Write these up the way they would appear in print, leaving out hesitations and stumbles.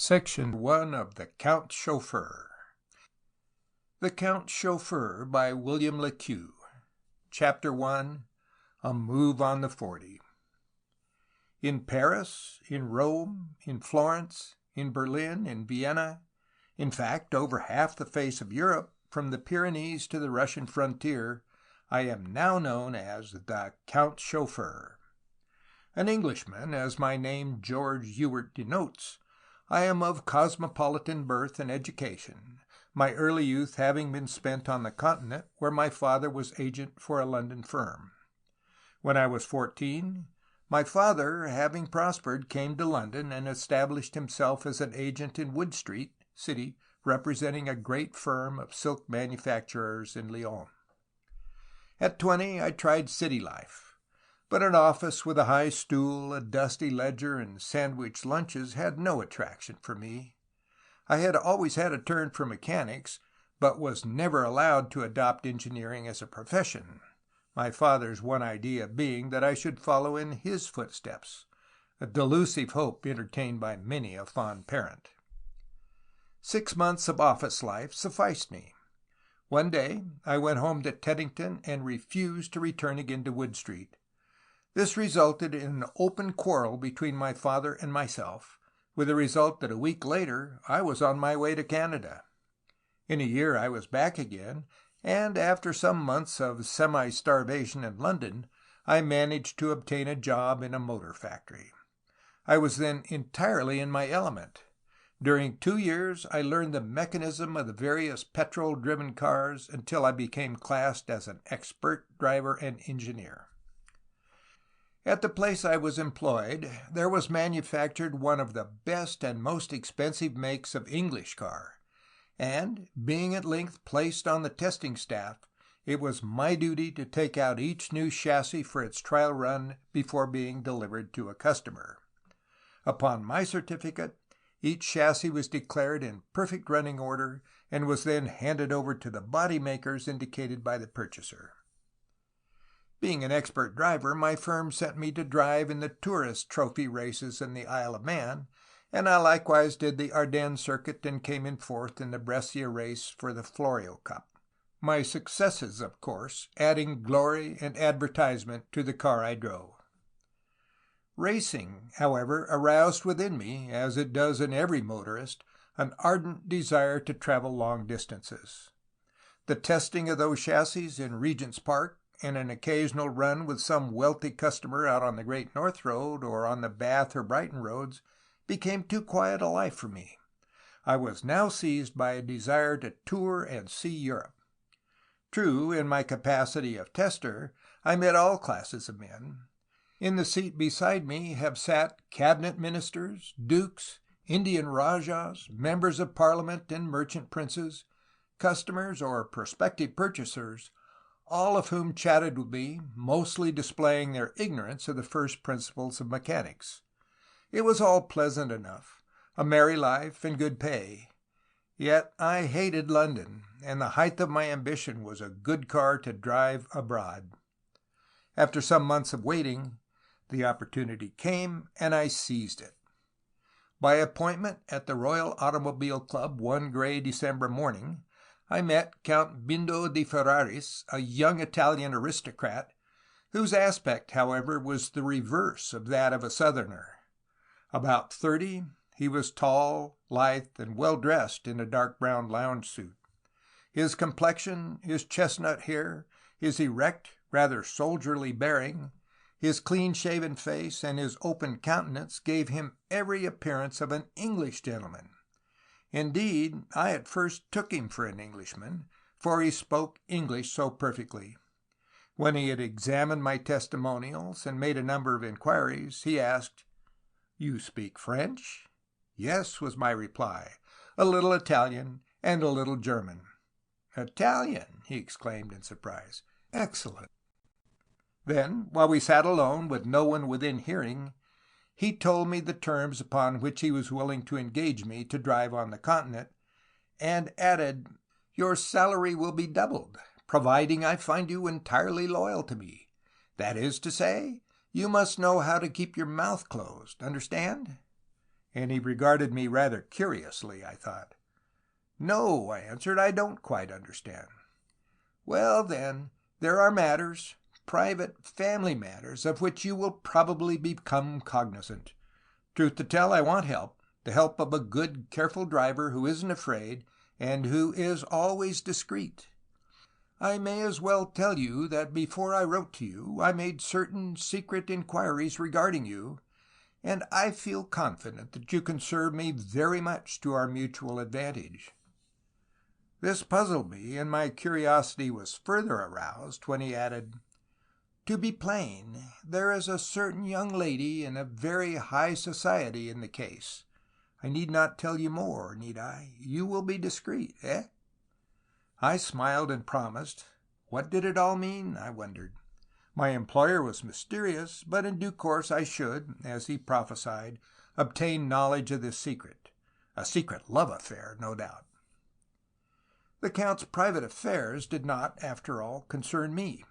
Section 1 of The Count Chauffeur. The Count Chauffeur by William le Queux. Chapter 1. A Move on the 40. In Paris, in Rome, in Florence, in Berlin, in Vienna, in fact over half the face of Europe, from the Pyrenees to the Russian frontier, I am now known as the Count Chauffeur. An Englishman, as my name George Ewart denotes, I am of cosmopolitan birth and education, my early youth having been spent on the Continent, where my father was agent for a London firm. When I was 14, my father, having prospered, came to London and established himself as an agent in Wood Street, City, representing a great firm of silk manufacturers in Lyons. At 20, I tried city life. But an office with a high stool, a dusty ledger, and sandwich lunches had no attraction for me. I had always had a turn for mechanics, but was never allowed to adopt engineering as a profession, my father's one idea being that I should follow in his footsteps, a delusive hope entertained by many a fond parent. 6 months of office life sufficed me. One day I went home to Teddington and refused to return again to Wood Street. This resulted in an open quarrel between my father and myself, with the result that a week later I was on my way to Canada. In a year I was back again, and after some months of semi-starvation in London, I managed to obtain a job in a motor factory. I was then entirely in my element. During 2 years I learned the mechanism of the various petrol-driven cars until I became classed as an expert driver and engineer. At the place I was employed, there was manufactured one of the best and most expensive makes of English car, and, being at length placed on the testing staff, it was my duty to take out each new chassis for its trial run before being delivered to a customer. Upon my certificate, each chassis was declared in perfect running order and was then handed over to the body makers indicated by the purchaser. Being an expert driver, my firm sent me to drive in the tourist trophy races in the Isle of Man, and I likewise did the Ardennes circuit and came in fourth in the Brescia race for the Florio Cup. My successes, of course, adding glory and advertisement to the car I drove. Racing, however, aroused within me, as it does in every motorist, an ardent desire to travel long distances. The testing of those chassis in Regent's Park, and an occasional run with some wealthy customer out on the Great North Road or on the Bath or Brighton roads became too quiet a life for me. I was now seized by a desire to tour and see Europe. True, in my capacity of tester, I met all classes of men. In the seat beside me have sat cabinet ministers, dukes, Indian rajahs, members of Parliament and merchant princes, customers or prospective purchasers, all of whom chatted with me, mostly displaying their ignorance of the first principles of mechanics. It was all pleasant enough, a merry life and good pay. Yet I hated London, and the height of my ambition was a good car to drive abroad. After some months of waiting, the opportunity came, and I seized it. By appointment at the Royal Automobile Club one grey December morning, I met Count Bindo di Ferraris, a young Italian aristocrat, whose aspect, however, was the reverse of that of a southerner. About 30, he was tall, lithe, and well dressed in a dark brown lounge suit. His complexion, his chestnut hair, his erect, rather soldierly bearing, his clean-shaven face, and his open countenance gave him every appearance of an English gentleman. Indeed, I at first took him for an Englishman, for he spoke English so perfectly. When he had examined my testimonials and made a number of inquiries, he asked, "You speak French?" "Yes," was my reply, "a little Italian and a little German." "Italian!" he exclaimed in surprise. "Excellent." Then, while we sat alone with no one within hearing, he told me the terms upon which he was willing to engage me to drive on the Continent, and added, "Your salary will be doubled, providing I find you entirely loyal to me. That is to say, you must know how to keep your mouth closed. Understand?" and he regarded me rather curiously, I thought. "No," I answered, "I don't quite understand." "Well, then, there are matters, private family matters, of which you will probably become cognizant. Truth to tell, I want help, the help of a good, careful driver who isn't afraid, and who is always discreet. I may as well tell you that before I wrote to you, I made certain secret inquiries regarding you, and I feel confident that you can serve me very much to our mutual advantage." This puzzled me, and my curiosity was further aroused when he added, "To be plain, there is a certain young lady in a very high society in the case. I need not tell you more, need I? You will be discreet, eh?" I smiled and promised. What did it all mean, I wondered? My employer was mysterious, but in due course I should, as he prophesied, obtain knowledge of this secret. A secret love affair, no doubt. The Count's private affairs did not, after all, concern me.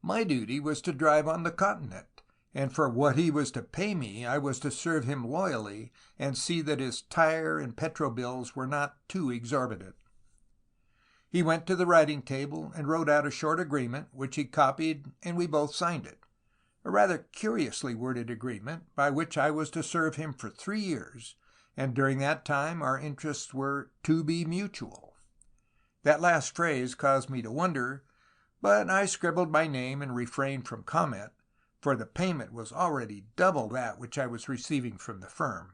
My duty was to drive on the continent, and for what he was to pay me I was to serve him loyally and see that his tire and petrol bills were not too exorbitant. He went to the writing table and wrote out a short agreement, which he copied, and we both signed it. A rather curiously worded agreement, by which I was to serve him for 3 years, and during that time our interests were to be mutual. That last phrase caused me to wonder, but I scribbled my name and refrained from comment, for the payment was already double that which I was receiving from the firm.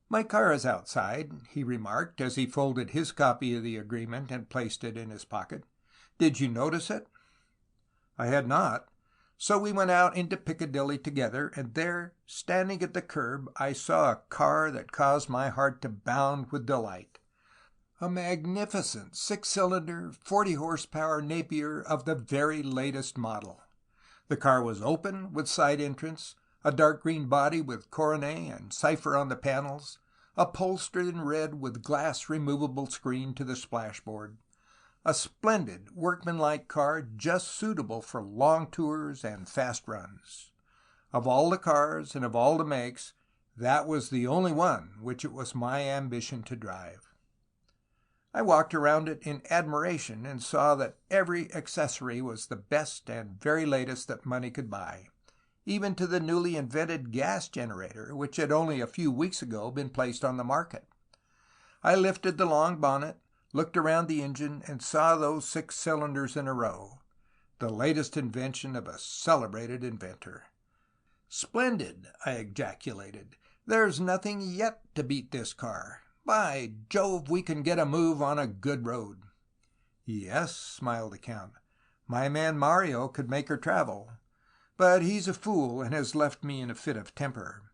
"My car is outside," he remarked, as he folded his copy of the agreement and placed it in his pocket. "Did you notice it?" I had not, so we went out into Piccadilly together, and there, standing at the curb, I saw a car that caused my heart to bound with delight. A magnificent 6-cylinder, 40-horsepower Napier of the very latest model. The car was open, with side entrance, a dark green body with coronet and cipher on the panels, upholstered in red with glass removable screen to the splashboard. A splendid, workmanlike car just suitable for long tours and fast runs. Of all the cars and of all the makes, that was the only one which it was my ambition to drive. I walked around it in admiration and saw that every accessory was the best and very latest that money could buy, even to the newly invented gas generator, which had only a few weeks ago been placed on the market. I lifted the long bonnet, looked around the engine, and saw those 6 cylinders in a row, the latest invention of a celebrated inventor. "Splendid!" I ejaculated. "There's nothing yet to beat this car. By Jove, we can get a move on a good road." "Yes," smiled the Count, "my man Mario could make her travel. But he's a fool, and has left me in a fit of temper.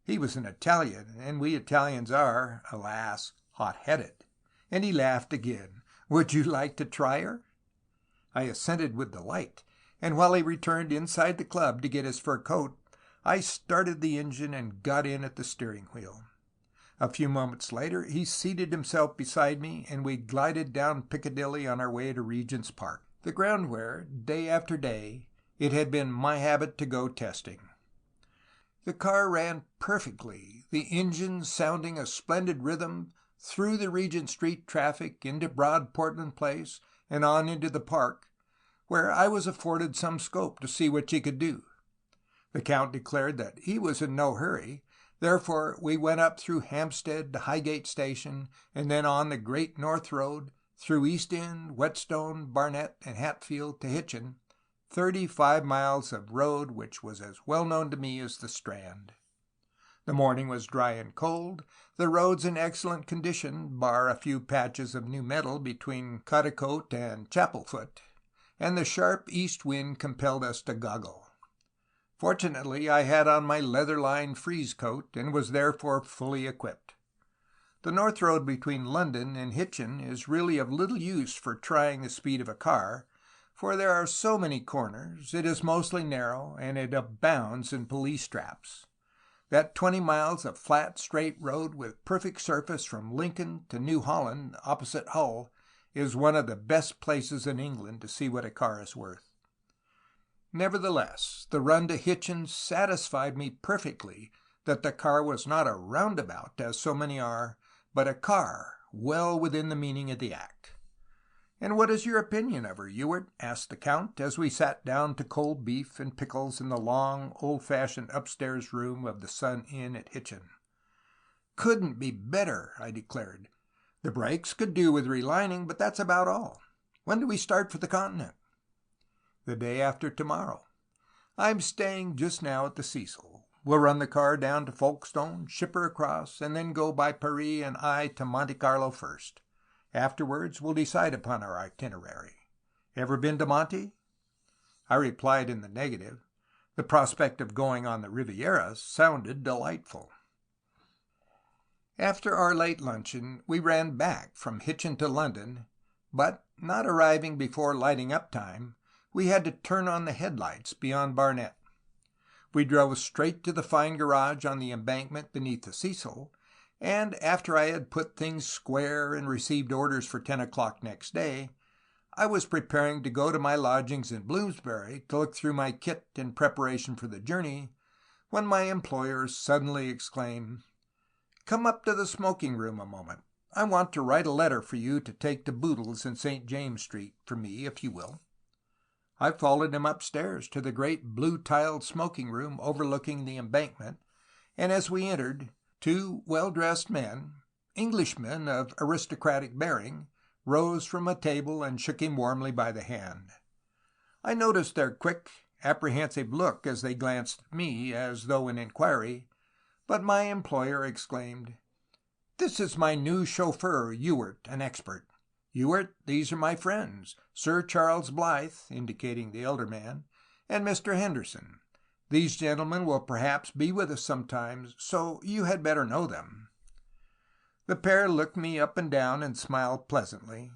He was an Italian, and we Italians are, alas, hot-headed." And he laughed again. "Would you like to try her?" I assented with delight, and while he returned inside the club to get his fur coat, I started the engine and got in at the steering wheel. A few moments later he seated himself beside me, and we glided down Piccadilly on our way to Regent's Park, the ground where, day after day, it had been my habit to go testing. The car ran perfectly, the engine sounding a splendid rhythm through the Regent Street traffic into broad Portland Place and on into the Park, where I was afforded some scope to see what she could do. The Count declared that he was in no hurry. Therefore we went up through Hampstead to Highgate Station, and then on the Great North Road, through East End, Whetstone, Barnet, and Hatfield to Hitchin, 35 miles of road which was as well known to me as the Strand. The morning was dry and cold, the roads in excellent condition, bar a few patches of new metal between Cuddicote and Chapelfoot, and the sharp east wind compelled us to goggle. Fortunately, I had on my leather-lined frieze coat, and was therefore fully equipped. The north road between London and Hitchin is really of little use for trying the speed of a car, for there are so many corners, it is mostly narrow, and it abounds in police traps. That 20 miles of flat, straight road with perfect surface from Lincoln to New Holland, opposite Hull, is one of the best places in England to see what a car is worth. Nevertheless, the run to Hitchin satisfied me perfectly that the car was not a roundabout, as so many are, but a car well within the meaning of the act. "And what is your opinion of her, Ewart?" asked the Count, as we sat down to cold beef and pickles in the long, old-fashioned upstairs room of the Sun Inn at Hitchin. "Couldn't be better," I declared. "The brakes could do with relining, but that's about all. When do we start for the continent?" "The day after tomorrow. I'm staying just now at the Cecil. We'll run the car down to Folkestone, ship her across, and then go by Paris and I to Monte Carlo first. Afterwards we'll decide upon our itinerary. Ever been to Monte?" I replied in the negative. The prospect of going on the Riviera sounded delightful. After our late luncheon, we ran back from Hitchin to London, but, not arriving before lighting up time, we had to turn on the headlights beyond Barnet. We drove straight to the fine garage on the embankment beneath the Cecil, and after I had put things square and received orders for 10 o'clock next day, I was preparing to go to my lodgings in Bloomsbury to look through my kit in preparation for the journey, when my employer suddenly exclaimed, "Come up to the smoking room a moment. I want to write a letter for you to take to Boodle's in St. James Street for me, if you will." I followed him upstairs to the great blue-tiled smoking room overlooking the embankment, and as we entered, two well-dressed men, Englishmen of aristocratic bearing, rose from a table and shook him warmly by the hand. I noticed their quick, apprehensive look as they glanced at me, as though in inquiry, but my employer exclaimed, "This is my new chauffeur, Ewart, an expert. Ewart, these are my friends, Sir Charles Blythe," indicating the elder man, "and Mr. Henderson. These gentlemen will perhaps be with us sometimes, so you had better know them." The pair looked me up and down and smiled pleasantly.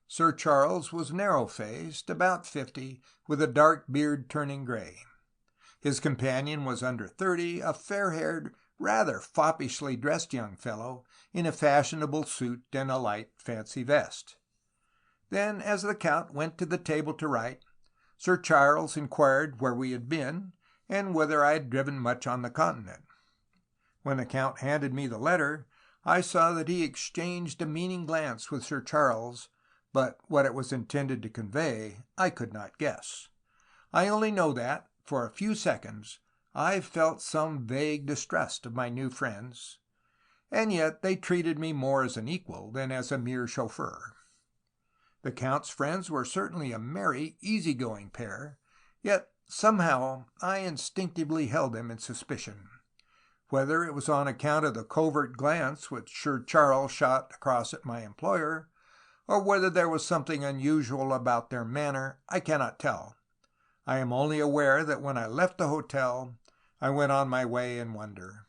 Sir Charles was narrow-faced, about 50, with a dark beard turning gray. His companion was under 30, a fair-haired, rather foppishly dressed young fellow, in a fashionable suit and a light, fancy vest. Then, as the Count went to the table to write, Sir Charles inquired where we had been, and whether I had driven much on the continent. When the Count handed me the letter, I saw that he exchanged a meaning glance with Sir Charles, but what it was intended to convey I could not guess. I only know that, for a few seconds, I felt some vague distrust of my new friends, and yet they treated me more as an equal than as a mere chauffeur. The Count's friends were certainly a merry, easy-going pair, yet somehow I instinctively held them in suspicion. Whether it was on account of the covert glance which Sir Charles shot across at my employer, or whether there was something unusual about their manner, I cannot tell. I am only aware that when I left the hotel, I went on my way in wonder.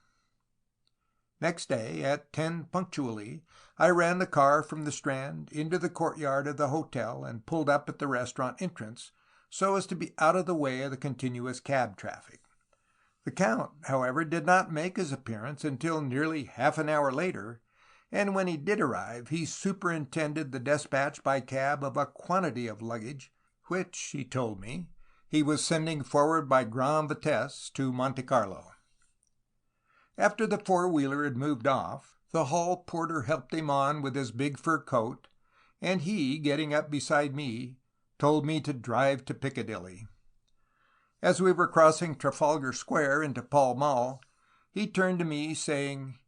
Next day, at 10 punctually, I ran the car from the Strand into the courtyard of the hotel and pulled up at the restaurant entrance, so as to be out of the way of the continuous cab traffic. The Count, however, did not make his appearance until nearly half an hour later, and when he did arrive, he superintended the despatch by cab of a quantity of luggage, which, he told me, he was sending forward by grande vitesse to Monte Carlo. After the four-wheeler had moved off, the hall porter helped him on with his big fur coat, and he, getting up beside me, told me to drive to Piccadilly. As we were crossing Trafalgar Square into Pall Mall, he turned to me, saying,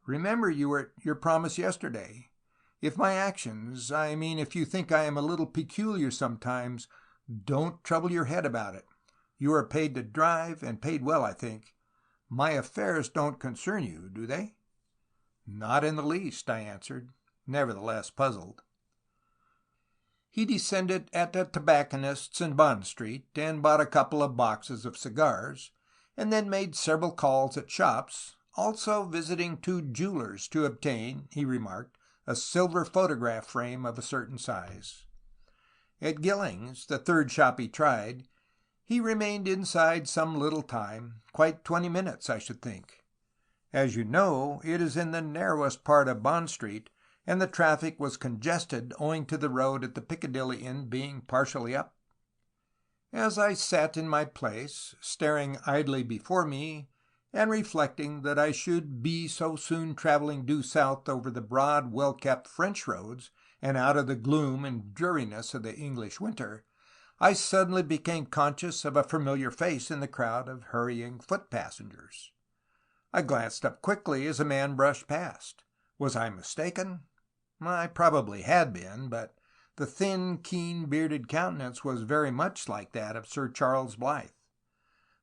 "Remember, Ewart, your promise yesterday. If my actions, if you think I am a little peculiar sometimes, don't trouble your head about it. You are paid to drive, and paid well, I think. My affairs don't concern you, do they?" "Not in the least," I answered, nevertheless puzzled. He descended at the tobacconist's in Bond Street and bought a couple of boxes of cigars, and then made several calls at shops, also visiting 2 jewelers to obtain, he remarked, a silver photograph frame of a certain size. At Gilling's, the 3rd shop he tried, he remained inside some little time, quite 20 minutes, I should think. As you know, it is in the narrowest part of Bond Street, and the traffic was congested owing to the road at the Piccadilly Inn being partially up. As I sat in my place, staring idly before me, and reflecting that I should be so soon traveling due south over the broad, well-kept French roads and out of the gloom and dreariness of the English winter, I suddenly became conscious of a familiar face in the crowd of hurrying foot passengers. I glanced up quickly as a man brushed past. Was I mistaken? I probably had been, but the thin, keen-bearded countenance was very much like that of Sir Charles Blythe.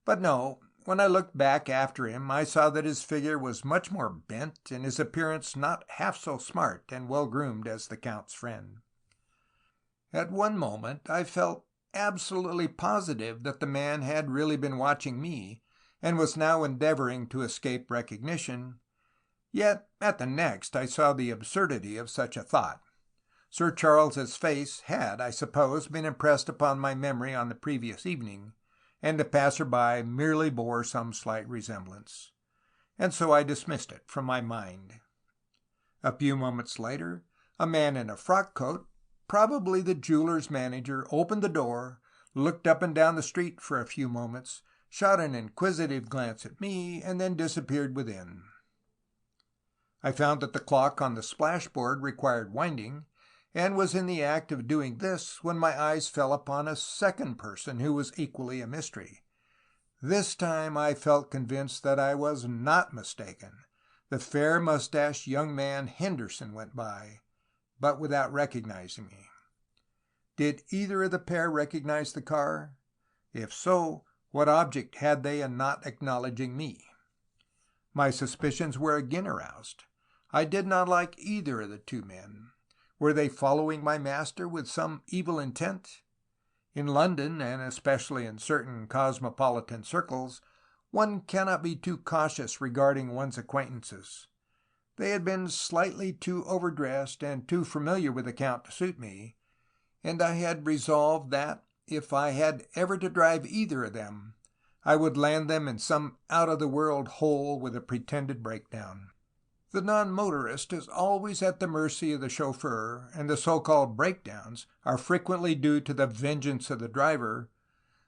But no, when I looked back after him, I saw that his figure was much more bent and his appearance not half so smart and well-groomed as the Count's friend. At one moment I felt absolutely positive that the man had really been watching me and was now endeavoring to escape recognition, yet at the next I saw the absurdity of such a thought. Sir Charles's face had, I suppose, been impressed upon my memory on the previous evening, and the passer-by merely bore some slight resemblance, and so I dismissed it from my mind. A few moments later, a man in a frock-coat, probably the jeweler's manager, opened the door, looked up and down the street for a few moments, shot an inquisitive glance at me, and then disappeared within. I found that the clock on the splashboard required winding, and was in the act of doing this when my eyes fell upon a second person who was equally a mystery. This time I felt convinced that I was not mistaken. The fair-mustached young man Henderson went by, but without recognizing me. Did either of the pair recognize the car? If so, what object had they in not acknowledging me? My suspicions were again aroused. I did not like either of the two men. Were they following my master with some evil intent? In London, and especially in certain cosmopolitan circles, one cannot be too cautious regarding one's acquaintances. They had been slightly too overdressed and too familiar with the Count to suit me, and I had resolved that, if I had ever to drive either of them, I would land them in some out-of-the-world hole with a pretended breakdown. The non-motorist is always at the mercy of the chauffeur, and the so-called breakdowns are frequently due to the vengeance of the driver,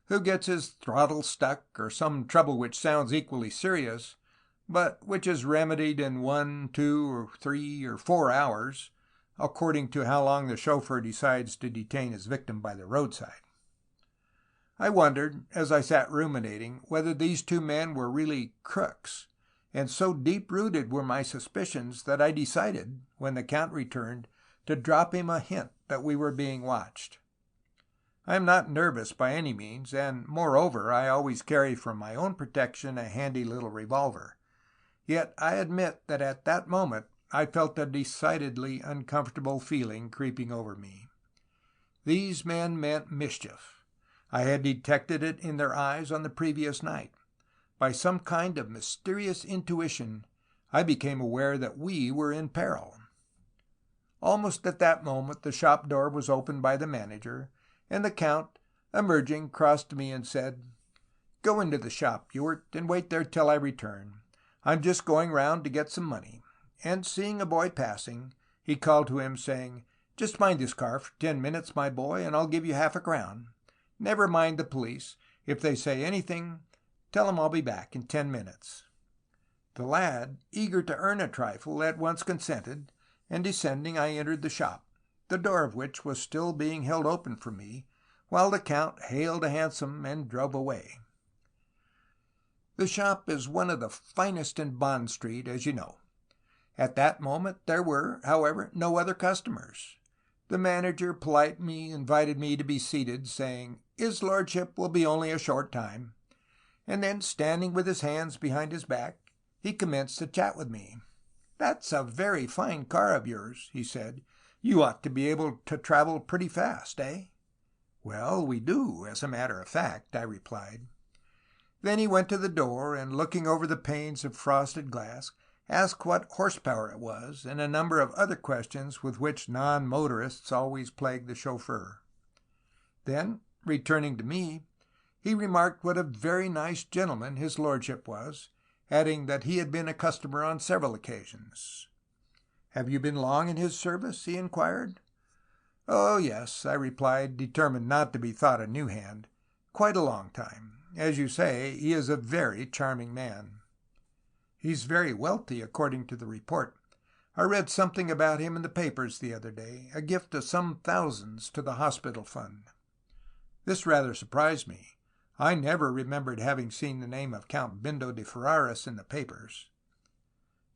who gets his throttle stuck or some trouble which sounds equally serious, but which is remedied in 1, 2, or 3, or 4 hours, according to how long the chauffeur decides to detain his victim by the roadside. I wondered, as I sat ruminating, whether these two men were really crooks, and so deep-rooted were my suspicions that I decided, when the Count returned, to drop him a hint that we were being watched. I am not nervous by any means, and, moreover, I always carry for my own protection a handy little revolver. Yet I admit that at that moment I felt a decidedly uncomfortable feeling creeping over me. These men meant mischief. I had detected it in their eyes on the previous night. By some kind of mysterious intuition, I became aware that we were in peril. Almost at that moment the shop door was opened by the manager, and the Count, emerging, crossed to me and said, "Go into the shop, Ewart, and wait there till I return. I'm just going round to get some money." And seeing a boy passing, he called to him, saying, "Just mind this car for 10 minutes, my boy, and I'll give you half-a-crown. Never mind the police. If they say anything, tell them I'll be back in 10 minutes." The lad, eager to earn a trifle, at once consented, and descending I entered the shop, the door of which was still being held open for me, while the Count hailed a hansom and drove away. The shop is one of the finest in Bond Street, as you know. At that moment there were, however, no other customers. The manager politely invited me to be seated, saying, "His lordship will be only a short time," and then, standing with his hands behind his back, he commenced to chat with me. "That's a very fine car of yours," he said. "You ought to be able to travel pretty fast, eh?" "Well, we do, as a matter of fact," I replied. Then he went to the door, and looking over the panes of frosted glass, asked what horsepower it was, and a number of other questions with which non-motorists always plague the chauffeur. Then, returning to me, he remarked what a very nice gentleman his lordship was, adding that he had been a customer on several occasions. "Have you been long in his service?" he inquired. "Oh, yes," I replied, determined not to be thought a new hand. "Quite a long time. As you say, he is a very charming man." He's very wealthy, according to the report. I read something about him in the papers the other day, a gift of some thousands to the hospital fund." This rather surprised me. I never remembered having seen the name of Count Bindo di Ferraris in the papers.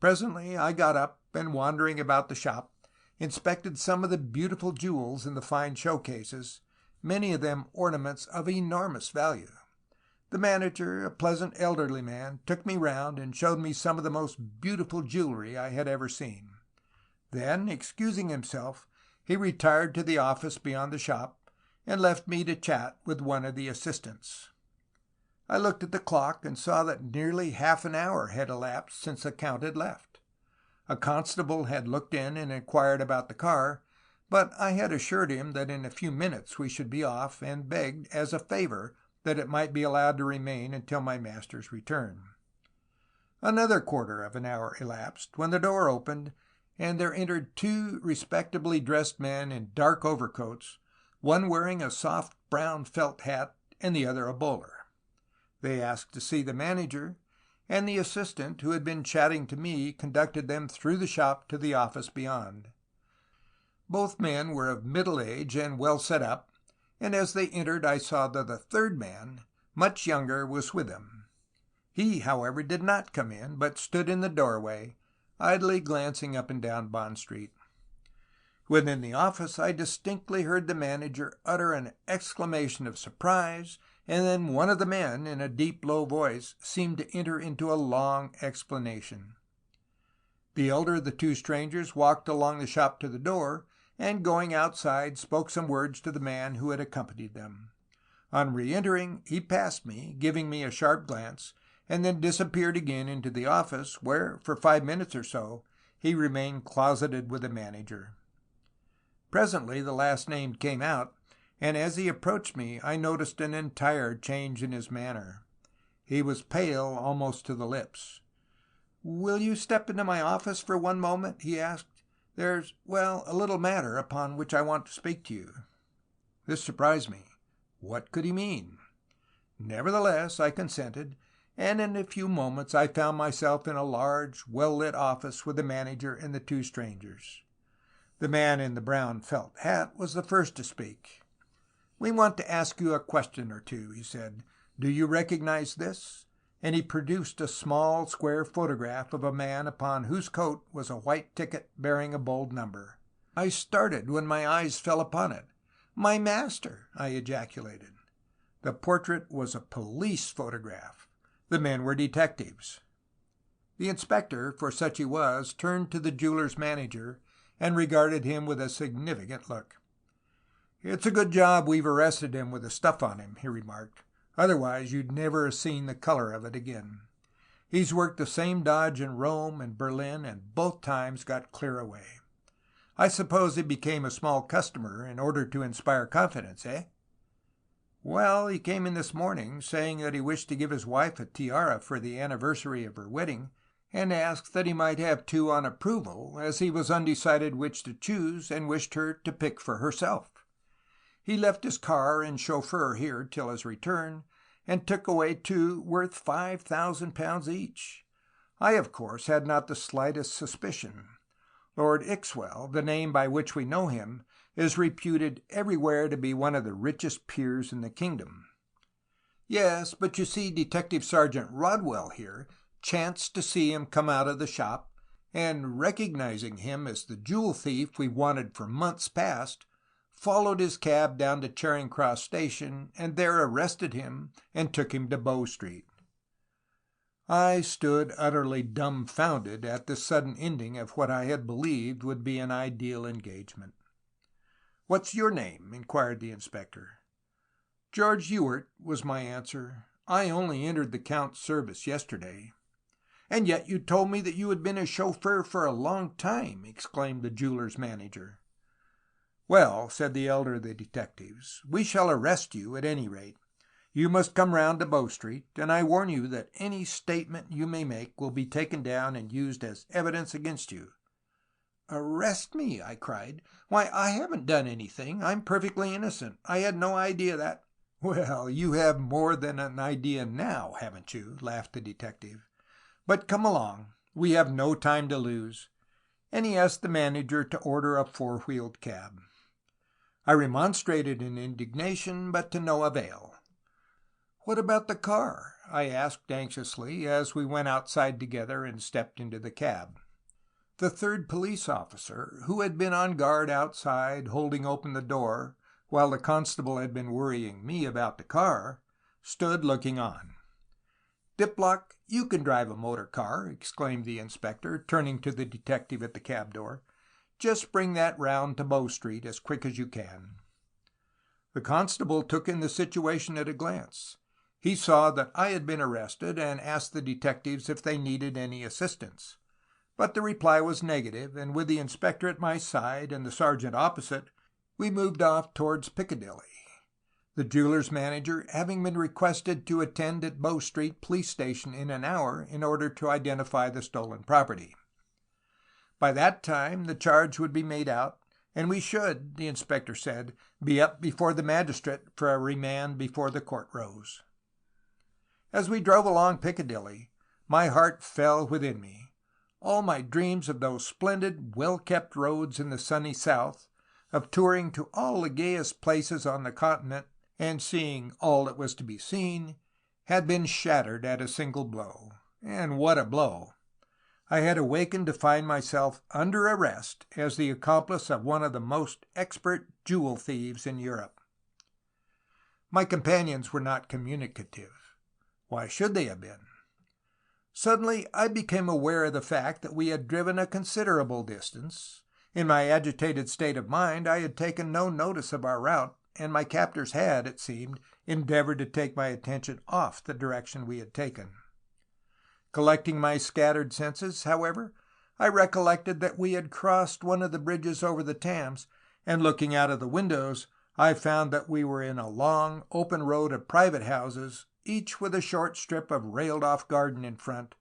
Presently I got up, and wandering about the shop, inspected some of the beautiful jewels in the fine showcases, many of them ornaments of enormous value. The manager, a pleasant elderly man, took me round and showed me some of the most beautiful jewelry I had ever seen. Then, excusing himself, he retired to the office beyond the shop, and left me to chat with one of the assistants. I looked at the clock and saw that nearly half an hour had elapsed since the Count had left. A constable had looked in and inquired about the car, but I had assured him that in a few minutes we should be off, and begged, as a favor, that it might be allowed to remain until my master's return. Another quarter of an hour elapsed, when the door opened, and there entered two respectably dressed men in dark overcoats, one wearing a soft brown felt hat and the other a bowler. They asked to see the manager, and the assistant, who had been chatting to me, conducted them through the shop to the office beyond. Both men were of middle age and well set up, and as they entered I saw that the third man, much younger, was with them. He, however, did not come in, but stood in the doorway, idly glancing up and down Bond Street. Within the office I distinctly heard the manager utter an exclamation of surprise, and then one of the men, in a deep, low voice, seemed to enter into a long explanation. The elder of the two strangers walked along the shop to the door, and going outside spoke some words to the man who had accompanied them. On re-entering, he passed me, giving me a sharp glance, and then disappeared again into the office, where, for 5 minutes or so, he remained closeted with the manager. Presently the last named came out, and as he approached me I noticed an entire change in his manner. He was pale almost to the lips. "Will you step into my office for one moment?" he asked. "There's, a little matter upon which I want to speak to you." This surprised me. What could he mean? Nevertheless, I consented, and in a few moments I found myself in a large, well-lit office with the manager and the two strangers. The man in the brown felt hat was the first to speak. "We want to ask you a question or two," he said. "Do you recognize this?" And he produced a small square photograph of a man upon whose coat was a white ticket bearing a bold number. I started when my eyes fell upon it. "My master!" I ejaculated. The portrait was a police photograph. The men were detectives. The inspector, for such he was, turned to the jeweler's manager and regarded him with a significant look. "It's a good job we've arrested him with the stuff on him," he remarked. "Otherwise you'd never have seen the color of it again. He's worked the same dodge in Rome and Berlin, and both times got clear away. I suppose he became a small customer in order to inspire confidence, eh?" "Well, he came in this morning, saying that he wished to give his wife a tiara for the anniversary of her wedding, and asked that he might have two on approval, as he was undecided which to choose, and wished her to pick for herself. He left his car and chauffeur here till his return, and took away two worth £5,000 each. I, of course, had not the slightest suspicion. Lord Ixwell, the name by which we know him, is reputed everywhere to be one of the richest peers in the kingdom." "Yes, but you see, Detective Sergeant Rodwell here chanced to see him come out of the shop, and recognizing him as the jewel thief we wanted for months past, followed his cab down to Charing Cross Station, and there arrested him and took him to Bow Street." I stood utterly dumbfounded at this sudden ending of what I had believed would be an ideal engagement. "What's your name?" inquired the inspector. "George Ewart," was my answer. "I only entered the Count's service yesterday." "And yet you told me that you had been his chauffeur for a long time!" exclaimed the jeweler's manager. "Well," said the elder of the detectives, "we shall arrest you at any rate. You must come round to Bow Street, and I warn you that any statement you may make will be taken down and used as evidence against you." "Arrest me!" I cried. "Why, I haven't done anything. I'm perfectly innocent. I had no idea that—" "Well, you have more than an idea now, haven't you?" laughed the detective. But come along, we have no time to lose." And he asked the manager to order a four-wheeled cab. I remonstrated in indignation, but to no avail. "What about the car?" I asked anxiously as we went outside together and stepped into the cab. The third police officer, who had been on guard outside holding open the door while the constable had been worrying me about the car, stood looking on. "Diplock, you can drive a motor car," exclaimed the inspector, turning to the detective at the cab door. "Just bring that round to Bow Street as quick as you can." The constable took in the situation at a glance. He saw that I had been arrested and asked the detectives if they needed any assistance. But the reply was negative, and with the inspector at my side and the sergeant opposite, we moved off towards Piccadilly, the jeweler's manager having been requested to attend at Bow Street police station in an hour in order to identify the stolen property. By that time the charge would be made out, and we should, the inspector said, be up before the magistrate for a remand before the court rose. As we drove along Piccadilly, my heart fell within me. All my dreams of those splendid, well-kept roads in the sunny south, of touring to all the gayest places on the continent, and seeing all that was to be seen, had been shattered at a single blow. And what a blow! I had awakened to find myself under arrest as the accomplice of one of the most expert jewel thieves in Europe. My companions were not communicative. Why should they have been? Suddenly I became aware of the fact that we had driven a considerable distance. In my agitated state of mind I had taken no notice of our route, and my captors had, it seemed, endeavored to take my attention off the direction we had taken. Collecting my scattered senses, however, I recollected that we had crossed one of the bridges over the Thames, and looking out of the windows, I found that we were in a long, open road of private houses, each with a short strip of railed-off garden in front,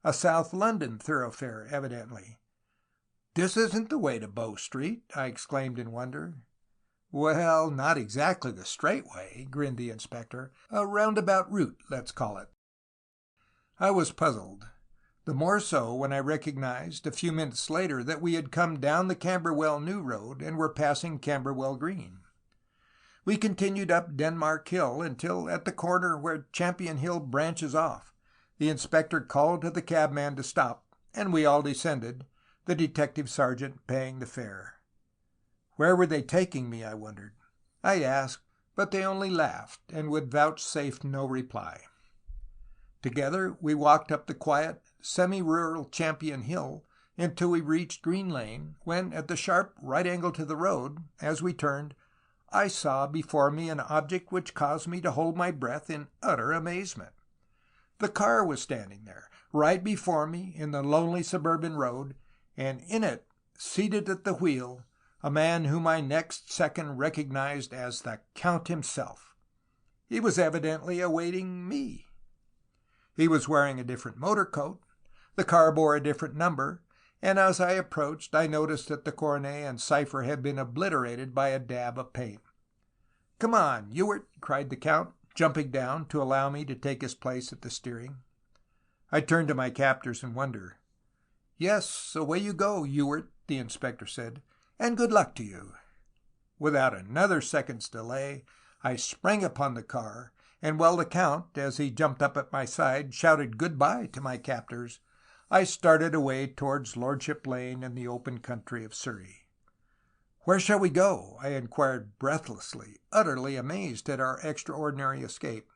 a South London thoroughfare, evidently. "This isn't the way to Bow Street," I exclaimed in wonder. "Well, not exactly the straight way," grinned the inspector. "A roundabout route, let's call it." I was puzzled, the more so when I recognized, a few minutes later, that we had come down the Camberwell New Road and were passing Camberwell Green. We continued up Denmark Hill until, at the corner where Champion Hill branches off, the inspector called to the cabman to stop, and we all descended, the detective sergeant paying the fare. Where were they taking me, I wondered. I asked, but they only laughed, and would vouchsafe no reply. Together we walked up the quiet, semi-rural Champion Hill until we reached Green Lane, when, at the sharp right angle to the road, as we turned, I saw before me an object which caused me to hold my breath in utter amazement. The car was standing there, right before me in the lonely suburban road, and in it, seated at the wheel, a man whom I next second recognized as the Count himself. He was evidently awaiting me. He was wearing a different motor coat, the car bore a different number, and as I approached I noticed that the coronet and cipher had been obliterated by a dab of paint. "Come on, Ewart," cried the Count, jumping down to allow me to take his place at the steering. I turned to my captors in wonder. "Yes, away you go, Ewart," the inspector said, "and good luck to you." Without another second's delay, I sprang upon the car, and while the Count, as he jumped up at my side, shouted good-bye to my captors, I started away towards Lordship Lane and the open country of Surrey. "Where shall we go?" I inquired breathlessly, utterly amazed at our extraordinary escape.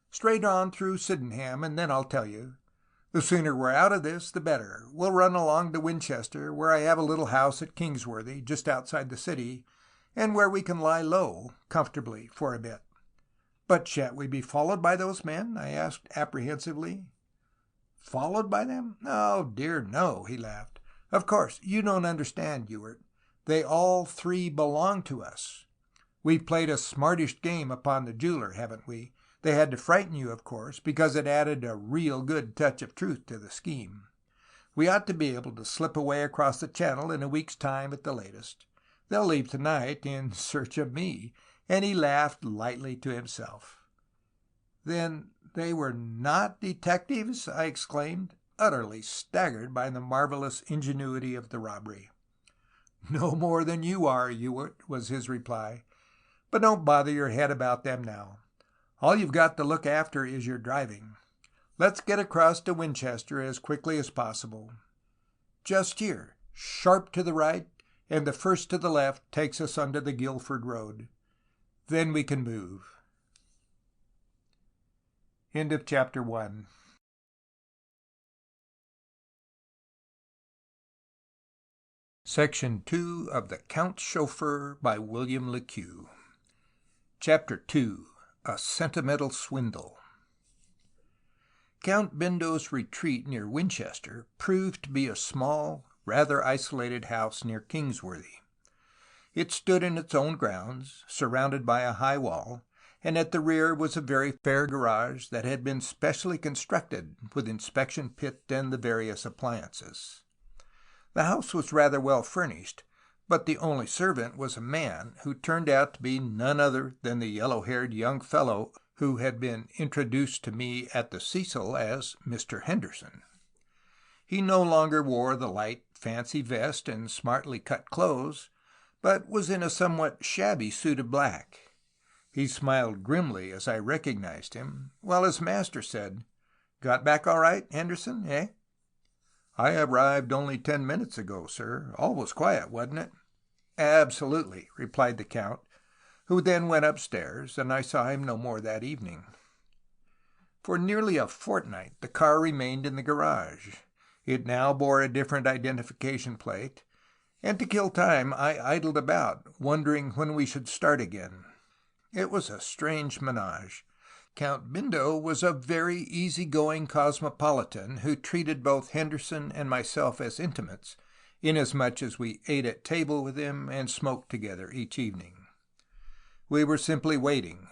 "Straight on through Sydenham, and then I'll tell you. The sooner we're out of this, the better. We'll run along to Winchester, where I have a little house at Kingsworthy, just outside the city, and where we can lie low, comfortably, for a bit." "But shan't we be followed by those men?" I asked apprehensively. "Followed by them? Oh, dear, no," he laughed. "Of course, you don't understand, Ewart. They all three belong to us. We've played a smartish game upon the jeweler, haven't we? They had to frighten you, of course, because it added a real good touch of truth to the scheme. We ought to be able to slip away across the Channel in a week's time at the latest. They'll leave tonight in search of me," and he laughed lightly to himself. "Then They were not detectives? I exclaimed, utterly staggered by the marvelous ingenuity of the robbery. No more than you are, Ewart, was his reply. But don't bother your head about them now. All you've got to look after is your driving. Let's get across to Winchester as quickly as possible. Just here, sharp to the right, and the first to the left takes us onto the Guildford Road. Then we can move. End of chapter 1. Section 2 of The Count Chauffeur by William Le Queux. Chapter 2. A Sentimental Swindle. Count Bindo's retreat near Winchester proved to be a small, rather isolated house near Kingsworthy. It stood in its own grounds, surrounded by a high wall, and at the rear was a very fair garage that had been specially constructed with inspection pit and the various appliances. The house was rather well furnished, but the only servant was a man who turned out to be none other than the yellow-haired young fellow who had been introduced to me at the Seitel as Mr. Henderson. He no longer wore the light, fancy vest and smartly cut clothes, but was in a somewhat shabby suit of black. He smiled grimly as I recognized him, while his master said, "Got back all right, Henderson, eh?" "I arrived only 10 minutes ago, sir. All was quiet, wasn't it?" "Absolutely," replied the Count, who then went upstairs, and I saw him no more that evening. For nearly a fortnight the car remained in the garage. It now bore a different identification plate, and to kill time I idled about, wondering when we should start again. It was a strange menage. Count Bindo was a very easy-going cosmopolitan who treated both Henderson and myself as intimates, inasmuch as we ate at table with him and smoked together each evening. We were simply waiting.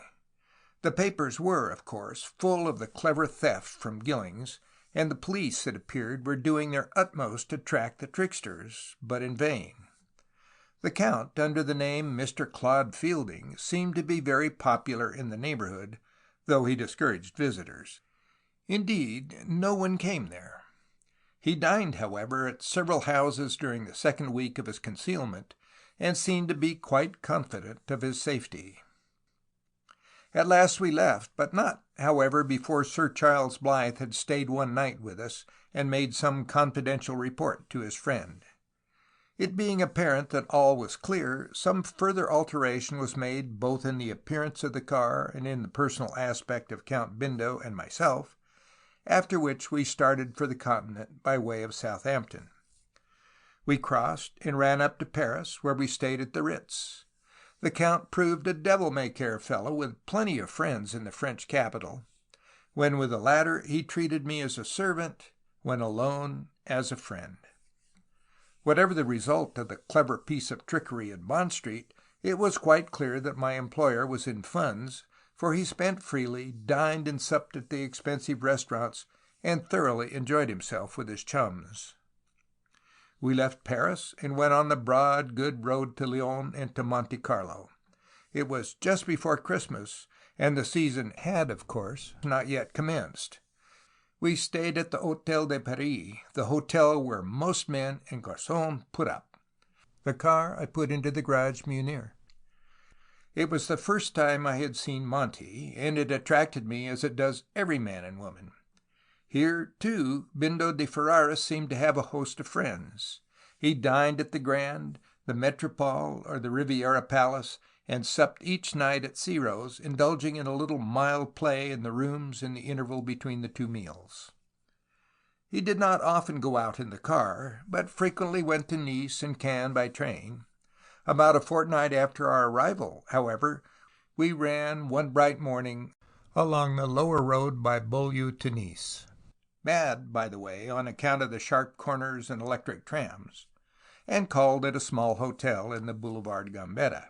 The papers were, of course, full of the clever theft from Gillings, and the police, it appeared, were doing their utmost to track the tricksters, but in vain. The Count, under the name Mr. Claude Fielding, seemed to be very popular in the neighborhood, though he discouraged visitors. Indeed, no one came there. He dined, however, at several houses during the second week of his concealment, and seemed to be quite confident of his safety. At last we left, but not, however, before Sir Charles Blythe had stayed one night with us and made some confidential report to his friend. It being apparent that all was clear, some further alteration was made both in the appearance of the car and in the personal aspect of Count Bindo and myself, after which we started for the Continent by way of Southampton. We crossed and ran up to Paris, where we stayed at the Ritz. The Count proved a devil-may-care fellow with plenty of friends in the French capital. When with the latter, he treated me as a servant, when alone, as a friend. Whatever the result of the clever piece of trickery in Bond Street, it was quite clear that my employer was in funds, for he spent freely, dined and supped at the expensive restaurants, and thoroughly enjoyed himself with his chums. We left Paris and went on the broad, good road to Lyons and to Monte Carlo. It was just before Christmas, and the season had, of course, not yet commenced. We stayed at the Hôtel de Paris, the hotel where most men and garçons put up. The car I put into the garage Munir. It was the first time I had seen Monte, and it attracted me as it does every man and woman. Here, too, Bindo di Ferraris seemed to have a host of friends. He dined at the Grand, the Metropole, or the Riviera Palace, and supped each night at Ciro's, indulging in a little mild play in the rooms in the interval between the two meals. He did not often go out in the car, but frequently went to Nice and Cannes by train. About a fortnight after our arrival, however, we ran one bright morning along the lower road by Beaulieu to Nice. Bad, by the way, on account of the sharp corners and electric trams, and called at a small hotel in the Boulevard Gambetta.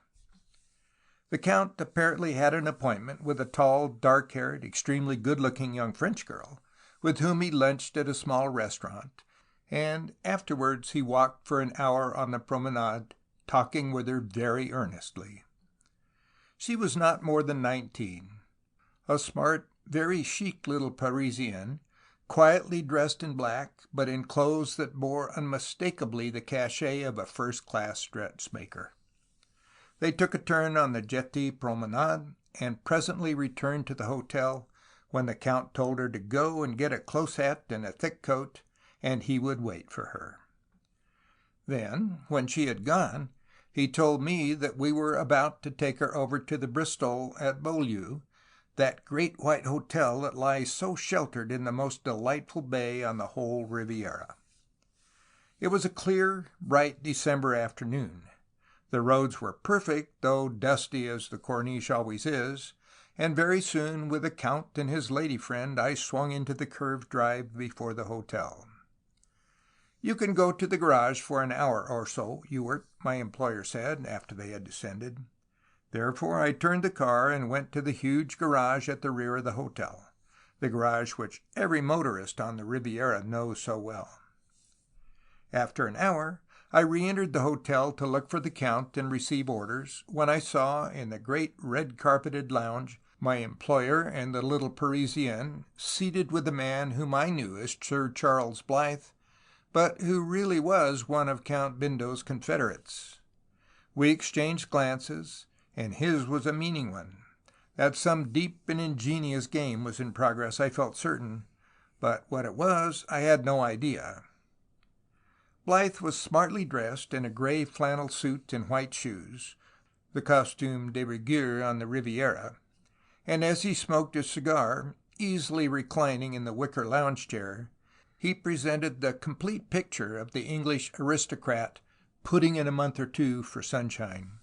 The Count apparently had an appointment with a tall, dark-haired, extremely good-looking young French girl, with whom he lunched at a small restaurant, and afterwards he walked for an hour on the promenade, talking with her very earnestly. She was not more than 19. A smart, very chic little Parisienne, quietly dressed in black, but in clothes that bore unmistakably the cachet of a first-class dressmaker. They took a turn on the Jetée promenade, and presently returned to the hotel, when the Count told her to go and get a close hat and a thick coat, and he would wait for her. Then, when she had gone, he told me that we were about to take her over to the Bristol at Beaulieu, that great white hotel that lies so sheltered in the most delightful bay on the whole Riviera. It was a clear, bright December afternoon. The roads were perfect, though dusty as the Corniche always is, and very soon, with the Count and his lady friend, I swung into the curved drive before the hotel. "You can go to the garage for an hour or so, Ewart," my employer said, after they had descended. Therefore I turned the car and went to the huge garage at the rear of the hotel, the garage which every motorist on the Riviera knows so well. After an hour, I re-entered the hotel to look for the Count and receive orders, when I saw, in the great red-carpeted lounge, my employer and the little Parisienne seated with a man whom I knew as Sir Charles Blythe, but who really was one of Count Bindo's confederates. We exchanged glances, and his was a meaning one. That some deep and ingenious game was in progress I felt certain, but what it was I had no idea. Blythe was smartly dressed in a grey flannel suit and white shoes, the costume de rigueur on the Riviera, and as he smoked his cigar, easily reclining in the wicker lounge-chair, he presented the complete picture of the English aristocrat putting in a month or two for sunshine.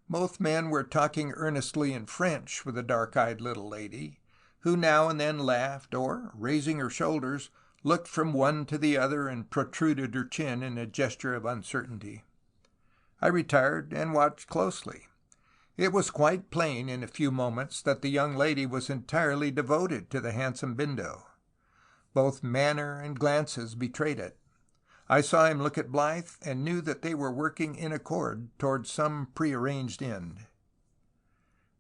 Both men were talking earnestly in French with the dark-eyed little lady, who now and then laughed, or, raising her shoulders, looked from one to the other and protruded her chin in a gesture of uncertainty. I retired and watched closely. It was quite plain in a few moments that the young lady was entirely devoted to the handsome Bindo. Both manner and glances betrayed it. I saw him look at Blythe, and knew that they were working in accord towards some prearranged end.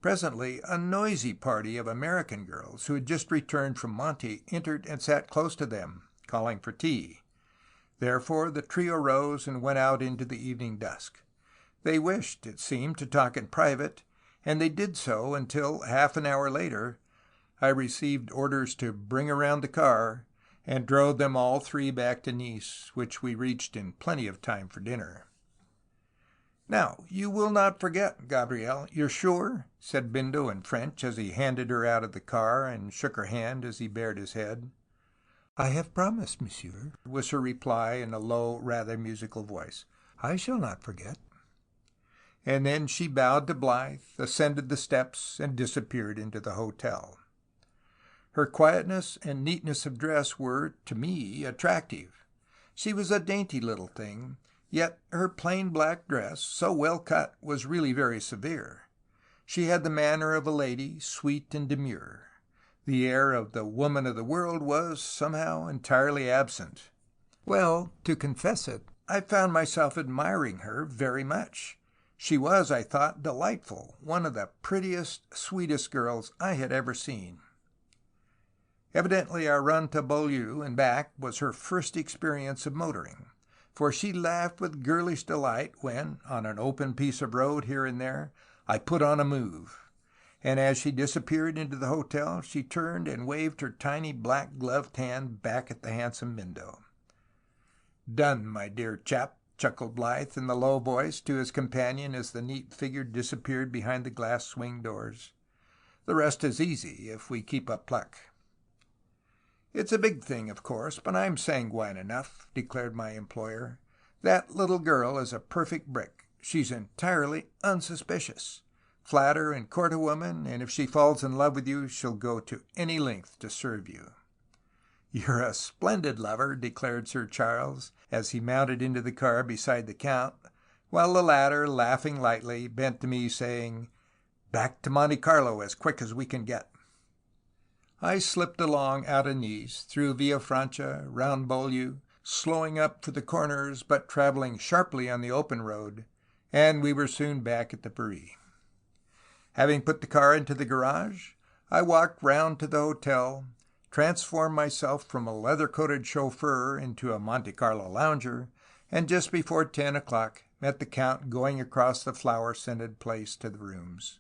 Presently a noisy party of American girls, who had just returned from Monte, entered and sat close to them, calling for tea. Therefore the trio rose and went out into the evening dusk. They wished, it seemed, to talk in private, and they did so until, half an hour later, I received orders to bring around the car, and drove them all three back to Nice, which we reached in plenty of time for dinner. "Now, you will not forget, Gabrielle, you're sure?" said Bindo in French, as he handed her out of the car and shook her hand as he bared his head. "I have promised, monsieur," was her reply in a low, rather musical voice. "I shall not forget." And then she bowed to Blythe, ascended the steps, and disappeared into the hotel. Her quietness and neatness of dress were, to me, attractive. She was a dainty little thing, yet her plain black dress, so well cut, was really very severe. She had the manner of a lady, sweet and demure. The air of the woman of the world was, somehow, entirely absent. Well, to confess it, I found myself admiring her very much. She was, I thought, delightful, one of the prettiest, sweetest girls I had ever seen. Evidently our run to Beaulieu and back was her first experience of motoring, for she laughed with girlish delight when, on an open piece of road here and there, I put on a move, and as she disappeared into the hotel she turned and waved her tiny black gloved hand back at the handsome Bindo. "Done, my dear chap," chuckled Blythe in a low voice to his companion as the neat figure disappeared behind the glass swing doors. "The rest is easy, if we keep up pluck." "It's a big thing, of course, but I'm sanguine enough," declared my employer. "That little girl is a perfect brick. She's entirely unsuspicious. Flatter and court a woman, and if she falls in love with you, she'll go to any length to serve you." "You're a splendid lover," declared Sir Charles, as he mounted into the car beside the Count, while the latter, laughing lightly, bent to me, saying, "Back to Monte Carlo as quick as we can get." I slipped along out of Nice, through Villafranca, round Beaulieu, slowing up for the corners, but travelling sharply on the open road, and we were soon back at the Paris. Having put the car into the garage, I walked round to the hotel, transformed myself from a leather-coated chauffeur into a Monte Carlo lounger, and just before 10 o'clock met the Count going across the flower-scented place to the rooms.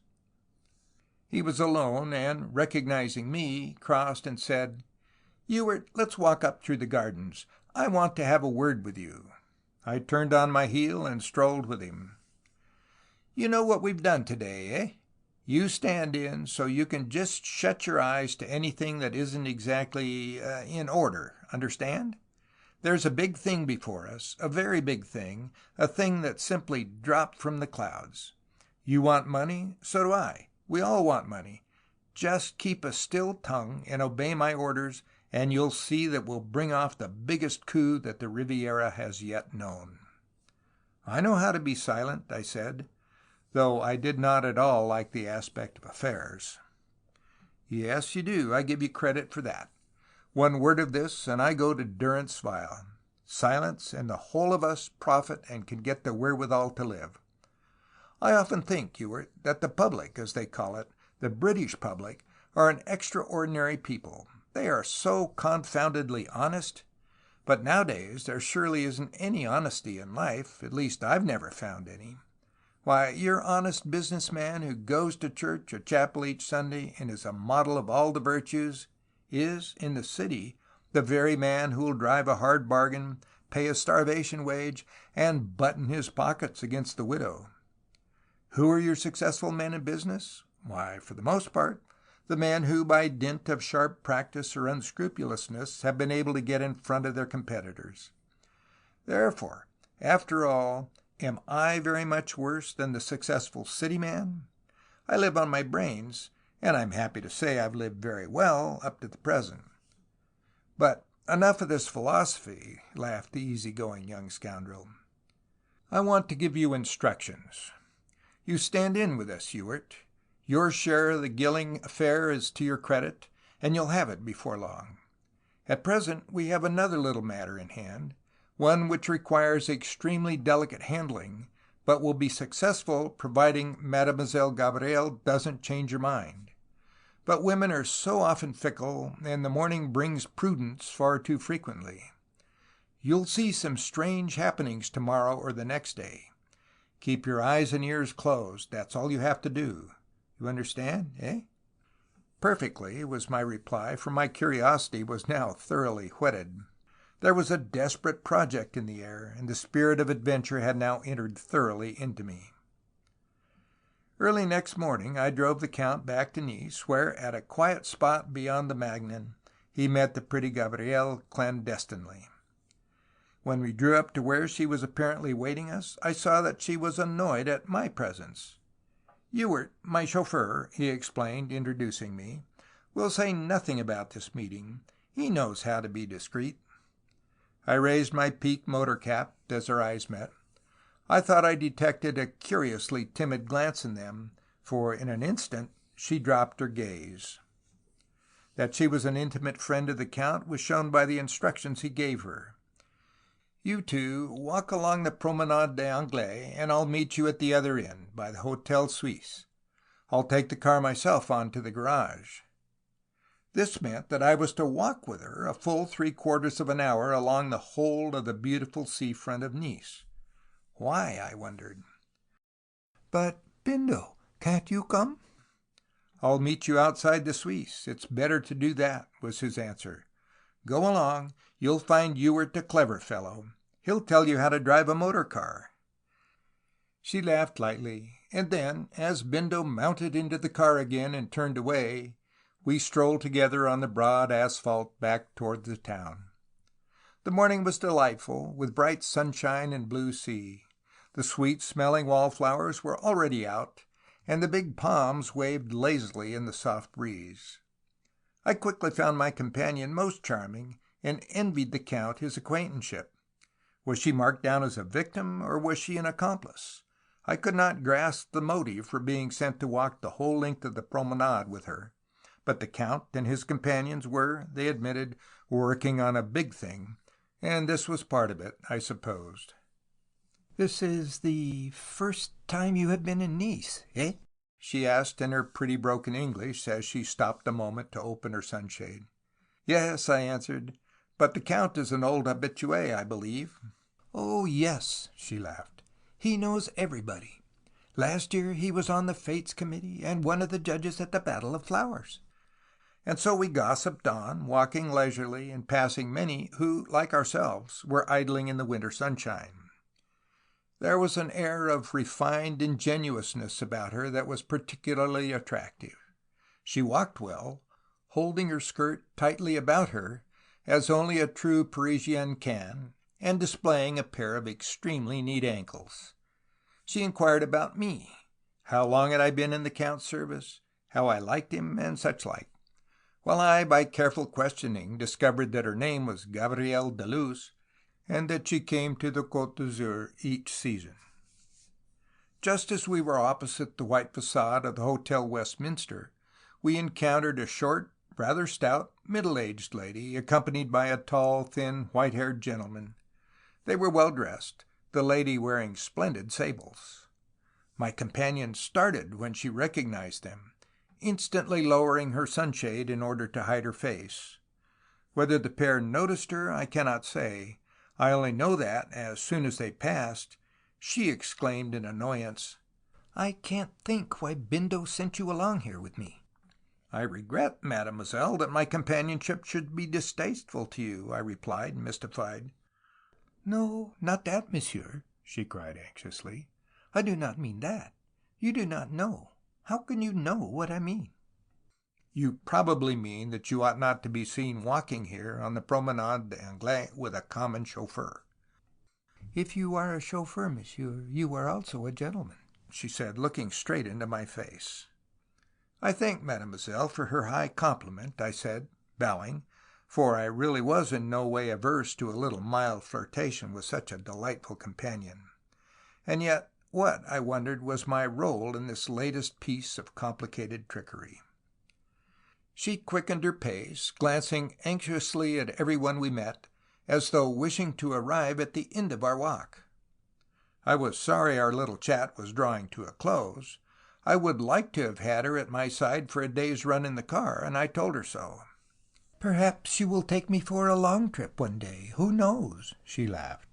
He was alone, and, recognizing me, crossed and said, "Ewart, let's walk up through the gardens. I want to have a word with you." I turned on my heel and strolled with him. "You know what we've done today, eh? You stand in, so you can just shut your eyes to anything that isn't exactly in order, understand? There's a big thing before us, a very big thing, a thing that simply dropped from the clouds. You want money, so do I. We all want money. Just keep a still tongue and obey my orders, and you'll see that we'll bring off the biggest coup that the Riviera has yet known." "I know how to be silent," I said, though I did not at all like the aspect of affairs. "Yes, you do. I give you credit for that. One word of this, and I go to durance vile. Silence, and the whole of us profit and can get the wherewithal to live. I often think, Ewart, that the public, as they call it, the British public, are an extraordinary people. They are so confoundedly honest. But nowadays there surely isn't any honesty in life. At least I've never found any. Why, your honest businessman who goes to church or chapel each Sunday and is a model of all the virtues is, in the city, the very man who will drive a hard bargain, pay a starvation wage, and button his pockets against the widow. Who are your successful men in business? Why, for the most part, the men who, by dint of sharp practice or unscrupulousness, have been able to get in front of their competitors. Therefore, after all, am I very much worse than the successful city man? I live on my brains, and I'm happy to say I've lived very well up to the present." "But enough of this philosophy," laughed the easy-going young scoundrel. "I want to give you instructions. You stand in with us, Ewart. Your share of the Gilling affair is to your credit, and you'll have it before long. At present we have another little matter in hand, one which requires extremely delicate handling, but will be successful providing Mademoiselle Gabrielle doesn't change her mind. But women are so often fickle, and the morning brings prudence far too frequently. You'll see some strange happenings tomorrow or the next day. Keep your eyes and ears closed. That's all you have to do. You understand, eh?" "Perfectly," was my reply, for my curiosity was now thoroughly whetted. There was a desperate project in the air, and the spirit of adventure had now entered thoroughly into me. Early next morning I drove the Count back to Nice, where, at a quiet spot beyond the Magnan, he met the pretty Gabrielle clandestinely. When we drew up to where she was apparently waiting us, I saw that she was annoyed at my presence. "Ewart, my chauffeur," he explained, introducing me, "will say nothing about this meeting. He knows how to be discreet." I raised my peaked motor cap as our eyes met. I thought I detected a curiously timid glance in them, for in an instant she dropped her gaze. That she was an intimate friend of the Count was shown by the instructions he gave her. "You two walk along the Promenade des Anglais, and I'll meet you at the other end, by the Hotel Suisse. I'll take the car myself on to the garage." This meant that I was to walk with her a full 3/4 of an hour along the whole of the beautiful sea-front of Nice. Why, I wondered. "But, Bindo, can't you come?" "I'll meet you outside the Suisse. It's better to do that," was his answer. "Go along. You'll find Ewart a clever fellow. He'll tell you how to drive a motor car." She laughed lightly, and then, as Bindo mounted into the car again and turned away, we strolled together on the broad asphalt back toward the town. The morning was delightful, with bright sunshine and blue sea. The sweet-smelling wallflowers were already out, and the big palms waved lazily in the soft breeze. I quickly found my companion most charming, and envied the Count his acquaintanceship. Was she marked down as a victim, or was she an accomplice? I could not grasp the motive for being sent to walk the whole length of the promenade with her. But the Count and his companions were, they admitted, working on a big thing, and this was part of it, I supposed. "This is the first time you have been in Nice, eh?" she asked in her pretty broken English as she stopped a moment to open her sunshade. "Yes," I answered, "but the Count is an old habitué, I believe." "Oh, yes," she laughed. "He knows everybody. Last year he was on the Fates Committee and one of the judges at the Battle of Flowers." And so we gossiped on, walking leisurely and passing many who, like ourselves, were idling in the winter sunshine. There was an air of refined ingenuousness about her that was particularly attractive. She walked well, holding her skirt tightly about her, as only a true Parisienne can, and displaying a pair of extremely neat ankles. She inquired about me, how long had I been in the Count's service, how I liked him, and such like, while I, by careful questioning, discovered that her name was Gabrielle de Luz, and that she came to the Côte d'Azur each season. Just as we were opposite the white facade of the Hotel Westminster, we encountered a short, rather stout, middle-aged lady, accompanied by a tall, thin, white-haired gentleman. They were well dressed, the lady wearing splendid sables. My companion started when she recognized them, instantly lowering her sunshade in order to hide her face. Whether the pair noticed her, I cannot say. I only know that, as soon as they passed, she exclaimed in annoyance, "I can't think why Bindo sent you along here with me." "I regret, mademoiselle, that my companionship should be distasteful to you," I replied, mystified. "No, not that, monsieur," she cried anxiously. "I do not mean that. You do not know. How can you know what I mean?" "You probably mean that you ought not to be seen walking here on the Promenade d'Anglais with a common chauffeur." "If you are a chauffeur, monsieur, you are also a gentleman," she said, looking straight into my face. "I thank mademoiselle for her high compliment," I said, bowing, for I really was in no way averse to a little mild flirtation with such a delightful companion. And yet, what, I wondered, was my role in this latest piece of complicated trickery? She quickened her pace, glancing anxiously at everyone we met, as though wishing to arrive at the end of our walk. I was sorry our little chat was drawing to a close. I would like to have had her at my side for a day's run in the car, and I told her so. "Perhaps you will take me for a long trip one day. Who knows?" she laughed.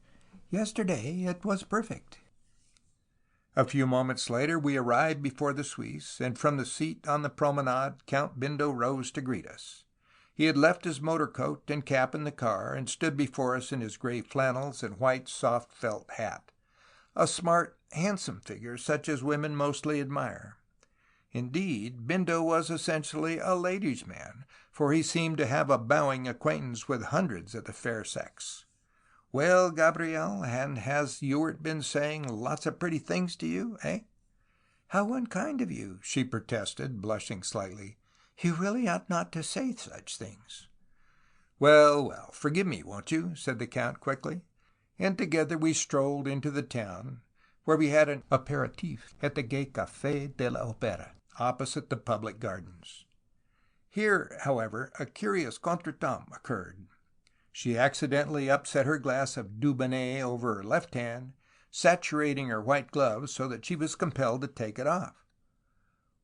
"Yesterday it was perfect." A few moments later we arrived before the Suisse, and from the seat on the promenade Count Bindo rose to greet us. He had left his motor coat and cap in the car, and stood before us in his grey flannels and white soft felt hat, a smart, handsome figure such as women mostly admire. Indeed, Bindo was essentially a ladies' man, for he seemed to have a bowing acquaintance with hundreds of the fair sex. "Well, Gabrielle, and has Ewart been saying lots of pretty things to you, eh?" "How unkind of you," she protested, blushing slightly. "You really ought not to say such things." "Well, well, forgive me, won't you?" said the Count quickly, and together we strolled into the town, where we had an apéritif at the gay Café de l'Opéra, opposite the public gardens. Here, however, a curious contretemps occurred. She accidentally upset her glass of Dubonnet over her left hand, saturating her white gloves so that she was compelled to take it off.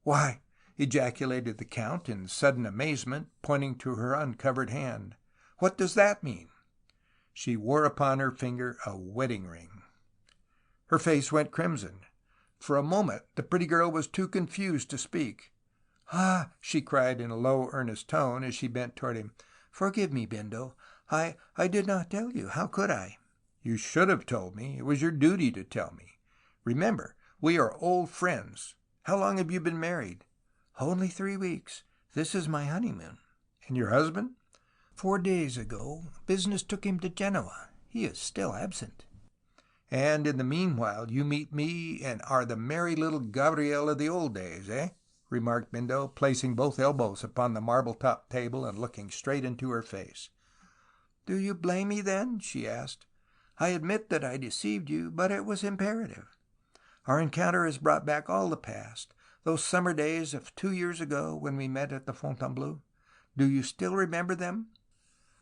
"Why!" ejaculated the Count in sudden amazement, pointing to her uncovered hand. "What does that mean?" She wore upon her finger a wedding ring. Her face went crimson. For a moment the pretty girl was too confused to speak. "Ah!" she cried in a low, earnest tone, as she bent toward him. "Forgive me, Bindo. I did not tell you. How could I?" "You should have told me. It was your duty to tell me. Remember, we are old friends. How long have you been married?" "Only 3 weeks. This is my honeymoon." "And your husband?" 4 days ago. Business took him to Genoa. He is still absent." "And in the meanwhile you meet me and are the merry little Gabrielle of the old days, eh?" remarked Bindo, placing both elbows upon the marble-topped table and looking straight into her face. "Do you blame me, then?" she asked. "I admit that I deceived you, but it was imperative. Our encounter has brought back all the past, those summer days of 2 years ago when we met at the Fontainebleau. Do you still remember them?"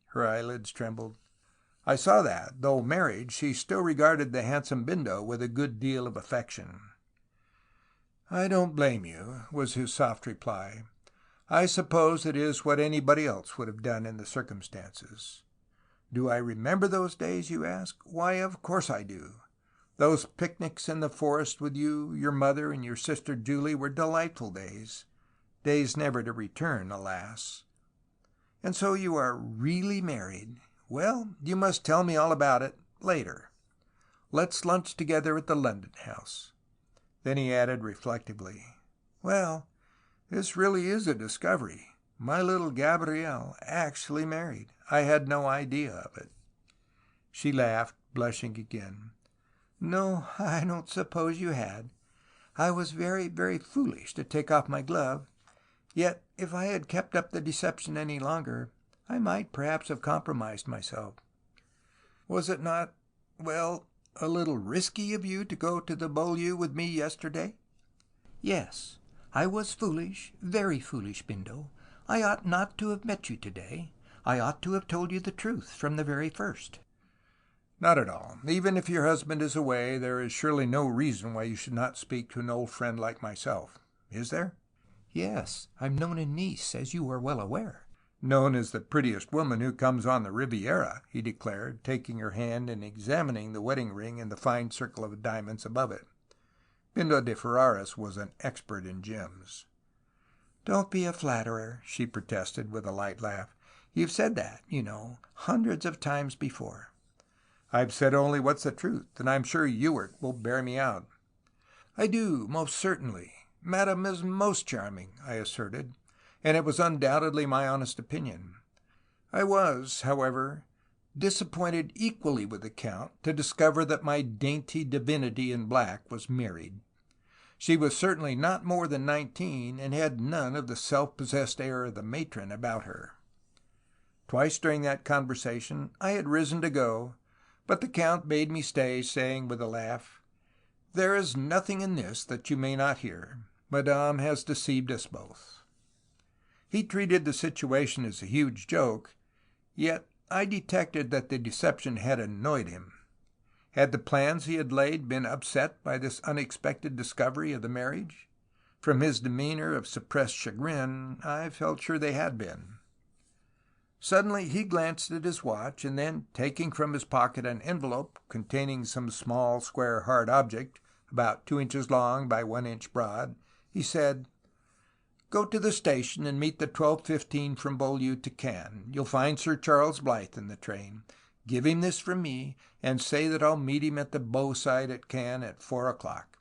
Her eyelids trembled. I saw that, though married, she still regarded the handsome Bindo with a good deal of affection. "I don't blame you," was his soft reply. "I suppose it is what anybody else would have done in the circumstances." "Do I remember those days, you ask? Why, of course I do. Those picnics in the forest with you, your mother, and your sister Julie were delightful days. Days never to return, alas." "And so you are really married. Well, you must tell me all about it later. Let's lunch together at the London house." Then he added reflectively, "Well, this really is a discovery. My little Gabrielle actually married. I had no idea of it." She laughed, blushing again. "No, I don't suppose you had. I was very, very foolish to take off my glove. Yet, if I had kept up the deception any longer, I might perhaps have compromised myself. Was it not, well, a little risky of you to go to the Beaulieu with me yesterday?" "Yes, I was foolish, very foolish, Bindo. I ought not to have met you today. I ought to have told you the truth from the very first." "Not at all. Even if your husband is away, there is surely no reason why you should not speak to an old friend like myself. Is there?" "Yes, I'm known in Nice, as you are well aware." "Known as the prettiest woman who comes on the Riviera," he declared, taking her hand and examining the wedding ring and the fine circle of diamonds above it. Bindo di Ferraris was an expert in gems. "Don't be a flatterer," she protested with a light laugh. "You've said that, you know, hundreds of times before." "I've said only what's the truth, and I'm sure Ewart will bear me out." "I do, most certainly. Madame is most charming," I asserted, and it was undoubtedly my honest opinion. I was, however, disappointed equally with the Count to discover that my dainty divinity in black was married. She was certainly not more than 19, and had none of the self-possessed air of the matron about her. Twice during that conversation I had risen to go, but the Count bade me stay, saying with a laugh, "There is nothing in this that you may not hear. Madame has deceived us both." He treated the situation as a huge joke, yet I detected that the deception had annoyed him. Had the plans he had laid been upset by this unexpected discovery of the marriage? From his demeanor of suppressed chagrin, I felt sure they had been. Suddenly he glanced at his watch, and then, taking from his pocket an envelope containing some small, square, hard object, about 2 inches long by 1 inch broad, he said, "Go to the station and meet the 12:15 from Beaulieu to Cannes. You'll find Sir Charles Blythe in the train. Give him this from me, and say that I'll meet him at the Beau side at Cannes at 4 o'clock.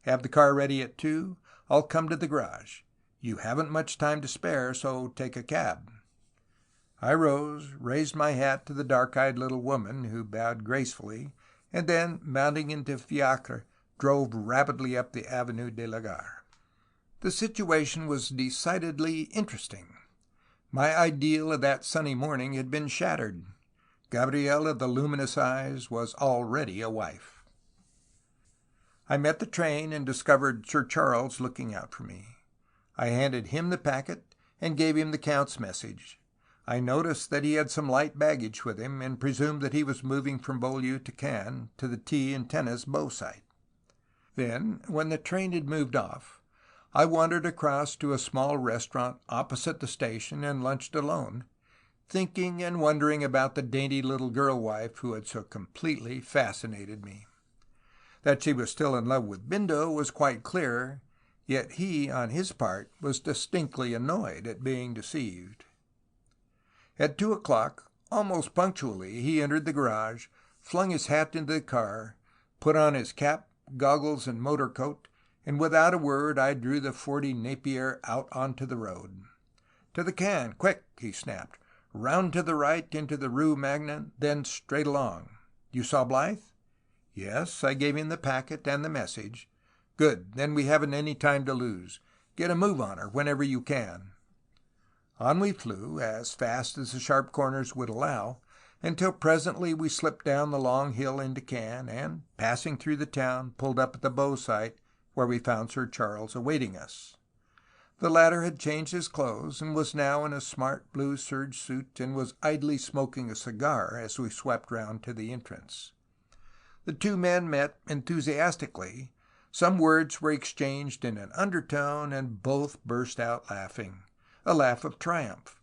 Have the car ready at 2. I'll come to the garage. You haven't much time to spare, so take a cab." I rose, raised my hat to the dark-eyed little woman, who bowed gracefully, and then, mounting into a fiacre, drove rapidly up the Avenue de la Gare. The situation was decidedly interesting. My ideal of that sunny morning had been shattered. Gabrielle of the luminous eyes was already a wife. I met the train and discovered Sir Charles looking out for me. I handed him the packet and gave him the Count's message. I noticed that he had some light baggage with him, and presumed that he was moving from Beaulieu to Cannes to the tea and tennis Beau site. Then, when the train had moved off, I wandered across to a small restaurant opposite the station and lunched alone, thinking and wondering about the dainty little girl wife who had so completely fascinated me. That she was still in love with Bindo was quite clear, yet he, on his part, was distinctly annoyed at being deceived. At 2 o'clock, almost punctually, he entered the garage, flung his hat into the car, put on his cap, goggles, and motor coat, and without a word I drew the 40 Napier out onto the road. "To the Cannes, quick!" he snapped. "Round to the right into the Rue Magnan, then straight along. You saw Blythe?" "Yes, I gave him the packet and the message." "Good, then we haven't any time to lose. Get a move on her whenever you can." On we flew, as fast as the sharp corners would allow, until presently we slipped down the long hill into Cannes, and, passing through the town, pulled up at the Beau site, where we found Sir Charles awaiting us. The latter had changed his clothes, and was now in a smart blue serge suit, and was idly smoking a cigar as we swept round to the entrance. The two men met enthusiastically, Some words were exchanged in an undertone, and both burst out laughing, a laugh of triumph.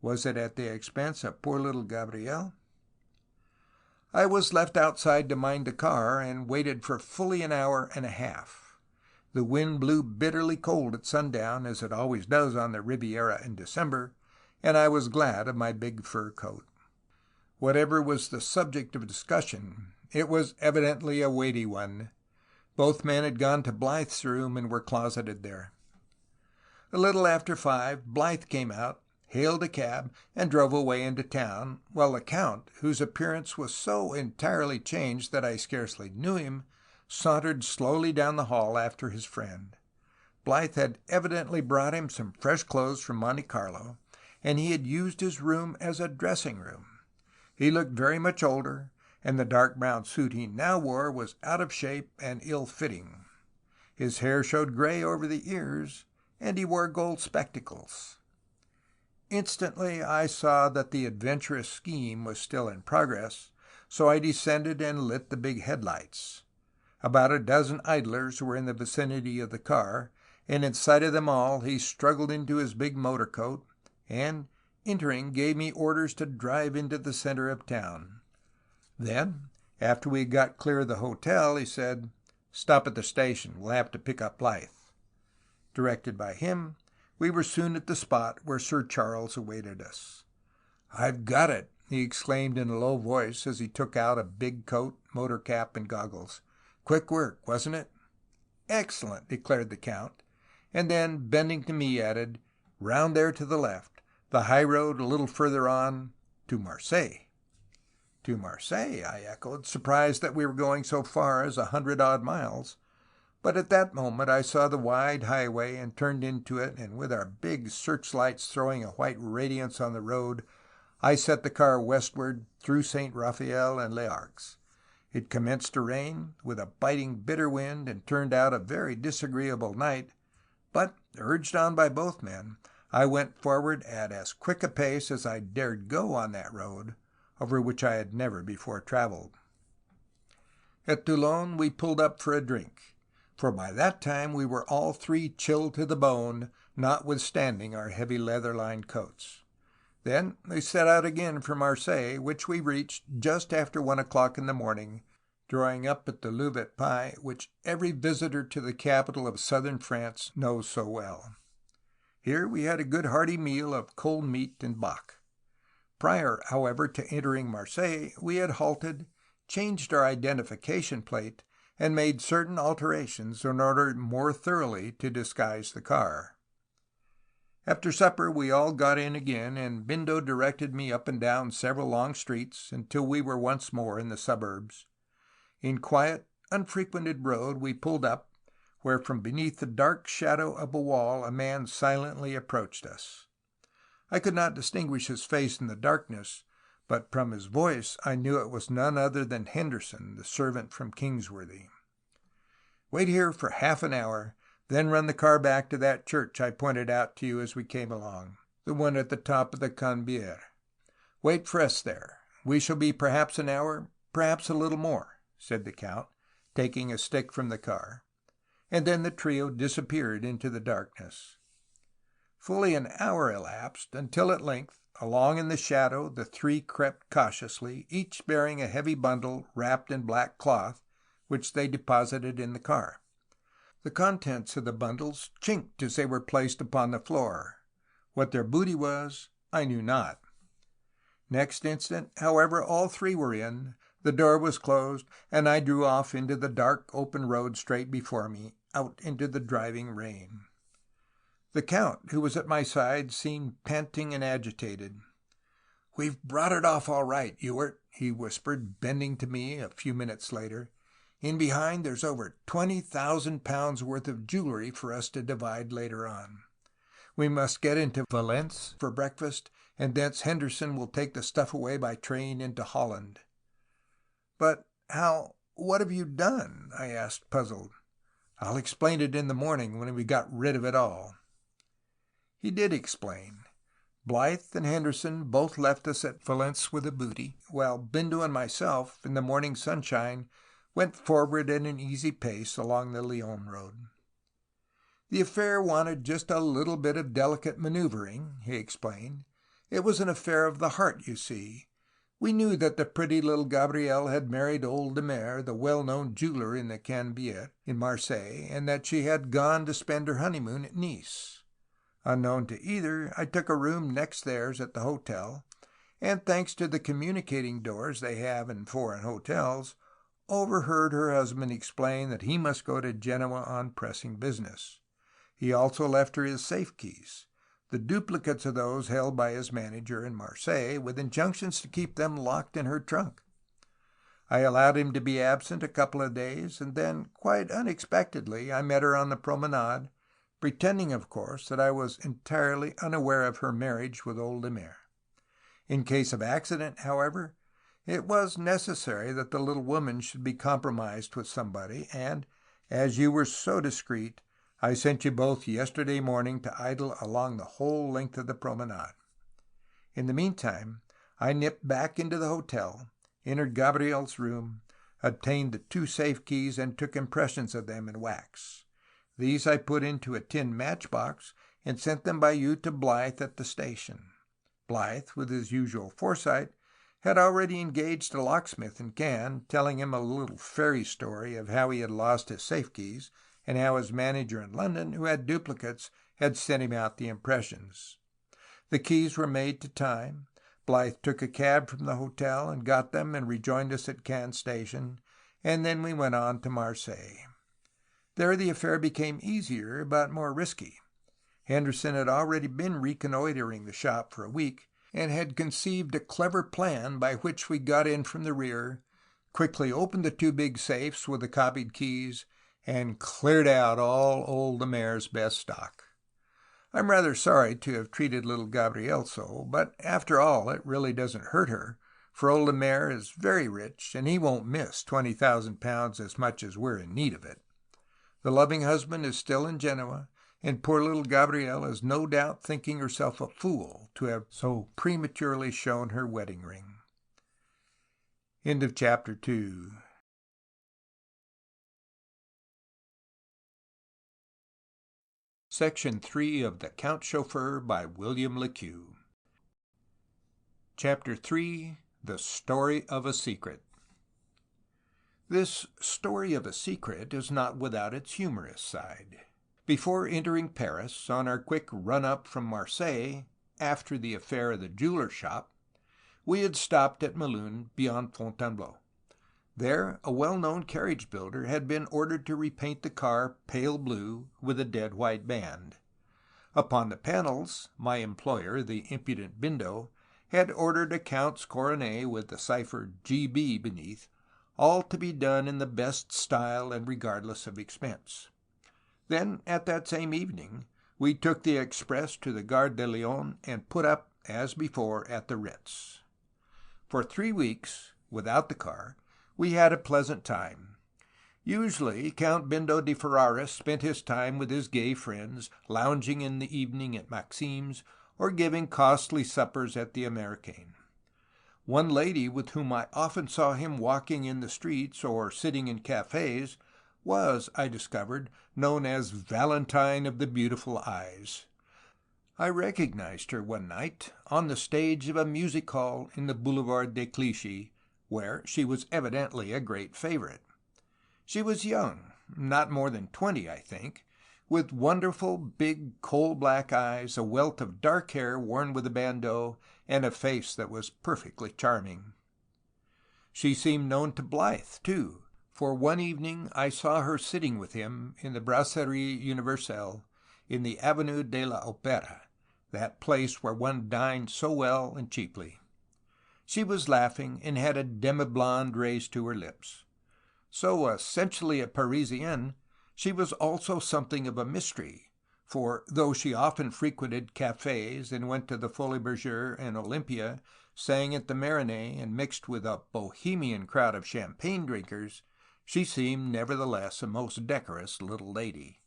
Was it at the expense of poor little Gabrielle? I was left outside to mind the car, and waited for fully an hour and a half. The wind blew bitterly cold at sundown, as it always does on the Riviera in December, and I was glad of my big fur coat. Whatever was the subject of discussion, it was evidently a weighty one. Both men had gone to Blythe's room and were closeted there. A little after 5, Blythe came out, hailed a cab, and drove away into town, while the Count, whose appearance was so entirely changed that I scarcely knew him, sauntered slowly down the hall after his friend. Blythe had evidently brought him some fresh clothes from Monte Carlo, and he had used his room as a dressing-room. He looked very much older, and the dark brown suit he now wore was out of shape and ill-fitting. His hair showed gray over the ears, and he wore gold spectacles. Instantly I saw that the adventurous scheme was still in progress, so I descended and lit the big headlights. About a dozen idlers were in the vicinity of the car, and in sight of them all he struggled into his big motor coat, and, entering, gave me orders to drive into the center of town. Then, after we had got clear of the hotel, he said, "Stop at the station. We'll have to pick up Blythe." Directed by him, we were soon at the spot where Sir Charles awaited us. "I've got it!" he exclaimed in a low voice as he took out a big coat, motor cap, and goggles. "Quick work, wasn't it?" "Excellent!" declared the Count, and then, bending to me, added, "Round there to the left. The high road a little further on, to Marseilles." "To Marseilles?" I echoed, surprised that we were going so far as 100-odd miles. But at that moment I saw the wide highway and turned into it, and with our big searchlights throwing a white radiance on the road, I set the car westward through St. Raphael and Les Arcs. It commenced to rain, with a biting bitter wind, and turned out a very disagreeable night, but, urged on by both men, I went forward at as quick a pace as I dared go on that road, over which I had never before travelled. At Toulon we pulled up for a drink, for by that time we were all three chilled to the bone, notwithstanding our heavy leather-lined coats. Then we set out again for Marseilles, which we reached just after 1 o'clock in the morning, drawing up at the Louvet Pie, which every visitor to the capital of southern France knows so well. Here we had a good hearty meal of cold meat and bock. Prior, however, to entering Marseilles, we had halted, changed our identification plate, and made certain alterations in order more thoroughly to disguise the car. After supper we all got in again, and Bindo directed me up and down several long streets until we were once more in the suburbs. In quiet, unfrequented road we pulled up, where from beneath the dark shadow of a wall a man silently approached us. I could not distinguish his face in the darkness, but from his voice I knew it was none other than Henderson, the servant from Kingsworthy. "Wait here for half an hour, then run the car back to that church I pointed out to you as we came along, the one at the top of the Cannebière. Wait for us there. We shall be perhaps an hour, perhaps a little more," said the Count, taking a stick from the car, and then the trio disappeared into the darkness. Fully an hour elapsed, until at length, along in the shadow, the three crept cautiously, each bearing a heavy bundle wrapped in black cloth, which they deposited in the car. The contents of the bundles chinked as they were placed upon the floor. What their booty was, I knew not. Next instant, however, all three were in, the door was closed, and I drew off into the dark open road straight before me, out into the driving rain. The Count, who was at my side, seemed panting and agitated. "We've brought it off all right, Ewart," he whispered, bending to me a few minutes later. "In behind there's over £20,000 worth of jewellery for us to divide later on. We must get into Valence for breakfast, and thence Henderson will take the stuff away by train into Holland." "But what have you done?" I asked, puzzled. "I'll explain it in the morning when we got rid of it all." He did explain. Blythe and Henderson both left us at Valence with the booty, while Bindo and myself, in the morning sunshine, went forward at an easy pace along the Lyon road. The affair wanted just a little bit of delicate maneuvering, he explained. It was an affair of the heart, you see. We knew that the pretty little Gabrielle had married old de Mer, the well-known jeweler in the Quais in Marseille, and that she had gone to spend her honeymoon at Nice. Unknown to either, I took a room next theirs at the hotel, and thanks to the communicating doors they have in foreign hotels, overheard her husband explain that he must go to Genoa on pressing business. He also left her his safe keys, the duplicates of those held by his manager in Marseille, with injunctions to keep them locked in her trunk. I allowed him to be absent a couple of days, and then, quite unexpectedly, I met her on the promenade, pretending, of course, that I was entirely unaware of her marriage with old de Mer. In case of accident, however, it was necessary that the little woman should be compromised with somebody, and, as you were so discreet, I sent you both yesterday morning to idle along the whole length of the promenade. In the meantime, I nipped back into the hotel, entered Gabrielle's room, obtained the 2 safe keys, and took impressions of them in wax. These I put into a tin matchbox and sent them by you to Blythe at the station. Blythe, with his usual foresight, had already engaged a locksmith in Cannes, telling him a little fairy story of how he had lost his safe keys, and how his manager in London, who had duplicates, had sent him out the impressions. The keys were made to time. Blythe took a cab from the hotel and got them and rejoined us at Cannes station, and then we went on to Marseille. There the affair became easier, but more risky. Henderson had already been reconnoitering the shop for a week, and had conceived a clever plan by which we got in from the rear, quickly opened the 2 big safes with the copied keys, and cleared out all old de Mer's best stock. I'm rather sorry to have treated little Gabrielle so, but after all it really doesn't hurt her, for old de Mer is very rich, and he won't miss £20,000 as much as we're in need of it. The loving husband is still in Genoa, and poor little Gabrielle is no doubt thinking herself a fool to have so prematurely shown her wedding ring. End of chapter 2. Section 3 of The Count Chauffeur by William Le Queux. Chapter 3. The Story of a Secret. This story of a secret is not without its humorous side. Before entering Paris, on our quick run-up from Marseille, after the affair of the jeweler's shop, we had stopped at Melun, beyond Fontainebleau. There, a well-known carriage builder had been ordered to repaint the car pale blue with a dead white band. Upon the panels, my employer, the impudent Bindo, had ordered a count's coronet with the cipher G.B. beneath, all to be done in the best style and regardless of expense. Then, at that same evening, we took the express to the Gare de Lyon and put up, as before, at the Ritz. For 3 weeks, without the car, we had a pleasant time. Usually, Count Bindo di Ferraris spent his time with his gay friends, lounging in the evening at Maxim's, or giving costly suppers at the Américain. One lady with whom I often saw him walking in the streets or sitting in cafes was, I discovered, known as Valentine of the Beautiful Eyes. I recognized her one night on the stage of a music hall in the Boulevard des Clichy, where she was evidently a great favorite. She was young, not more than 20, I think, with wonderful big coal-black eyes, a wealth of dark hair worn with a bandeau, and a face that was perfectly charming. She seemed known to Blythe, too, for one evening I saw her sitting with him in the Brasserie Universelle in the Avenue de l'Opéra, that place where one dined so well and cheaply. She was laughing, and had a demi-blonde raised to her lips. So essentially a Parisienne, she was also something of a mystery, for though she often frequented cafes and went to the Folies Bergère and Olympia, sang at the Marinée, and mixed with a bohemian crowd of champagne drinkers, she seemed nevertheless a most decorous little lady.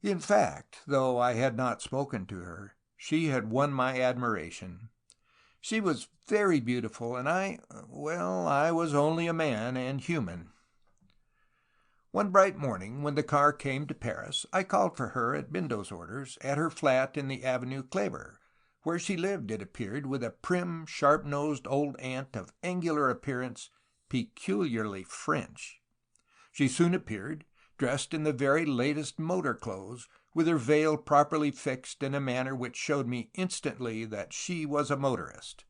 In fact, though I had not spoken to her, she had won my admiration. She was very beautiful, and I was only a man and human. One bright morning, when the car came to Paris, I called for her at Bindo's orders at her flat in the Avenue Kleber, where she lived, it appeared, with a prim, sharp-nosed old aunt of angular appearance, peculiarly French. She soon appeared, dressed in the very latest motor clothes, with her veil properly fixed in a manner which showed me instantly that she was a motorist.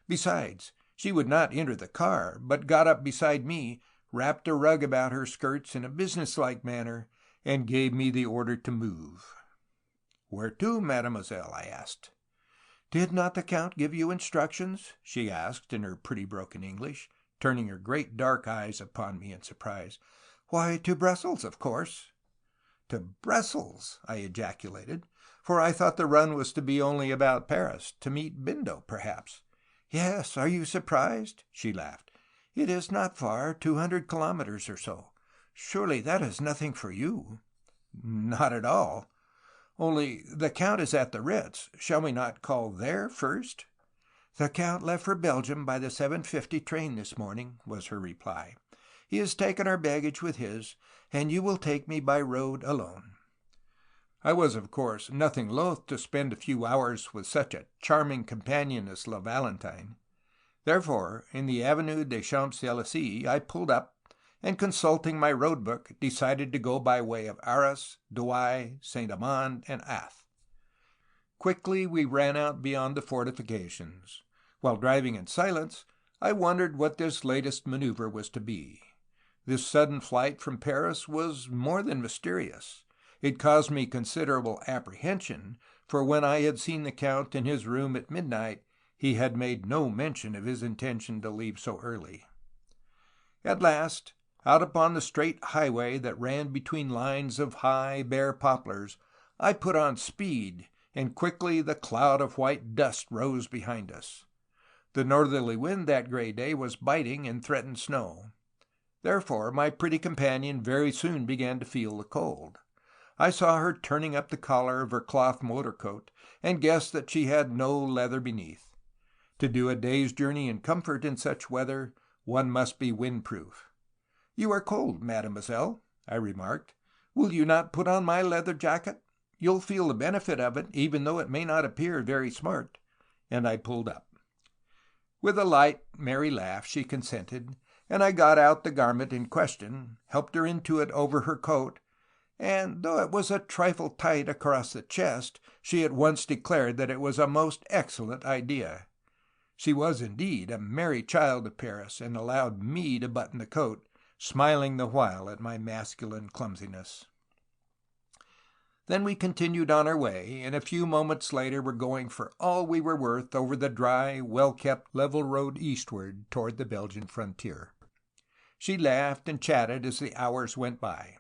Besides, she would not enter the car, but got up beside me, wrapped a rug about her skirts in a businesslike manner, and gave me the order to move. "Where to, mademoiselle?" I asked. "Did not the Count give you instructions?" she asked in her pretty broken English, turning her great dark eyes upon me in surprise. "Why, to Brussels, of course." "To Brussels!" I ejaculated, for I thought the run was to be only about Paris, to meet Bindo, perhaps. "Yes, are you surprised?" she laughed. "It is not far, 200 kilometers or so. Surely that is nothing for you." "Not at all. Only the Count is at the Ritz. Shall we not call there first?" "The Count left for Belgium by the 7:50 train this morning," was her reply. "He has taken our baggage with his, and you will take me by road alone." I was, of course, nothing loath to spend a few hours with such a charming companion as La Valentine. Therefore, in the Avenue des Champs-Élysées I pulled up, and consulting my road book, decided to go by way of Arras, Douai, Saint-Amand, and Ath. Quickly we ran out beyond the fortifications. While driving in silence, I wondered what this latest maneuver was to be. This sudden flight from Paris was more than mysterious. It caused me considerable apprehension, for when I had seen the Count in his room at midnight, he had made no mention of his intention to leave so early. At last, out upon the straight highway that ran between lines of high, bare poplars, I put on speed, and quickly the cloud of white dust rose behind us. The northerly wind that gray day was biting and threatened snow. Therefore my pretty companion very soon began to feel the cold. I saw her turning up the collar of her cloth motor coat, and guessed that she had no leather beneath. To do a day's journey in comfort in such weather, one must be windproof. "You are cold, mademoiselle," I remarked. "Will you not put on my leather jacket? You'll feel the benefit of it, even though it may not appear very smart." And I pulled up. With a light, merry laugh she consented, and I got out the garment in question, helped her into it over her coat, and though it was a trifle tight across the chest, she at once declared that it was a most excellent idea. She was indeed a merry child of Paris, and allowed me to button the coat, smiling the while at my masculine clumsiness. Then we continued on our way, and a few moments later were going for all we were worth over the dry, well-kept, level road eastward toward the Belgian frontier. She laughed and chatted as the hours went by.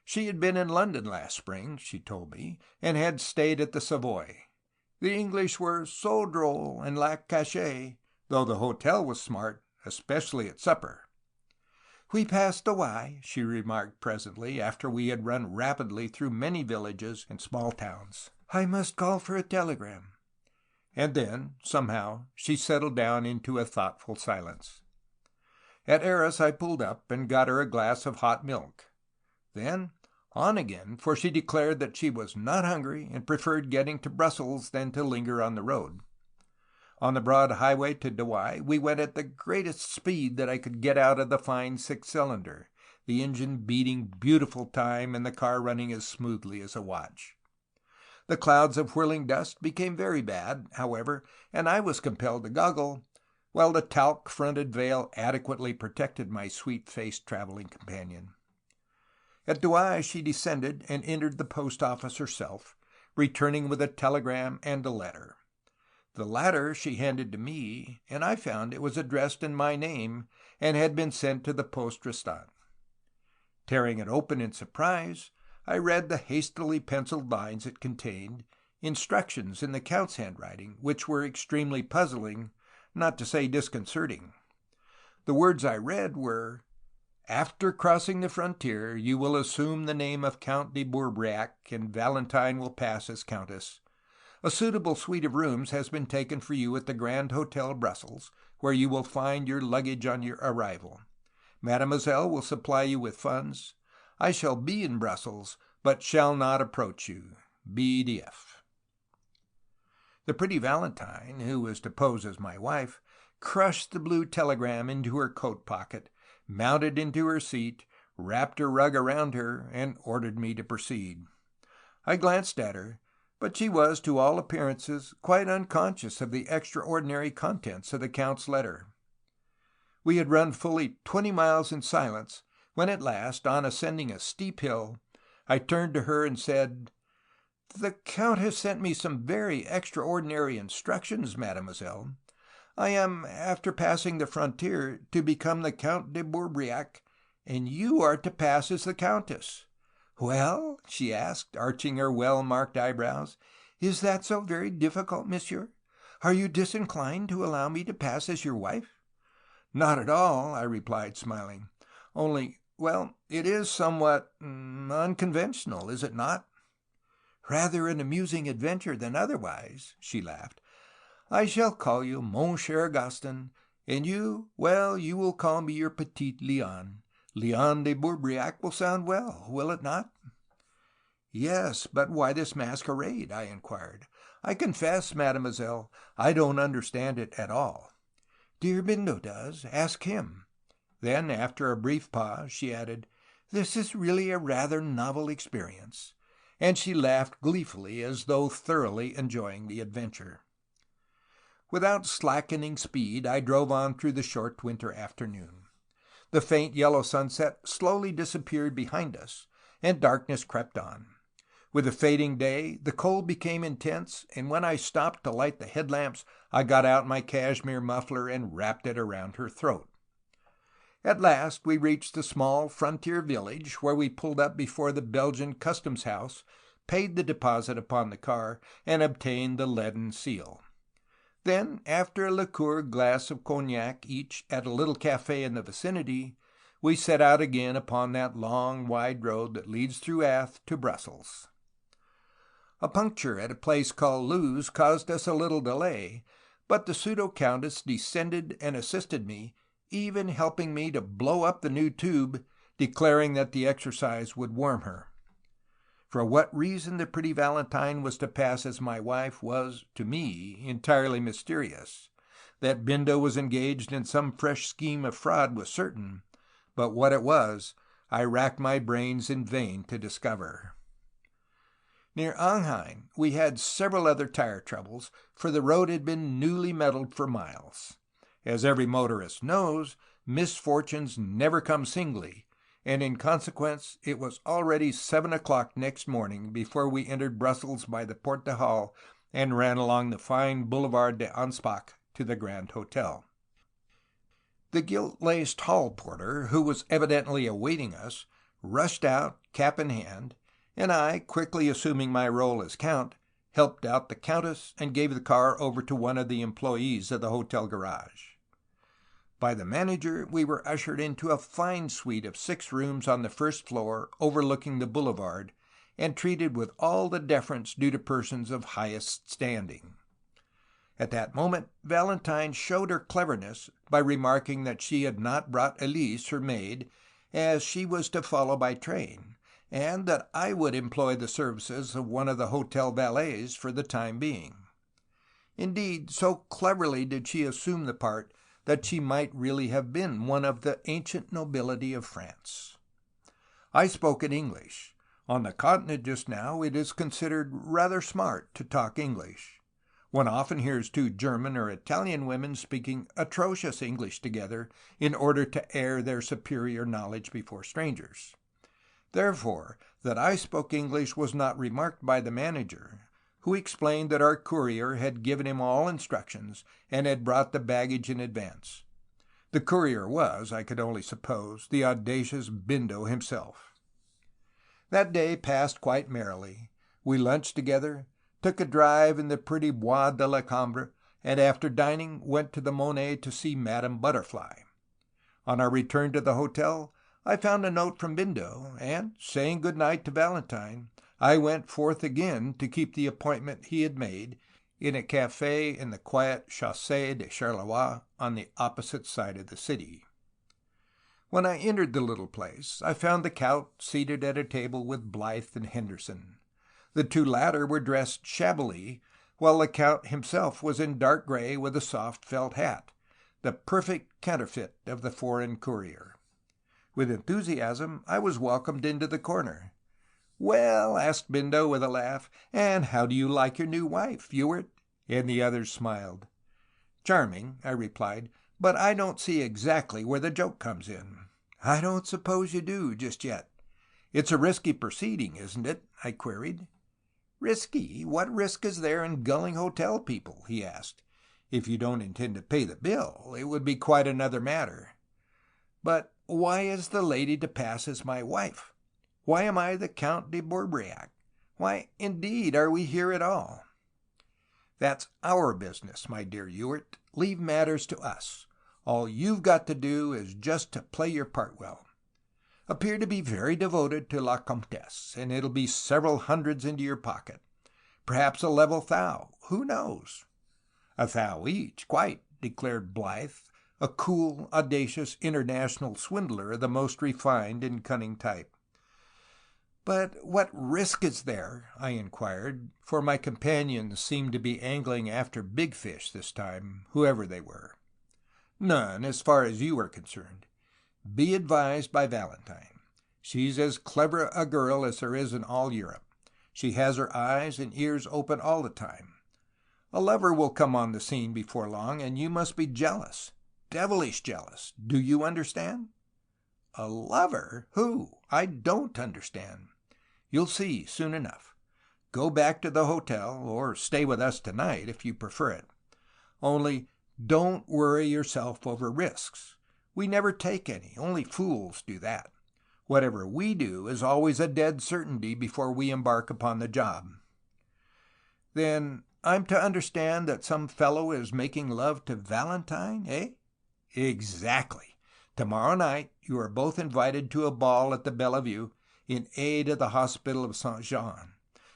She had been in London last spring, she told me, and had stayed at the Savoy. The English were so droll and lack cachet, though the hotel was smart, especially at supper. "We passed Douai," she remarked presently, after we had run rapidly through many villages and small towns. "I must call for a telegram." And then, somehow, she settled down into a thoughtful silence. At Arras I pulled up, and got her a glass of hot milk. Then on again, for she declared that she was not hungry, and preferred getting to Brussels than to linger on the road. On the broad highway to Douai we went at the greatest speed that I could get out of the fine six-cylinder, the engine beating beautiful time and the car running as smoothly as a watch. The clouds of whirling dust became very bad, however, and I was compelled to goggle, while the talc-fronted veil adequately protected my sweet-faced travelling companion. At Douai she descended and entered the post office herself, returning with a telegram and a letter. The latter she handed to me, and I found it was addressed in my name, and had been sent to the Poste Restante. Tearing it open in surprise, I read the hastily penciled lines it contained, instructions in the Count's handwriting, which were extremely puzzling, not to say disconcerting. The words I read were: "After crossing the frontier, you will assume the name of Count de Bourbriac, and Valentine will pass as Countess. A suitable suite of rooms has been taken for you at the Grand Hotel, Brussels, where you will find your luggage on your arrival. Mademoiselle will supply you with funds. I shall be in Brussels, but shall not approach you. B.D.F. The pretty Valentine, who was to pose as my wife, crushed the blue telegram into her coat pocket, mounted into her seat, wrapped her rug around her, and ordered me to proceed. I glanced at her, but she was, to all appearances, quite unconscious of the extraordinary contents of the Count's letter. We had run fully 20 miles in silence, when at last, on ascending a steep hill, I turned to her and said, "The Count has sent me some very extraordinary instructions, mademoiselle. I am, after passing the frontier, to become the Count de Bourbriac, and you are to pass as the Countess." "Well?" she asked, arching her well-marked eyebrows. "Is that so very difficult, monsieur? Are you disinclined to allow me to pass as your wife?" "Not at all," I replied, smiling. "Only, well, it is somewhat unconventional, is it not?" "Rather an amusing adventure than otherwise," she laughed. "I shall call you Mon cher Gaston, and you, well, you will call me your Petite Léon. Léon de Bourbriac will sound well, will it not?" "Yes, but why this masquerade?" I inquired. "I confess, mademoiselle, I don't understand it at all." "Dear Bindo does. Ask him." Then, after a brief pause, she added, "This is really a rather novel experience." And she laughed gleefully, as though thoroughly enjoying the adventure. Without slackening speed, I drove on through the short winter afternoon. The faint yellow sunset slowly disappeared behind us, and darkness crept on. With the fading day, the cold became intense, and when I stopped to light the headlamps, I got out my cashmere muffler and wrapped it around her throat. At last we reached the small frontier village, where we pulled up before the Belgian customs house, paid the deposit upon the car, and obtained the leaden seal. Then, after a liqueur glass of cognac each at a little café in the vicinity, we set out again upon that long, wide road that leads through Ath to Brussels. A puncture at a place called Luz caused us a little delay, but the pseudo-countess descended and assisted me, even helping me to blow up the new tube, declaring that the exercise would warm her. For what reason the pretty Valentine was to pass as my wife was, to me, entirely mysterious. That Bindo was engaged in some fresh scheme of fraud was certain, but what it was, I racked my brains in vain to discover. Near Angheim we had several other tire troubles, for the road had been newly metalled for miles. As every motorist knows, misfortunes never come singly, and in consequence it was already 7 o'clock next morning before we entered Brussels by the Porte de Halle and ran along the fine Boulevard de Anspach to the Grand Hotel. The gilt-laced hall porter, who was evidently awaiting us, rushed out, cap in hand, and I, quickly assuming my role as Count, helped out the Countess and gave the car over to one of the employees of the hotel garage. By the manager we were ushered into a fine suite of 6 rooms on the first floor overlooking the boulevard, and treated with all the deference due to persons of highest standing. At that moment Valentine showed her cleverness by remarking that she had not brought Elise, her maid, as she was to follow by train, and that I would employ the services of one of the hotel valets for the time being. Indeed, so cleverly did she assume the part that she might really have been one of the ancient nobility of France. I spoke in English. On the continent just now it is considered rather smart to talk English. One often hears 2 German or Italian women speaking atrocious English together in order to air their superior knowledge before strangers. Therefore, that I spoke English was not remarked by the manager, who explained that our courier had given him all instructions and had brought the baggage in advance. The courier was, I could only suppose, the audacious Bindo himself. That day passed quite merrily. We lunched together, took a drive in the pretty Bois de la Cambre, and after dining went to the Monet to see Madame Butterfly. On our return to the hotel, I found a note from Bindo, and, saying good night to Valentine, I went forth again to keep the appointment he had made, in a café in the quiet Chaussée de Charleroi on the opposite side of the city. When I entered the little place, I found the Count seated at a table with Blythe and Henderson. The two latter were dressed shabbily, while the Count himself was in dark gray with a soft felt hat, the perfect counterfeit of the foreign courier. With enthusiasm, I was welcomed into the corner. "Well," asked Bindo with a laugh, "and how do you like your new wife, Ewart?" And the others smiled. "Charming," I replied, "but I don't see exactly where the joke comes in." "I don't suppose you do, just yet." "It's a risky proceeding, isn't it?" I queried. "Risky? What risk is there in gulling hotel people?" he asked. "If you don't intend to pay the bill, it would be quite another matter." "But why is the lady to pass as my wife? Why am I the Count de Bourbriac? Why, indeed, are we here at all?" "That's our business, my dear Ewart. Leave matters to us. All you've got to do is just to play your part well. Appear to be very devoted to La Comtesse, and it'll be several hundreds into your pocket. Perhaps a level thou. Who knows?" "A thou each, quite," declared Blythe, a cool, audacious international swindler of the most refined and cunning type. "But what risk is there?" I inquired, for my companions seemed to be angling after big fish this time, whoever they were. "None, as far as you are concerned. Be advised by Valentine. She's as clever a girl as there is in all Europe. She has her eyes and ears open all the time. A lover will come on the scene before long, and you must be jealous. Devilish jealous. Do you understand?" "A lover? Who? I don't understand." "You'll see soon enough. Go back to the hotel, or stay with us tonight if you prefer it. Only don't worry yourself over risks. We never take any. Only fools do that. Whatever we do is always a dead certainty before we embark upon the job." "Then I'm to understand that some fellow is making love to Valentine, eh?" "Exactly. Tomorrow night you are both invited to a ball at the Bellevue in aid of the Hospital of St. Jean.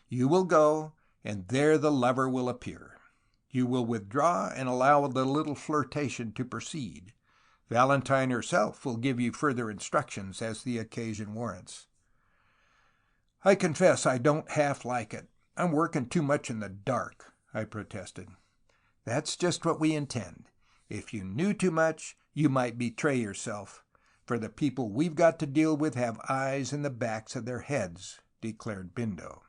You will go, and there the lover will appear. You will withdraw and allow the little flirtation to proceed. Valentine herself will give you further instructions as the occasion warrants." "I confess I don't half like it. I'm working too much in the dark," I protested. "That's just what we intend. If you knew too much, you might betray yourself, for the people we've got to deal with have eyes in the backs of their heads," declared Bindo.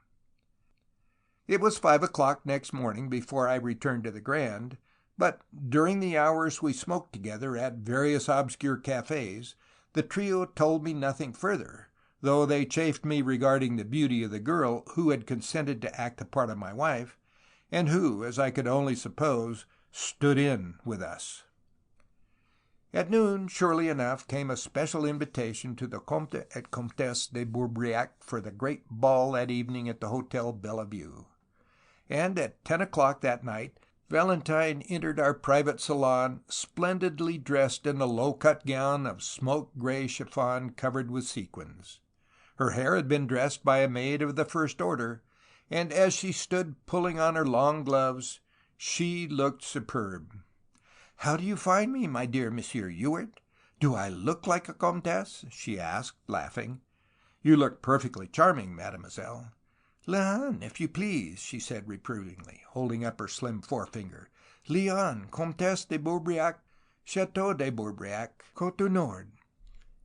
It was 5 o'clock next morning before I returned to the Grand, but during the hours we smoked together at various obscure cafes, the trio told me nothing further, though they chaffed me regarding the beauty of the girl who had consented to act the part of my wife, and who, as I could only suppose, stood in with us. At noon, surely enough, came a special invitation to the Comte et Comtesse de Bourbriac for the great ball that evening at the Hotel Bellevue. And at 10 o'clock that night Valentine entered our private salon splendidly dressed in a low-cut gown of smoke-gray chiffon covered with sequins. Her hair had been dressed by a maid of the first order, and as she stood pulling on her long gloves, she looked superb. "How do you find me, my dear Monsieur Ewart? Do I look like a comtesse?" she asked, laughing. "You look perfectly charming, mademoiselle." "Léon, if you please," she said reprovingly, holding up her slim forefinger. "Léon, Comtesse de Bourbriac, Château de Bourbriac, Côte Nord."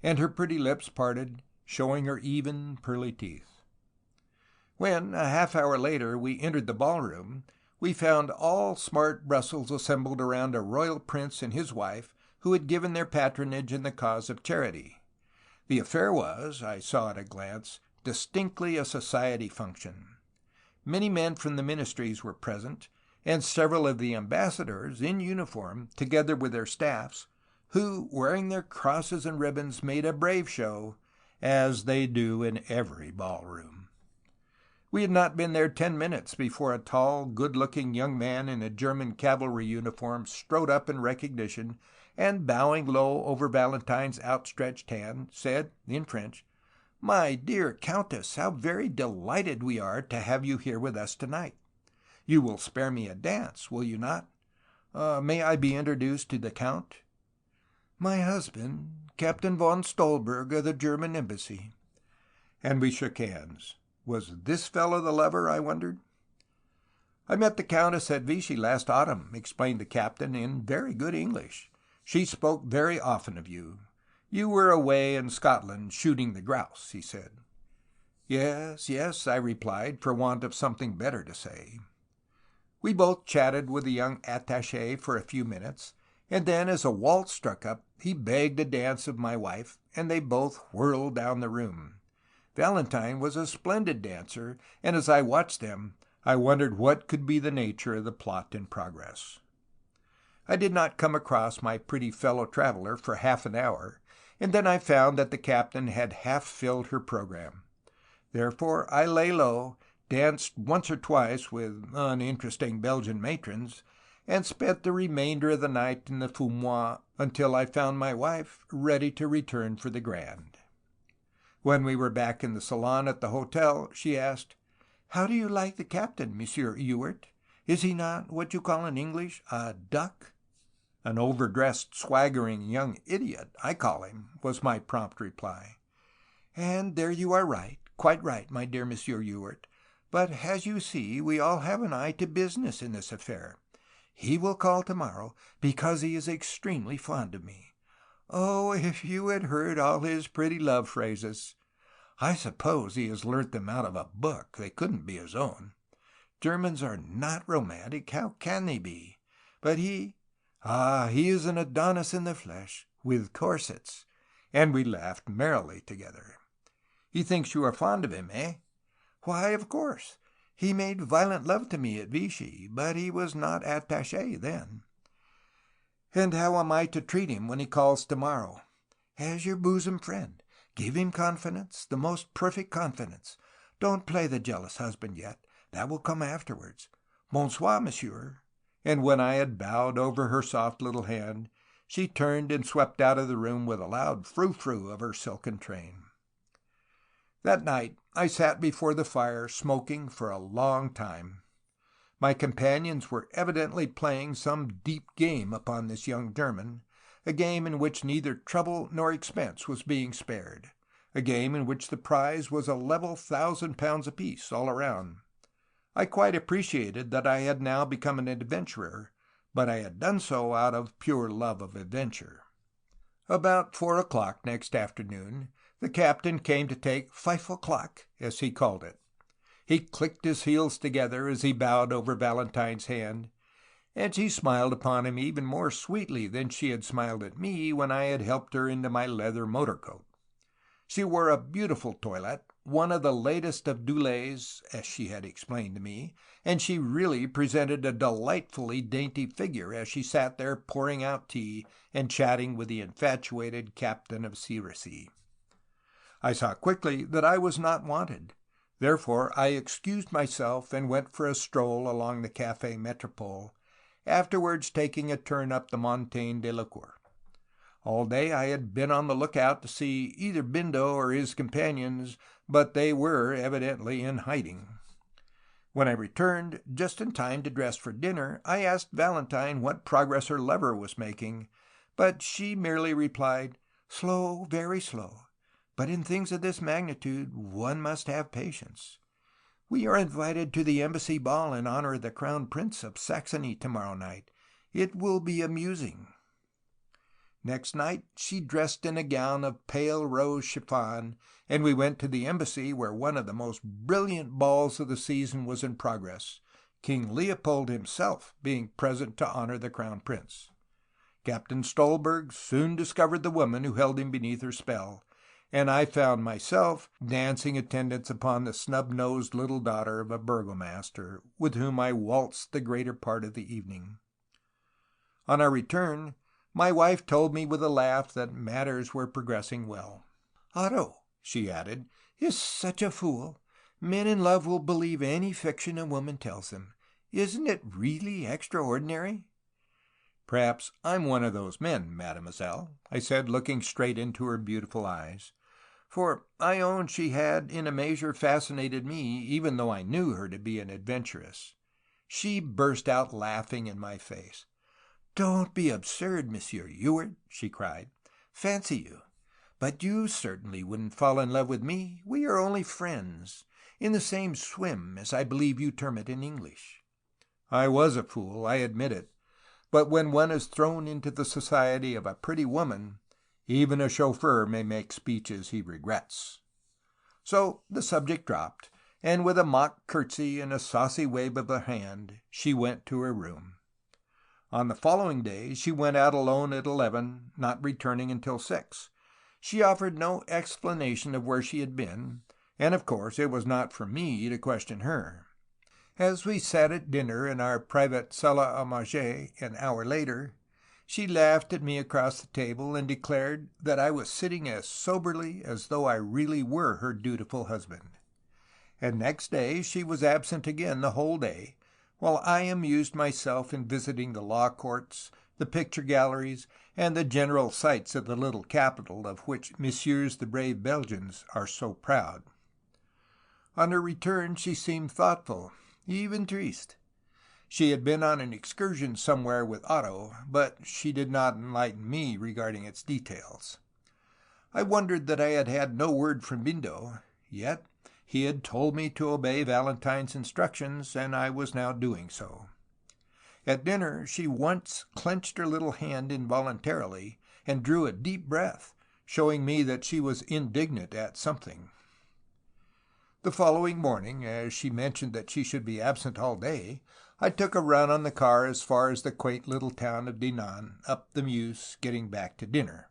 And her pretty lips parted, showing her even, pearly teeth. When, a half hour later, we entered the ballroom, we found all smart Brussels assembled around a royal prince and his wife who had given their patronage in the cause of charity. The affair was, I saw at a glance, distinctly a society function. Many men from the ministries were present, and several of the ambassadors, in uniform, together with their staffs, who, wearing their crosses and ribbons, made a brave show, as they do in every ballroom. We had not been there 10 minutes before a tall, good-looking young man in a German cavalry uniform strode up in recognition, and bowing low over Valentine's outstretched hand, said, in French, "My dear Countess, how very delighted we are to have you here with us tonight. You will spare me a dance, will you not? May I be introduced to the Count?" My husband, Captain von Stolberg of the German embassy. And we shook hands. Was this fellow the lover, I wondered? I met the Countess at Vichy last autumn, explained the captain in very good English. She spoke very often of you. You were away in Scotland shooting the grouse, he said. Yes, yes, I replied, for want of something better to say. We both chatted with the young attaché for a few minutes, and then as a waltz struck up, he begged a dance of my wife, and they both whirled down the room. Valentine was a splendid dancer, and as I watched them, I wondered what could be the nature of the plot in progress. I did not come across my pretty fellow traveler for half an hour, and then I found that the captain had half filled her program. Therefore I lay low, danced once or twice with uninteresting Belgian matrons, and spent the remainder of the night in the fumoir until I found my wife ready to return for the grand. When we were back in the salon at the hotel, she asked, "How do you like the captain, Monsieur Ewart? Is he not what you call in English a duck?" "An overdressed, swaggering young idiot, I call him," was my prompt reply. "And there you are right, quite right, my dear Monsieur Ewart. But as you see, we all have an eye to business in this affair. He will call tomorrow, because he is extremely fond of me. Oh, if you had heard all his pretty love phrases! I suppose he has learnt them out of a book. They couldn't be his own. Germans are not romantic. How can they be? But he is an Adonis in the flesh, with corsets." And we laughed merrily together. "He thinks you are fond of him, eh?" "Why, of course. He made violent love to me at Vichy, but he was not attaché then." "And how am I to treat him when he calls tomorrow?" "As your bosom friend. Give him confidence, the most perfect confidence. Don't play the jealous husband yet. That will come afterwards. Bonsoir, monsieur." And when I had bowed over her soft little hand, she turned and swept out of the room with a loud frou-frou of her silken train. That night I sat before the fire smoking for a long time. My companions were evidently playing some deep game upon this young German, a game in which neither trouble nor expense was being spared, a game in which the prize was a level £1,000 apiece all around. I quite appreciated that I had now become an adventurer, but I had done so out of pure love of adventure. About 4 o'clock next afternoon, the captain came to take 5 o'clock, as he called it. He clicked his heels together as he bowed over Valentine's hand, and she smiled upon him even more sweetly than she had smiled at me when I had helped her into my leather motor coat. She wore a beautiful toilette, one of the latest of Dulés, as she had explained to me, and she really presented a delightfully dainty figure as she sat there pouring out tea and chatting with the infatuated captain of Siracy. I saw quickly that I was not wanted. Therefore I excused myself and went for a stroll along the Café Métropole, afterwards taking a turn up the Montagne de la Cour. All day I had been on the lookout to see either Bindo or his companions, but they were evidently in hiding. When I returned, just in time to dress for dinner, I asked Valentine what progress her lover was making, but she merely replied, "Slow, very slow. But in things of this magnitude one must have patience. We are invited to the embassy ball in honor of the Crown Prince of Saxony tomorrow night. It will be amusing." Next night she dressed in a gown of pale rose chiffon, and we went to the embassy, where one of the most brilliant balls of the season was in progress, King Leopold himself being present to honor the Crown Prince. Captain Stolberg soon discovered the woman who held him beneath her spell, and I found myself dancing attendance upon the snub-nosed little daughter of a burgomaster, with whom I waltzed the greater part of the evening. On our return, my wife told me with a laugh that matters were progressing well. "Otto," she added, "is such a fool. Men in love will believe any fiction a woman tells them. Isn't it really extraordinary?" "Perhaps I'm one of those men, mademoiselle," I said, looking straight into her beautiful eyes. For I own she had in a measure fascinated me, even though I knew her to be an adventuress. She burst out laughing in my face. "Don't be absurd, Monsieur Ewart," she cried. "Fancy you! But you certainly wouldn't fall in love with me. We are only friends, in the same swim, as I believe you term it in English." I was a fool, I admit it, but when one is thrown into the society of a pretty woman, even a chauffeur may make speeches he regrets. So the subject dropped, and with a mock curtsy and a saucy wave of her hand, she went to her room. On the following day she went out alone at 11, not returning until 6. She offered no explanation of where she had been, and of course it was not for me to question her. As we sat at dinner in our private salle à manger an hour later, she laughed at me across the table and declared that I was sitting as soberly as though I really were her dutiful husband. And next day she was absent again the whole day, while I amused myself in visiting the law courts, the picture galleries, and the general sights of the little capital of which Messieurs the brave Belgians are so proud. On her return she seemed thoughtful, even triste. She had been on an excursion somewhere with Otto, but she did not enlighten me regarding its details. I wondered that I had had no word from Bindo, yet he had told me to obey Valentine's instructions, and I was now doing so. At dinner she once clenched her little hand involuntarily and drew a deep breath, showing me that she was indignant at something. The following morning, as she mentioned that she should be absent all day, I took a run on the car as far as the quaint little town of Dinan, up the Meuse, getting back to dinner.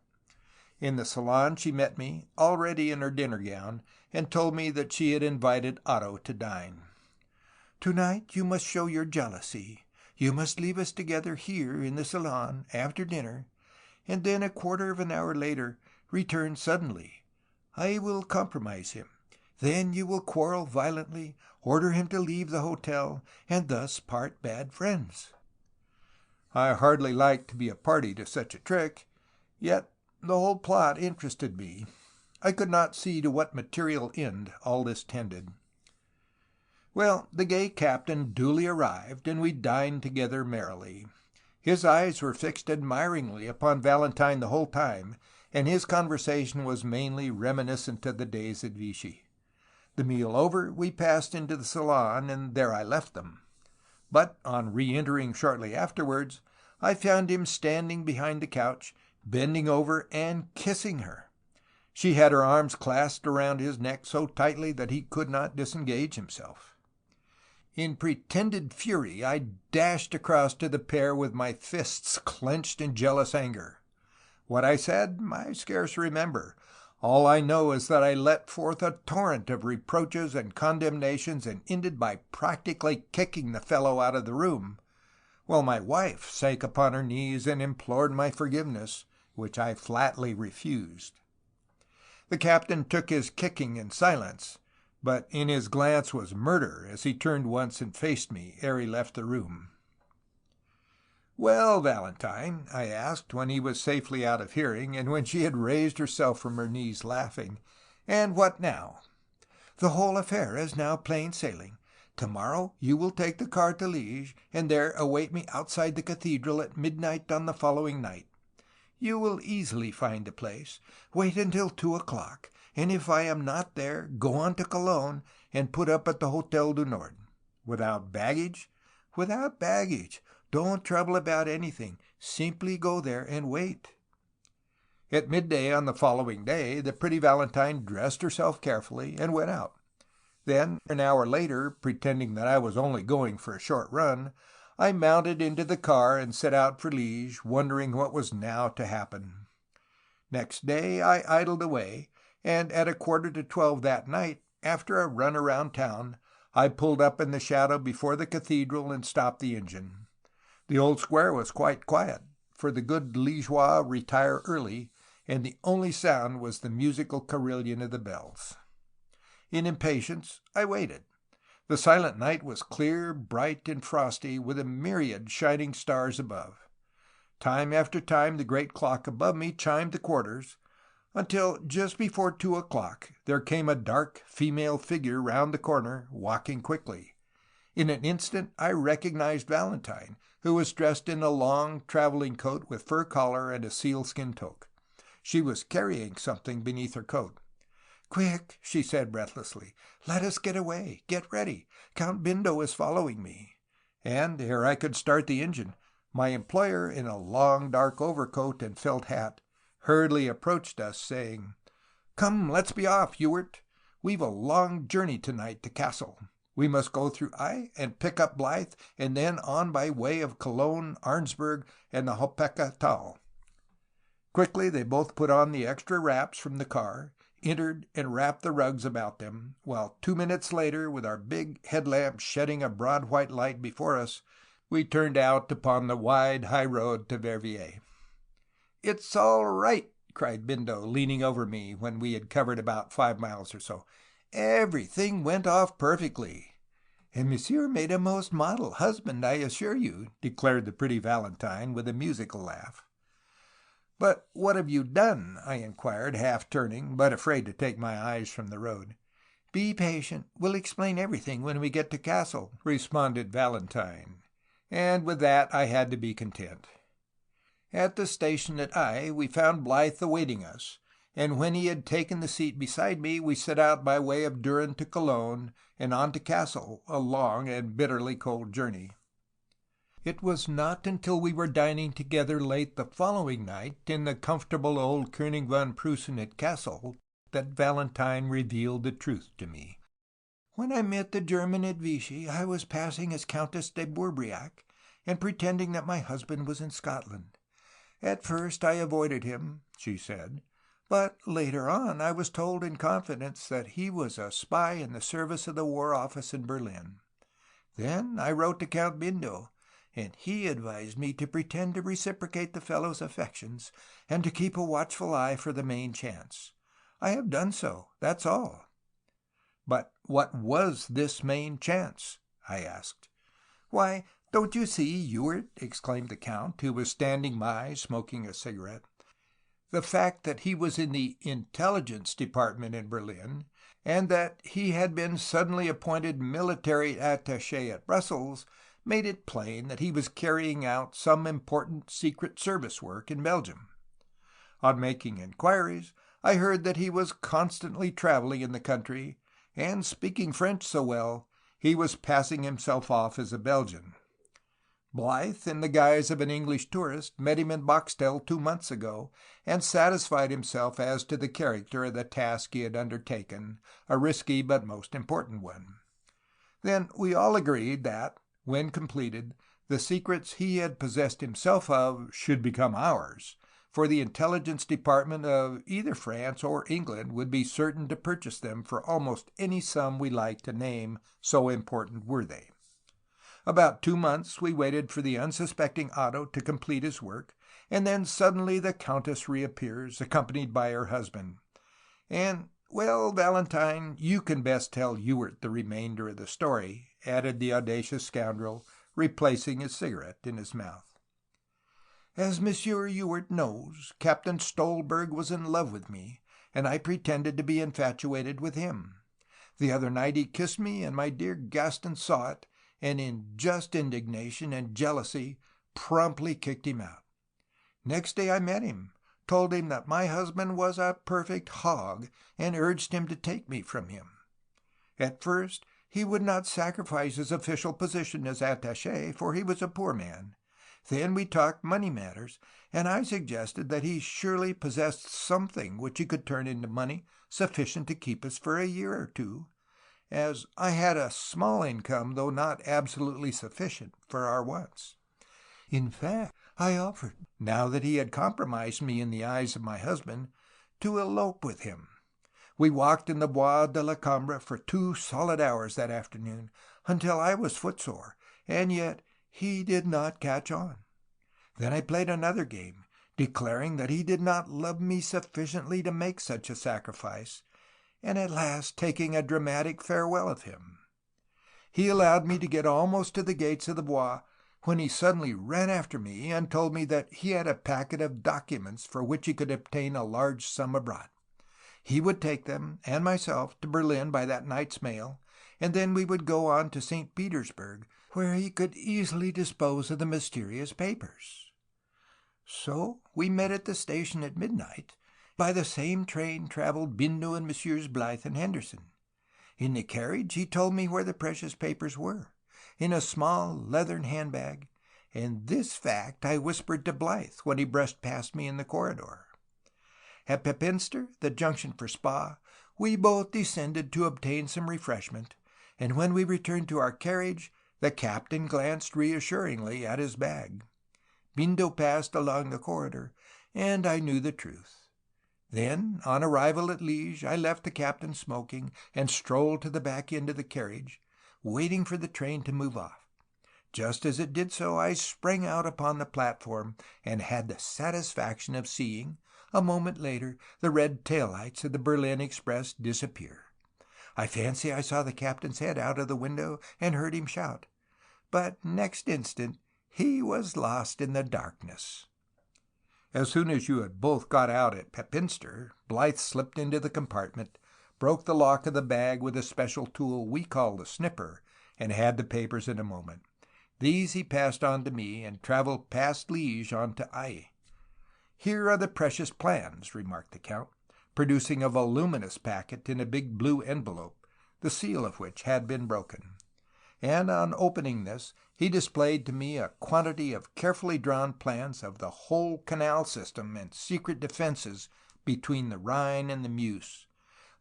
In the salon she met me, already in her dinner gown, and told me that she had invited Otto to dine. "Tonight you must show your jealousy. You must leave us together here in the salon after dinner, and then a quarter of an hour later return suddenly. I will compromise him. Then you will quarrel violently, order him to leave the hotel, and thus part bad friends." I hardly liked to be a party to such a trick, yet the whole plot interested me. I could not see to what material end all this tended. Well, the gay captain duly arrived, and we dined together merrily. His eyes were fixed admiringly upon Valentine the whole time, and his conversation was mainly reminiscent of the days at Vichy. The meal over, we passed into the salon, and there I left them. But on re-entering shortly afterwards, I found him standing behind the couch, bending over and kissing her. She had her arms clasped around his neck so tightly that he could not disengage himself. In pretended fury I dashed across to the pair with my fists clenched in jealous anger. What I said I scarce remember. All I know is that I let forth a torrent of reproaches and condemnations and ended by practically kicking the fellow out of the room, while my wife sank upon her knees and implored my forgiveness, which I flatly refused. The captain took his kicking in silence, but in his glance was murder as he turned once and faced me ere he left the room. "Well, Valentine," I asked, when he was safely out of hearing, and when she had raised herself from her knees laughing, "and what now?" "The whole affair is now plain sailing. Tomorrow you will take the car to Liège, and there await me outside the cathedral at midnight on the following night. You will easily find a place. Wait until 2 o'clock, and if I am not there, go on to Cologne and put up at the Hôtel du Nord." "Without baggage?" "Without baggage. Don't trouble about anything. Simply go there and wait." At midday on the following day, the pretty Valentine dressed herself carefully and went out. Then, an hour later, pretending that I was only going for a short run, I mounted into the car and set out for Liège, wondering what was now to happen. Next day I idled away, and at 11:45 that night, after a run around town, I pulled up in the shadow before the cathedral and stopped the engine. The old square was quite quiet, for the good Liégeois retire early, and the only sound was the musical carillon of the bells. In impatience I waited. The silent night was clear, bright, and frosty, with a myriad shining stars above. Time after time the great clock above me chimed the quarters, until just before 2 o'clock there came a dark female figure round the corner, walking quickly. In an instant I recognized Valentine, who was dressed in a long traveling coat with fur collar and a sealskin toque. She was carrying something beneath her coat. "Quick," she said breathlessly. "Let us get away. Get ready. Count Bindo is following me." And, ere I could start the engine, my employer, in a long dark overcoat and felt hat, hurriedly approached us, saying, "Come, let's be off, Ewart. We've a long journey tonight to Cassel. We must go through Eye and pick up Blythe, and then on by way of Cologne, Arnsberg, and the Hopeka Tal." Quickly they both put on the extra wraps from the car, entered, and wrapped the rugs about them, while 2 minutes later, with our big headlamps shedding a broad white light before us, we turned out upon the wide high road to Verviers. "It's all right," cried Bindo, leaning over me when we had covered about 5 miles or so. "Everything went off perfectly." "And Monsieur made a most model husband, I assure you," declared the pretty Valentine, with a musical laugh. "But what have you done?" I inquired, half turning, but afraid to take my eyes from the road. "Be patient. We'll explain everything when we get to Cassel," responded Valentine. And with that I had to be content. At the station at Eye we found Blythe awaiting us, and when he had taken the seat beside me, we set out by way of Duren to Cologne, and on to Cassel, a long and bitterly cold journey. It was not until we were dining together late the following night in the comfortable old König von Preussen at Cassel that Valentine revealed the truth to me. "When I met the German at Vichy, I was passing as Countess de Bourbriac, and pretending that my husband was in Scotland. At first I avoided him," she said, "but later on I was told in confidence that he was a spy in the service of the War Office in Berlin. Then I wrote to Count Bindo, and he advised me to pretend to reciprocate the fellow's affections, and to keep a watchful eye for the main chance. I have done so, that's all." "But what was this main chance?" I asked. "Why, don't you see, Ewart," exclaimed the Count, who was standing by, smoking a cigarette, "the fact that he was in the intelligence department in Berlin, and that he had been suddenly appointed military attaché at Brussels, made it plain that he was carrying out some important secret service work in Belgium. On making inquiries, I heard that he was constantly traveling in the country, and, speaking French so well, he was passing himself off as a Belgian. Blythe, in the guise of an English tourist, met him in Boxtel 2 months ago, and satisfied himself as to the character of the task he had undertaken, a risky but most important one. Then we all agreed that, when completed, the secrets he had possessed himself of should become ours, for the intelligence department of either France or England would be certain to purchase them for almost any sum we liked to name, so important were they. About 2 months we waited for the unsuspecting Otto to complete his work, and then suddenly the Countess reappears, accompanied by her husband. And, well, Valentine, you can best tell Ewart the remainder of the story," added the audacious scoundrel, replacing his cigarette in his mouth. "As Monsieur Ewart knows, Captain Stolberg was in love with me, and I pretended to be infatuated with him. The other night he kissed me, and my dear Gaston saw it, and in just indignation and jealousy promptly kicked him out. Next day I met him, told him that my husband was a perfect hog, and urged him to take me from him. At first he would not sacrifice his official position as attaché, for he was a poor man. Then we talked money matters, and I suggested that he surely possessed something which he could turn into money sufficient to keep us for a year or 2, as I had a small income, though not absolutely sufficient, for our wants. In fact, I offered, now that he had compromised me in the eyes of my husband, to elope with him. We walked in the Bois de la Cambre for 2 solid hours that afternoon, until I was footsore, and yet he did not catch on. Then I played another game, declaring that he did not love me sufficiently to make such a sacrifice, and at last taking a dramatic farewell of him. He allowed me to get almost to the gates of the Bois, when he suddenly ran after me and told me that he had a packet of documents for which he could obtain a large sum abroad. He would take them, and myself, to Berlin by that night's mail, and then we would go on to St. Petersburg, where he could easily dispose of the mysterious papers. So we met at the station at midnight. By the same train traveled Bindo and Messrs. Blythe and Henderson. In the carriage he told me where the precious papers were, in a small leathern handbag, and this fact I whispered to Blythe when he brushed past me in the corridor. At Pepinster, the junction for Spa, we both descended to obtain some refreshment, and when we returned to our carriage, the captain glanced reassuringly at his bag. Bindo passed along the corridor, and I knew the truth. Then, on arrival at Liège, I left the captain smoking and strolled to the back end of the carriage, waiting for the train to move off. Just as it did so, I sprang out upon the platform and had the satisfaction of seeing, a moment later, the red taillights of the Berlin express disappear. I fancy I saw the captain's head out of the window and heard him shout, but next instant he was lost in the darkness. As soon as you had both got out at Pepinster, Blythe slipped into the compartment, broke the lock of the bag with a special tool we call the snipper, and had the papers in a moment. These he passed on to me, and travelled past Liège on to Aix. "Here are the precious plans," remarked the Count, producing a voluminous packet in a big blue envelope, the seal of which had been broken. And on opening this, he displayed to me a quantity of carefully drawn plans of the whole canal system and secret defences between the Rhine and the Meuse,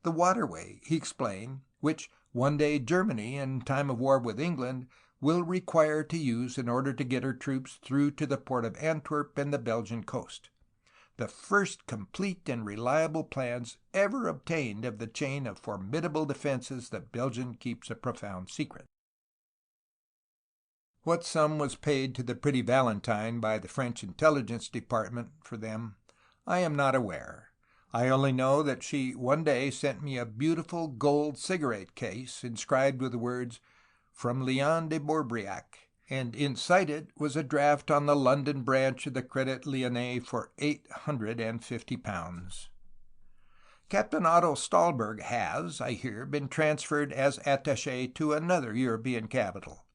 the waterway, he explained, which one day Germany, in time of war with England, will require to use in order to get her troops through to the port of Antwerp and the Belgian coast. The first complete and reliable plans ever obtained of the chain of formidable defences that Belgium keeps a profound secret. What sum was paid to the pretty Valentine by the French intelligence department for them, I am not aware. I only know that she one day sent me a beautiful gold cigarette case inscribed with the words, "From Leon de Bourbriac," and inside it was a draft on the London branch of the Credit Lyonnais for £850. Captain Otto Stahlberg has, I hear, been transferred as attaché to another European capital.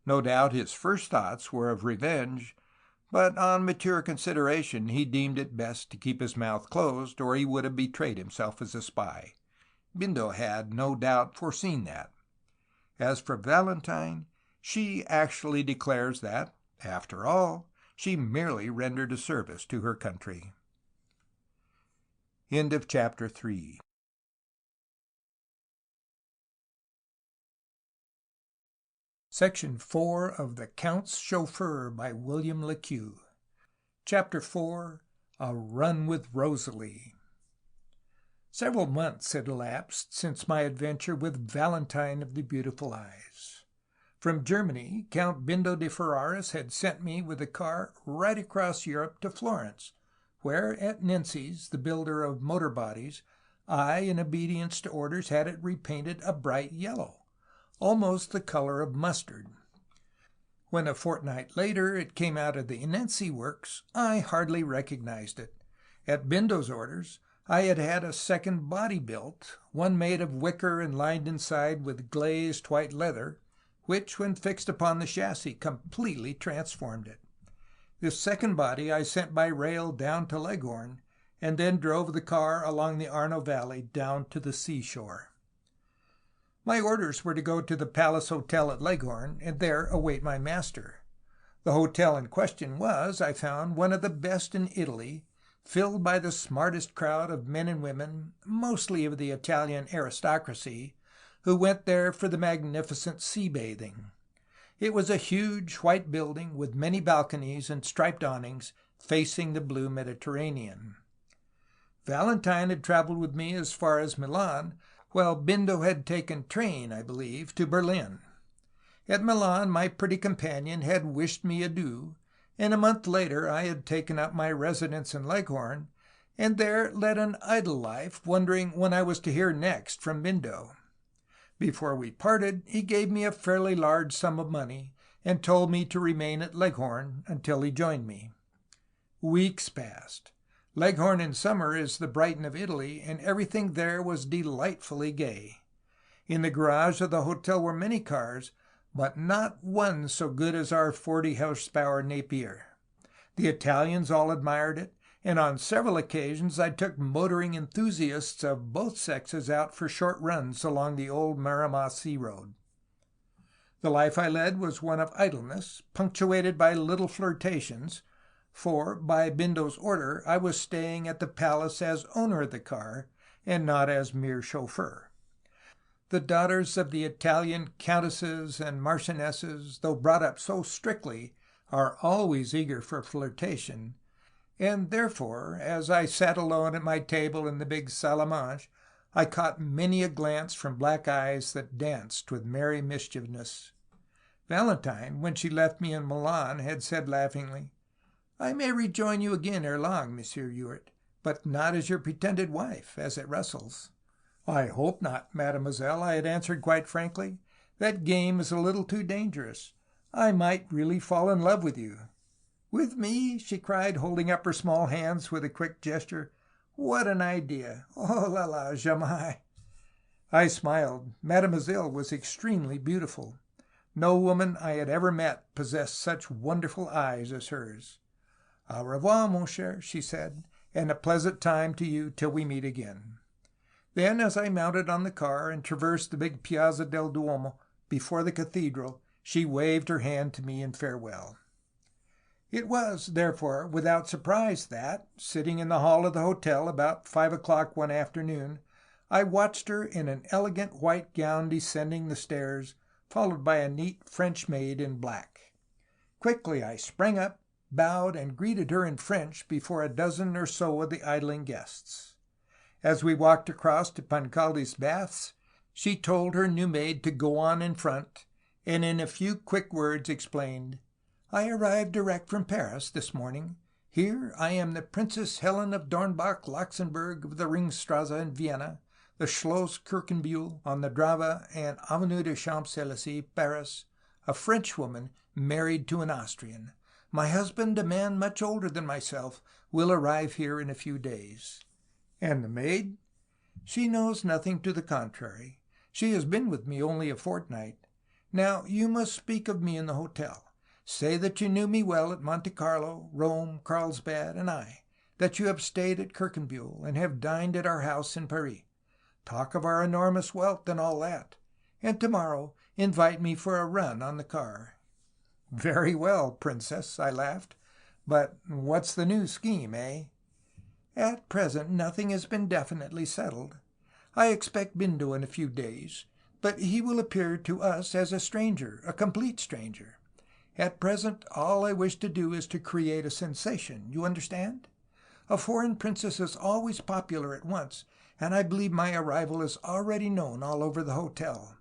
No doubt his first thoughts were of revenge, but on mature consideration he deemed it best to keep his mouth closed, or he would have betrayed himself as a spy. Bindo had, no doubt, foreseen that. As for Valentine, she actually declares that, after all, she merely rendered a service to her country. End of chapter 3. Section 4 of The Count's Chauffeur by William le Queux. Chapter 4. A Run with Rosalie. Several months had elapsed since my adventure with Valentine of the Beautiful Eyes. From Germany, Count Bindo di Ferraris had sent me with a car right across Europe to Florence, where at Nenzi's, the builder of motor bodies, I, in obedience to orders, had it repainted a bright yellow, almost the color of mustard. When a fortnight later it came out of the Nenzi works, I hardly recognized it. At Bindo's orders, I had had a second body built, one made of wicker and lined inside with glazed white leather, which, when fixed upon the chassis, completely transformed it. This second body I sent by rail down to Leghorn, and then drove the car along the Arno Valley down to the seashore. My orders were to go to the Palace Hotel at Leghorn, and there await my master. The hotel in question was, I found, one of the best in Italy, filled by the smartest crowd of men and women, mostly of the Italian aristocracy, who went there for the magnificent sea-bathing. It was a huge white building with many balconies and striped awnings facing the blue Mediterranean. Valentine had traveled with me as far as Milan, while Bindo had taken train, I believe, to Berlin. At Milan my pretty companion had wished me adieu, and a month later I had taken up my residence in Leghorn, and there led an idle life, wondering when I was to hear next from Bindo. Before we parted, he gave me a fairly large sum of money, and told me to remain at Leghorn until he joined me. Weeks passed. Leghorn in summer is the Brighton of Italy, and everything there was delightfully gay. In the garage of the hotel were many cars, but not one so good as our 40-horsepower Napier. The Italians all admired it, and on several occasions I took motoring enthusiasts of both sexes out for short runs along the old Maremma Sea Road. The life I led was one of idleness, punctuated by little flirtations, for by Bindo's order I was staying at the palace as owner of the car, and not as mere chauffeur. The daughters of the Italian countesses and marchionesses, though brought up so strictly, are always eager for flirtation, and therefore, as I sat alone at my table in the big salle à manger, I caught many a glance from black eyes that danced with merry mischievousness. Valentine, when she left me in Milan, had said laughingly, "I may rejoin you again ere long, Monsieur Ewart, but not as your pretended wife, as at Russell's." "I hope not, mademoiselle," I had answered quite frankly. "That game is a little too dangerous. I might really fall in love with you." "With me?" she cried, holding up her small hands with a quick gesture. "What an idea! Oh la la, jamais!" I smiled. Mademoiselle was extremely beautiful. No woman I had ever met possessed such wonderful eyes as hers. "Au revoir, mon cher," she said, "and a pleasant time to you till we meet again." Then, as I mounted on the car and traversed the big Piazza del Duomo before the cathedral, she waved her hand to me in farewell. It was, therefore, without surprise that, sitting in the hall of the hotel about 5 o'clock one afternoon, I watched her in an elegant white gown descending the stairs, followed by a neat French maid in black. Quickly I sprang up, bowed, and greeted her in French before a dozen or so of the idling guests. As we walked across to Pancaldi's baths, she told her new maid to go on in front, and in a few quick words explained, "I arrived direct from Paris this morning. Here I am the Princess Helen of Dornbach-Luxemburg of the Ringstrasse in Vienna, the Schloss Kirchenbühl on the Drava and Avenue des Champs-Élysées, Paris, a Frenchwoman married to an Austrian. My husband, a man much older than myself, will arrive here in a few days." "And the maid?" "She knows nothing to the contrary. She has been with me only a fortnight. Now you must speak of me in the hotel. Say that you knew me well at Monte Carlo, Rome, Carlsbad, and that you have stayed at Kirchenbühl and have dined at our house in Paris. Talk of our enormous wealth and all that. And tomorrow invite me for a run on the car." "Very well, Princess," I laughed. "But what's the new scheme, eh?" "At present nothing has been definitely settled. I expect Bindo in a few days, but he will appear to us as a stranger, a complete stranger. At present all I wish to do is to create a sensation. You understand? A foreign princess is always popular at once, and I believe my arrival is already known all over the hotel.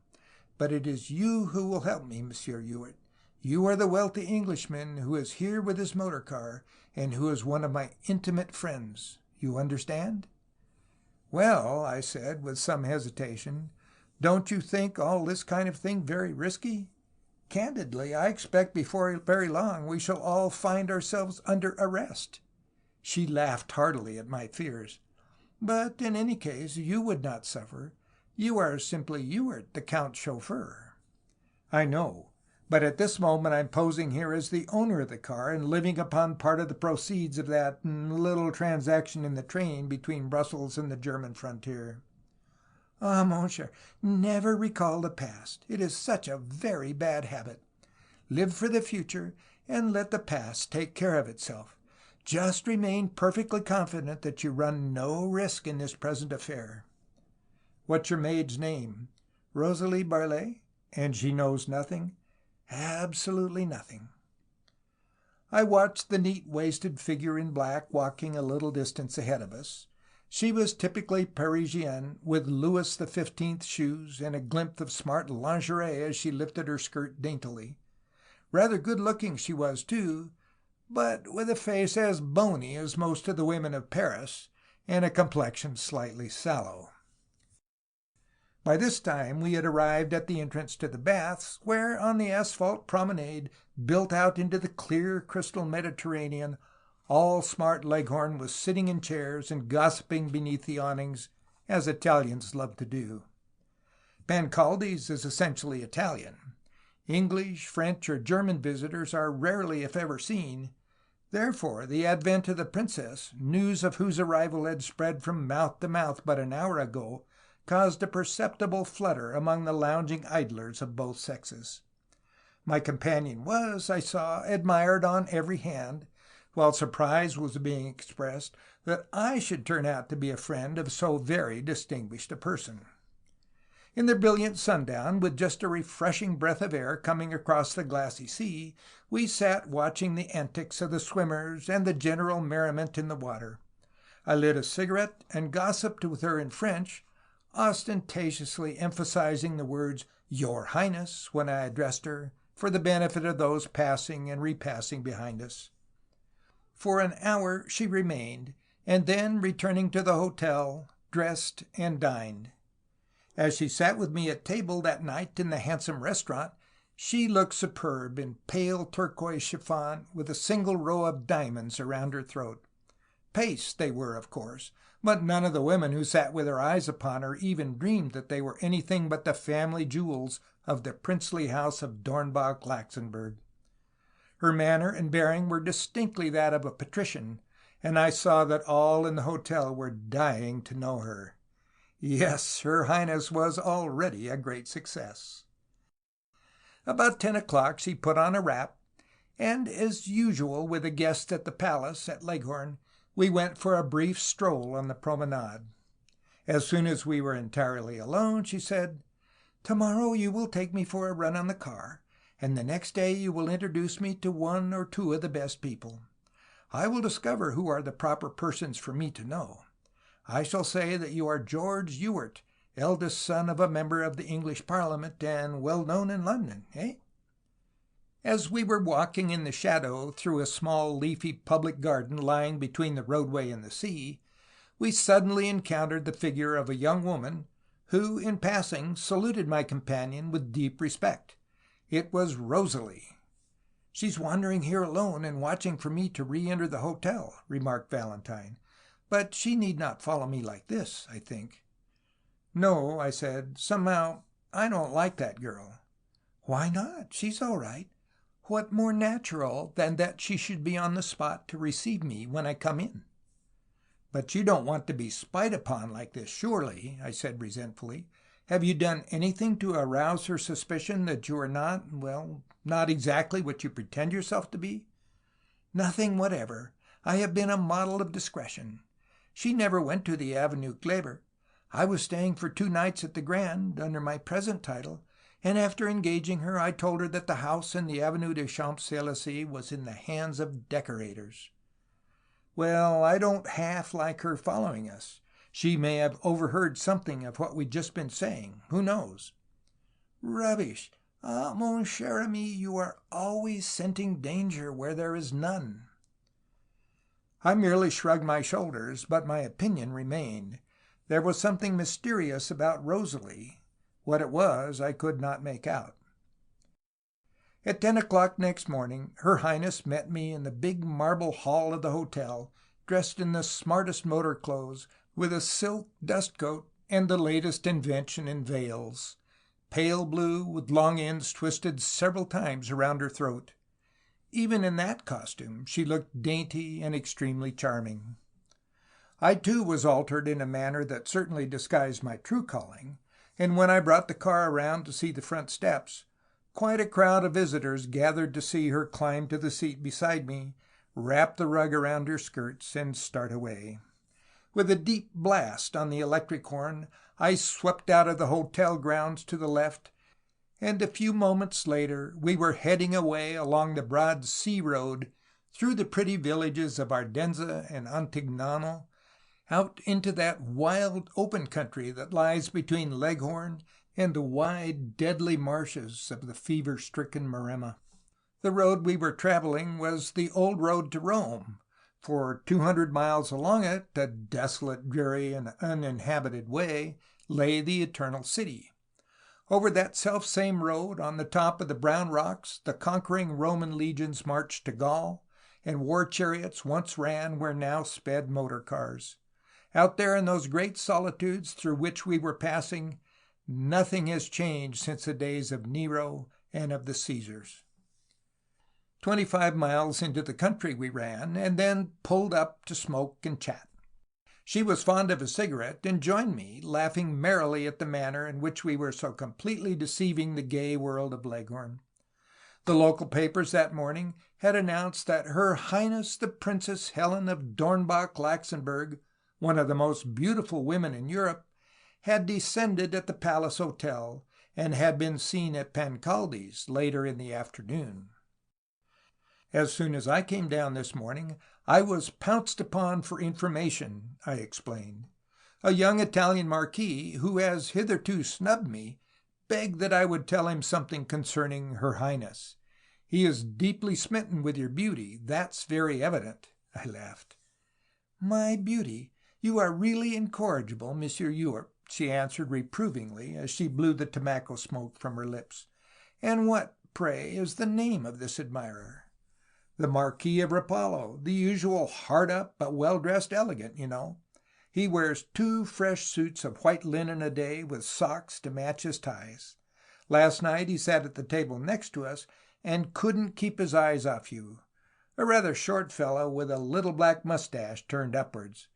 But it is you who will help me, Monsieur Ewart. You are the wealthy Englishman who is here with his motor car, and who is one of my intimate friends. You understand?" "Well," I said, with some hesitation, "don't you think all this kind of thing very risky? Candidly, I expect before very long we shall all find ourselves under arrest." She laughed heartily at my fears. "But in any case you would not suffer. You are simply Ewart, the Count Chauffeur." "I know, but at this moment I'm posing here as the owner of the car and living upon part of the proceeds of that little transaction in the train between Brussels and the German frontier." "Ah, monsieur, never recall the past. It is such a very bad habit. Live for the future and let the past take care of itself. Just remain perfectly confident that you run no risk in this present affair." "What's your maid's name?" "Rosalie Barlet." "And she knows nothing?" "Absolutely nothing." I watched the neat-waisted figure in black walking a little distance ahead of us. She was typically Parisienne, with Louis XV shoes and a glimpse of smart lingerie as she lifted her skirt daintily. Rather good-looking she was, too, but with a face as bony as most of the women of Paris, and a complexion slightly sallow. By this time we had arrived at the entrance to the baths, where on the asphalt promenade, built out into the clear crystal Mediterranean, all smart Leghorn was sitting in chairs and gossiping beneath the awnings, as Italians love to do. Pancaldi's is essentially Italian. English, French, or German visitors are rarely, if ever, seen. Therefore, the advent of the princess, news of whose arrival had spread from mouth to mouth but an hour ago, caused a perceptible flutter among the lounging idlers of both sexes. My companion was, I saw, admired on every hand, while surprise was being expressed that I should turn out to be a friend of so very distinguished a person. In the brilliant sundown, with just a refreshing breath of air coming across the glassy sea, we sat watching the antics of the swimmers and the general merriment in the water. I lit a cigarette and gossiped with her in French, ostentatiously emphasizing the words "Your Highness" when I addressed her, for the benefit of those passing and repassing behind us. For an hour she remained, and then, returning to the hotel, dressed and dined. As she sat with me at table that night in the handsome restaurant, she looked superb in pale turquoise chiffon with a single row of diamonds around her throat. Paste they were, of course, but none of the women who sat with their eyes upon her even dreamed that they were anything but the family jewels of the princely house of Dornbach-Laxenburg. Her manner and bearing were distinctly that of a patrician, and I saw that all in the hotel were dying to know her. Yes, Her Highness was already a great success. About 10 o'clock she put on a wrap, and, as usual with the guests at the palace at Leghorn, we went for a brief stroll on the promenade. As soon as we were entirely alone, she said, "Tomorrow you will take me for a run on the car, and the next day you will introduce me to one or two of the best people. I will discover who are the proper persons for me to know. I shall say that you are George Ewart, eldest son of a member of the English Parliament and well known in London, eh?" As we were walking in the shadow through a small leafy public garden lying between the roadway and the sea, we suddenly encountered the figure of a young woman who, in passing, saluted my companion with deep respect. It was Rosalie. "She's wandering here alone and watching for me to re-enter the hotel," remarked Valentine. "But she need not follow me like this, I think." "No," I said. "Somehow I don't like that girl." "Why not? She's all right. What more natural than that she should be on the spot to receive me when I come in?" "But you don't want to be spied upon like this, surely," I said resentfully. "Have you done anything to arouse her suspicion that you are not exactly what you pretend yourself to be?" "Nothing whatever. I have been a model of discretion. She never went to the Avenue Kleber. I was staying for 2 nights at the Grand, under my present title, and after engaging her I told her that the house in the Avenue des Champs-Élysées was in the hands of decorators." "Well, I don't half like her following us. She may have overheard something of what we've just been saying. Who knows?" "Rubbish! Ah, mon cher ami, you are always scenting danger where there is none." I merely shrugged my shoulders, but my opinion remained. There was something mysterious about Rosalie. What it was I could not make out. At 10 o'clock next morning, Her Highness met me in the big marble hall of the hotel, dressed in the smartest motor clothes, with a silk dust coat and the latest invention in veils, pale blue with long ends twisted several times around her throat. Even in that costume she looked dainty and extremely charming. I too was altered in a manner that certainly disguised my true calling, and when I brought the car around to see the front steps, quite a crowd of visitors gathered to see her climb to the seat beside me, wrap the rug around her skirts, and start away. With a deep blast on the electric horn, I swept out of the hotel grounds to the left, and a few moments later we were heading away along the broad sea road through the pretty villages of Ardenza and Antignano, out into that wild open country that lies between Leghorn and the wide, deadly marshes of the fever-stricken Maremma. The road we were traveling was the old road to Rome. For 200 miles along it, a desolate, dreary, and uninhabited way, lay the Eternal City. Over that self-same road, on the top of the brown rocks, the conquering Roman legions marched to Gaul, and war chariots once ran where now sped motor cars. Out there in those great solitudes through which we were passing, Nothing has changed since the days of Nero and of the Caesars. 25 miles into the country we ran, and then pulled up to smoke and chat. She was fond of a cigarette, and joined me, laughing merrily at the manner in which we were so completely deceiving the gay world of Leghorn. The local papers that morning had announced that Her Highness the Princess Helen of Dornbach-Laxenburg, one of the most beautiful women in Europe, had descended at the Palace Hotel, and had been seen at Pancaldi's later in the afternoon. As soon as I came down this morning, I was pounced upon for information, I explained. A young Italian marquis, who has hitherto snubbed me, begged that I would tell him something concerning Her Highness. He is deeply smitten with your beauty, that's very evident, I laughed. My beauty? You are really incorrigible, Monsieur Ewart, she answered reprovingly as she blew the tobacco smoke from her lips. And what, pray, is the name of this admirer? The Marquis of Rapallo, the usual hard-up but well-dressed elegant, you know. He wears 2 fresh suits of white linen a day with socks to match his ties. Last night he sat at the table next to us and couldn't keep his eyes off you. A rather short fellow with a little black mustache turned upwards.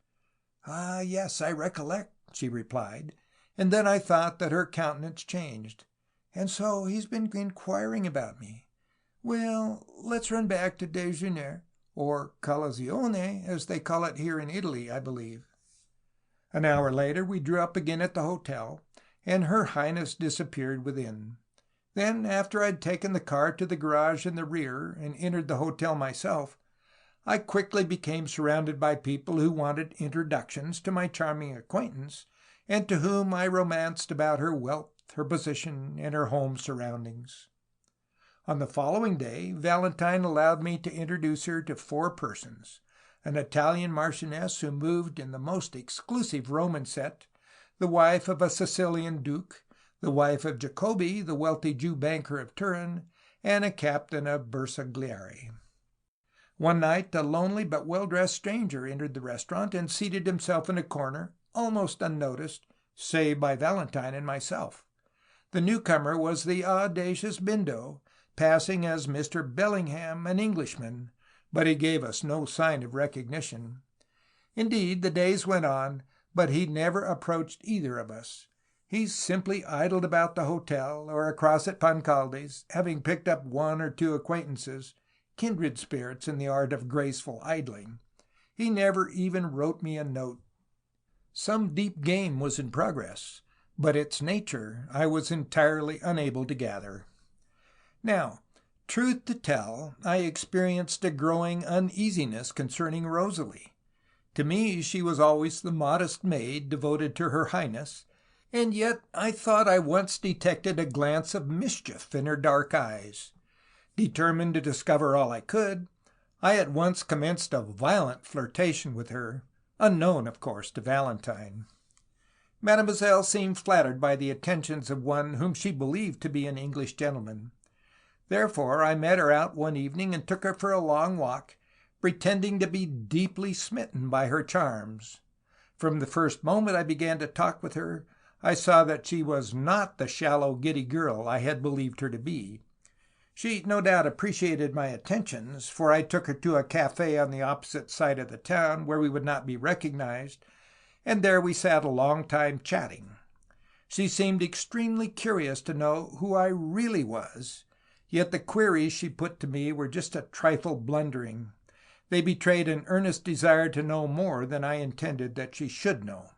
Ah, yes, I recollect, she replied, and then I thought that her countenance changed. And so he's been inquiring about me. Well, let's run back to déjeuner, or colazione, as they call it here in Italy, I believe. An hour later we drew up again at the hotel, and Her Highness disappeared within. Then, after I'd taken the car to the garage in the rear and entered the hotel myself, I quickly became surrounded by people who wanted introductions to my charming acquaintance, and to whom I romanced about her wealth, her position, and her home surroundings. On the following day, Valentine allowed me to introduce her to 4 persons: an Italian marchioness who moved in the most exclusive Roman set, the wife of a Sicilian duke, the wife of Jacobi, the wealthy Jew banker of Turin, and a captain of Bersaglieri. One night a lonely but well-dressed stranger entered the restaurant and seated himself in a corner, almost unnoticed, save by Valentine and myself. The newcomer was the audacious Bindo, passing as Mr. Bellingham, an Englishman, but he gave us no sign of recognition. Indeed, the days went on, but he never approached either of us. He simply idled about the hotel or across at Pancaldi's, having picked up 1 or 2 acquaintances, kindred spirits in the art of graceful idling. He never even wrote me a note. Some deep game was in progress, but its nature I was entirely unable to gather. Now, truth to tell, I experienced a growing uneasiness concerning Rosalie. To me she was always the modest maid devoted to Her Highness, and yet I thought I once detected a glance of mischief in her dark eyes. Determined to discover all I could, I at once commenced a violent flirtation with her, unknown, of course, to Valentine. Mademoiselle seemed flattered by the attentions of one whom she believed to be an English gentleman. Therefore I met her out one evening and took her for a long walk, pretending to be deeply smitten by her charms. From the first moment I began to talk with her, I saw that she was not the shallow, giddy girl I had believed her to be. She no doubt appreciated my attentions, for I took her to a café on the opposite side of the town where we would not be recognized, and there we sat a long time chatting. She seemed extremely curious to know who I really was, yet the queries she put to me were just a trifle blundering. They betrayed an earnest desire to know more than I intended that she should know.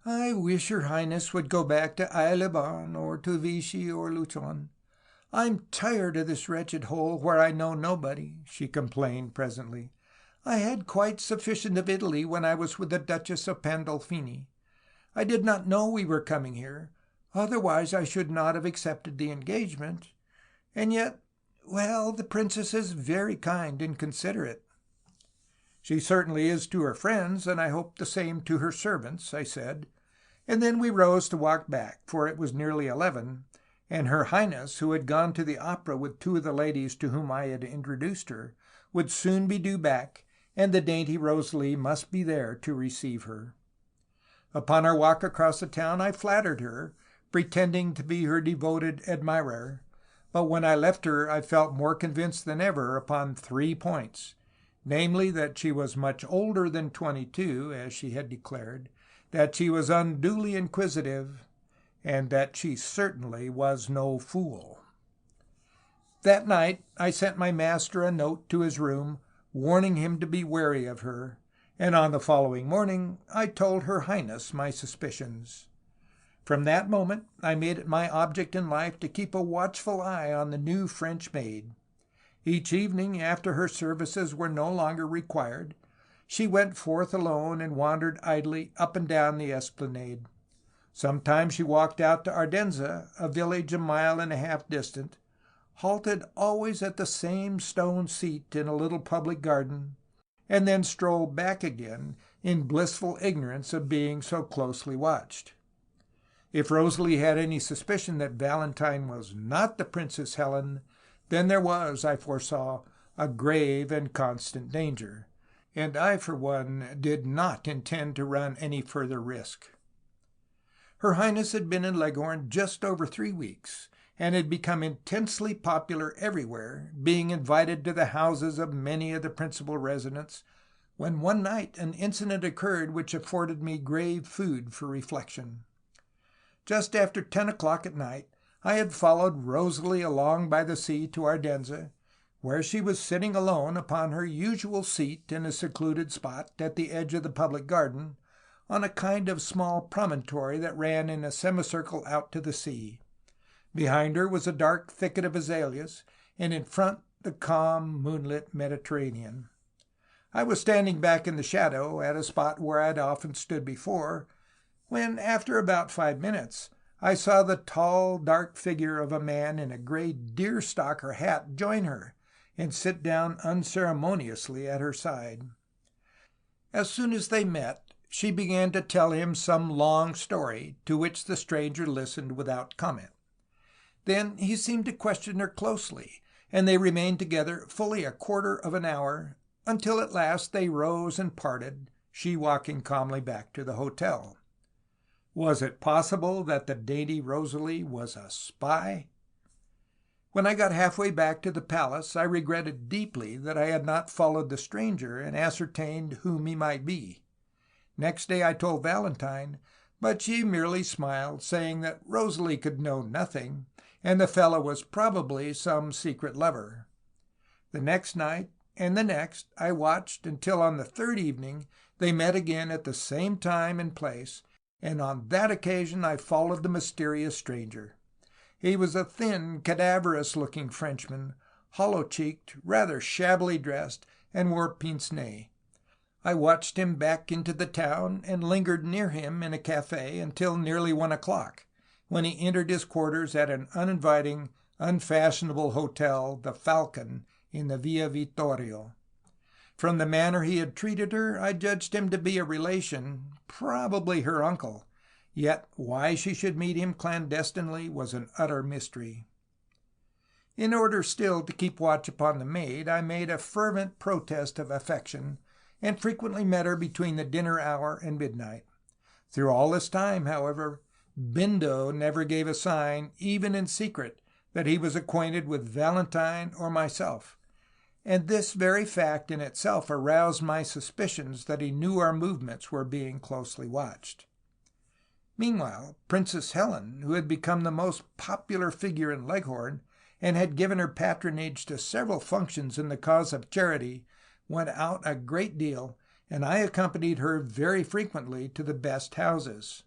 I wish Your Highness would go back to Aix-les-Bains, or to Vichy or Luchon. I'm tired of this wretched hole where I know nobody, she complained presently. I had quite sufficient of Italy when I was with the Duchess of Pandolfini. I did not know we were coming here, otherwise I should not have accepted the engagement. And yet, well, the princess is very kind and considerate. She certainly is to her friends, and I hope the same to her servants, I said, and then we rose to walk back, for it was nearly 11, and Her Highness, who had gone to the opera with 2 of the ladies to whom I had introduced her, would soon be due back, and the dainty Rosalie must be there to receive her. Upon our walk across the town I flattered her, pretending to be her devoted admirer, but when I left her I felt more convinced than ever upon 3 points, namely that she was much older than 22, as she had declared, that she was unduly inquisitive, and that she certainly was no fool. That night I sent my master a note to his room, warning him to be wary of her, and on the following morning I told Her Highness my suspicions. From that moment I made it my object in life to keep a watchful eye on the new French maid. Each evening, after her services were no longer required, she went forth alone and wandered idly up and down the esplanade. Sometimes she walked out to Ardenza, a village 1.5 miles distant, halted always at the same stone seat in a little public garden, and then strolled back again in blissful ignorance of being so closely watched. If Rosalie had any suspicion that Valentine was not the Princess Helen, then there was, I foresaw, a grave and constant danger, and I for one did not intend to run any further risk. Her Highness had been in Leghorn just over 3 weeks, and had become intensely popular everywhere, being invited to the houses of many of the principal residents, when one night an incident occurred which afforded me grave food for reflection. Just after 10 o'clock at night, I had followed Rosalie along by the sea to Ardenza, where she was sitting alone upon her usual seat in a secluded spot at the edge of the public garden, on a kind of small promontory that ran in a semicircle out to the sea. Behind her was a dark thicket of azaleas, and in front the calm, moonlit Mediterranean. I was standing back in the shadow, at a spot where I had often stood before, when, after about 5 minutes, I saw the tall, dark figure of a man in a gray deerstalker hat join her, and sit down unceremoniously at her side. As soon as they met, she began to tell him some long story, to which the stranger listened without comment. Then he seemed to question her closely, and they remained together fully a quarter of an hour, until at last they rose and parted, she walking calmly back to the hotel. Was it possible that the dainty Rosalie was a spy? When I got halfway back to the palace, I regretted deeply that I had not followed the stranger and ascertained whom he might be. Next day I told Valentine, but she merely smiled, saying that Rosalie could know nothing, and the fellow was probably some secret lover. The next night, and the next, I watched until on the 3rd evening they met again at the same time and place, and on that occasion I followed the mysterious stranger. He was a thin, cadaverous-looking Frenchman, hollow-cheeked, rather shabbily dressed, and wore pince-nez. I watched him back into the town, and lingered near him in a cafe until nearly 1 o'clock, when he entered his quarters at an uninviting, unfashionable hotel, the Falcon, in the Via Vittorio. From the manner he had treated her, I judged him to be a relation, probably her uncle, yet why she should meet him clandestinely was an utter mystery. In order still to keep watch upon the maid, I made a fervent protest of affection, and frequently met her between the dinner hour and midnight. Through all this time, however, Bindo never gave a sign, even in secret, that he was acquainted with Valentine or myself, and this very fact in itself aroused my suspicions that he knew our movements were being closely watched. Meanwhile, Princess Helen, who had become the most popular figure in Leghorn, and had given her patronage to several functions in the cause of charity, went out a great deal, and I accompanied her very frequently to the best houses.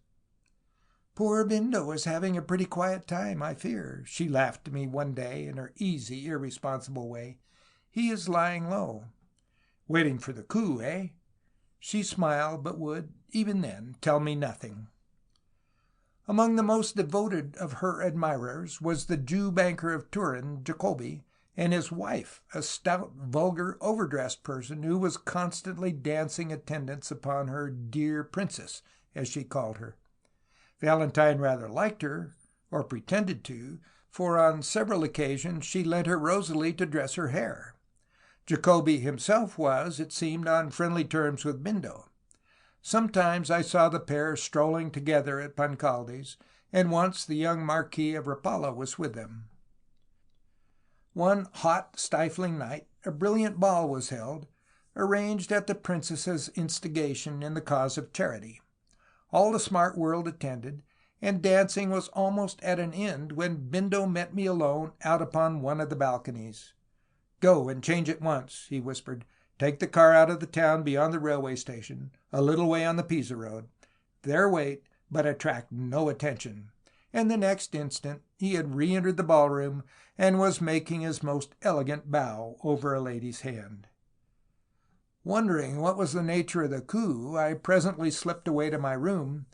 "Poor Bindo is having a pretty quiet time, I fear," she laughed to me one day in her easy, irresponsible way. "He is lying low." "Waiting for the coup, eh?" She smiled, but would, even then, tell me nothing. Among the most devoted of her admirers was the Jew banker of Turin, Jacobi, and his wife, a stout, vulgar, overdressed person who was constantly dancing attendance upon her dear princess, as she called her. Valentine rather liked her, or pretended to, for on several occasions she lent her Rosalie to dress her hair. Jacobi himself was, it seemed, on friendly terms with Bindo. Sometimes I saw the pair strolling together at Pancaldi's, and once the young Marquis of Rapallo was with them. One hot, stifling night, a brilliant ball was held, arranged at the princess's instigation in the cause of charity. All the smart world attended, and dancing was almost at an end when Bindo met me alone out upon one of the balconies. "Go and change at once," he whispered. "Take the car out of the town beyond the railway station, a little way on the Pisa road. There wait, but attract no attention." And the next instant he had re-entered the ballroom and was making his most elegant bow over a lady's hand. Wondering what was the nature of the coup, I presently slipped away to my room,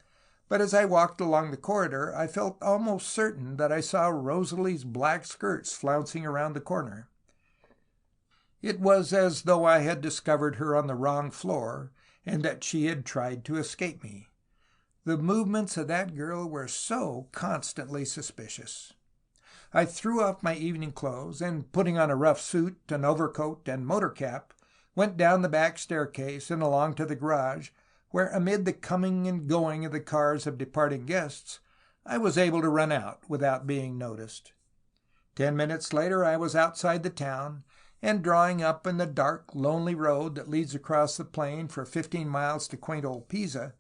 but as I walked along the corridor I felt almost certain that I saw Rosalie's black skirts flouncing around the corner. It was as though I had discovered her on the wrong floor, and that she had tried to escape me. The movements of that girl were so constantly suspicious. I threw off my evening clothes, and putting on a rough suit, an overcoat, and motor cap, went down the back staircase and along to the garage, where amid the coming and going of the cars of departing guests, I was able to run out without being noticed. 10 minutes later I was outside the town, and drawing up in the dark, lonely road that leads across the plain for 15 miles to quaint old Pisa,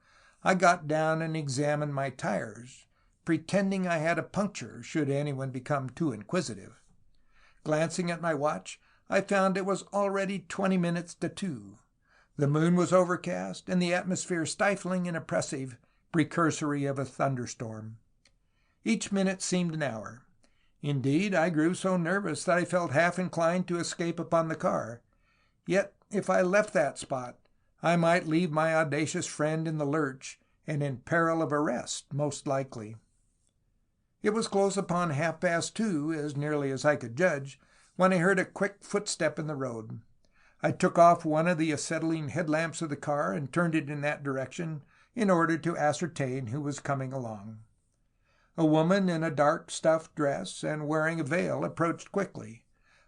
I got down and examined my tires, pretending I had a puncture should anyone become too inquisitive. Glancing at my watch, I found it was already 20 minutes to 2. The moon was overcast, and the atmosphere stifling and oppressive, precursory of a thunderstorm. Each minute seemed an hour. Indeed, I grew so nervous that I felt half inclined to escape upon the car. Yet, if I left that spot, I might leave my audacious friend in the lurch and in peril of arrest, most likely. It was close upon 2:30, as nearly as I could judge, when I heard a quick footstep in the road. I took off one of the acetylene headlamps of the car and turned it in that direction in order to ascertain who was coming along. A woman in a dark stuff dress and wearing a veil approached quickly.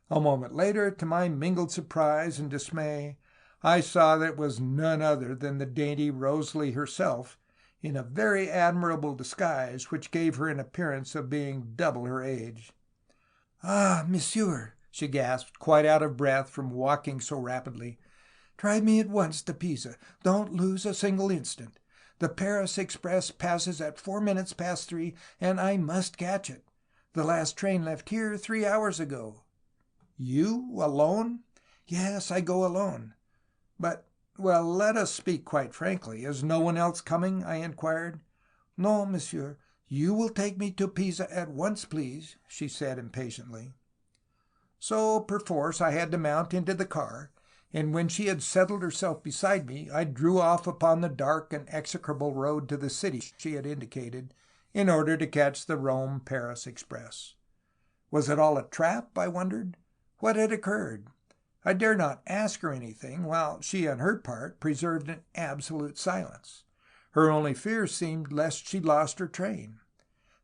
A moment later, to my mingled surprise and dismay, I saw that it was none other than the dainty Rosalie herself, in a very admirable disguise which gave her an appearance of being double her age. "Ah, monsieur!" she gasped, quite out of breath from walking so rapidly. "Drive me at once to Pisa. Don't lose a single instant. The Paris express passes at 3:04, and I must catch it. The last train left here 3 hours ago." "You? Alone?" "Yes, I go alone." "But, well, let us speak quite frankly. Is no one else coming?" I inquired. "No, monsieur. You will take me to Pisa at once, please," she said impatiently. So, perforce, I had to mount into the car, and when she had settled herself beside me, I drew off upon the dark and execrable road to the city she had indicated, in order to catch the Rome-Paris express. Was it all a trap, I wondered? What had occurred? I dared not ask her anything, while she, on her part, preserved an absolute silence. Her only fear seemed lest she lost her train.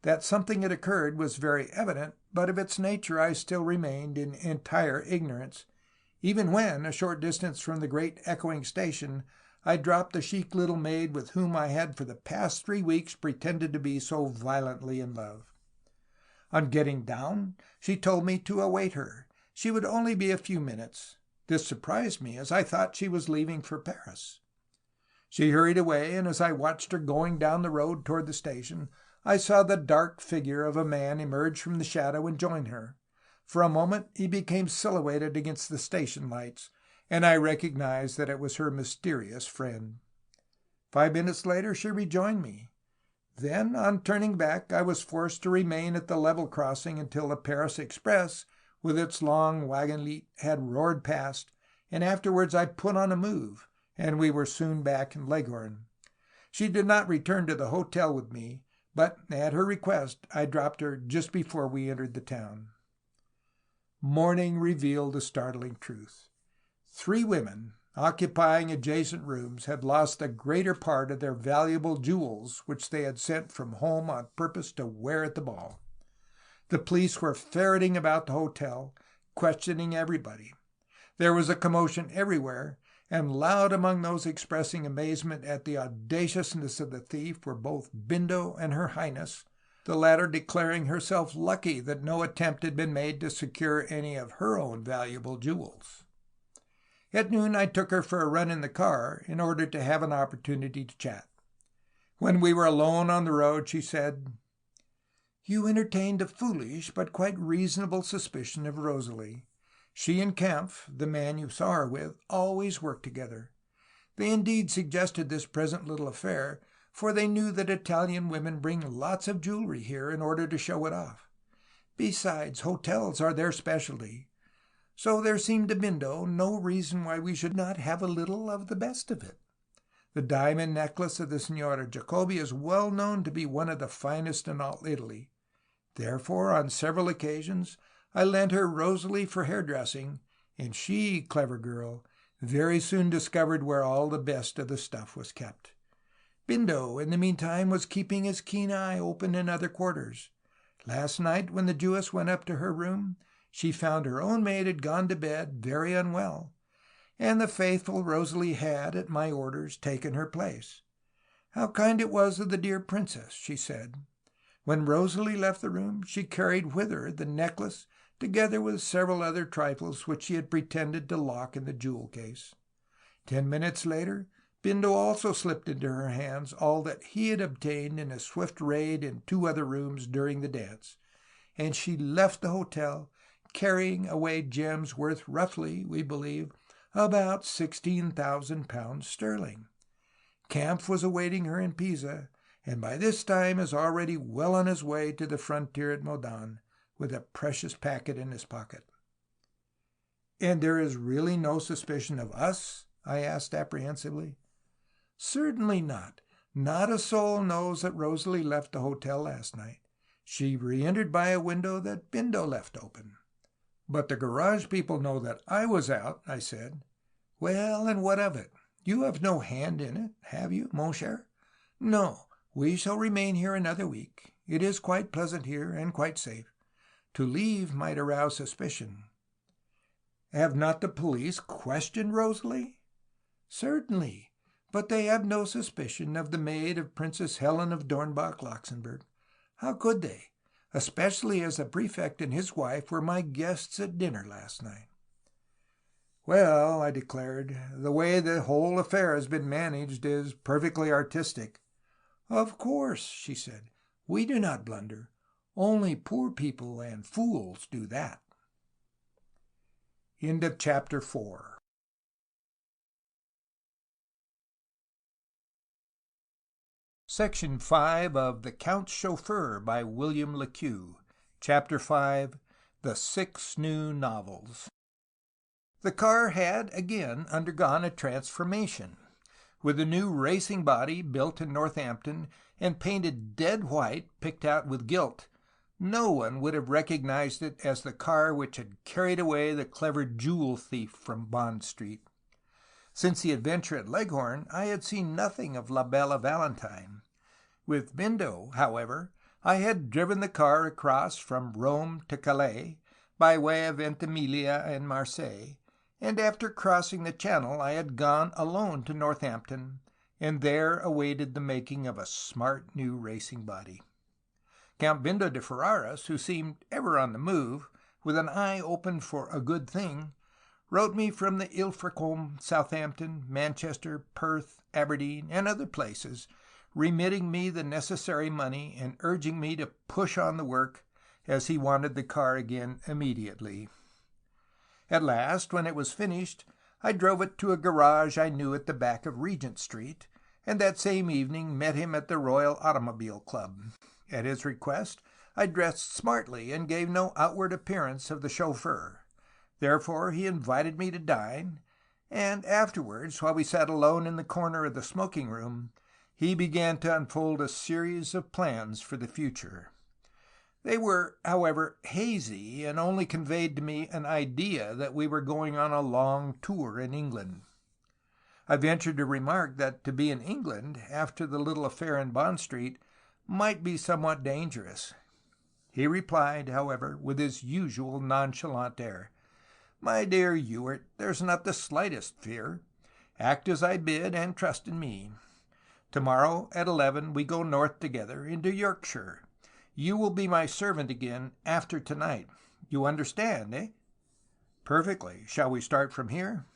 That something had occurred was very evident, but of its nature I still remained in entire ignorance, even when, a short distance from the great echoing station, I dropped the chic little maid with whom I had for the past 3 weeks pretended to be so violently in love. On getting down, she told me to await her. She would only be a few minutes. This surprised me, as I thought she was leaving for Paris. She hurried away, and as I watched her going down the road toward the station, I saw the dark figure of a man emerge from the shadow and join her. For a moment he became silhouetted against the station lights, and I recognized that it was her mysterious friend. 5 minutes later she rejoined me. Then, on turning back, I was forced to remain at the level crossing until the Paris express, with its long wagonette, had roared past, and afterwards I put on a move, and we were soon back in Leghorn. She did not return to the hotel with me, but at her request I dropped her just before we entered the town. Morning revealed the startling truth. 3 women, occupying adjacent rooms, had lost the greater part of their valuable jewels, which they had sent from home on purpose to wear at the ball. The police were ferreting about the hotel, questioning everybody. There was a commotion everywhere, and loud among those expressing amazement at the audaciousness of the thief were both Bindo and her Highness, the latter declaring herself lucky that no attempt had been made to secure any of her own valuable jewels. At noon I took her for a run in the car in order to have an opportunity to chat. When we were alone on the road, she said, "You entertained a foolish but quite reasonable suspicion of Rosalie. She and Kampf, the man you saw her with, always worked together. They indeed suggested this present little affair, for they knew that Italian women bring lots of jewelry here in order to show it off. Besides, hotels are their specialty. So there seemed to Bindo no reason why we should not have a little of the best of it. The diamond necklace of the Signora Jacobi is well known to be one of the finest in all Italy. Therefore, on several occasions, I lent her Rosalie for hairdressing, and she, clever girl, very soon discovered where all the best of the stuff was kept. Bindo, in the meantime, was keeping his keen eye open in other quarters. Last night, when the Jewess went up to her room, she found her own maid had gone to bed very unwell, and the faithful Rosalie had, at my orders, taken her place. How kind it was of the dear princess, she said. When Rosalie left the room, she carried with her the necklace, together with several other trifles which she had pretended to lock in the jewel case. 10 minutes later, Bindo also slipped into her hands all that he had obtained in a swift raid in 2 other rooms during the dance, and she left the hotel, carrying away gems worth roughly, we believe, about 16,000 pounds sterling. Kampf was awaiting her in Pisa, and by this time is already well on his way to the frontier at Modane, with a precious packet in his pocket. "And there is really no suspicion of us?" I asked apprehensively. "Certainly not. Not a soul knows that Rosalie left the hotel last night. She re-entered by a window that Bindo left open." "But the garage people know that I was out," I said. "Well, and what of it? You have no hand in it, have you, mon cher? No, we shall remain here another week. It is quite pleasant here, and quite safe. To leave might arouse suspicion." "Have not the police questioned Rosalie?" "Certainly, but they have no suspicion of the maid of Princess Helen of Dornbach-Luxemburg. How could they, especially as the prefect and his wife were my guests at dinner last night?" "Well," I declared, "the way the whole affair has been managed is perfectly artistic." "Of course," she said, "we do not blunder. Only poor people and fools do that." End of chapter 4. Section 5 of The Count's Chauffeur by William Le Queux. Chapter 5. The 6 New Novels. The car had again undergone a transformation. With a new racing body built in Northampton and painted dead white, picked out with gilt, no one would have recognized it as the car which had carried away the clever jewel thief from Bond Street. Since the adventure at Leghorn, I had seen nothing of La Bella Valentine. With Bindo, however, I had driven the car across from Rome to Calais, by way of Ventimiglia and Marseille, and after crossing the Channel I had gone alone to Northampton, and there awaited the making of a smart new racing body. Count Bindo di Ferraris, who seemed ever on the move, with an eye open for a good thing, wrote me from the Ilfracombe, Southampton, Manchester, Perth, Aberdeen, and other places, remitting me the necessary money and urging me to push on the work, as he wanted the car again immediately. At last, when it was finished, I drove it to a garage I knew at the back of Regent Street, and that same evening met him at the Royal Automobile Club. At his request, I dressed smartly and gave no outward appearance of the chauffeur. Therefore he invited me to dine, and afterwards, while we sat alone in the corner of the smoking-room, he began to unfold a series of plans for the future. They were, however, hazy, and only conveyed to me an idea that we were going on a long tour in England. I ventured to remark that to be in England, after the little affair in Bond Street, might be somewhat dangerous. He replied, however, with his usual nonchalant air, "My dear Ewart, there's not the slightest fear. Act as I bid, and trust in me. Tomorrow at 11 we go north together, into Yorkshire. You will be my servant again after tonight. You understand, eh?" "Perfectly. Shall we start from here?"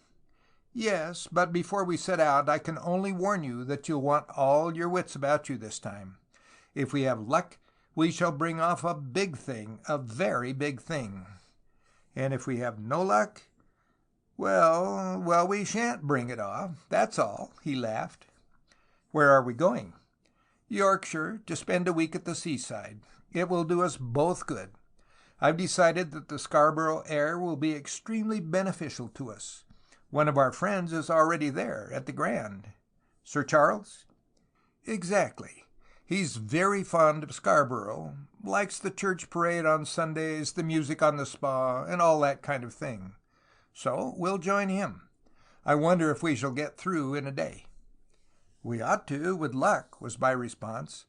"Yes, but before we set out I can only warn you that you'll want all your wits about you this time. If we have luck, we shall bring off a big thing, a very big thing. And if we have no luck, well, we shan't bring it off, that's all," he laughed. "Where are we going?" "Yorkshire, to spend a week at the seaside. It will do us both good. I've decided that the Scarborough air will be extremely beneficial to us. One of our friends is already there, at the Grand." "Sir Charles?" "Exactly. He's very fond of Scarborough, likes the church parade on Sundays, the music on the spa, and all that kind of thing. So we'll join him. I wonder if we shall get through in a day." "We ought to, with luck," was my response,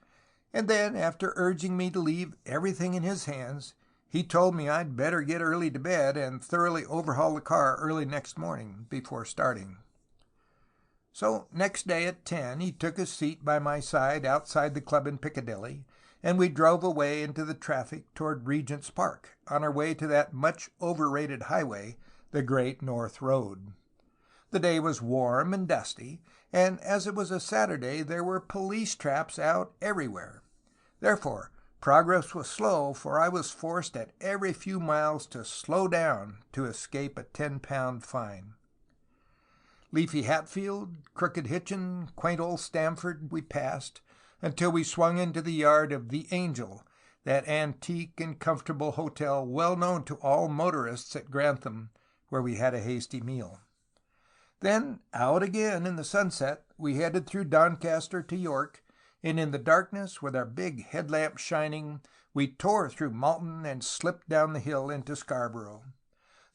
and then, after urging me to leave everything in his hands, he told me I'd better get early to bed and thoroughly overhaul the car early next morning before starting. So next day at 10 he took his seat by my side outside the club in Piccadilly, and we drove away into the traffic toward Regent's Park, on our way to that much overrated highway, the Great North Road. The day was warm and dusty, and as it was a Saturday there were police traps out everywhere. Therefore progress was slow, for I was forced at every few miles to slow down to escape a £10 fine. Leafy Hatfield, Crooked Hitchin, quaint old Stamford we passed, until we swung into the yard of the Angel, that antique and comfortable hotel well known to all motorists at Grantham, where we had a hasty meal. Then out again in the sunset we headed through Doncaster to York, and in the darkness, with our big headlamp shining, we tore through Malton and slipped down the hill into Scarborough.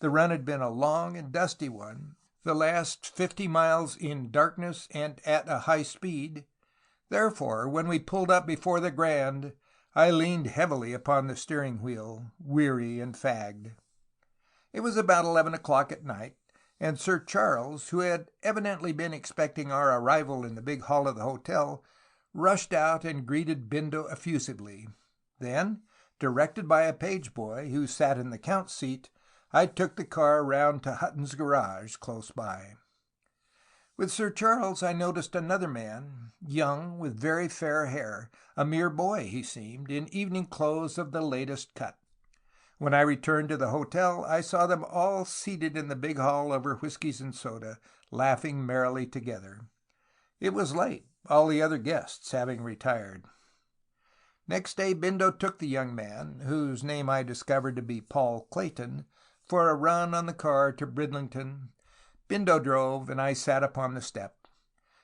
The run had been a long and dusty one, the last 50 miles in darkness and at a high speed. Therefore, when we pulled up before the Grand, I leaned heavily upon the steering wheel, weary and fagged. It was about 11 o'clock at night, and Sir Charles, who had evidently been expecting our arrival in the big hall of the hotel, rushed out and greeted Bindo effusively. Then, directed by a page boy who sat in the Count's seat, I took the car round to Hutton's garage close by. With Sir Charles I noticed another man, young, with very fair hair, a mere boy, he seemed, in evening clothes of the latest cut. When I returned to the hotel, I saw them all seated in the big hall over whiskies and soda, laughing merrily together. It was late, all the other guests having retired. Next day Bindo took the young man, whose name I discovered to be Paul Clayton, for a run on the car to Bridlington. Bindo drove, and I sat upon the step.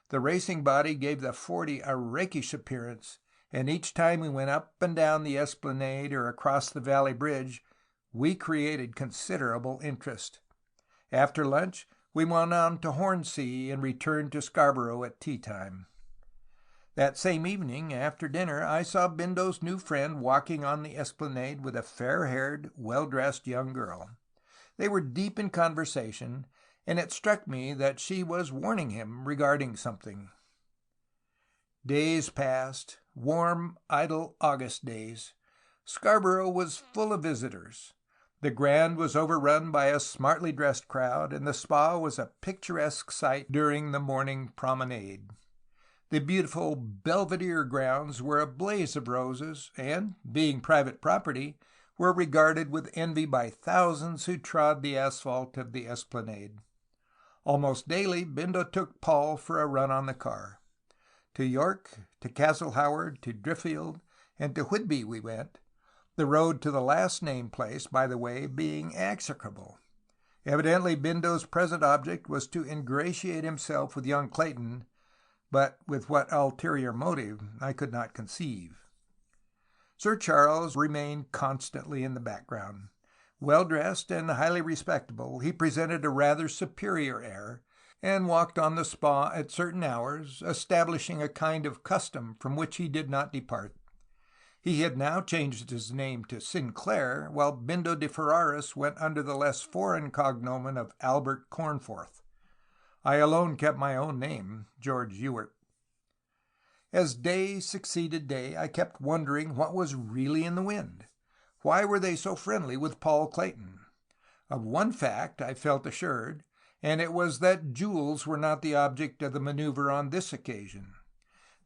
The racing body gave the 40 a rakish appearance, and each time we went up and down the esplanade or across the Valley Bridge, we created considerable interest. After lunch, we went on to Hornsea and returned to Scarborough at tea-time. That same evening, after dinner, I saw Bindo's new friend walking on the esplanade with a fair-haired, well-dressed young girl. They were deep in conversation, and it struck me that she was warning him regarding something. Days passed, warm, idle August days. Scarborough was full of visitors. The Grand was overrun by a smartly dressed crowd, and the spa was a picturesque sight during the morning promenade. The beautiful Belvedere grounds were a blaze of roses, and, being private property, were regarded with envy by thousands who trod the asphalt of the esplanade. Almost daily Bindo took Paul for a run on the car. To York, to Castle Howard, to Driffield, and to Whitby we went, the road to the last named place, by the way, being execrable. Evidently Bindo's present object was to ingratiate himself with young Clayton, but with what ulterior motive I could not conceive. Sir Charles remained constantly in the background. Well-dressed and highly respectable, he presented a rather superior air, and walked on the spa at certain hours, establishing a kind of custom from which he did not depart. He had now changed his name to Sinclair, while Bindo di Ferraris went under the less foreign cognomen of Albert Cornforth. I alone kept my own name, George Ewart. As day succeeded day, I kept wondering what was really in the wind. Why were they so friendly with Paul Clayton? Of one fact I felt assured, and it was that jewels were not the object of the maneuver on this occasion.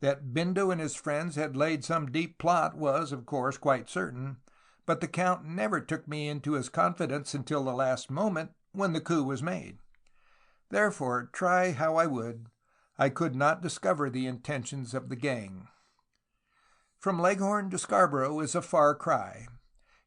That Bindo and his friends had laid some deep plot was, of course, quite certain, but the Count never took me into his confidence until the last moment, when the coup was made. Therefore, try how I would, I could not discover the intentions of the gang. From Leghorn to Scarborough is a far cry.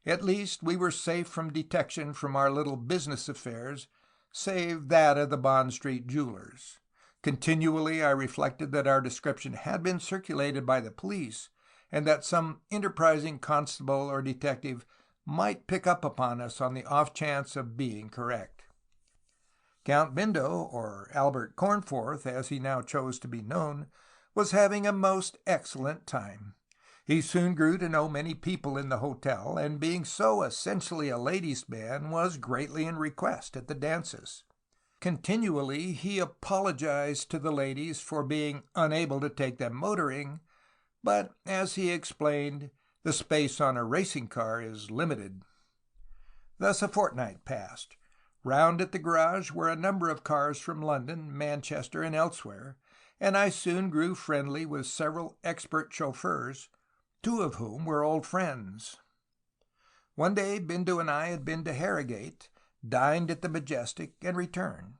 At least we were safe from detection from our little business affairs, save that of the Bond Street jewelers. Continually I reflected that our description had been circulated by the police, and that some enterprising constable or detective might pick up upon us on the off chance of being correct. Count Bindo, or Albert Cornforth, as he now chose to be known, was having a most excellent time. He soon grew to know many people in the hotel, and being so essentially a ladies' man, was greatly in request at the dances. Continually he apologized to the ladies for being unable to take them motoring, but, as he explained, the space on a racing car is limited. Thus a fortnight passed. Round at the garage were a number of cars from London, Manchester, and elsewhere, and I soon grew friendly with several expert chauffeurs, two of whom were old friends. One day Bindo and I had been to Harrogate, dined at the Majestic, and returned.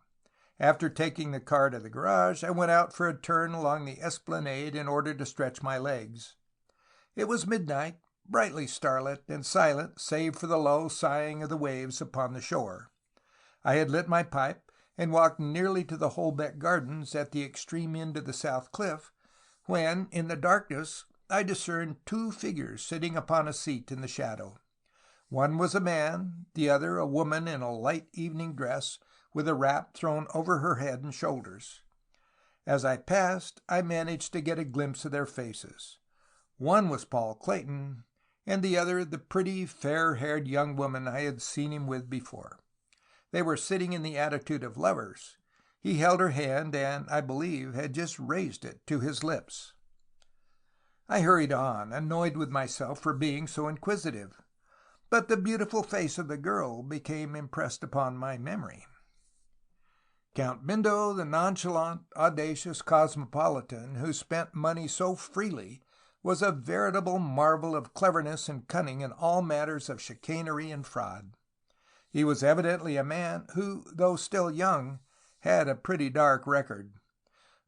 After taking the car to the garage, I went out for a turn along the esplanade in order to stretch my legs. It was midnight, brightly starlit, and silent save for the low sighing of the waves upon the shore. I had lit my pipe, and walked nearly to the Holbeck Gardens at the extreme end of the south cliff, when, in the darkness, I discerned two figures sitting upon a seat in the shadow. One was a man, the other a woman in a light evening dress, with a wrap thrown over her head and shoulders. As I passed, I managed to get a glimpse of their faces. One was Paul Clayton, and the other the pretty, fair-haired young woman I had seen him with before. They were sitting in the attitude of lovers. He held her hand, and, I believe, had just raised it to his lips. I hurried on, annoyed with myself for being so inquisitive, but the beautiful face of the girl became impressed upon my memory. Count Bindo, the nonchalant, audacious cosmopolitan who spent money so freely, was a veritable marvel of cleverness and cunning in all matters of chicanery and fraud. He was evidently a man who, though still young, had a pretty dark record.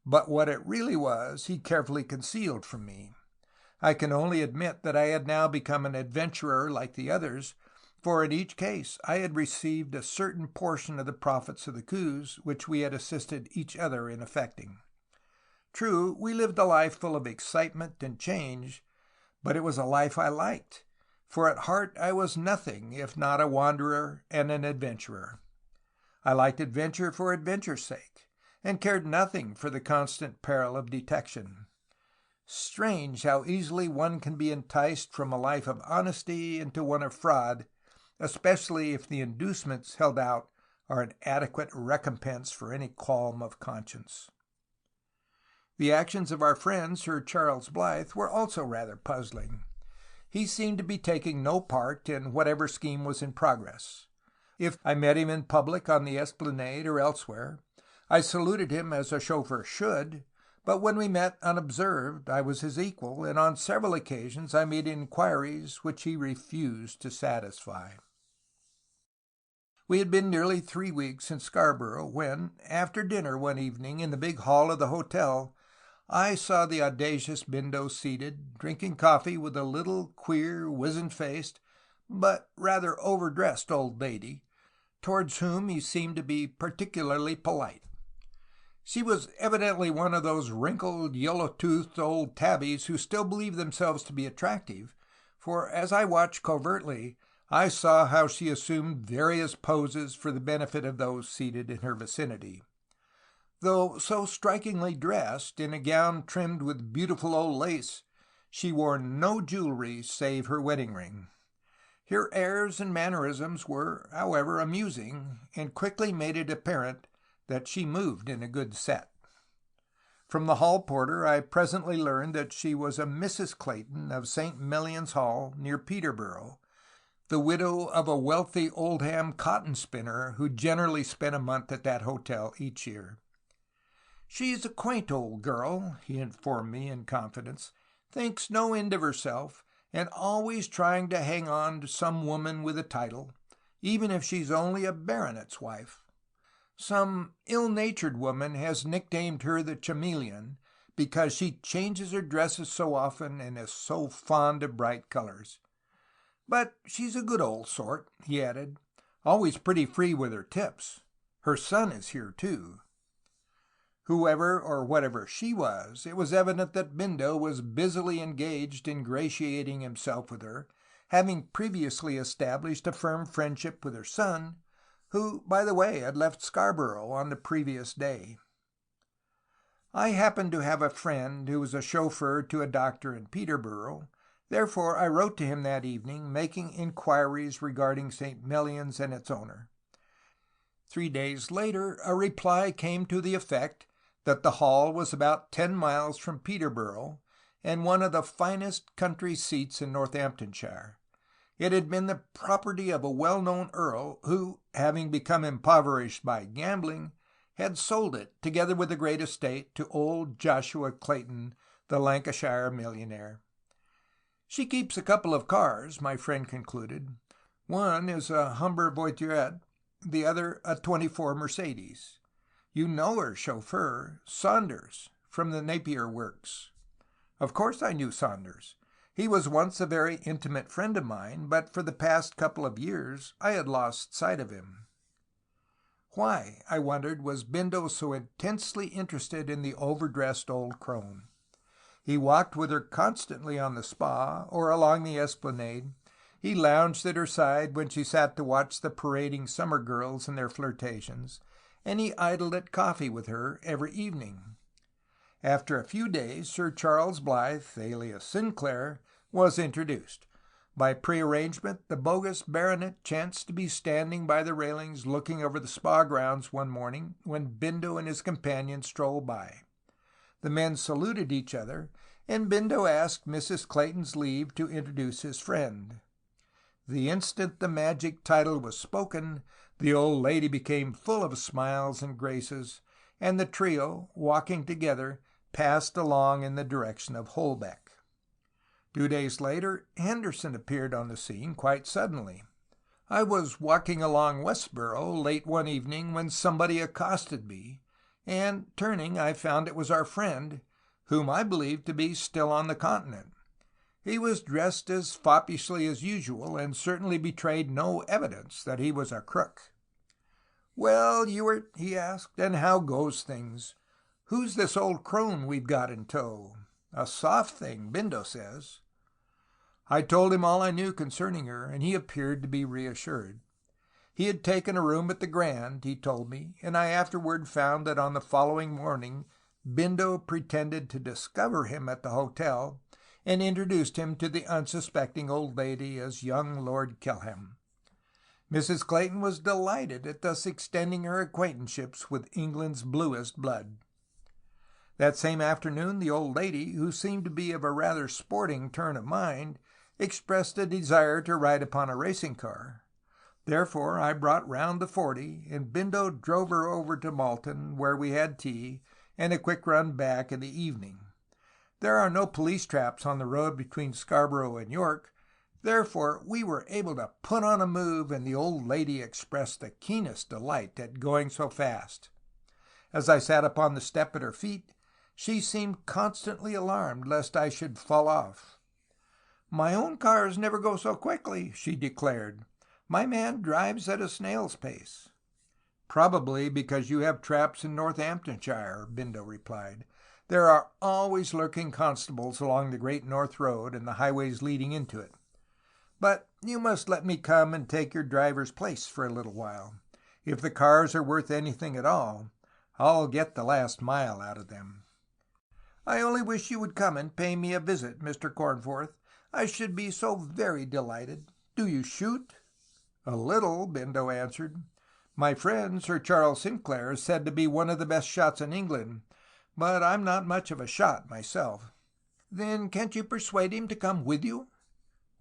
But what it really was, he carefully concealed from me. I can only admit that I had now become an adventurer like the others, for in each case I had received a certain portion of the profits of the coups which we had assisted each other in effecting. True, we lived a life full of excitement and change, but it was a life I liked, for at heart I was nothing if not a wanderer and an adventurer. I liked adventure for adventure's sake, and cared nothing for the constant peril of detection. Strange how easily one can be enticed from a life of honesty into one of fraud, especially if the inducements held out are an adequate recompense for any qualm of conscience. The actions of our friend Sir Charles Blythe were also rather puzzling. He seemed to be taking no part in whatever scheme was in progress. If I met him in public on the esplanade or elsewhere, I saluted him as a chauffeur should, but when we met unobserved I was his equal, and on several occasions I made inquiries which he refused to satisfy. We had been nearly 3 weeks in Scarborough when, after dinner one evening in the big hall of the hotel, I saw the audacious Bindo seated, drinking coffee with a little, queer, wizen-faced, but rather overdressed old lady, towards whom he seemed to be particularly polite. She was evidently one of those wrinkled, yellow-toothed old tabbies who still believe themselves to be attractive, for as I watched covertly, I saw how she assumed various poses for the benefit of those seated in her vicinity. Though so strikingly dressed, in a gown trimmed with beautiful old lace, she wore no jewelry save her wedding ring. Her airs and mannerisms were, however, amusing, and quickly made it apparent that she moved in a good set. From the hall porter I presently learned that she was a Mrs. Clayton of St. Melian's Hall, near Peterborough, the widow of a wealthy Oldham cotton spinner who generally spent a month at that hotel each year. "She's a quaint old girl," he informed me in confidence, "thinks no end of herself, and always trying to hang on to some woman with a title, even if she's only a baronet's wife. Some ill-natured woman has nicknamed her the Chameleon, because she changes her dresses so often and is so fond of bright colors. But she's a good old sort," he added, "always pretty free with her tips. Her son is here, too." Whoever or whatever she was, it was evident that Bindo was busily engaged in ingratiating himself with her, having previously established a firm friendship with her son, who, by the way, had left Scarborough on the previous day. I happened to have a friend who was a chauffeur to a doctor in Peterborough. Therefore I wrote to him that evening, making inquiries regarding St. Melian's and its owner. 3 days later a reply came to the effect that the hall was about 10 miles from Peterborough, and one of the finest country seats in Northamptonshire. It had been the property of a well-known earl, who, having become impoverished by gambling, had sold it, together with the great estate, to old Joshua Clayton, the Lancashire millionaire. "She keeps a couple of cars," my friend concluded. "One is a Humber voiturette, the other a 24 Mercedes. You know her chauffeur, Saunders, from the Napier works." Of course I knew Saunders. He was once a very intimate friend of mine, but for the past couple of years I had lost sight of him. Why, I wondered, was Bindo so intensely interested in the overdressed old crone? He walked with her constantly on the spa or along the esplanade. He lounged at her side when she sat to watch the parading summer girls and their flirtations, and he idled at coffee with her every evening. After a few days, Sir Charles Blythe, alias Sinclair, was introduced. By prearrangement, the bogus baronet chanced to be standing by the railings looking over the spa grounds one morning when Bindo and his companion strolled by. The men saluted each other, and Bindo asked Mrs. Clayton's leave to introduce his friend. The instant the magic title was spoken, the old lady became full of smiles and graces, and the trio, walking together, passed along in the direction of Holbeck. 2 days later, Henderson appeared on the scene quite suddenly. I was walking along Westboro late one evening when somebody accosted me, and, turning, I found it was our friend, whom I believed to be still on the continent. He was dressed as foppishly as usual, and certainly betrayed no evidence that he was a crook. "Well, Ewart," he asked, "and how goes things? Who's this old crone we've got in tow? A soft thing, Bindo says." I told him all I knew concerning her, and he appeared to be reassured. He had taken a room at the Grand, he told me, and I afterward found that on the following morning Bindo pretended to discover him at the hotel, and introduced him to the unsuspecting old lady as young Lord Kelham. Mrs. Clayton was delighted at thus extending her acquaintanceships with England's bluest blood. That same afternoon the old lady, who seemed to be of a rather sporting turn of mind, expressed a desire to ride upon a racing car. Therefore I brought round the 40, and Bindo drove her over to Malton, where we had tea and a quick run back in the evening. There are no police traps on the road between Scarborough and York, therefore we were able to put on a move, and the old lady expressed the keenest delight at going so fast. As I sat upon the step at her feet, she seemed constantly alarmed lest I should fall off. "My own cars never go so quickly," she declared. "My man drives at a snail's pace." "Probably because you have traps in Northamptonshire," Bindo replied. "There are always lurking constables along the Great North Road and the highways leading into it. But you must let me come and take your driver's place for a little while. If the cars are worth anything at all, I'll get the last mile out of them." "I only wish you would come and pay me a visit, Mr. Cornforth. I should be so very delighted. Do you shoot?" "A little," Bindo answered. "My friend Sir Charles Sinclair is said to be one of the best shots in England, but I'm not much of a shot myself." "Then can't you persuade him to come with you?"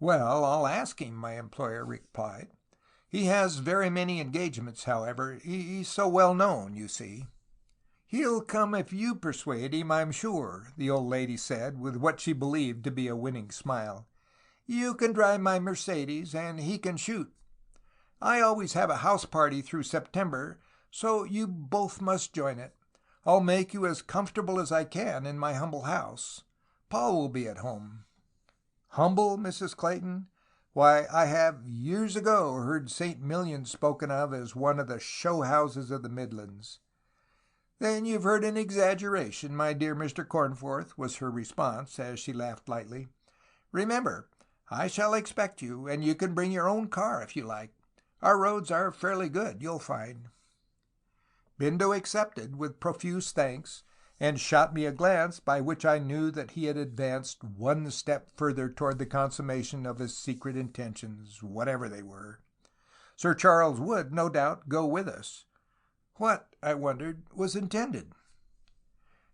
"Well, I'll ask him," my employer replied. "He has very many engagements, however. He's so well known, you see." "He'll come if you persuade him, I'm sure," the old lady said, with what she believed to be a winning smile. "You can drive my Mercedes, and he can shoot. I always have a house party through September, so you both must join it. I'll make you as comfortable as I can in my humble house. Paul will be at home." "Humble, Mrs. Clayton? Why, I have years ago heard St. Million spoken of as one of the show houses of the Midlands." "Then you've heard an exaggeration, my dear Mr. Cornforth," was her response, as she laughed lightly. "Remember, I shall expect you, and you can bring your own car if you like. Our roads are fairly good, you'll find." Bindo accepted with profuse thanks, and shot me a glance by which I knew that he had advanced one step further toward the consummation of his secret intentions, whatever they were. Sir Charles would, no doubt, go with us. What, I wondered, was intended?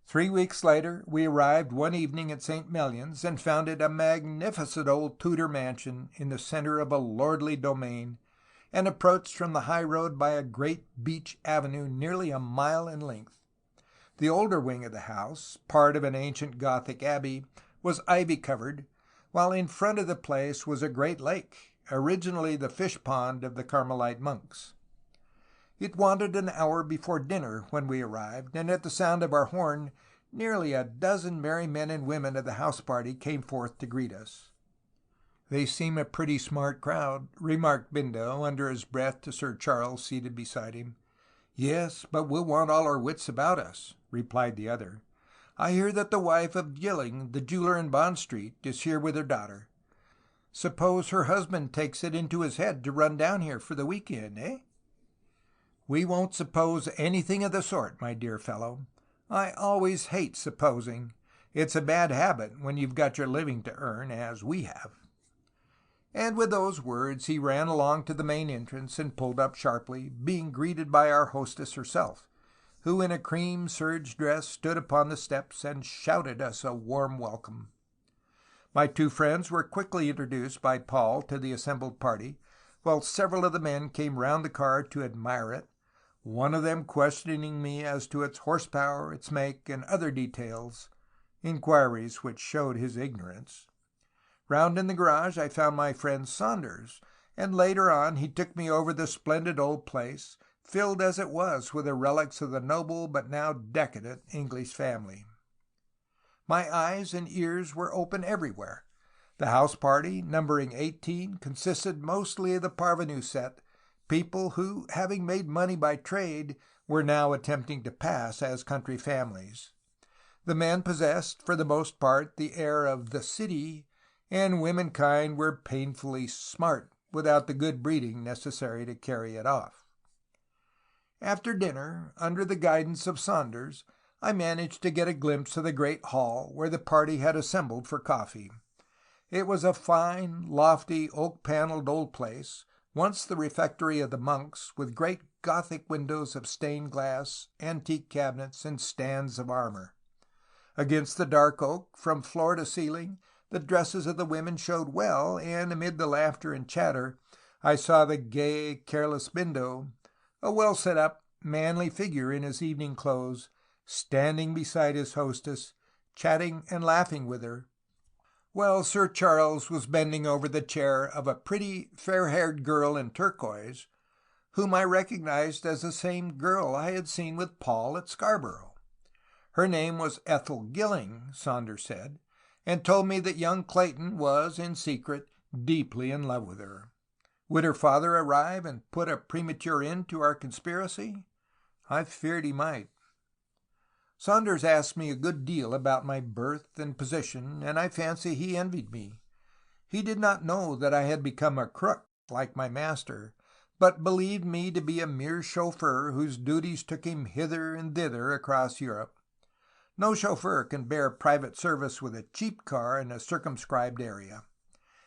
3 weeks later we arrived one evening at St. Mellion's, and found it a magnificent old Tudor mansion in the centre of a lordly domain, and approached from the high road by a great beech avenue nearly a mile in length. The older wing of the house, part of an ancient Gothic abbey, was ivy-covered, while in front of the place was a great lake, originally the fish pond of the Carmelite monks. It wanted an hour before dinner when we arrived, and at the sound of our horn nearly a dozen merry men and women of the house party came forth to greet us. "They seem a pretty smart crowd," remarked Bindo under his breath to Sir Charles seated beside him. "Yes, but we'll want all our wits about us," replied the other. "I hear that the wife of Gilling, the jeweler in Bond Street, is here with her daughter. Suppose her husband takes it into his head to run down here for the week-end, eh?" "We won't suppose anything of the sort, my dear fellow. I always hate supposing. It's a bad habit when you've got your living to earn, as we have." And with those words he ran along to the main entrance and pulled up sharply, being greeted by our hostess herself, who in a cream serge dress stood upon the steps and shouted us a warm welcome. My two friends were quickly introduced by Paul to the assembled party, while several of the men came round the car to admire it, one of them questioning me as to its horsepower, its make, and other details, inquiries which showed his ignorance. Round in the garage I found my friend Saunders, and later on he took me over the splendid old place, filled as it was with the relics of the noble but now decadent English family. My eyes and ears were open everywhere. The house party, numbering 18, consisted mostly of the parvenu set, people who, having made money by trade, were now attempting to pass as country families. The men possessed, for the most part, the air of the city, and womenkind were painfully smart, without the good breeding necessary to carry it off. After dinner, under the guidance of Saunders, I managed to get a glimpse of the great hall where the party had assembled for coffee. It was a fine, lofty, oak-panelled old place, once the refectory of the monks, with great Gothic windows of stained glass, antique cabinets, and stands of armor. Against the dark oak, from floor to ceiling, the dresses of the women showed well, and amid the laughter and chatter I saw the gay, careless Bindo, a well-set-up, manly figure in his evening clothes, standing beside his hostess, chatting and laughing with her, while Sir Charles was bending over the chair of a pretty, fair-haired girl in turquoise, whom I recognized as the same girl I had seen with Paul at Scarborough. Her name was Ethel Gilling, Saunders said, and told me that young Clayton was, in secret, deeply in love with her. Would her father arrive and put a premature end to our conspiracy? I feared he might. Saunders asked me a good deal about my birth and position, and I fancy he envied me. He did not know that I had become a crook, like my master, but believed me to be a mere chauffeur whose duties took him hither and thither across Europe. No chauffeur can bear private service with a cheap car in a circumscribed area.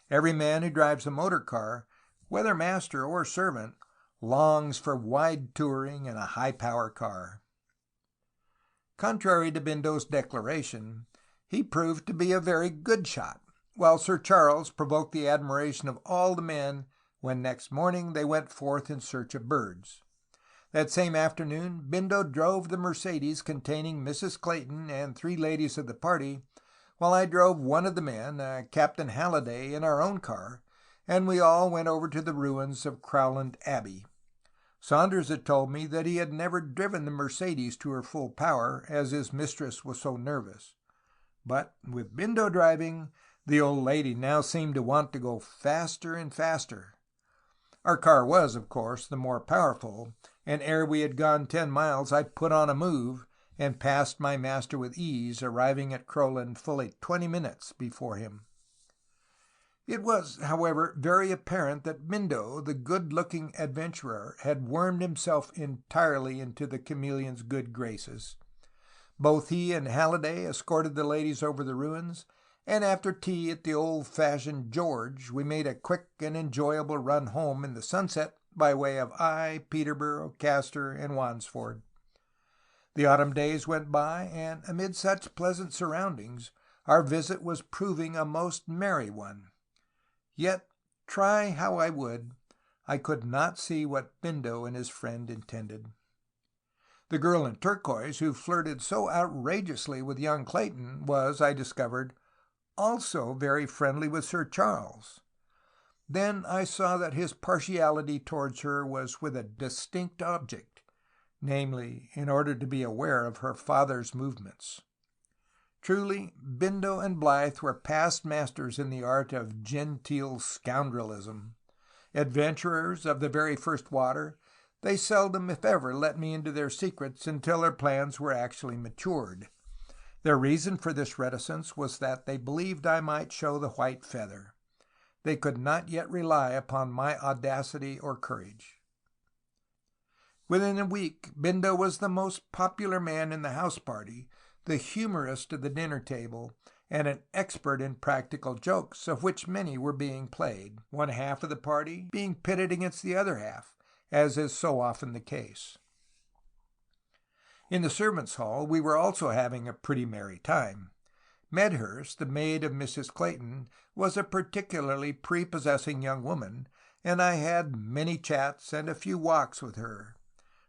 Every man who drives a motor car, whether master or servant, longs for wide touring and a high-power car. Contrary to Bindo's declaration, he proved to be a very good shot, while Sir Charles provoked the admiration of all the men when next morning they went forth in search of birds. That same afternoon Bindo drove the Mercedes containing Mrs. Clayton and 3 ladies of the party, while I drove one of the men, Captain Halliday, in our own car, and we all went over to the ruins of Crowland Abbey. Saunders had told me that he had never driven the Mercedes to her full power, as his mistress was so nervous. But with Bindo driving, the old lady now seemed to want to go faster and faster. Our car was, of course, the more powerful, and ere we had gone 10 miles I put on a move, and passed my master with ease, arriving at Crowland fully 20 minutes before him. It was, however, very apparent that Bindo, the good-looking adventurer, had wormed himself entirely into the chameleon's good graces. Both he and Halliday escorted the ladies over the ruins, and after tea at the old-fashioned George, we made a quick and enjoyable run home in the sunset by way of Eye, Peterborough, Castor, and Wansford. The autumn days went by, and amid such pleasant surroundings, our visit was proving a most merry one. Yet, try how I would, I could not see what Bindo and his friend intended. The girl in turquoise, who flirted so outrageously with young Clayton, was, I discovered, also very friendly with Sir Charles. Then I saw that his partiality towards her was with a distinct object, namely, in order to be aware of her father's movements. Truly, Bindo and Blythe were past masters in the art of genteel scoundrelism. Adventurers of the very first water, they seldom, if ever, let me into their secrets until their plans were actually matured. Their reason for this reticence was that they believed I might show the white feather. They could not yet rely upon my audacity or courage. Within a week, Bindo was the most popular man in the house party, the humorist of the dinner table, and an expert in practical jokes, of which many were being played, one half of the party being pitted against the other half, as is so often the case. In the servants' hall we were also having a pretty merry time. Medhurst, the maid of Mrs. Clayton, was a particularly prepossessing young woman, and I had many chats and a few walks with her.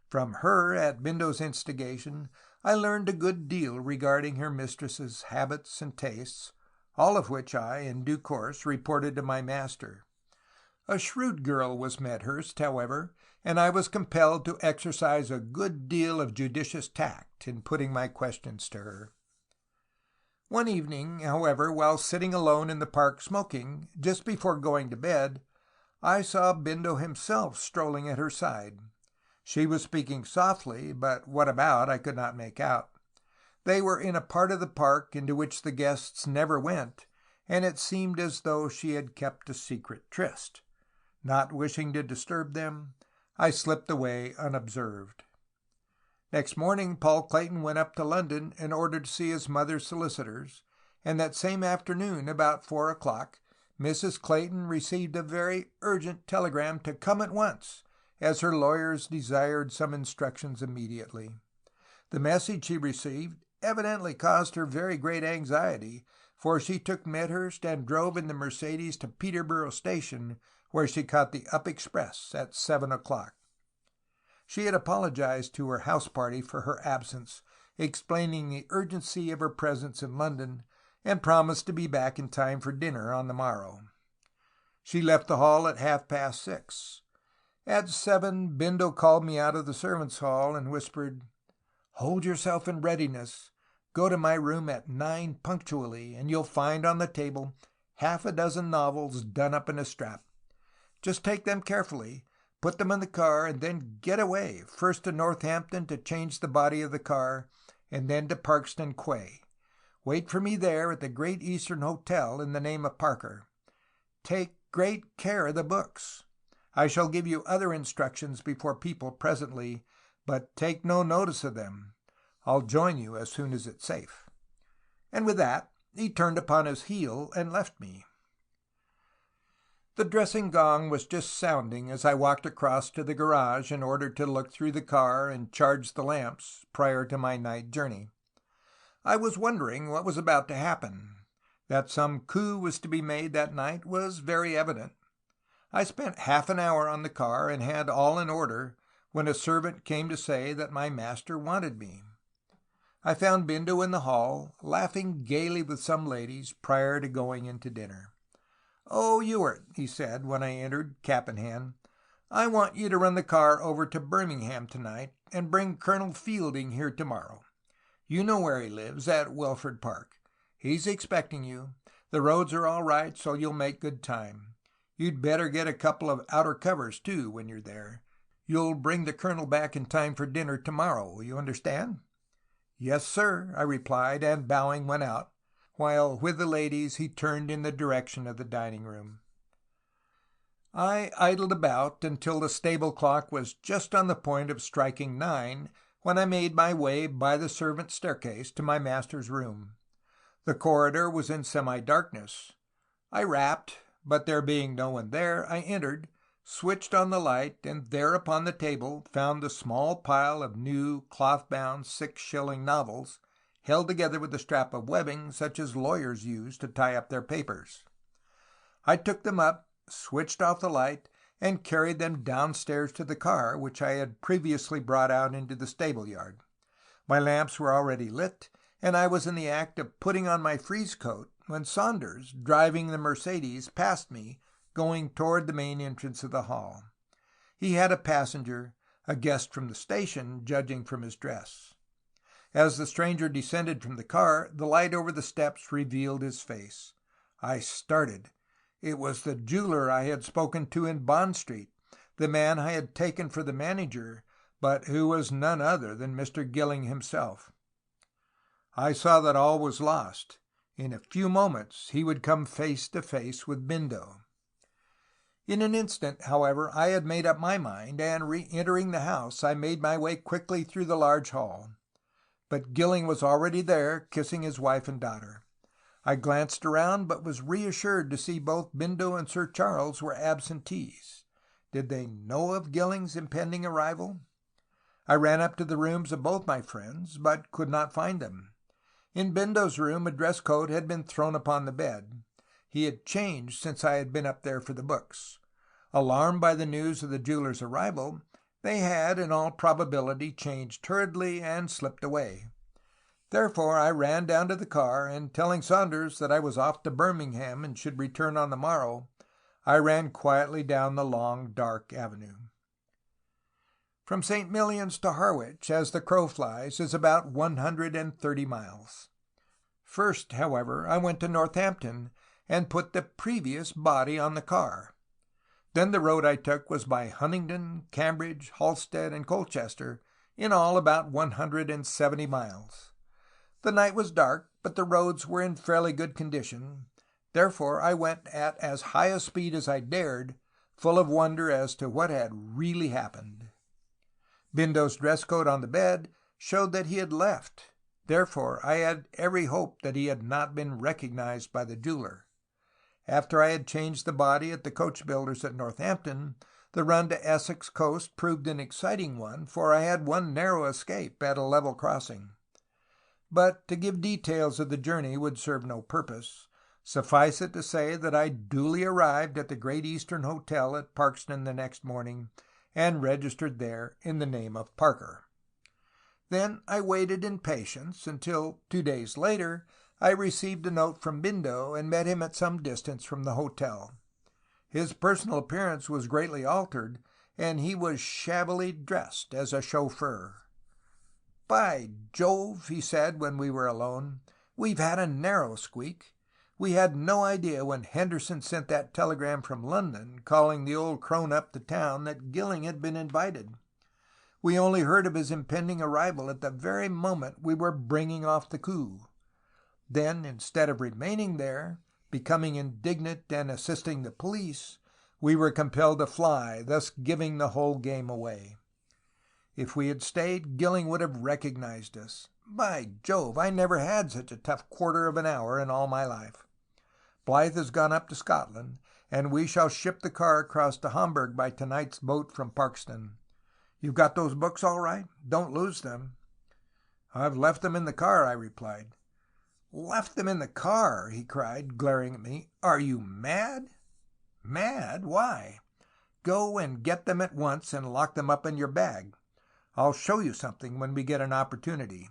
From her, at Bindo's instigation, I learned a good deal regarding her mistress's habits and tastes, all of which I, in due course, reported to my master. A shrewd girl was Medhurst, however, and I was compelled to exercise a good deal of judicious tact in putting my questions to her. One evening, however, while sitting alone in the park smoking, just before going to bed, I saw Bindo himself strolling at her side. She was speaking softly, but what about I could not make out. They were in a part of the park into which the guests never went, and it seemed as though she had kept a secret tryst. Not wishing to disturb them, I slipped away unobserved. Next morning Paul Clayton went up to London in order to see his mother's solicitors, and that same afternoon, about 4 o'clock, Mrs. Clayton received a very urgent telegram to come at once, as her lawyers desired some instructions immediately. The message she received evidently caused her very great anxiety, for she took Medhurst and drove in the Mercedes to Peterborough station, where she caught the up express at 7 o'clock. She had apologized to her house party for her absence, explaining the urgency of her presence in London, and promised to be back in time for dinner on the morrow. She left the hall at 6:30. At 7, Bindo called me out of the servants' hall and whispered, "Hold yourself in readiness. Go to my room at 9 punctually, and you'll find on the table half a dozen novels done up in a strap. Just take them carefully, put them in the car, and then get away, first to Northampton to change the body of the car, and then to Parkston Quay. Wait for me there at the Great Eastern Hotel in the name of Parker. Take great care of the books. I shall give you other instructions before people presently, but take no notice of them. I'll join you as soon as it's safe." And with that he turned upon his heel and left me. The dressing gong was just sounding as I walked across to the garage in order to look through the car and charge the lamps prior to my night journey. I was wondering what was about to happen. That some coup was to be made that night was very evident. I spent half an hour on the car and had all in order when a servant came to say that my master wanted me. I found Bindo in the hall, laughing gaily with some ladies prior to going into dinner. "Oh, Ewart," he said when I entered, cap in hand, "I want you to run the car over to Birmingham tonight and bring Colonel Fielding here tomorrow. You know where he lives, at Welford Park. He's expecting you. The roads are all right, so you'll make good time. You'd better get a couple of outer covers, too, when you're there. You'll bring the colonel back in time for dinner tomorrow, you understand?" "Yes, sir," I replied, and bowing went out, while with the ladies he turned in the direction of the dining room. I idled about until the stable clock was just on the point of striking 9 when I made my way by the servants' staircase to my master's room. The corridor was in semi-darkness. I rapped, but there being no one there, I entered, switched on the light, and there upon the table found the small pile of new cloth-bound 6-shilling novels, held together with a strap of webbing such as lawyers use to tie up their papers. I took them up, switched off the light, and carried them downstairs to the car, which I had previously brought out into the stable yard. My lamps were already lit, and I was in the act of putting on my frieze coat when Saunders, driving the Mercedes, passed me, going toward the main entrance of the hall. He had a passenger, a guest from the station, judging from his dress. As the stranger descended from the car, the light over the steps revealed his face. I started. It was the jeweler I had spoken to in Bond Street, the man I had taken for the manager, but who was none other than Mr. Gilling himself. I saw that all was lost. In a few moments he would come face to face with Bindo. In an instant, however, I had made up my mind, and re-entering the house, I made my way quickly through the large hall. But Gilling was already there, kissing his wife and daughter. I glanced around, but was reassured to see both Bindo and Sir Charles were absentees. Did they know of Gilling's impending arrival? I ran up to the rooms of both my friends, but could not find them. In Bindo's room a dress coat had been thrown upon the bed. He had changed since I had been up there for the books. Alarmed by the news of the jeweler's arrival, they had, in all probability, changed hurriedly and slipped away. Therefore I ran down to the car, and telling Saunders that I was off to Birmingham and should return on the morrow, I ran quietly down the long, dark avenue. From St. Millions to Harwich, as the crow flies, is about 130 miles. First, however, I went to Northampton and put the previous body on the car. Then the road I took was by Huntingdon, Cambridge, Halstead, and Colchester, in all about 170 miles. The night was dark, but the roads were in fairly good condition. Therefore I went at as high a speed as I dared, full of wonder as to what had really happened. Bindo's dress coat on the bed showed that he had left. Therefore I had every hope that he had not been recognized by the jeweler. After I had changed the body at the coachbuilder's at Northampton, the run to Essex coast proved an exciting one, for I had one narrow escape at a level crossing. But to give details of the journey would serve no purpose. Suffice it to say that I duly arrived at the Great Eastern Hotel at Parkston the next morning, and registered there in the name of Parker. Then I waited in patience until, 2 days later, I received a note from Bindo and met him at some distance from the hotel. His personal appearance was greatly altered, and he was shabbily dressed as a chauffeur. "By Jove," he said when we were alone, "we've had a narrow squeak. We had no idea when Henderson sent that telegram from London calling the old crone up to town that Gilling had been invited. We only heard of his impending arrival at the very moment we were bringing off the coup. Then, instead of remaining there, becoming indignant and assisting the police, we were compelled to fly, thus giving the whole game away. If we had stayed, Gilling would have recognized us. By Jove, I never had such a tough quarter of an hour in all my life. Blythe has gone up to Scotland, and we shall ship the car across to Hamburg by tonight's boat from Parkston. You've got those books all right? Don't lose them." "I've left them in the car," I replied. "Left them in the car?" he cried, glaring at me. "Are you mad?" "Mad? Why?" "Go and get them at once and lock them up in your bag. I'll show you something when we get an opportunity."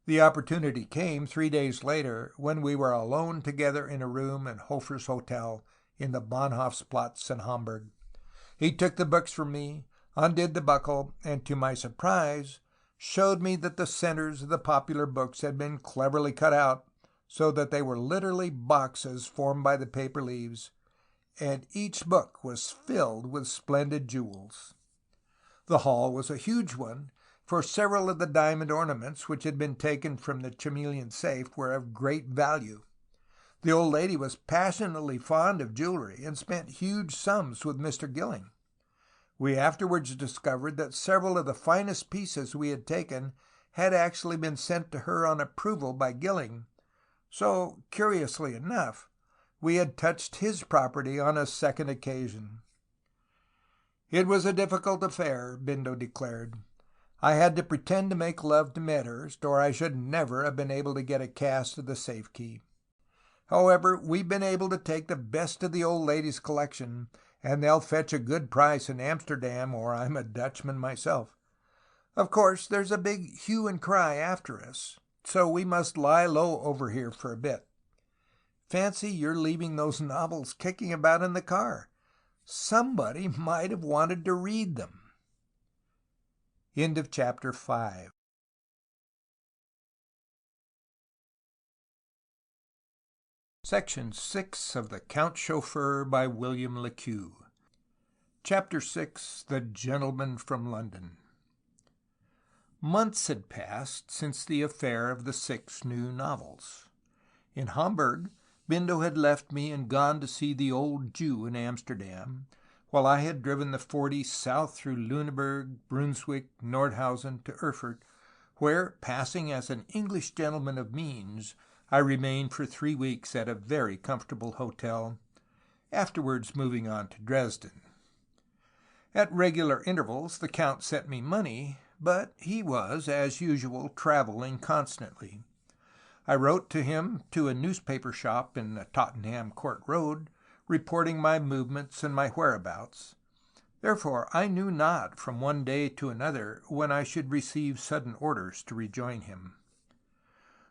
The opportunity came 3 days later, when we were alone together in a room in Hofer's hotel in the Bahnhofsplatz in Hamburg. He took the books from me, undid the buckle, and to my surprise showed me that the centers of the popular books had been cleverly cut out, so that they were literally boxes formed by the paper leaves, and each book was filled with splendid jewels. The haul was a huge one, for several of the diamond ornaments which had been taken from the chameleon safe were of great value. The old lady was passionately fond of jewelry, and spent huge sums with Mr. Gilling. We afterwards discovered that several of the finest pieces we had taken had actually been sent to her on approval by Gilling, so, curiously enough, we had touched his property on a second occasion. "It was a difficult affair," Bindo declared. "I had to pretend to make love to Medhurst, or I should never have been able to get a cast of the safe key. However, we've been able to take the best of the old lady's collection, and they'll fetch a good price in Amsterdam, or I'm a Dutchman myself. Of course, there's a big hue and cry after us, so we must lie low over here for a bit. Fancy your leaving those novels kicking about in the car. Somebody might have wanted to read them." End of chapter 5. Section 6 of The Count Chauffeur by William le Queux. Chapter 6. The Gentleman from London. Months had passed since the affair of the 6 new novels. In Hamburg, Bindo had left me and gone to see the old Jew in Amsterdam, while I had driven the 40 south through Lüneburg, Brunswick, Nordhausen to Erfurt, where, passing as an English gentleman of means, I remained for 3 weeks at a very comfortable hotel, afterwards moving on to Dresden. At regular intervals the Count sent me money, but he was, as usual, travelling constantly. I wrote to him to a newspaper shop in the Tottenham Court Road, reporting my movements and my whereabouts. Therefore I knew not from one day to another when I should receive sudden orders to rejoin him.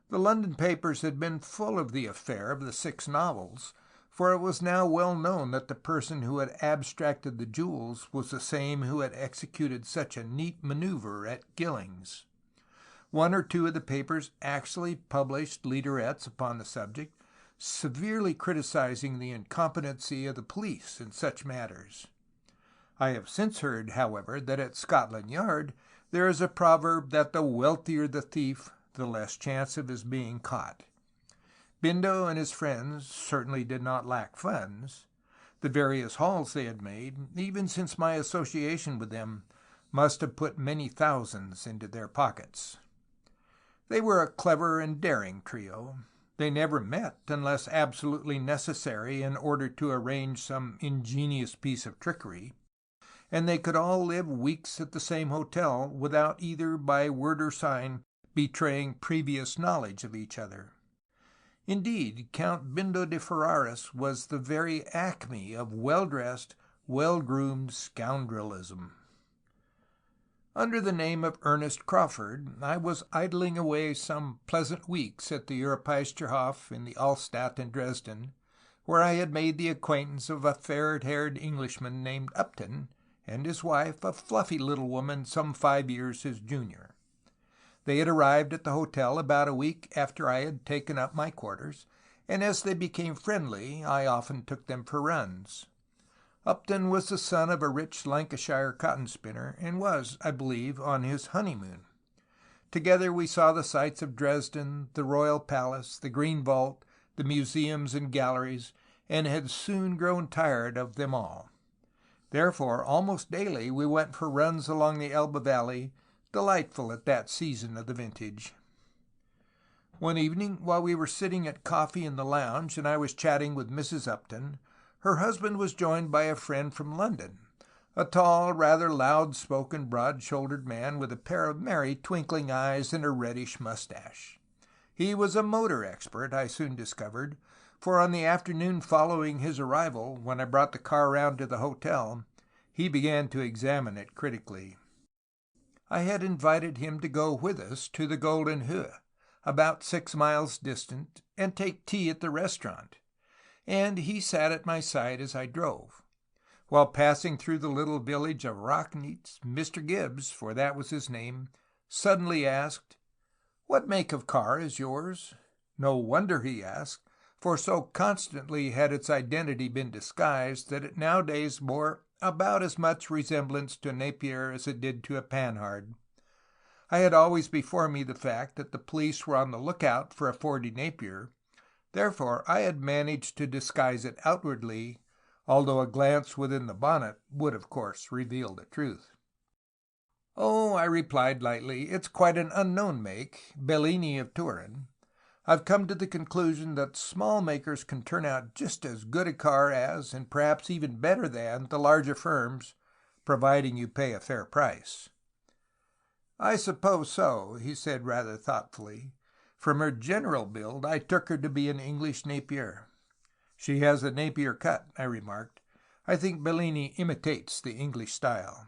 The London papers had been full of the affair of the 6 novels, for it was now well known that the person who had abstracted the jewels was the same who had executed such a neat maneuver at Gilling's. 1 or 2 of the papers actually published leaderettes upon the subject, severely criticizing the incompetency of the police in such matters. I have since heard, however, that at Scotland Yard there is a proverb that the wealthier the thief, the less chance of his being caught. Bindo and his friends certainly did not lack funds. The various hauls they had made, even since my association with them, must have put many thousands into their pockets. They were a clever and daring trio. They never met unless absolutely necessary in order to arrange some ingenious piece of trickery, and they could all live weeks at the same hotel without either by word or sign betraying previous knowledge of each other. Indeed, Count Bindo di Ferraris was the very acme of well-dressed, well-groomed scoundrelism. Under the name of Ernest Crawford, I was idling away some pleasant weeks at the Europeisterhof in the Altstadt in Dresden, where I had made the acquaintance of a fair-haired Englishman named Upton, and his wife, a fluffy little woman some 5 years his junior. They had arrived at the hotel about a week after I had taken up my quarters, and as they became friendly I often took them for runs. Upton was the son of a rich Lancashire cotton spinner, and was, I believe, on his honeymoon. Together we saw the sights of Dresden, the Royal Palace, the Green Vault, the museums and galleries, and had soon grown tired of them all. Therefore, almost daily we went for runs along the Elbe Valley, delightful at that season of the vintage. One evening, while we were sitting at coffee in the lounge and I was chatting with Mrs. Upton, her husband was joined by a friend from London, a tall, rather loud-spoken, broad-shouldered man with a pair of merry, twinkling eyes and a reddish mustache. He was a motor expert, I soon discovered, for on the afternoon following his arrival, when I brought the car round to the hotel, he began to examine it critically. I had invited him to go with us to the Golden Hough, about 6 miles distant, and take tea at the restaurant, and he sat at my side as I drove. While passing through the little village of Rockneats, Mr. Gibbs, for that was his name, suddenly asked, "What make of car is yours?" No wonder he asked, for so constantly had its identity been disguised that it nowadays bore about as much resemblance to a Napier as it did to a Panhard. I had always before me the fact that the police were on the lookout for a 40 Napier, therefore I had managed to disguise it outwardly, although a glance within the bonnet would of course reveal the truth. "Oh," I replied lightly, "it's quite an unknown make, Bellini of Turin. I've come to the conclusion that small makers can turn out just as good a car as, and perhaps even better than, the larger firms, providing you pay a fair price." "I suppose so," he said rather thoughtfully. "From her general build I took her to be an English Napier." "She has a Napier cut," I remarked. "I think Bellini imitates the English style."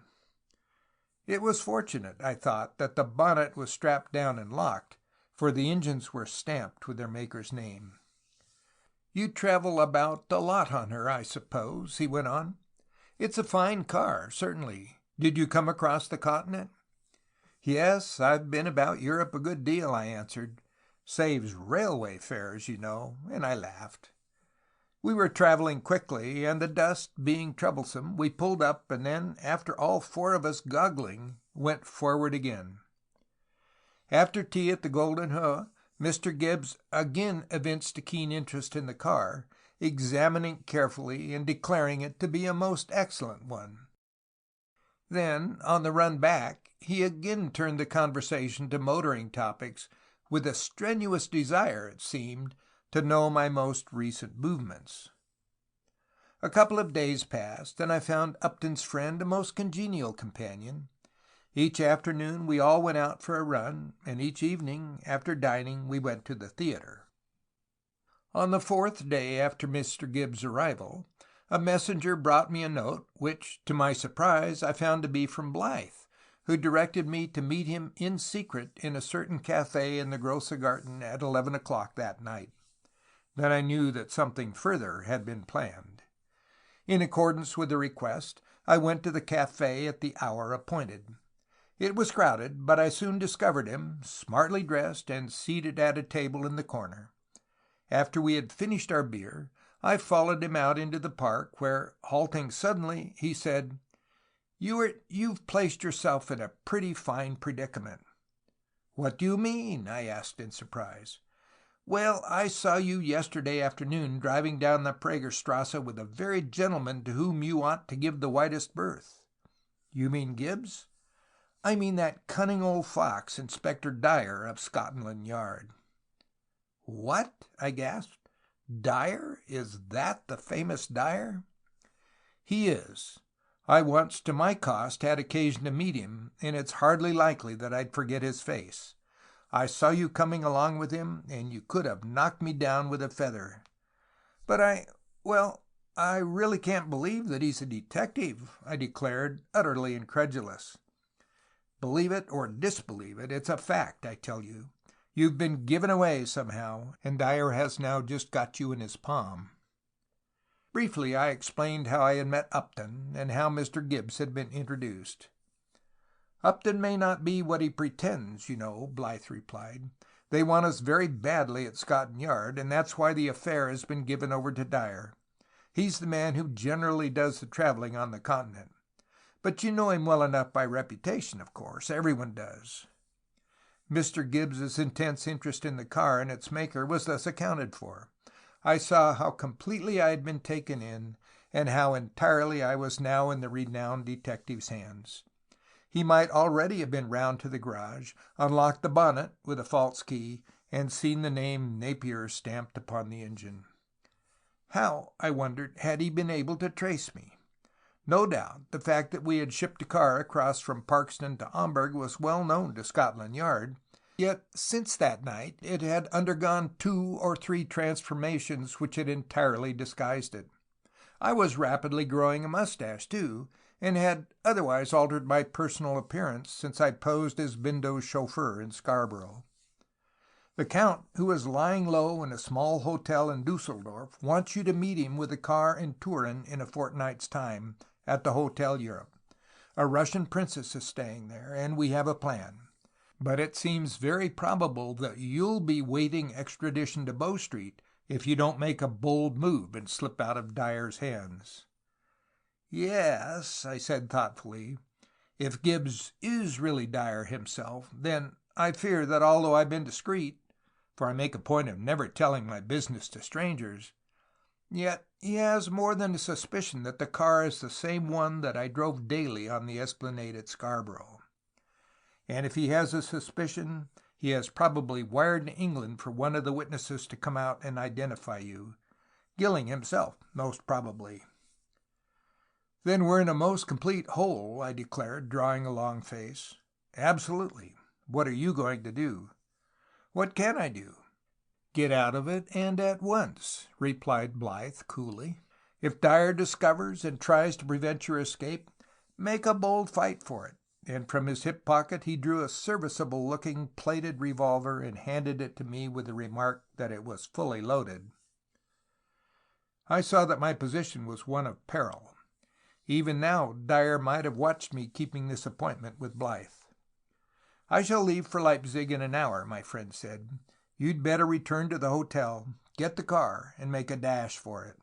It was fortunate, I thought, that the bonnet was strapped down and locked, for the engines were stamped with their maker's name. "You travel about a lot on her, I suppose," he went on. "It's a fine car, certainly. Did you come across the continent?" "Yes, I've been about Europe a good deal," I answered. "Saves railway fares, you know," and I laughed. We were traveling quickly, and the dust being troublesome, we pulled up, and then, after all 4 of us goggling, went forward again. After tea at the Golden Hough, Mr. Gibbs again evinced a keen interest in the car, examining it carefully and declaring it to be a most excellent one. Then, on the run back, he again turned the conversation to motoring topics, with a strenuous desire, it seemed, to know my most recent movements. A couple of days passed, and I found Upton's friend a most congenial companion. Each afternoon we all went out for a run, and each evening, after dining, we went to the theatre. On the 4th day after Mr. Gibbs' arrival, a messenger brought me a note, which, to my surprise, I found to be from Blythe, who directed me to meet him in secret in a certain café in the Grosse Garten at 11 o'clock that night. Then I knew that something further had been planned. In accordance with the request, I went to the café at the hour appointed. It was crowded, but I soon discovered him, smartly dressed and seated at a table in the corner. After we had finished our beer, I followed him out into the park, where, halting suddenly, he said, "You've placed yourself in a pretty fine predicament." "What do you mean?" I asked in surprise. "Well, I saw you yesterday afternoon driving down the Pragerstrasse with the very gentleman to whom you ought to give the widest berth." "You mean Gibbs?" "I mean that cunning old fox, Inspector Dyer of Scotland Yard." "What?" I gasped. "Dyer? Is that the famous Dyer?" "He is. I once, to my cost, had occasion to meet him, and it's hardly likely that I'd forget his face. I saw you coming along with him, and you could have knocked me down with a feather." "But I really can't believe that he's a detective," I declared, utterly incredulous. "Believe it or disbelieve it, it's a fact, I tell you. You've been given away somehow, and Dyer has now just got you in his palm." Briefly I explained how I had met Upton, and how Mr. Gibbs had been introduced. "Upton may not be what he pretends, you know," Blythe replied. "They want us very badly at Scotland Yard, and that's why the affair has been given over to Dyer. He's the man who generally does the travelling on the continent. But you know him well enough by reputation, of course. Everyone does." Mr. Gibbs's intense interest in the car and its maker was thus accounted for. I saw how completely I had been taken in, and how entirely I was now in the renowned detective's hands. He might already have been round to the garage, unlocked the bonnet with a false key, and seen the name Napier stamped upon the engine. How, I wondered, had he been able to trace me? No doubt the fact that we had shipped a car across from Parkston to Hamburg was well known to Scotland Yard, yet since that night it had undergone 2 or 3 transformations which had entirely disguised it. I was rapidly growing a mustache, too, and had otherwise altered my personal appearance since I posed as Bindo's chauffeur in Scarborough. The Count, who is lying low in a small hotel in Dusseldorf, wants you to meet him with a car in Turin in a fortnight's time, at the Hotel Europe. A Russian princess is staying there, and we have a plan. But it seems very probable that you'll be waiting extradition to Bow Street if you don't make a bold move and slip out of Dyer's hands." "Yes," I said thoughtfully. "If Gibbs is really Dyer himself, then I fear that although I've been discreet, for I make a point of never telling my business to strangers, yet he has more than a suspicion that the car is the same one that I drove daily on the esplanade at Scarborough. And if he has a suspicion, he has probably wired to England for one of the witnesses to come out and identify you. Gilling himself, most probably." "Then we're in a most complete hole," I declared, drawing a long face. "Absolutely. What are you going to do?" "What can I do?" "Get out of it, and at once," replied Blythe coolly. "If Dyer discovers and tries to prevent your escape, make a bold fight for it." And from his hip pocket he drew a serviceable-looking plated revolver and handed it to me with the remark that it was fully loaded. I saw that my position was one of peril. Even now Dyer might have watched me keeping this appointment with Blythe. "I shall leave for Leipzig in an hour," my friend said. "You'd better return to the hotel, get the car, and make a dash for it."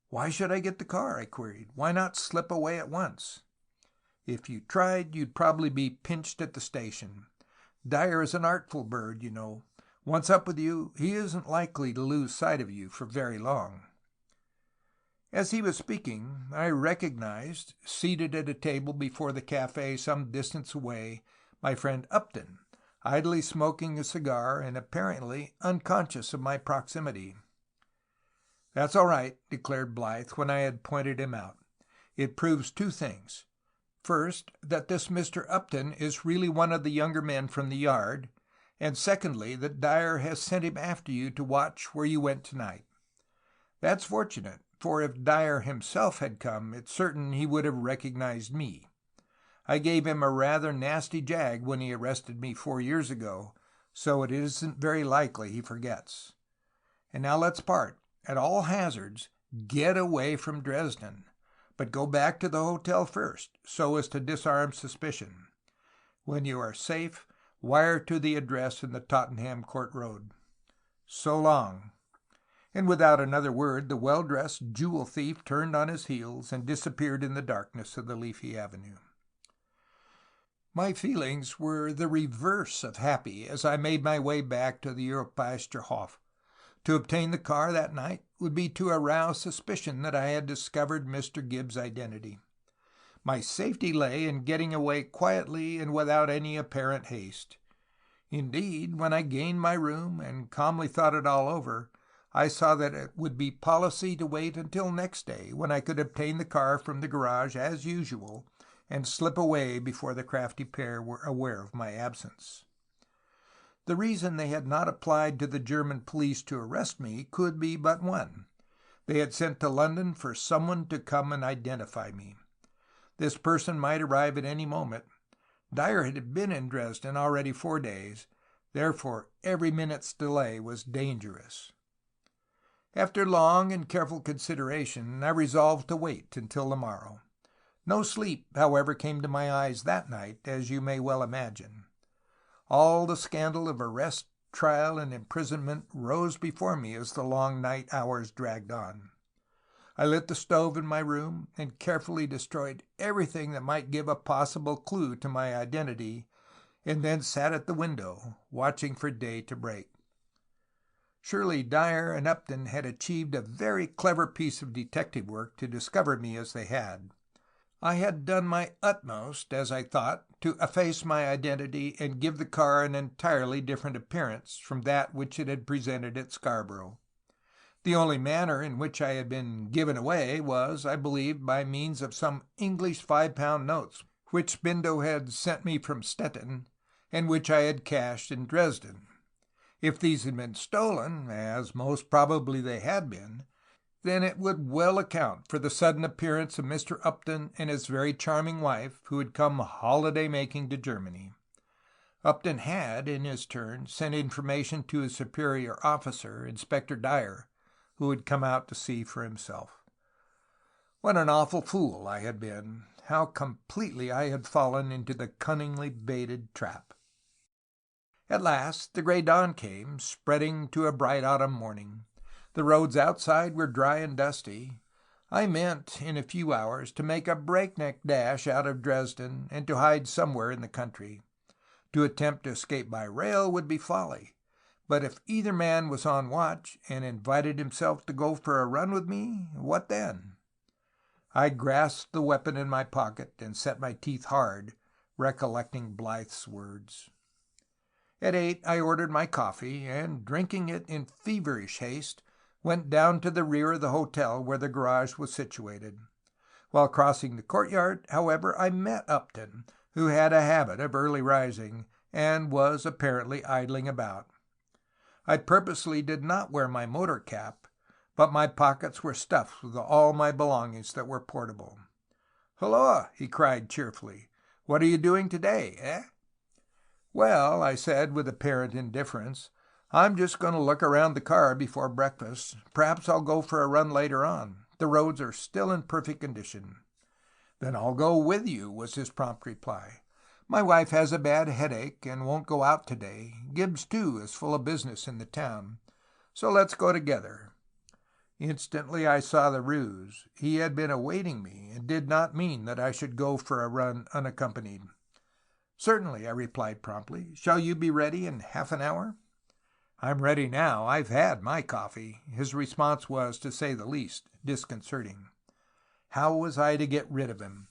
"Why should I get the car?" I queried. "Why not slip away at once?" "If you tried, you'd probably be pinched at the station. Dyer is an artful bird, you know. Once up with you, he isn't likely to lose sight of you for very long." As he was speaking, I recognized, seated at a table before the cafe some distance away, my friend Upton, idly smoking a cigar and apparently unconscious of my proximity. "That's all right," declared Blythe when I had pointed him out. "It proves 2 things. First, that this Mr. Upton is really one of the younger men from the Yard, and secondly, that Dyer has sent him after you to watch where you went tonight. That's fortunate, for if Dyer himself had come, it's certain he would have recognized me. I gave him a rather nasty jag when he arrested me 4 years ago, so it isn't very likely he forgets. And now let's part. At all hazards, get away from Dresden. But go back to the hotel first, so as to disarm suspicion. When you are safe, wire to the address in the Tottenham Court Road. So long." And without another word, the well-dressed jewel thief turned on his heels and disappeared in the darkness of the leafy avenue. My feelings were the reverse of happy as I made my way back to the Europeister Hof. To obtain the car that night would be to arouse suspicion that I had discovered Mr. Gibbs' identity. My safety lay in getting away quietly and without any apparent haste. Indeed, when I gained my room and calmly thought it all over, I saw that it would be policy to wait until next day, when I could obtain the car from the garage as usual and slip away before the crafty pair were aware of my absence. The reason they had not applied to the German police to arrest me could be but one. They had sent to London for someone to come and identify me. This person might arrive at any moment. Dyer had been in Dresden already 4 days, therefore every minute's delay was dangerous. After long and careful consideration, I resolved to wait until the morrow. No sleep, however, came to my eyes that night, as you may well imagine. All the scandal of arrest, trial, and imprisonment rose before me as the long night hours dragged on. I lit the stove in my room and carefully destroyed everything that might give a possible clue to my identity, and then sat at the window, watching for day to break. Surely Dyer and Upton had achieved a very clever piece of detective work to discover me as they had. I had done my utmost, as I thought, to efface my identity and give the car an entirely different appearance from that which it had presented at Scarborough. The only manner in which I had been given away was, I believe, by means of some English £5 notes which Bindo had sent me from Stettin, and which I had cashed in Dresden. If these had been stolen, as most probably they had been, then it would well account for the sudden appearance of Mr. Upton and his very charming wife, who had come holiday-making to Germany. Upton had, in his turn, sent information to his superior officer, Inspector Dyer, who had come out to see for himself. What an awful fool I had been! How completely I had fallen into the cunningly baited trap! At last the grey dawn came, spreading to a bright autumn morning. The roads outside were dry and dusty. I meant, in a few hours, to make a breakneck dash out of Dresden and to hide somewhere in the country. To attempt to escape by rail would be folly, but if either man was on watch and invited himself to go for a run with me, what then? I grasped the weapon in my pocket and set my teeth hard, recollecting Blythe's words. At 8 I ordered my coffee, and, drinking it in feverish haste, went down to the rear of the hotel where the garage was situated. While crossing the courtyard, however, I met Upton, who had a habit of early rising, and was apparently idling about. I purposely did not wear my motor cap, but my pockets were stuffed with all my belongings that were portable. "Hulloa!" he cried cheerfully. "What are you doing today, eh?" "Well," I said with apparent indifference, "I'm just going to look around the car before breakfast. Perhaps I'll go for a run later on. The roads are still in perfect condition." "Then I'll go with you," was his prompt reply. "My wife has a bad headache and won't go out today. Gibbs, too, is full of business in the town. So let's go together." Instantly I saw the ruse. He had been awaiting me, and did not mean that I should go for a run unaccompanied. "Certainly," I replied promptly. "Shall you be ready in half an hour?" "I'm ready now. I've had my coffee." His response was, to say the least, disconcerting. How was I to get rid of him?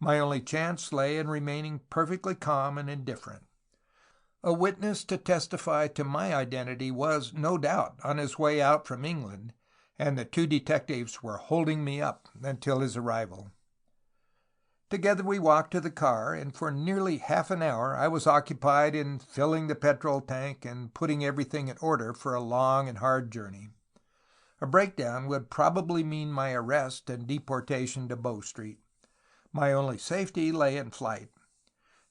My only chance lay in remaining perfectly calm and indifferent. A witness to testify to my identity was, no doubt, on his way out from England, and the two detectives were holding me up until his arrival. Together we walked to the car, and for nearly half an hour I was occupied in filling the petrol tank and putting everything in order for a long and hard journey. A breakdown would probably mean my arrest and deportation to Bow Street. My only safety lay in flight.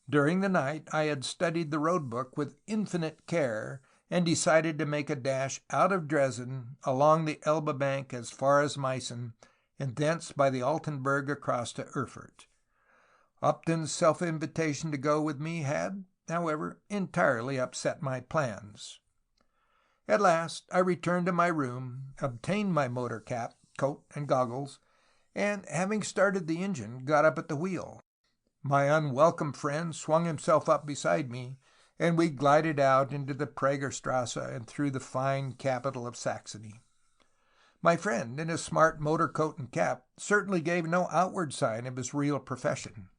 During the night I had studied the road book with infinite care, and decided to make a dash out of Dresden, along the Elbe bank as far as Meissen, and thence by the Altenburg across to Erfurt. Upton's self-invitation to go with me had, however, entirely upset my plans. At last I returned to my room, obtained my motor cap, coat, and goggles, and, having started the engine, got up at the wheel. My unwelcome friend swung himself up beside me, and we glided out into the Pragerstrasse and through the fine capital of Saxony. My friend, in his smart motor coat and cap, certainly gave no outward sign of his real profession.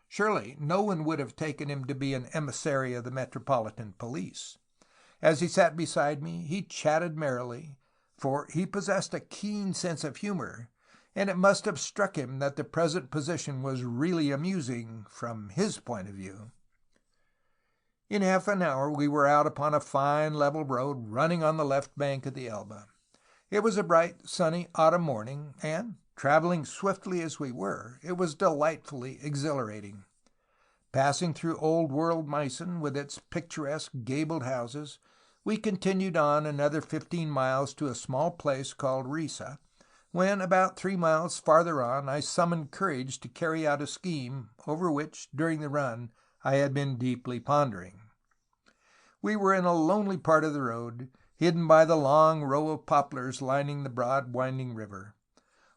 Surely no one would have taken him to be an emissary of the Metropolitan Police. As he sat beside me, he chatted merrily, for he possessed a keen sense of humor, and it must have struck him that the present position was really amusing from his point of view. In half an hour we were out upon a fine level road running on the left bank of the Elbe. It was a bright, sunny autumn morning, and, traveling swiftly as we were, it was delightfully exhilarating. Passing through old-world Meissen, with its picturesque gabled houses, we continued on another 15 miles to a small place called Riesa, when, about 3 miles farther on, I summoned courage to carry out a scheme over which, during the run, I had been deeply pondering. We were in a lonely part of the road, hidden by the long row of poplars lining the broad winding river.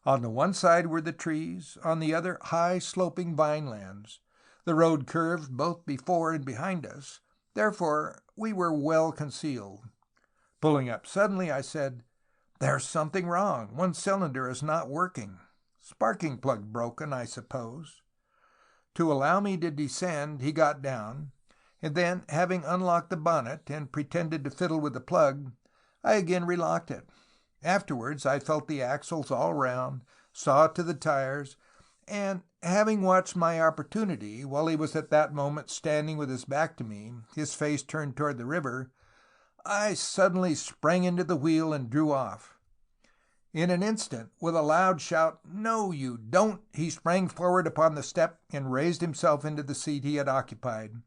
On the one side were the trees, on the other high sloping vine lands. The road curved both before and behind us, therefore we were well concealed. Pulling up suddenly, I said, "There's something wrong. One cylinder is not working. Sparking plug broken, I suppose." To allow me to descend, he got down, and then, having unlocked the bonnet and pretended to fiddle with the plug, I again relocked it. Afterwards, I felt the axles all round, saw to the tires, and having watched my opportunity, while he was at that moment standing with his back to me, his face turned toward the river, I suddenly sprang into the wheel and drew off. In an instant, with a loud shout, "No, you don't!" he sprang forward upon the step and raised himself into the seat he had occupied.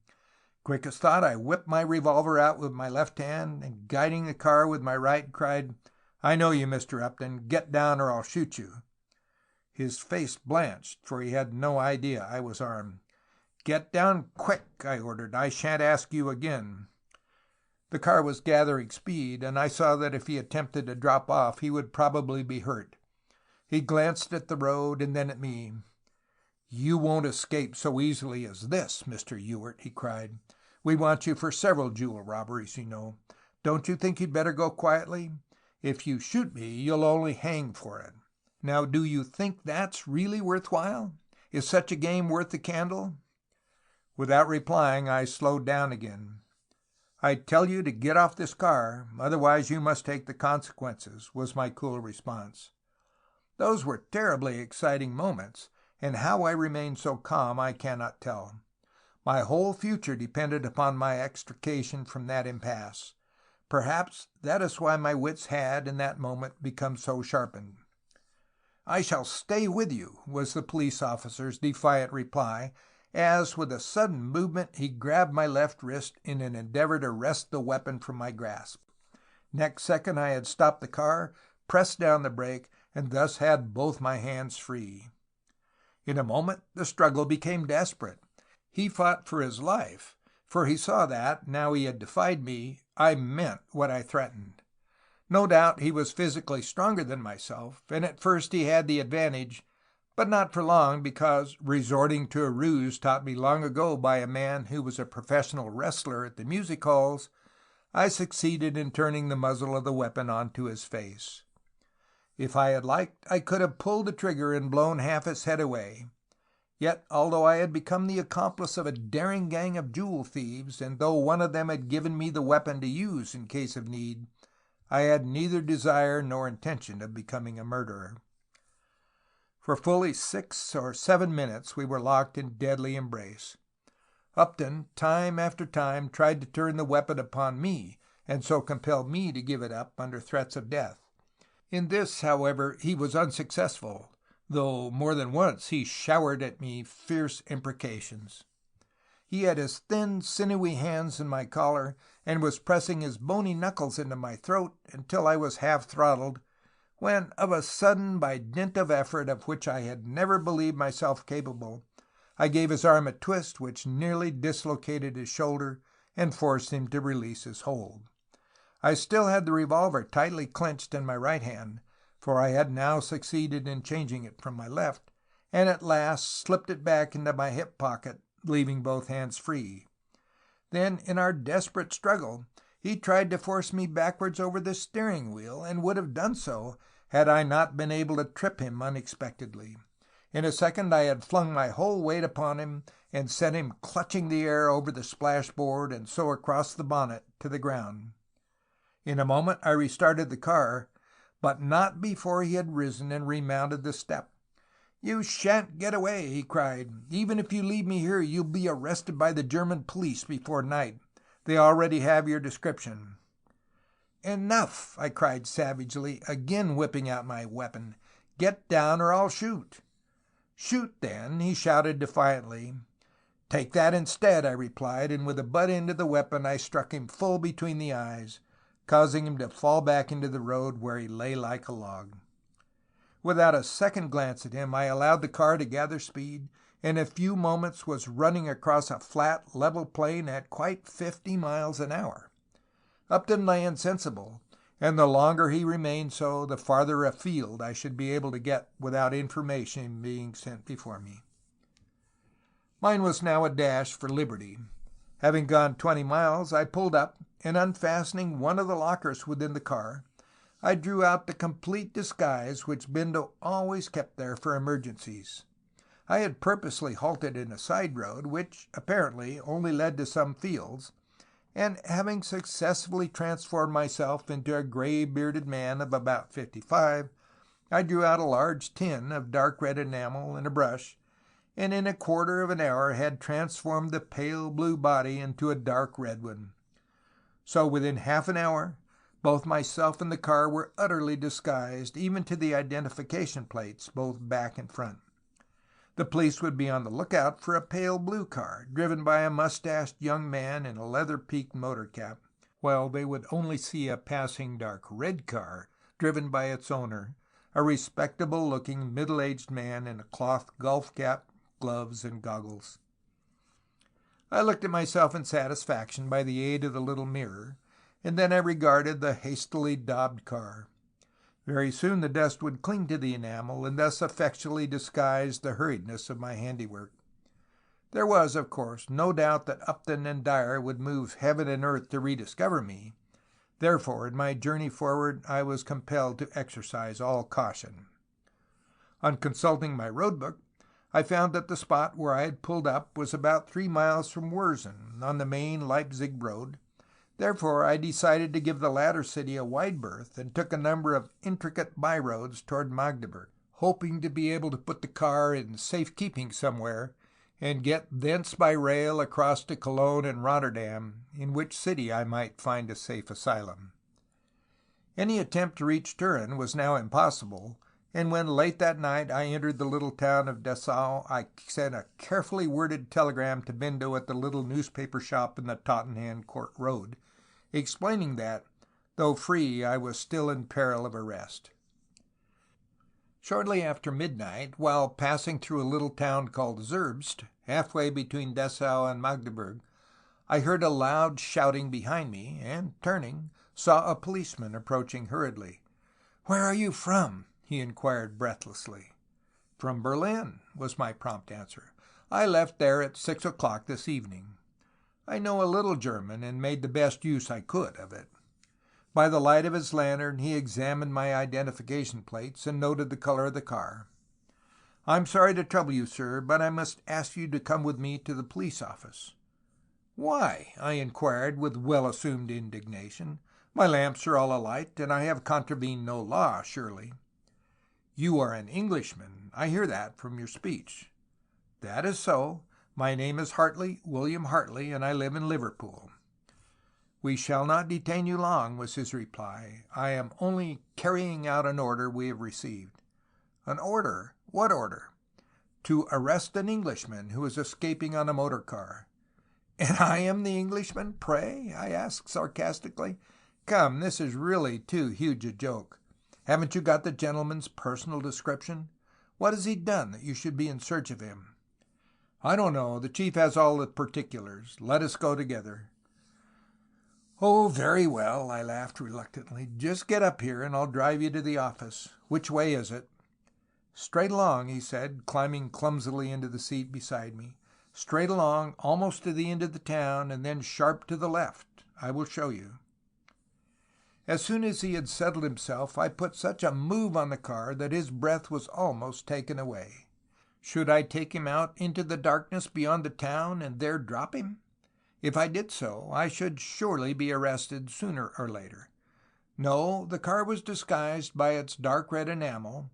Quick as thought, I whipped my revolver out with my left hand, and guiding the car with my right, cried, "I know you, Mr. Upton. Get down or I'll shoot you." His face blanched, for he had no idea I was armed. "Get down quick," I ordered. "I shan't ask you again." The car was gathering speed, and I saw that if he attempted to drop off he would probably be hurt. He glanced at the road and then at me. "You won't escape so easily as this, Mr. Ewart," he cried. "We want you for several jewel robberies, you know. Don't you think you'd better go quietly? If you shoot me, you'll only hang for it. Now, do you think that's really worthwhile? Is such a game worth the candle?" Without replying, I slowed down again. "I tell you to get off this car, otherwise you must take the consequences," was my cool response. Those were terribly exciting moments, and how I remained so calm I cannot tell. My whole future depended upon my extrication from that impasse. Perhaps that is why my wits had, in that moment, become so sharpened. "I shall stay with you," was the police officer's defiant reply, as, with a sudden movement, he grabbed my left wrist in an endeavor to wrest the weapon from my grasp. Next second I had stopped the car, pressed down the brake, and thus had both my hands free. In a moment the struggle became desperate. He fought for his life, for he saw that, now he had defied me, I meant what I threatened. No doubt he was physically stronger than myself, and at first he had the advantage, but not for long, because, resorting to a ruse taught me long ago by a man who was a professional wrestler at the music halls, I succeeded in turning the muzzle of the weapon onto his face. If I had liked, I could have pulled the trigger and blown half his head away. Yet, although I had become the accomplice of a daring gang of jewel thieves, and though one of them had given me the weapon to use in case of need, I had neither desire nor intention of becoming a murderer. For fully 6 or 7 minutes we were locked in deadly embrace. Upton, time after time, tried to turn the weapon upon me, and so compel me to give it up under threats of death. In this, however, he was unsuccessful, though more than once he showered at me fierce imprecations. He had his thin, sinewy hands in my collar, and was pressing his bony knuckles into my throat until I was half throttled, when of a sudden, by dint of effort of which I had never believed myself capable, I gave his arm a twist which nearly dislocated his shoulder and forced him to release his hold. I still had the revolver tightly clenched in my right hand, for I had now succeeded in changing it from my left, and at last slipped it back into my hip pocket, leaving both hands free. Then, in our desperate struggle, he tried to force me backwards over the steering wheel, and would have done so had I not been able to trip him unexpectedly. In a second I had flung my whole weight upon him, and sent him clutching the air over the splashboard and so across the bonnet to the ground. In a moment I restarted the car, but not before he had risen and remounted the step. "You shan't get away," he cried. "Even if you leave me here, you'll be arrested by the German police before night. They already have your description." "Enough!" I cried savagely, again whipping out my weapon. "Get down or I'll shoot." "Shoot, then!" he shouted defiantly. "Take that instead," I replied, and with the butt end of the weapon I struck him full between the eyes, causing him to fall back into the road, where he lay like a log. Without a second glance at him, I allowed the car to gather speed, and in a few moments was running across a flat, level plain at quite 50 miles an hour. Upton lay insensible, and the longer he remained so, the farther afield I should be able to get without information being sent before me. Mine was now a dash for liberty. Having gone 20 miles, I pulled up, and unfastening one of the lockers within the car, I drew out the complete disguise which Bindo always kept there for emergencies. I had purposely halted in a side road, which, apparently, only led to some fields, and having successfully transformed myself into a gray-bearded man of about 55, I drew out a large tin of dark red enamel and a brush, and in a quarter of an hour had transformed the pale blue body into a dark red one. So within half an hour, both myself and the car were utterly disguised, even to the identification plates, both back and front. The police would be on the lookout for a pale blue car, driven by a mustached young man in a leather-peaked motor cap, while they would only see a passing dark red car, driven by its owner, a respectable-looking middle-aged man in a cloth golf cap, gloves, and goggles. I looked at myself in satisfaction by the aid of the little mirror, and then I regarded the hastily daubed car. Very soon the dust would cling to the enamel, and thus effectually disguise the hurriedness of my handiwork. There was, of course, no doubt that Upton and Dyer would move heaven and earth to rediscover me. Therefore, in my journey forward, I was compelled to exercise all caution. On consulting my road book, I found that the spot where I had pulled up was about 3 miles from Wurzen, on the main Leipzig road. Therefore, I decided to give the latter city a wide berth, and took a number of intricate byroads toward Magdeburg, hoping to be able to put the car in safe keeping somewhere, and get thence by rail across to Cologne and Rotterdam, in which city I might find a safe asylum. Any attempt to reach Turin was now impossible, and when late that night I entered the little town of Dessau, I sent a carefully worded telegram to Bindo at the little newspaper shop in the Tottenham Court Road, explaining that, though free, I was still in peril of arrest. Shortly after midnight, while passing through a little town called Zerbst, halfway between Dessau and Magdeburg, I heard a loud shouting behind me, and, turning, saw a policeman approaching hurriedly. "Where are you from?" he inquired breathlessly. "From Berlin," was my prompt answer. "I left there at 6 o'clock this evening." I know a little German, and made the best use I could of it. By the light of his lantern he examined my identification plates, and noted the color of the car. "I'm sorry to trouble you, sir, but I must ask you to come with me to the police office." "Why?" I inquired with well-assumed indignation. "My lamps are all alight, and I have contravened no law, surely." "You are an Englishman. I hear that from your speech." "That is so. My name is Hartley, William Hartley, and I live in Liverpool." "We shall not detain you long," was his reply. "I am only carrying out an order we have received." "An order? What order?" "To arrest an Englishman who is escaping on a motor car." "And I am the Englishman, pray?" I asked sarcastically. "Come, this is really too huge a joke. Haven't you got the gentleman's personal description? What has he done that you should be in search of him?" "I don't know. The chief has all the particulars. Let us go together." "Oh, very well," I laughed reluctantly. "Just get up here, and I'll drive you to the office. Which way is it?" "Straight along," he said, climbing clumsily into the seat beside me. "Straight along, almost to the end of the town, and then sharp to the left. I will show you." As soon as he had settled himself, I put such a move on the car that his breath was almost taken away. Should I take him out into the darkness beyond the town, and there drop him? If I did so, I should surely be arrested sooner or later. No, the car was disguised by its dark red enamel,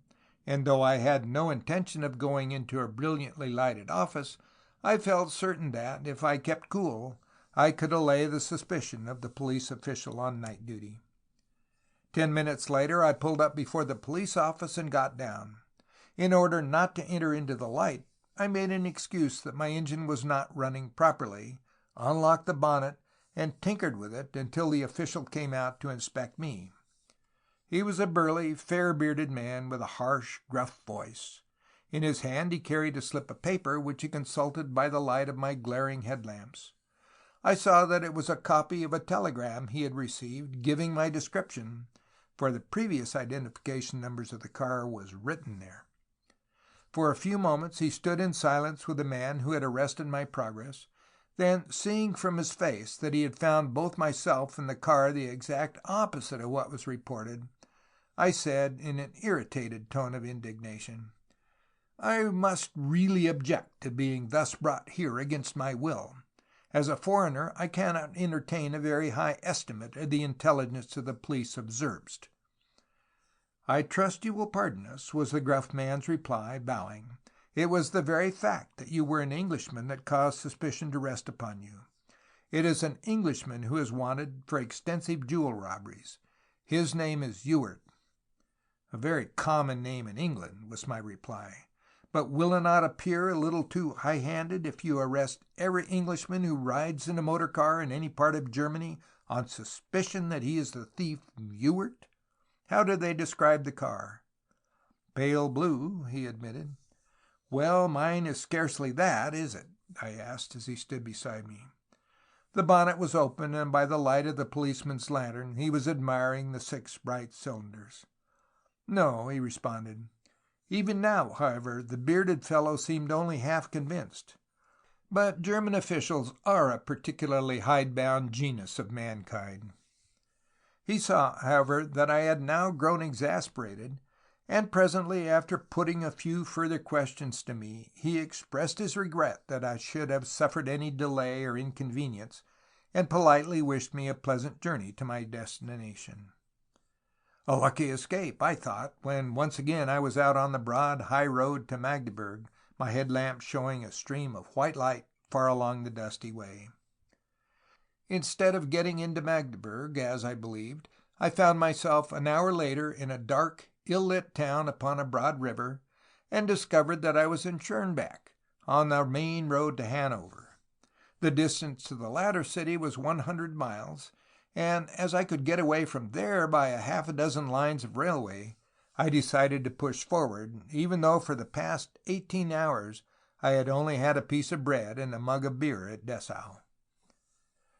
and though I had no intention of going into a brilliantly lighted office, I felt certain that, if I kept cool, I could allay the suspicion of the police official on night duty. 10 minutes later I pulled up before the police office and got down. In order not to enter into the light, I made an excuse that my engine was not running properly, unlocked the bonnet, and tinkered with it until the official came out to inspect me. He was a burly, fair-bearded man with a harsh, gruff voice. In his hand he carried a slip of paper, which he consulted by the light of my glaring headlamps. I saw that it was a copy of a telegram he had received, giving my description, for the previous identification numbers of the car was written there. For a few moments he stood in silence with the man who had arrested my progress. Then, seeing from his face that he had found both myself and the car the exact opposite of what was reported, I said in an irritated tone of indignation, "I must really object to being thus brought here against my will. As a foreigner, I cannot entertain a very high estimate of the intelligence of the police of Zerbst." "I trust you will pardon us," was the gruff man's reply, bowing. "It was the very fact that you were an Englishman that caused suspicion to rest upon you. It is an Englishman who is wanted for extensive jewel robberies. His name is Ewart." "A very common name in England," was my reply. "But will it not appear a little too high-handed if you arrest every Englishman who rides in a motor car in any part of Germany on suspicion that he is the thief Ewart? How do they describe the car?" "Pale blue," he admitted. "Well, mine is scarcely that, is it?" I asked as he stood beside me. The bonnet was open, and by the light of the policeman's lantern he was admiring the 6 bright cylinders. "No," he responded. Even now, however, the bearded fellow seemed only half convinced. But German officials are a particularly hidebound genus of mankind. He saw, however, that I had now grown exasperated, and presently, after putting a few further questions to me, he expressed his regret that I should have suffered any delay or inconvenience, and politely wished me a pleasant journey to my destination. A lucky escape, I thought, when once again I was out on the broad high road to Magdeburg, my headlamp showing a stream of white light far along the dusty way. Instead of getting into Magdeburg, as I believed, I found myself an hour later in a dark, ill-lit town upon a broad river, and discovered that I was in Schirnbach, on the main road to Hanover. The distance to the latter city was 100 miles, and as I could get away from there by half a dozen lines of railway, I decided to push forward, even though for the past 18 hours I had only had a piece of bread and a mug of beer at Dessau.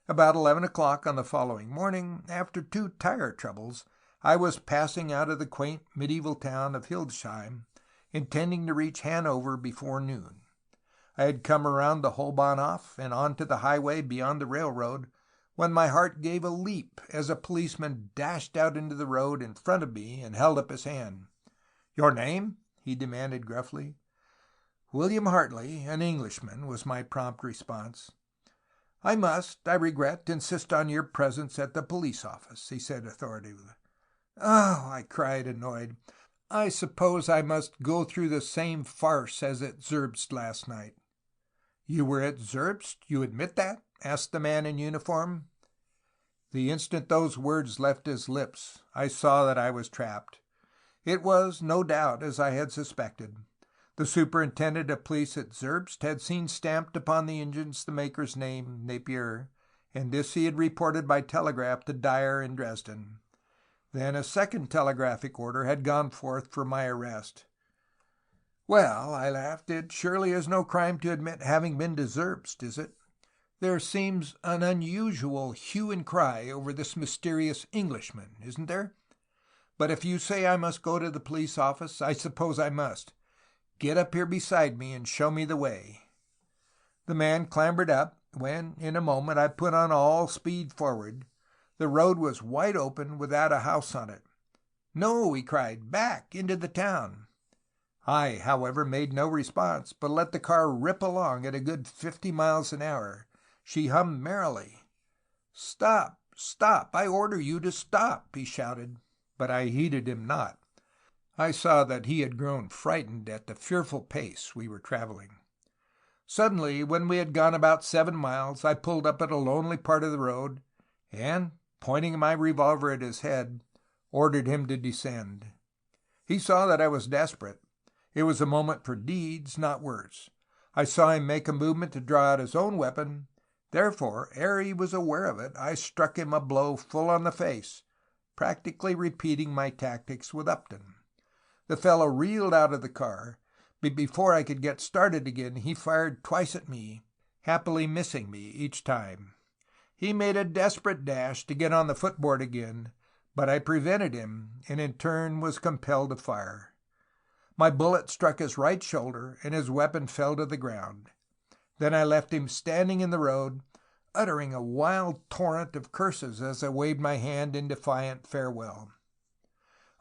About 11 o'clock on the following morning, after 2 tire troubles, I was passing out of the quaint medieval town of Hildesheim, intending to reach Hanover before noon. I had come around the Holbahnhof and on to the highway beyond the railroad, when my heart gave a leap as a policeman dashed out into the road in front of me and held up his hand. "Your name?" he demanded gruffly. "William Hartley, an Englishman," was my prompt response. I regret, insist on your presence at the police office," he said authoritatively. "Oh!" I cried, annoyed. "I suppose I must go through the same farce as at Zerbst last night." "You were at Zerbst? You admit that?" asked the man in uniform. The instant those words left his lips, I saw that I was trapped. It was, no doubt, as I had suspected. The superintendent of police at Zerbst had seen stamped upon the engines the maker's name, Napier, and this he had reported by telegraph to Dyer in Dresden. Then a second telegraphic order had gone forth for my arrest. "Well," I laughed, "it surely is no crime to admit having been to Zerbst, is it? There seems an unusual hue and cry over this mysterious Englishman, isn't there? But if you say I must go to the police office, I suppose I must. Get up here beside me and show me the way." The man clambered up, when, in a moment, I put on all speed forward. The road was wide open, without a house on it. "No!" he cried. "Back into the town!" I, however, made no response, but let the car rip along at a good 50 miles an hour. She hummed merrily. "Stop! Stop! I order you to stop!" he shouted, but I heeded him not. I saw that he had grown frightened at the fearful pace we were traveling. Suddenly, when we had gone about 7 miles, I pulled up at a lonely part of the road, and, pointing my revolver at his head, ordered him to descend. He saw that I was desperate. It was a moment for deeds, not words. I saw him make a movement to draw out his own weapon. Therefore, ere he was aware of it, I struck him a blow full on the face, practically repeating my tactics with Upton. The fellow reeled out of the car, but before I could get started again he fired twice at me, happily missing me each time. He made a desperate dash to get on the footboard again, but I prevented him, and in turn was compelled to fire. My bullet struck his right shoulder, and his weapon fell to the ground. Then I left him standing in the road, uttering a wild torrent of curses as I waved my hand in defiant farewell.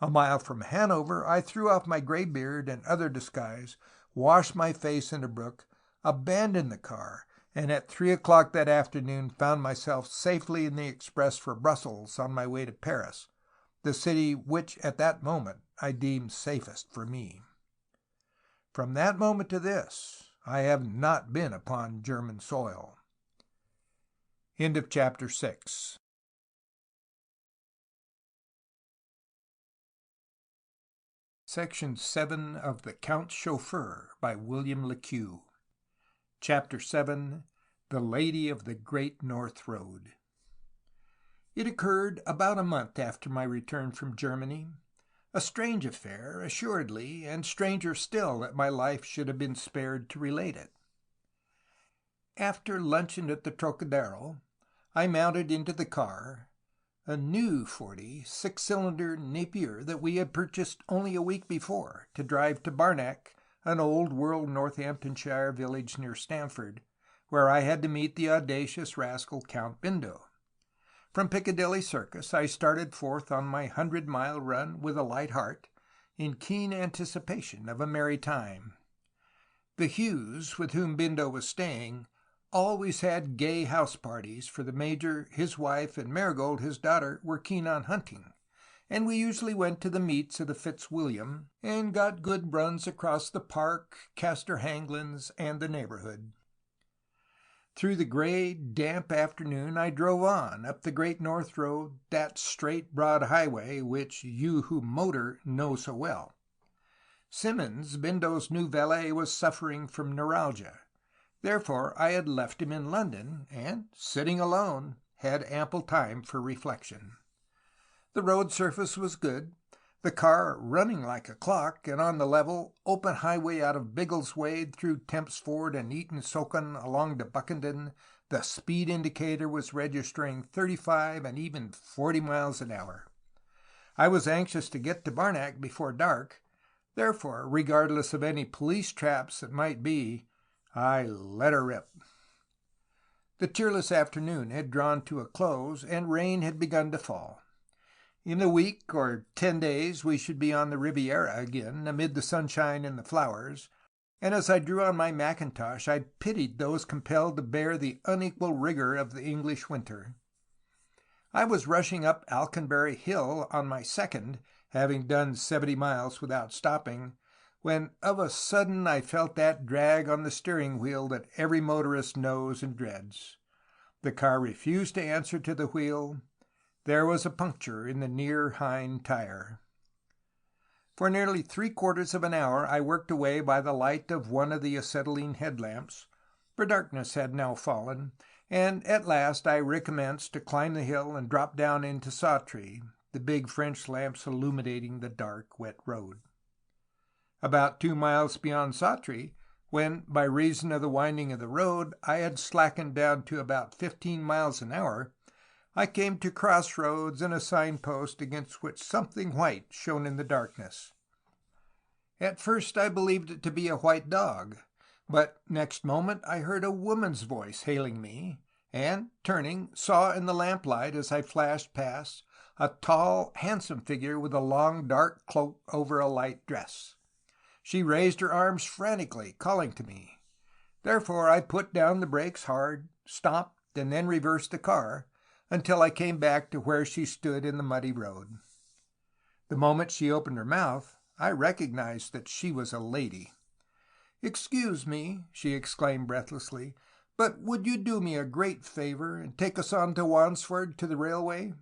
A mile from Hanover, I threw off my gray beard and other disguise, washed my face in a brook, abandoned the car, and at 3 o'clock that afternoon found myself safely in the express for Brussels on my way to Paris, the city which at that moment I deemed safest for me. From that moment to this, I have not been upon German soil. End of chapter 6. Section 7 of The Count Chauffeur by William le Queux. Chapter 7. The Lady of the Great North Road. It occurred about a month after my return from Germany. A strange affair, assuredly, and stranger still that my life should have been spared to relate it. After luncheon at the Trocadero, I mounted into the car, a new 6-cylinder Napier that we had purchased only a week before, to drive to Barnack, an old-world Northamptonshire village near Stamford, where I had to meet the audacious rascal Count Bindo. From Piccadilly Circus I started forth on my 100-mile run with a light heart, in keen anticipation of a merry time. The Hughes, with whom Bindo was staying, always had gay house parties, for the Major, his wife, and Marigold, his daughter, were keen on hunting, and we usually went to the meets of the Fitzwilliam, and got good runs across the park, Castor Hanglands, and the neighbourhood. Through the grey, damp afternoon I drove on, up the Great North Road, that straight, broad highway which you who motor know so well. Simmons, Bindo's new valet, was suffering from neuralgia. Therefore I had left him in London, and, sitting alone, had ample time for reflection. The road surface was good, the car running like a clock, and on the level, open highway out of Biggleswade through Tempsford and Eaton Socon along to Buckenden, the speed indicator was registering 35 and even 40 miles an hour. I was anxious to get to Barnack before dark, therefore, regardless of any police traps that might be, I let her rip. The cheerless afternoon had drawn to a close, and rain had begun to fall. In a week or 10 days we should be on the Riviera again, amid the sunshine and the flowers, and as I drew on my mackintosh I pitied those compelled to bear the unequal rigour of the English winter. I was rushing up Alconbury Hill on my second, having done 70 miles without stopping, when of a sudden I felt that drag on the steering wheel that every motorist knows and dreads. The car refused to answer to the wheel. There was a puncture in the near hind tire. For nearly 3/4 of an hour I worked away by the light of one of the acetylene headlamps, for darkness had now fallen, and at last I recommenced to climb the hill and drop down into Sawtree, the big French lamps illuminating the dark, wet road. About 2 miles beyond Sawtree, when, by reason of the winding of the road, I had slackened down to about 15 miles an hour, I came to crossroads and a signpost against which something white shone in the darkness. At first I believed it to be a white dog, but next moment I heard a woman's voice hailing me, and, turning, saw in the lamplight as I flashed past a tall, handsome figure with a long, dark cloak over a light dress. She raised her arms frantically, calling to me. Therefore I put down the brakes hard, stopped, and then reversed the car, until I came back to where she stood in the muddy road. The moment she opened her mouth, I recognized that she was a lady. "Excuse me," she exclaimed breathlessly, "but would you do me a great favour and take us on to Wansford to the railway?"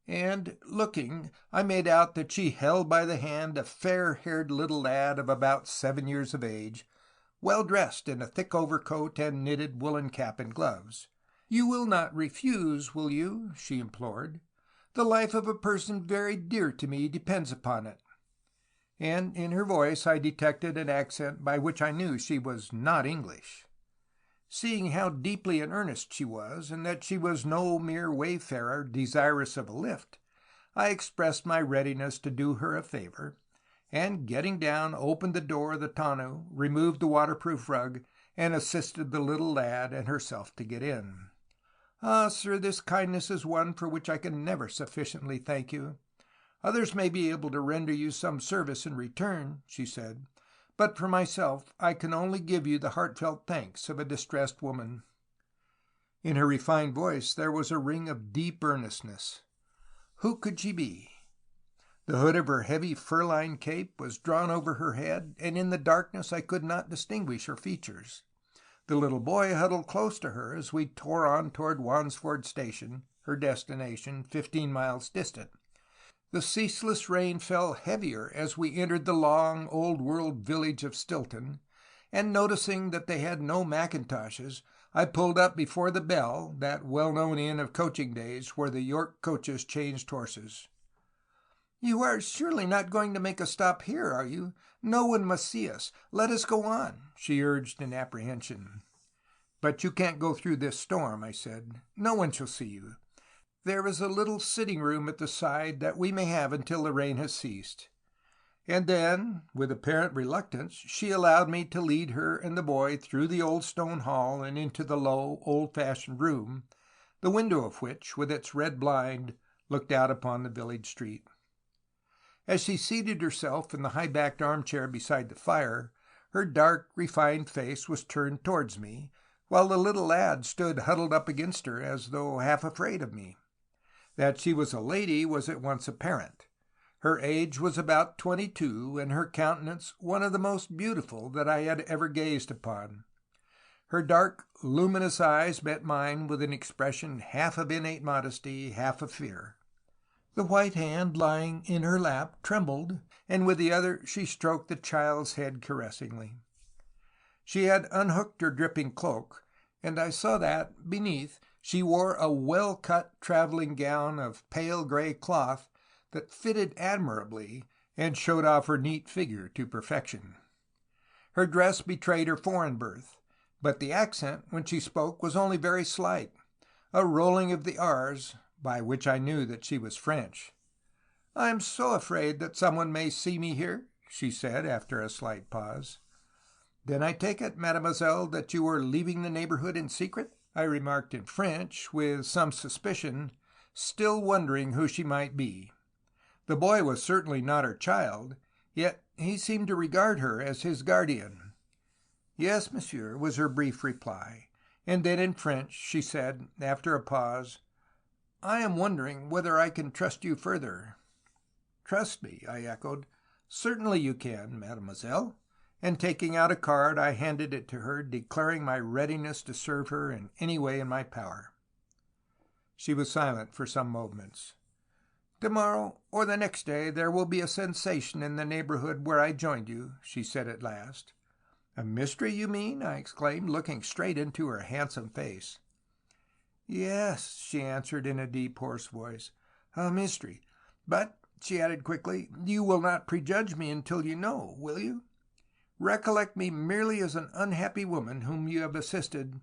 And, looking, I made out that she held by the hand a fair-haired little lad of about 7 years of age, well dressed in a thick overcoat and knitted woolen cap and gloves. "You will not refuse, will you?" she implored. "The life of a person very dear to me depends upon it." And in her voice I detected an accent by which I knew she was not English. Seeing how deeply in earnest she was, and that she was no mere wayfarer desirous of a lift, I expressed my readiness to do her a favour, and, getting down, opened the door of the tonneau, removed the waterproof rug, and assisted the little lad and herself to get in. "Ah, sir, this kindness is one for which I can never sufficiently thank you. Others may be able to render you some service in return," she said, But for myself, I can only give you the heartfelt thanks of a distressed woman." In her refined voice there was a ring of deep earnestness. Who could she be? The hood of her heavy fur-lined cape was drawn over her head, and in the darkness I could not distinguish her features. The little boy huddled close to her as we tore on toward Wansford Station, her destination, 15 miles distant. The ceaseless rain fell heavier as we entered the long, old-world village of Stilton, and noticing that they had no mackintoshes, I pulled up before the Bell, that well-known inn of coaching days where the York coaches changed horses. "You are surely not going to make a stop here, are you? No one must see us. Let us go on," she urged in apprehension. "But you can't go through this storm," I said. "No one shall see you. There is a little sitting room at the side that we may have until the rain has ceased." And then, with apparent reluctance, she allowed me to lead her and the boy through the old stone hall and into the low, old-fashioned room, the window of which, with its red blind, looked out upon the village street. As she seated herself in the high-backed armchair beside the fire, her dark, refined face was turned towards me, while the little lad stood huddled up against her as though half afraid of me. That she was a lady was at once apparent. Her age was about 22, and her countenance one of the most beautiful that I had ever gazed upon. Her dark, luminous eyes met mine with an expression half of innate modesty, half of fear. The white hand lying in her lap trembled, and with the other she stroked the child's head caressingly. She had unhooked her dripping cloak, and I saw that, beneath, she wore a well-cut traveling gown of pale gray cloth that fitted admirably and showed off her neat figure to perfection. Her dress betrayed her foreign birth, but the accent when she spoke was only very slight, a rolling of the R's, by which I knew that she was French. "I am so afraid that someone may see me here," she said after a slight pause. "Then I take it, mademoiselle, that you are leaving the neighborhood in secret?" I remarked in French, with some suspicion, still wondering who she might be. The boy was certainly not her child, yet he seemed to regard her as his guardian. "Yes, monsieur," was her brief reply, and then in French she said, after a pause, "I am wondering whether I can trust you further." "Trust me?" I echoed. "Certainly you can, mademoiselle," and taking out a card I handed it to her, declaring my readiness to serve her in any way in my power. She was silent for some moments. "Tomorrow or the next day there will be a sensation in the neighborhood where I joined you," she said at last. "A mystery, you mean?" I exclaimed, looking straight into her handsome face. "Yes," she answered in a deep, hoarse voice, "a mystery. But," she added quickly, "you will not prejudge me until you know, will you? Recollect me merely as an unhappy woman whom you have assisted,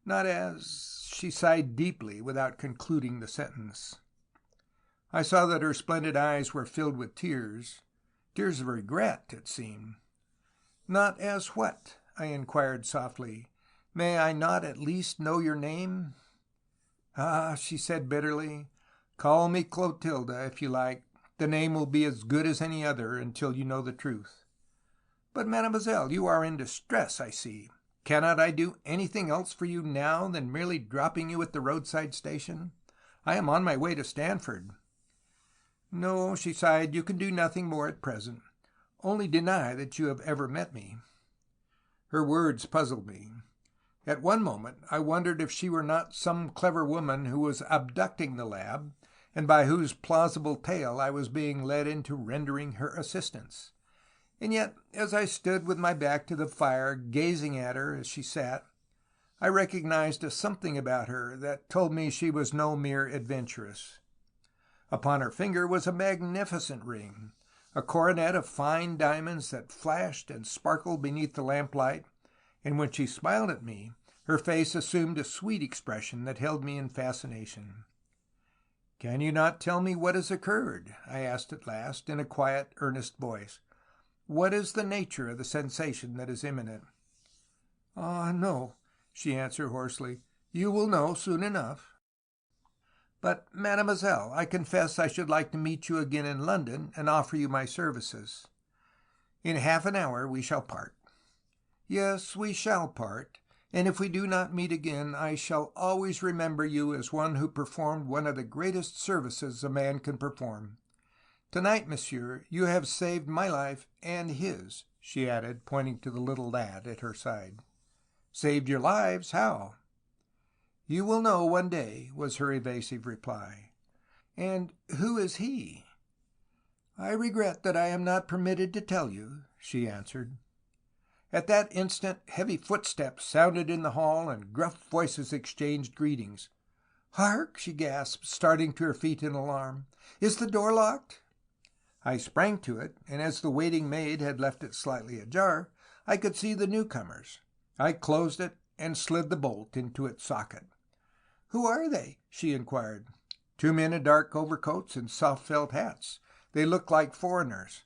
not as—" She sighed deeply without concluding the sentence. I saw that her splendid eyes were filled with tears of regret, it seemed. "Not as what?" I inquired softly. "May I not at least know your name?" "Ah," she said bitterly, "call me Clotilde if you like. The name will be as good as any other until you know the truth." "But, mademoiselle, you are in distress, I see. Cannot I do anything else for you now than merely dropping you at the roadside station? I am on my way to Stanford." "No," she sighed, "you can do nothing more at present. Only deny that you have ever met me." Her words puzzled me. At one moment I wondered if she were not some clever woman who was abducting the lad, and by whose plausible tale I was being led into rendering her assistance. And yet, as I stood with my back to the fire, gazing at her as she sat, I recognized a something about her that told me she was no mere adventuress. Upon her finger was a magnificent ring, a coronet of fine diamonds that flashed and sparkled beneath the lamplight, and when she smiled at me, her face assumed a sweet expression that held me in fascination. "Can you not tell me what has occurred?" I asked at last, in a quiet, earnest voice. "What is the nature of the sensation that is imminent?" "Ah, no," she answered hoarsely. "You will know soon enough." "But, mademoiselle, I confess I should like to meet you again in London and offer you my services." In half an hour we shall part." "Yes, we shall part, and if we do not meet again, I shall always remember you as one who performed one of the greatest services a man can perform. Tonight, monsieur, you have saved my life and his," she added, pointing to the little lad at her side. "Saved your lives? How?" "You will know one day," was her evasive reply. "And who is he?" "I regret that I am not permitted to tell you," she answered. At that instant heavy footsteps sounded in the hall, and gruff voices exchanged greetings. "Hark!" she gasped, starting to her feet in alarm. "Is the door locked?" I sprang to it, and as the waiting maid had left it slightly ajar, I could see the newcomers. I closed it and slid the bolt into its socket. "Who are they?" she inquired. "Two men in dark overcoats and soft felt hats. They look like foreigners."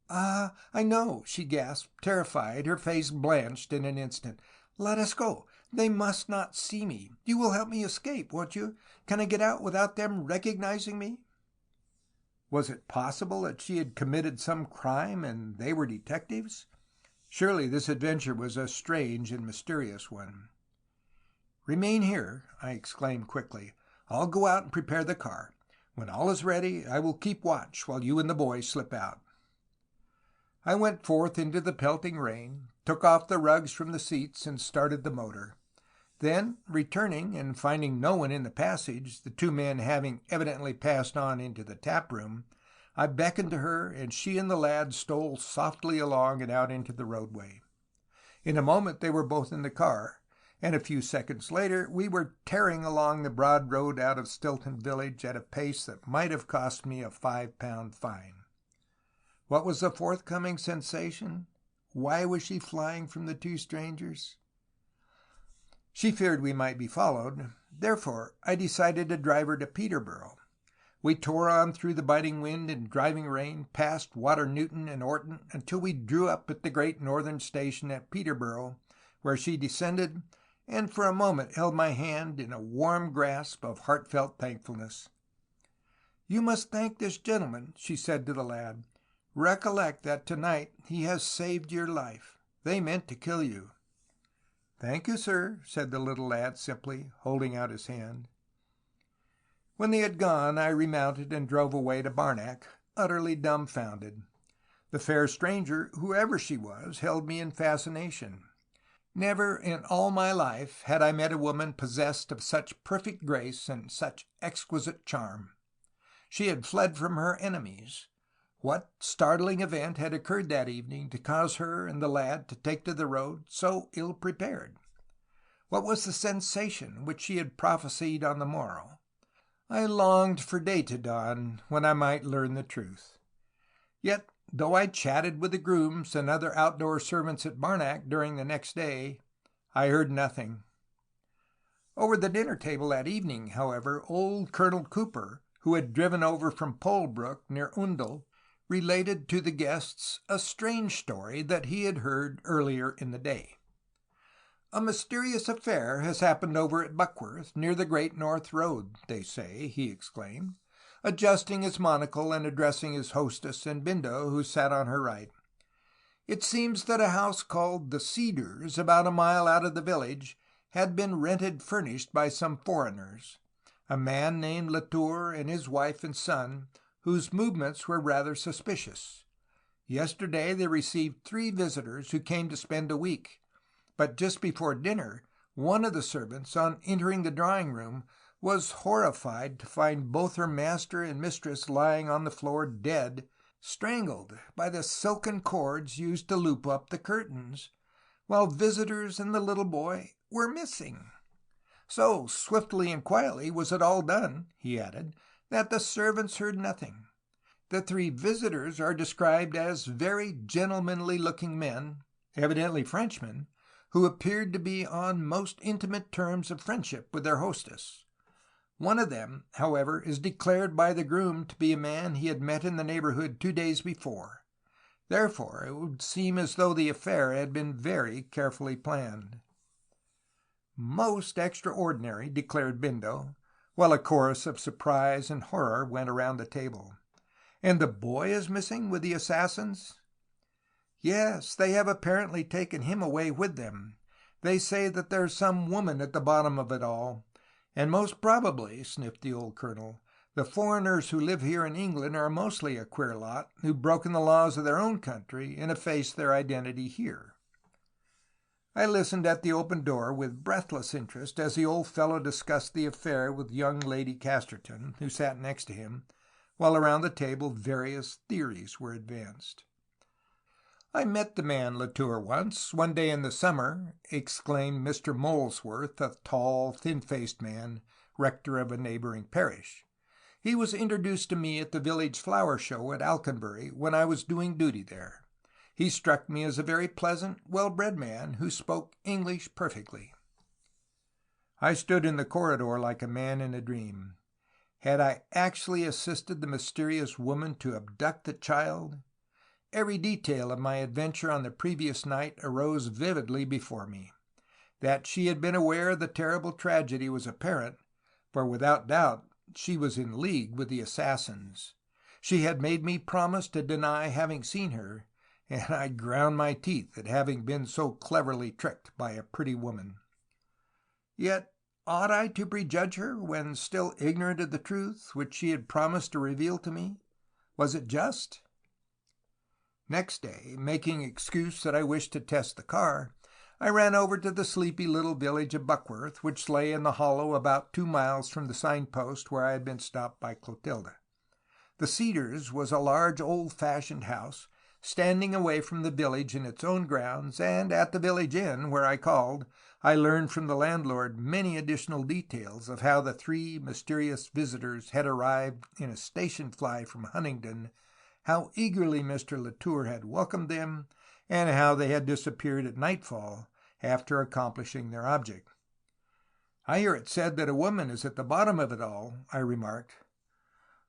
"Ah, I know," she gasped, terrified, her face blanched in an instant. "Let us go. They must not see me. You will help me escape, won't you? Can I get out without them recognizing me?" Was it possible that she had committed some crime and they were detectives? Surely this adventure was a strange and mysterious one. "Remain here," I exclaimed quickly. "I'll go out and prepare the car. When all is ready, I will keep watch while you and the boy slip out." I went forth into the pelting rain, took off the rugs from the seats, and started the motor. Then, returning and finding no one in the passage, the two men having evidently passed on into the tap room, I beckoned to her, and she and the lad stole softly along and out into the roadway. In a moment they were both in the car, and a few seconds later we were tearing along the broad road out of Stilton village at a pace that might have cost me a £5 fine. What was the forthcoming sensation? Why was she flying from the two strangers? She feared we might be followed. Therefore, I decided to drive her to Peterborough. We tore on through the biting wind and driving rain, past Water Newton and Orton, until we drew up at the Great Northern Station at Peterborough, where she descended, and for a moment held my hand in a warm grasp of heartfelt thankfulness. "You must thank this gentleman," she said to the lad. "Recollect that tonight he has saved your life. They meant to kill you." "Thank you, sir," said the little lad simply, holding out his hand. When they had gone, I remounted and drove away to Barnack, utterly dumbfounded. The fair stranger, whoever she was, held me in fascination. Never in all my life had I met a woman possessed of such perfect grace and such exquisite charm. She had fled from her enemies. What startling event had occurred that evening to cause her and the lad to take to the road so ill prepared? What was the sensation which she had prophesied on the morrow? I longed for day to dawn, when I might learn the truth. Yet, though I chatted with the grooms and other outdoor servants at Barnack during the next day, I heard nothing. Over the dinner table that evening, however, old Colonel Cooper, who had driven over from Polebrook, near Oundle, related to the guests a strange story that he had heard earlier in the day. "A mysterious affair has happened over at Buckworth, near the Great North Road, they say," he exclaimed, adjusting his monocle and addressing his hostess and Bindo, who sat on her right. "It seems that a house called the Cedars, about a mile out of the village, had been rented furnished by some foreigners, a man named Latour and his wife and son, whose movements were rather suspicious. Yesterday they received 3 visitors who came to spend a week, but just before dinner one of the servants, on entering the drawing-room, was horrified to find both her master and mistress lying on the floor dead, strangled by the silken cords used to loop up the curtains, while visitors and the little boy were missing. So swiftly and quietly was it all done," he added, "that the servants heard nothing. The 3 visitors are described as very gentlemanly-looking men, evidently Frenchmen, who appeared to be on most intimate terms of friendship with their hostess. One of them, however, is declared by the groom to be a man he had met in the neighborhood 2 days before. Therefore it would seem as though the affair had been very carefully planned." "Most extraordinary," declared Bindo, while a chorus of surprise and horror went around the table. "And the boy is missing with the assassins?" Yes, they have apparently taken him away with them. They say that there's some woman at the bottom of it all, and most probably," sniffed the old colonel, "the foreigners who live here in England are mostly a queer lot, who've broken the laws of their own country and effaced their identity here." I listened at the open door with breathless interest as the old fellow discussed the affair with young Lady Casterton, who sat next to him, while around the table various theories were advanced. "I met the man Latour once, one day in the summer," exclaimed Mr. Molesworth, a tall, thin-faced man, rector of a neighboring parish. "He was introduced to me at the village flower show at Alconbury when I was doing duty there. He struck me as a very pleasant, well-bred man who spoke English perfectly." I stood in the corridor like a man in a dream. Had I actually assisted the mysterious woman to abduct the child? Every detail of my adventure on the previous night arose vividly before me. That she had been aware of the terrible tragedy was apparent, for without doubt she was in league with the assassins. She had made me promise to deny having seen her, and I ground my teeth at having been so cleverly tricked by a pretty woman. Yet ought I to prejudge her when still ignorant of the truth which she had promised to reveal to me? Was it just? Next day, making excuse that I wished to test the car, I ran over to the sleepy little village of Buckworth, which lay in the hollow about 2 miles from the signpost where I had been stopped by Clotilda. The Cedars was a large old-fashioned house, standing away from the village in its own grounds, and at the village inn, where I called, I learned from the landlord many additional details of how the 3 mysterious visitors had arrived in a station fly from Huntingdon, how eagerly Mr. Latour had welcomed them, and how they had disappeared at nightfall after accomplishing their object. "I hear it said that a woman is at the bottom of it all," I remarked.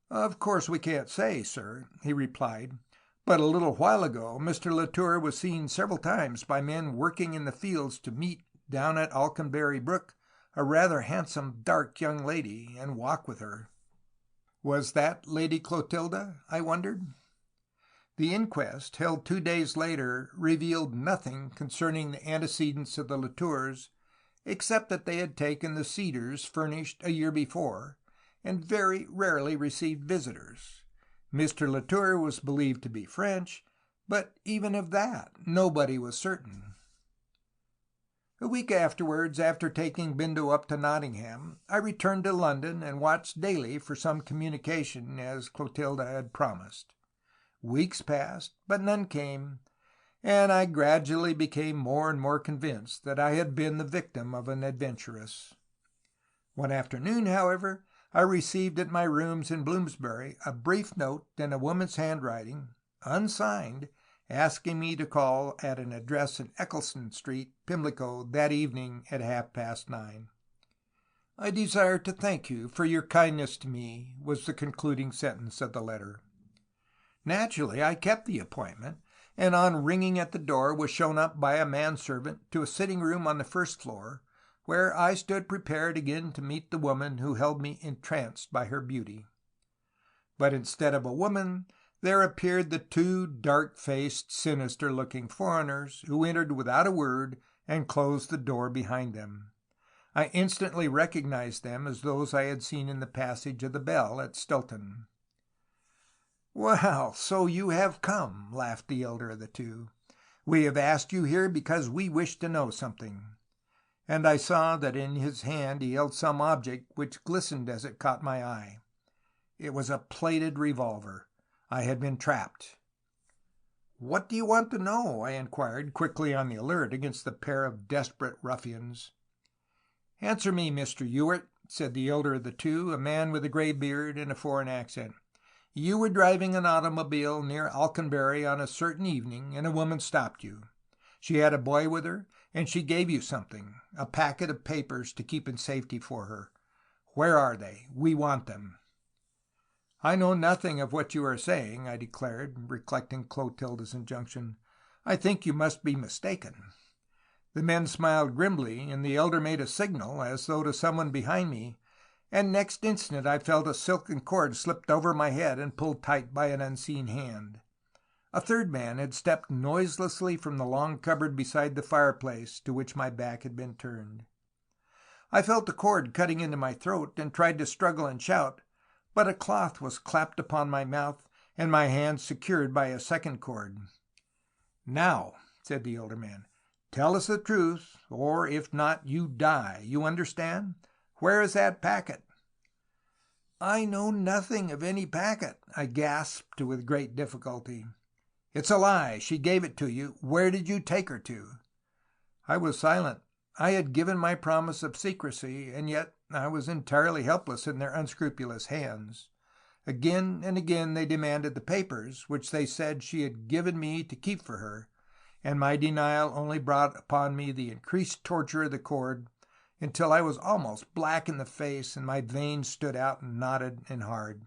"Of course we can't say, sir," he replied, "but a little while ago Mr. Latour was seen several times by men working in the fields to meet down at Alconbury Brook a rather handsome dark young lady and walk with her." Was that Lady Clotilda, I wondered? The inquest, held 2 days later, revealed nothing concerning the antecedents of the Latours, except that they had taken the Cedars furnished a year before, and very rarely received visitors. Mr. Latour was believed to be French, but even of that nobody was certain. A week afterwards, after taking Bindo up to Nottingham, I returned to London and watched daily for some communication, as Clotilda had promised. Weeks passed, but none came, and I gradually became more and more convinced that I had been the victim of an adventuress. One afternoon, however, I received at my rooms in Bloomsbury a brief note in a woman's handwriting, unsigned, asking me to call at an address in Eccleston Street, Pimlico, that evening at 9:30. "I desire to thank you for your kindness to me," was the concluding sentence of the letter. Naturally, I kept the appointment, and on ringing at the door was shown up by a manservant to a sitting room on the first floor, where I stood prepared again to meet the woman who held me entranced by her beauty. But instead of a woman, there appeared the 2 dark-faced, sinister-looking foreigners, who entered without a word and closed the door behind them. I instantly recognized them as those I had seen in the passage of the Bell at Stilton. "Well, so you have come," laughed the elder of the 2. "We have asked you here because we wish to know something." And I saw that in his hand he held some object which glistened as it caught my eye. It was a plated revolver. I had been trapped. "What do you want to know?" I inquired, quickly on the alert against the pair of desperate ruffians. "Answer me, Mr. Ewart," said the elder of the 2, a man with a gray beard and a foreign accent. "You were driving an automobile near Alconbury on a certain evening, and a woman stopped you. She had a boy with her, and she gave you something, a packet of papers to keep in safety for her. Where are they? We want them." "I know nothing of what you are saying," I declared, recollecting Clotilda's injunction. "I think you must be mistaken." The men smiled grimly, and the elder made a signal, as though to someone behind me, and next instant I felt a silken cord slipped over my head and pulled tight by an unseen hand. A third man had stepped noiselessly from the long cupboard beside the fireplace to which my back had been turned. I felt the cord cutting into my throat and tried to struggle and shout, but a cloth was clapped upon my mouth and my hands secured by a second cord. "Now," said the older man, "tell us the truth, or if not, you die. You understand? Where is that packet?" "I know nothing of any packet," I gasped with great difficulty. "It's a lie. She gave it to you. Where did you take her to?" I was silent. I had given my promise of secrecy, and yet I was entirely helpless in their unscrupulous hands. Again and again they demanded the papers, which they said she had given me to keep for her, and my denial only brought upon me the increased torture of the cord, until I was almost black in the face and my veins stood out and knotted and hard.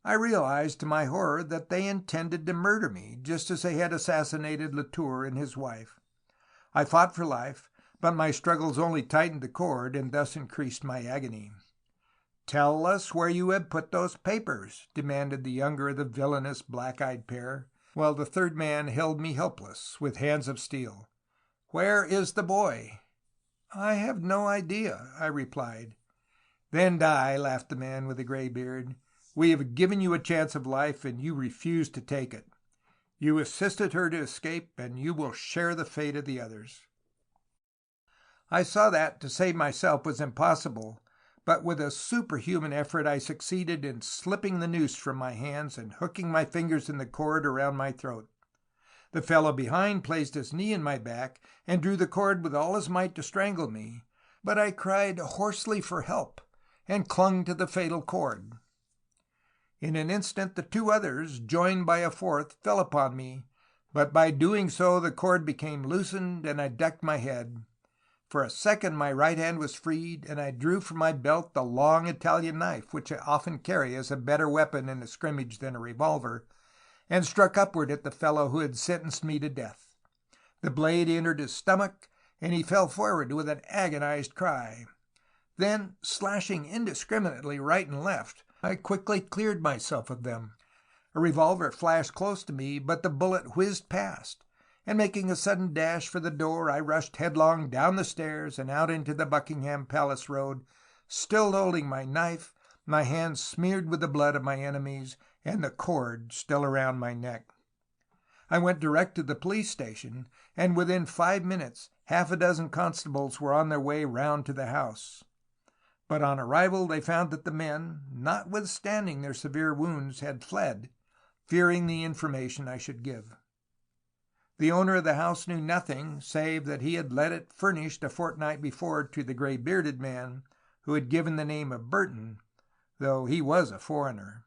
I realized to my horror that they intended to murder me, just as they had assassinated Latour and his wife. I fought for life, but my struggles only tightened the cord and thus increased my agony. "Tell us where you have put those papers," demanded the younger of the villainous black-eyed pair, while the third man held me helpless, with hands of steel. "Where is the boy?" "I have no idea," I replied. "Then die," laughed the man with the gray beard. "We have given you a chance of life, and you refuse to take it. You assisted her to escape, and you will share the fate of the others." I saw that to save myself was impossible, but with a superhuman effort I succeeded in slipping the noose from my hands and hooking my fingers in the cord around my throat. The fellow behind placed his knee in my back and drew the cord with all his might to strangle me, but I cried hoarsely for help and clung to the fatal cord. In an instant the two others, joined by a fourth, fell upon me, but by doing so the cord became loosened and I ducked my head. For a second my right hand was freed, and I drew from my belt the long Italian knife, which I often carry as a better weapon in a scrimmage than a revolver, and struck upward at the fellow who had sentenced me to death. The blade entered his stomach, and he fell forward with an agonized cry. Then, slashing indiscriminately right and left, I quickly cleared myself of them. A revolver flashed close to me, but the bullet whizzed past, and making a sudden dash for the door, I rushed headlong down the stairs and out into the Buckingham Palace Road, still holding my knife, my hands smeared with the blood of my enemies, and the cord still around my neck. I went direct to the police station, and within 5 minutes half a dozen constables were on their way round to the house. But on arrival they found that the men, notwithstanding their severe wounds, had fled, fearing the information I should give. The owner of the house knew nothing, save that he had let it furnished a fortnight before to the gray-bearded man, who had given the name of Burton, though he was a foreigner.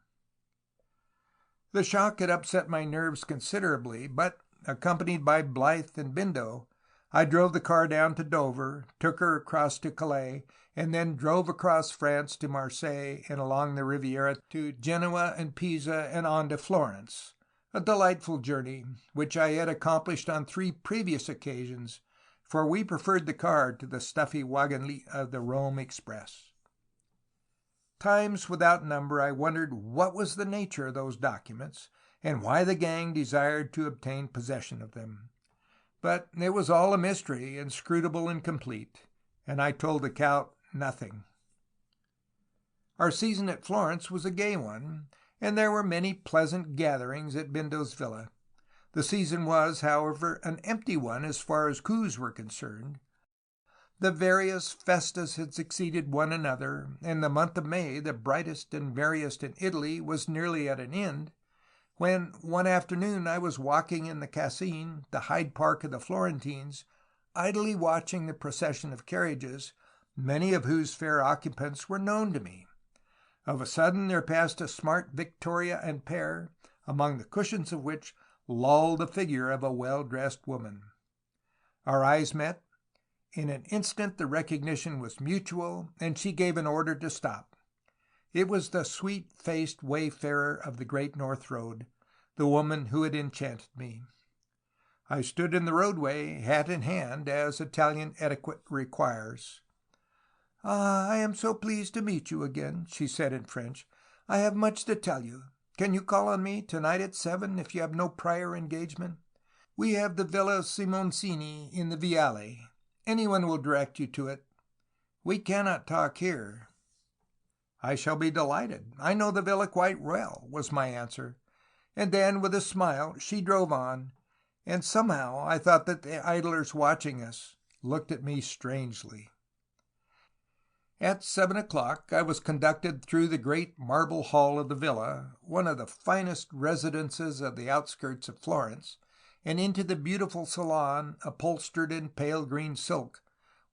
The shock had upset my nerves considerably, but, accompanied by Blythe and Bindo, I drove the car down to Dover, took her across to Calais, and then drove across France to Marseille and along the Riviera to Genoa and Pisa and on to Florence, a delightful journey, which I had accomplished on 3 previous occasions, for we preferred the car to the stuffy wagonlit of the Rome express. Times without number I wondered what was the nature of those documents, and why the gang desired to obtain possession of them. But it was all a mystery, inscrutable and complete, and I told the Count nothing. Our season at Florence was a gay one, and there were many pleasant gatherings at Bindo's villa. The season was, however, an empty one as far as coups were concerned. The various festas had succeeded one another, and the month of May, the brightest and merriest in Italy, was nearly at an end, when one afternoon I was walking in the Cascine, the Hyde Park of the Florentines, idly watching the procession of carriages, many of whose fair occupants were known to me. Of a sudden there passed a smart victoria and pair, among the cushions of which lolled the figure of a well-dressed woman. Our eyes met. In an instant the recognition was mutual, and she gave an order to stop. It was the sweet-faced wayfarer of the Great North Road, the woman who had enchanted me. I stood in the roadway, hat in hand, as Italian etiquette requires. "Ah, I am so pleased to meet you again," she said in French. "I have much to tell you. Can you call on me tonight at 7 if you have no prior engagement? We have the Villa Simoncini in the Viale. Anyone will direct you to it. We cannot talk here." "I shall be delighted. I know the villa quite well," was my answer. And then, with a smile, she drove on, and somehow I thought that the idlers watching us looked at me strangely. At 7 o'clock I was conducted through the great marble hall of the villa, one of the finest residences of the outskirts of Florence, and into the beautiful salon, upholstered in pale green silk,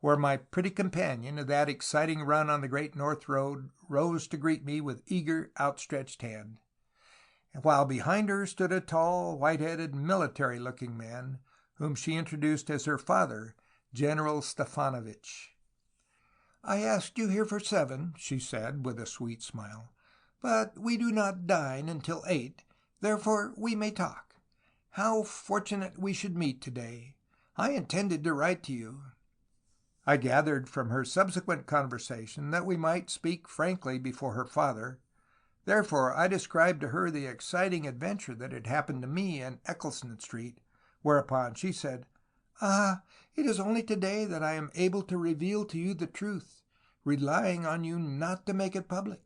where my pretty companion of that exciting run on the Great North Road rose to greet me with eager, outstretched hand, while behind her stood a tall, white-headed, military-looking man, whom she introduced as her father, General Stefanovich. "I asked you here for 7, she said, with a sweet smile, "but we do not dine until 8, therefore we may talk. How fortunate we should meet today! I intended to write to you." I gathered from her subsequent conversation that we might speak frankly before her father. Therefore I described to her the exciting adventure that had happened to me in Eccleston Street, whereupon she said, "Ah, it is only today that I am able to reveal to you the truth, relying on you not to make it public.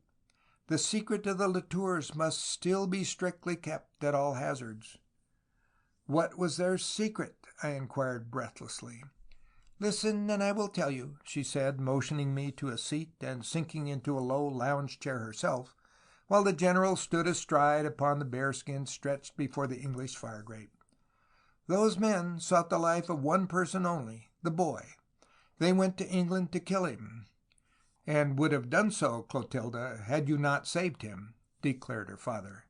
The secret of the Latours must still be strictly kept at all hazards." "What was their secret?" I inquired breathlessly. "Listen, and I will tell you," she said, motioning me to a seat and sinking into a low lounge chair herself, while the general stood astride upon the bearskin stretched before the English fire grate. "Those men sought the life of one person only, the boy. They went to England to kill him." "And would have done so, Clotilda, had you not saved him," declared her father.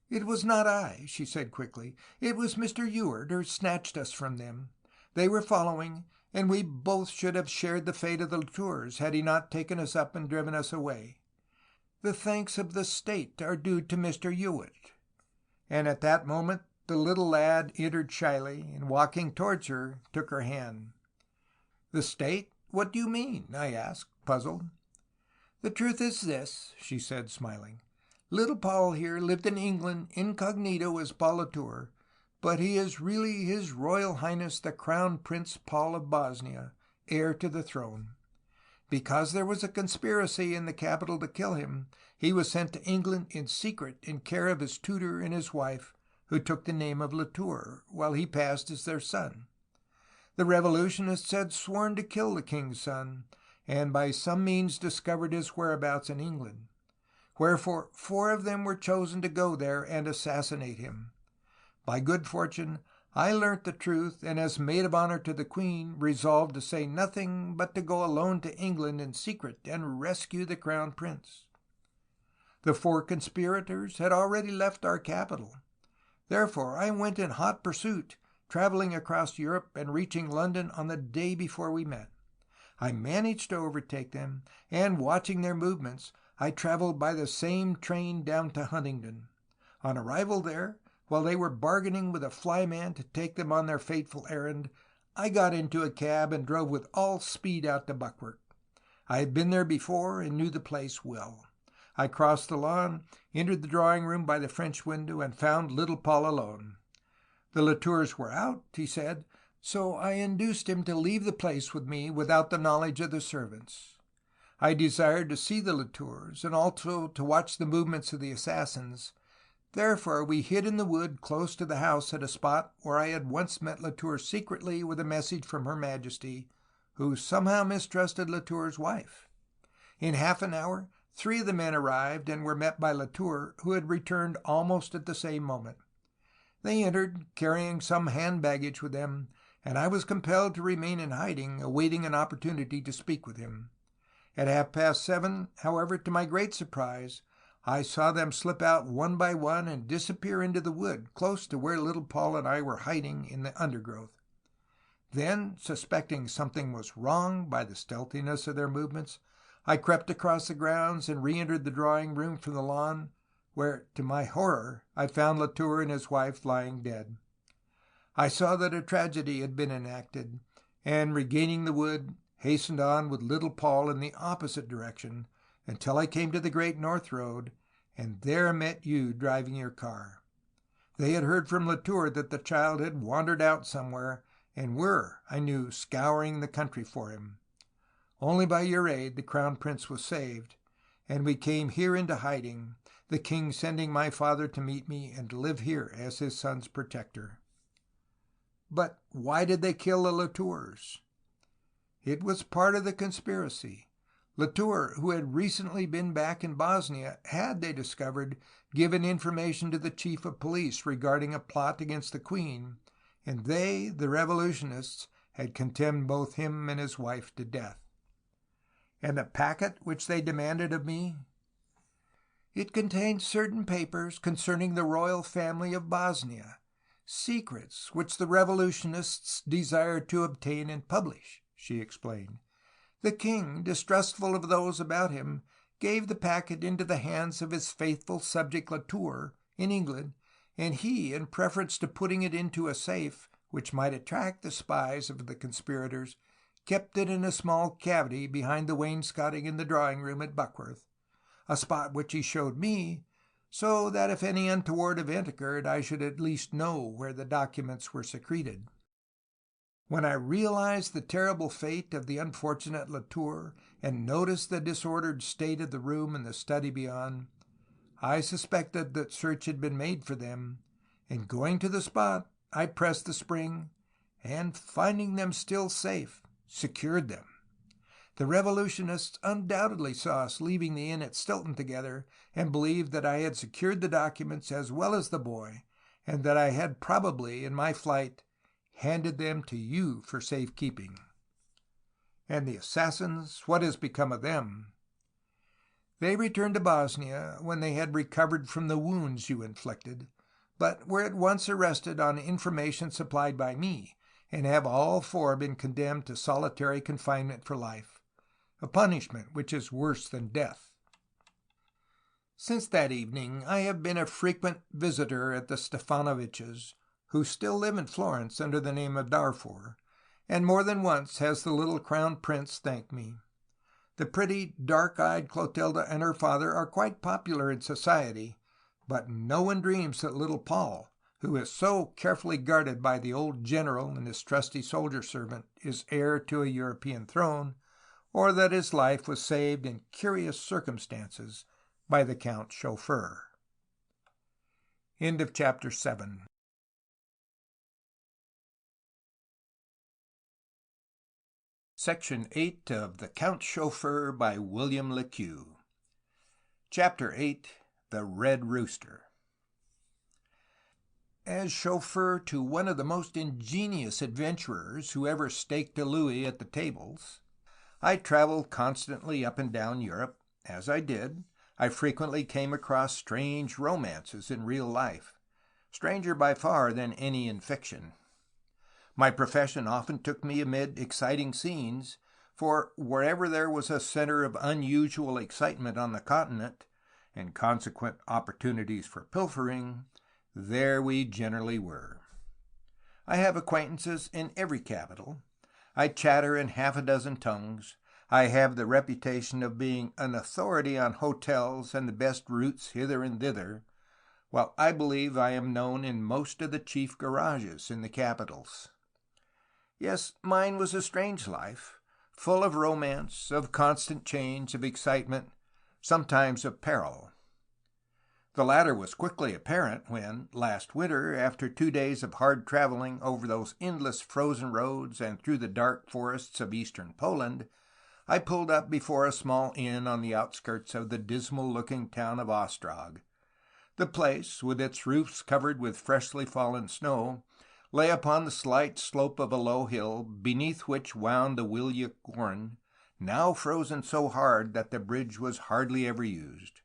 "It was not I," she said quickly. "It was Mr. Ewart who snatched us from them. They were following, and we both should have shared the fate of the Latours had he not taken us up and driven us away. The thanks of the state are due to Mr. Ewart." And at that moment the little lad entered shyly, and walking towards her, took her hand. "The state? What do you mean?" I asked, puzzled. "The truth is this," she said, smiling. "Little Paul here lived in England incognito as Paul Latour, but he is really His Royal Highness the Crown Prince Paul of Bosnia, heir to the throne. Because there was a conspiracy in the capital to kill him, he was sent to England in secret in care of his tutor and his wife, who took the name of Latour, while he passed as their son. The revolutionists had sworn to kill the king's son, and by some means discovered his whereabouts in England. Wherefore 4 of them were chosen to go there and assassinate him. By good fortune, I learnt the truth, and as maid of honor to the queen, resolved to say nothing, but to go alone to England in secret and rescue the crown prince. The 4 conspirators had already left our capital. Therefore I went in hot pursuit, traveling across Europe and reaching London on the day before we met. I managed to overtake them, and watching their movements, I traveled by the same train down to Huntingdon. On arrival there, while they were bargaining with a flyman to take them on their fateful errand, I got into a cab and drove with all speed out to Buckworth. I had been there before and knew the place well. I crossed the lawn, entered the drawing-room by the French window, and found little Paul alone. The Latours were out, he said, so I induced him to leave the place with me without the knowledge of the servants. I desired to see the Latours, and also to watch the movements of the assassins. Therefore we hid in the wood close to the house at a spot where I had once met Latour secretly with a message from Her Majesty, who somehow mistrusted Latour's wife. In half an hour 3 of the men arrived and were met by Latour, who had returned almost at the same moment. They entered, carrying some hand baggage with them, and I was compelled to remain in hiding, awaiting an opportunity to speak with him. At 7:30, however, to my great surprise, I saw them slip out one by one and disappear into the wood, close to where little Paul and I were hiding in the undergrowth. Then, suspecting something was wrong by the stealthiness of their movements, I crept across the grounds and re-entered the drawing-room from the lawn, where, to my horror, I found Latour and his wife lying dead. I saw that a tragedy had been enacted, and, regaining the wood, hastened on with little Paul in the opposite direction until I came to the Great North Road, and there met you driving your car. They had heard from Latour that the child had wandered out somewhere, and were, I knew, scouring the country for him. Only by your aid the Crown Prince was saved, and we came here into hiding, the king sending my father to meet me and to live here as his son's protector. But why did they kill the Latours? It was part of the conspiracy. Latour, who had recently been back in Bosnia, had, they discovered, given information to the chief of police regarding a plot against the queen, and they, the revolutionists, had condemned both him and his wife to death. And the packet which they demanded of me? It contained certain papers concerning the royal family of Bosnia, secrets which the revolutionists desired to obtain and publish, she explained. The king, distrustful of those about him, gave the packet into the hands of his faithful subject Latour in England, and he, in preference to putting it into a safe which might attract the spies of the conspirators, kept it in a small cavity behind the wainscoting in the drawing-room at Buckworth, a spot which he showed me, so that if any untoward event occurred, I should at least know where the documents were secreted. When I realized the terrible fate of the unfortunate Latour and noticed the disordered state of the room and the study beyond, I suspected that search had been made for them, and going to the spot, I pressed the spring, and finding them still safe, secured them. The revolutionists undoubtedly saw us leaving the inn at Stilton together, and believed that I had secured the documents as well as the boy, and that I had probably, in my flight, handed them to you for safekeeping. And the assassins, what has become of them? They returned to Bosnia when they had recovered from the wounds you inflicted, but were at once arrested on information supplied by me, and have all four been condemned to solitary confinement for life, a punishment which is worse than death. Since that evening I have been a frequent visitor at the Stefanoviches, who still live in Florence under the name of Darfur, and more than once has the little crown prince thanked me. The pretty, dark-eyed Clotilda and her father are quite popular in society, but no one dreams that little Paul, who is so carefully guarded by the old general and his trusty soldier servant, is heir to a European throne, or that his life was saved in curious circumstances by the Count Chauffeur. End of chapter 7. Section 8 of The Count Chauffeur by William le Queux. Chapter 8. The Red Rooster. As chauffeur to one of the most ingenious adventurers who ever staked a louis at the tables, I traveled constantly up and down Europe. As I did, I frequently came across strange romances in real life, stranger by far than any in fiction. My profession often took me amid exciting scenes, for wherever there was a center of unusual excitement on the continent, and consequent opportunities for pilfering, there we generally were. I have acquaintances in every capital. I chatter in half a dozen tongues. I have the reputation of being an authority on hotels and the best routes hither and thither, while I believe I am known in most of the chief garages in the capitals. Yes, mine was a strange life, full of romance, of constant change, of excitement, sometimes of peril. The latter was quickly apparent when, last winter, after 2 days of hard traveling over those endless frozen roads and through the dark forests of eastern Poland, I pulled up before a small inn on the outskirts of the dismal-looking town of Ostrog. The place, with its roofs covered with freshly fallen snow, lay upon the slight slope of a low hill, beneath which wound the Wilje Gorn, now frozen so hard that the bridge was hardly ever used.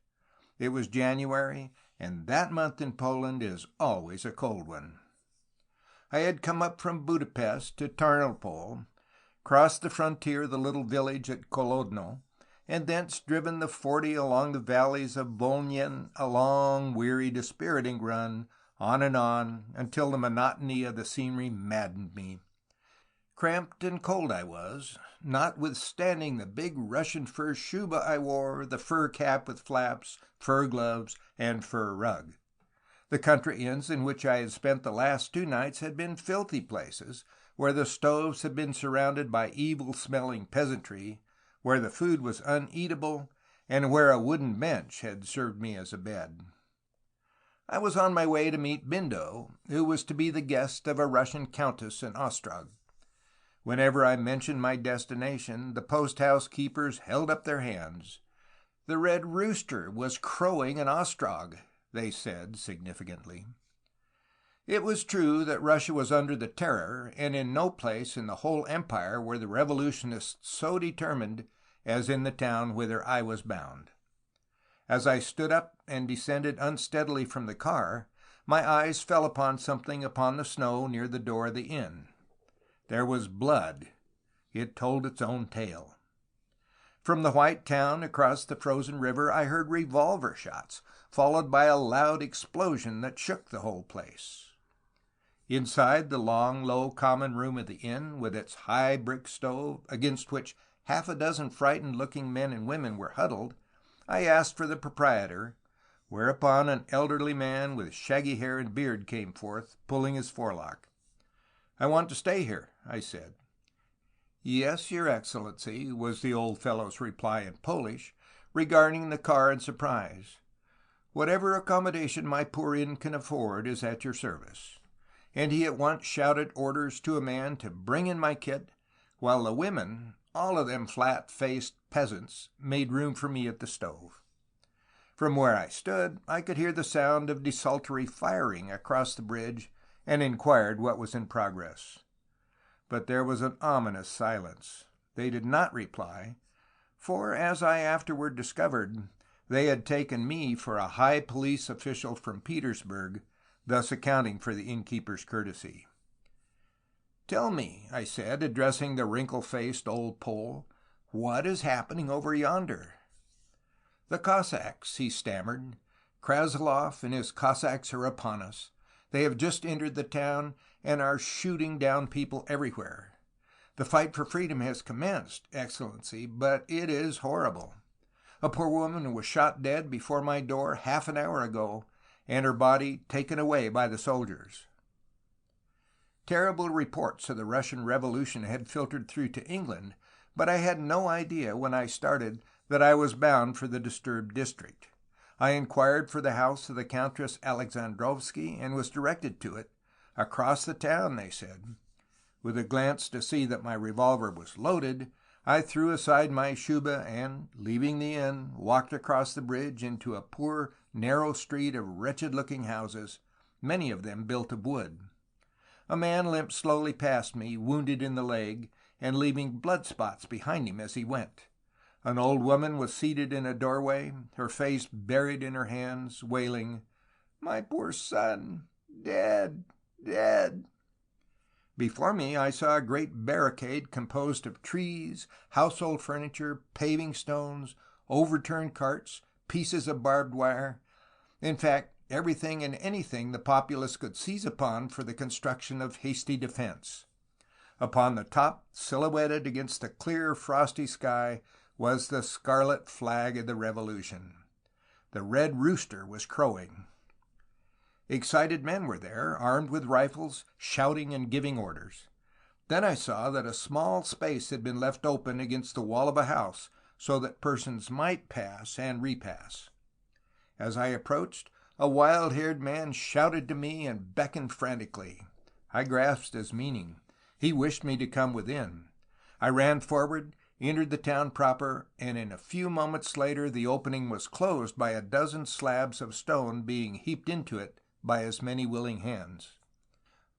It was January, and that month in Poland is always a cold one. I had come up from Budapest to Tarnopol, crossed the frontier the little village at Kolodno, and thence driven the 40 along the valleys of Volhnen, a long, weary, dispiriting run, on and on, until the monotony of the scenery maddened me. Cramped and cold I was, notwithstanding the big Russian fur shuba I wore, the fur cap with flaps, fur gloves, and fur rug. The country inns in which I had spent the last 2 nights had been filthy places, where the stoves had been surrounded by evil-smelling peasantry, where the food was uneatable, and where a wooden bench had served me as a bed. I was on my way to meet Bindo, who was to be the guest of a Russian countess in Ostrog. Whenever I mentioned my destination, the post-house keepers held up their hands. "The red rooster was crowing in Ostrog," they said significantly. It was true that Russia was under the Terror, and in no place in the whole empire were the revolutionists so determined as in the town whither I was bound. As I stood up and descended unsteadily from the car, my eyes fell upon something upon the snow near the door of the inn. There was blood. It told its own tale. From the white town across the frozen river I heard revolver shots, followed by a loud explosion that shook the whole place. Inside the long, low common room of the inn, with its high brick stove, against which 6 frightened-looking men and women were huddled, I asked for the proprietor, whereupon an elderly man with shaggy hair and beard came forth, pulling his forelock. "I want to stay here," I said. "Yes, Your Excellency," was the old fellow's reply in Polish, regarding the car in surprise. "Whatever accommodation my poor inn can afford is at your service." And he at once shouted orders to a man to bring in my kit, while the women, all of them flat-faced peasants, made room for me at the stove. From where I stood, I could hear the sound of desultory firing across the bridge, and inquired what was in progress. But there was an ominous silence. They did not reply, for, as I afterward discovered, they had taken me for a high police official from Petersburg, thus accounting for the innkeeper's courtesy. "Tell me," I said, addressing the wrinkle-faced old Pole, "what is happening over yonder?" "The Cossacks," he stammered. "Krasloff and his Cossacks are upon us. They have just entered the town and are shooting down people everywhere. The fight for freedom has commenced, Excellency, but it is horrible. A poor woman was shot dead before my door half an hour ago, and her body taken away by the soldiers." Terrible reports of the Russian Revolution had filtered through to England, but I had no idea when I started that I was bound for the disturbed district. I inquired for the house of the Countess Alexandrovsky and was directed to it. "Across the town," they said. With a glance to see that my revolver was loaded, I threw aside my shuba and, leaving the inn, walked across the bridge into a poor, narrow street of wretched-looking houses, many of them built of wood. A man limped slowly past me, wounded in the leg, and leaving blood spots behind him as he went. An old woman was seated in a doorway, her face buried in her hands, wailing, "My poor son, dead, dead." Before me I saw a great barricade composed of trees, household furniture, paving stones, overturned carts, pieces of barbed wire, in fact, everything and anything the populace could seize upon for the construction of hasty defense. Upon the top, silhouetted against the clear, frosty sky, was the scarlet flag of the Revolution. The red rooster was crowing. Excited men were there, armed with rifles, shouting and giving orders. Then I saw that a small space had been left open against the wall of a house, so that persons might pass and repass. As I approached, a wild-haired man shouted to me and beckoned frantically. I grasped his meaning. He wished me to come within. I ran forward, entered the town proper, and in a few moments later the opening was closed by a dozen slabs of stone being heaped into it by as many willing hands.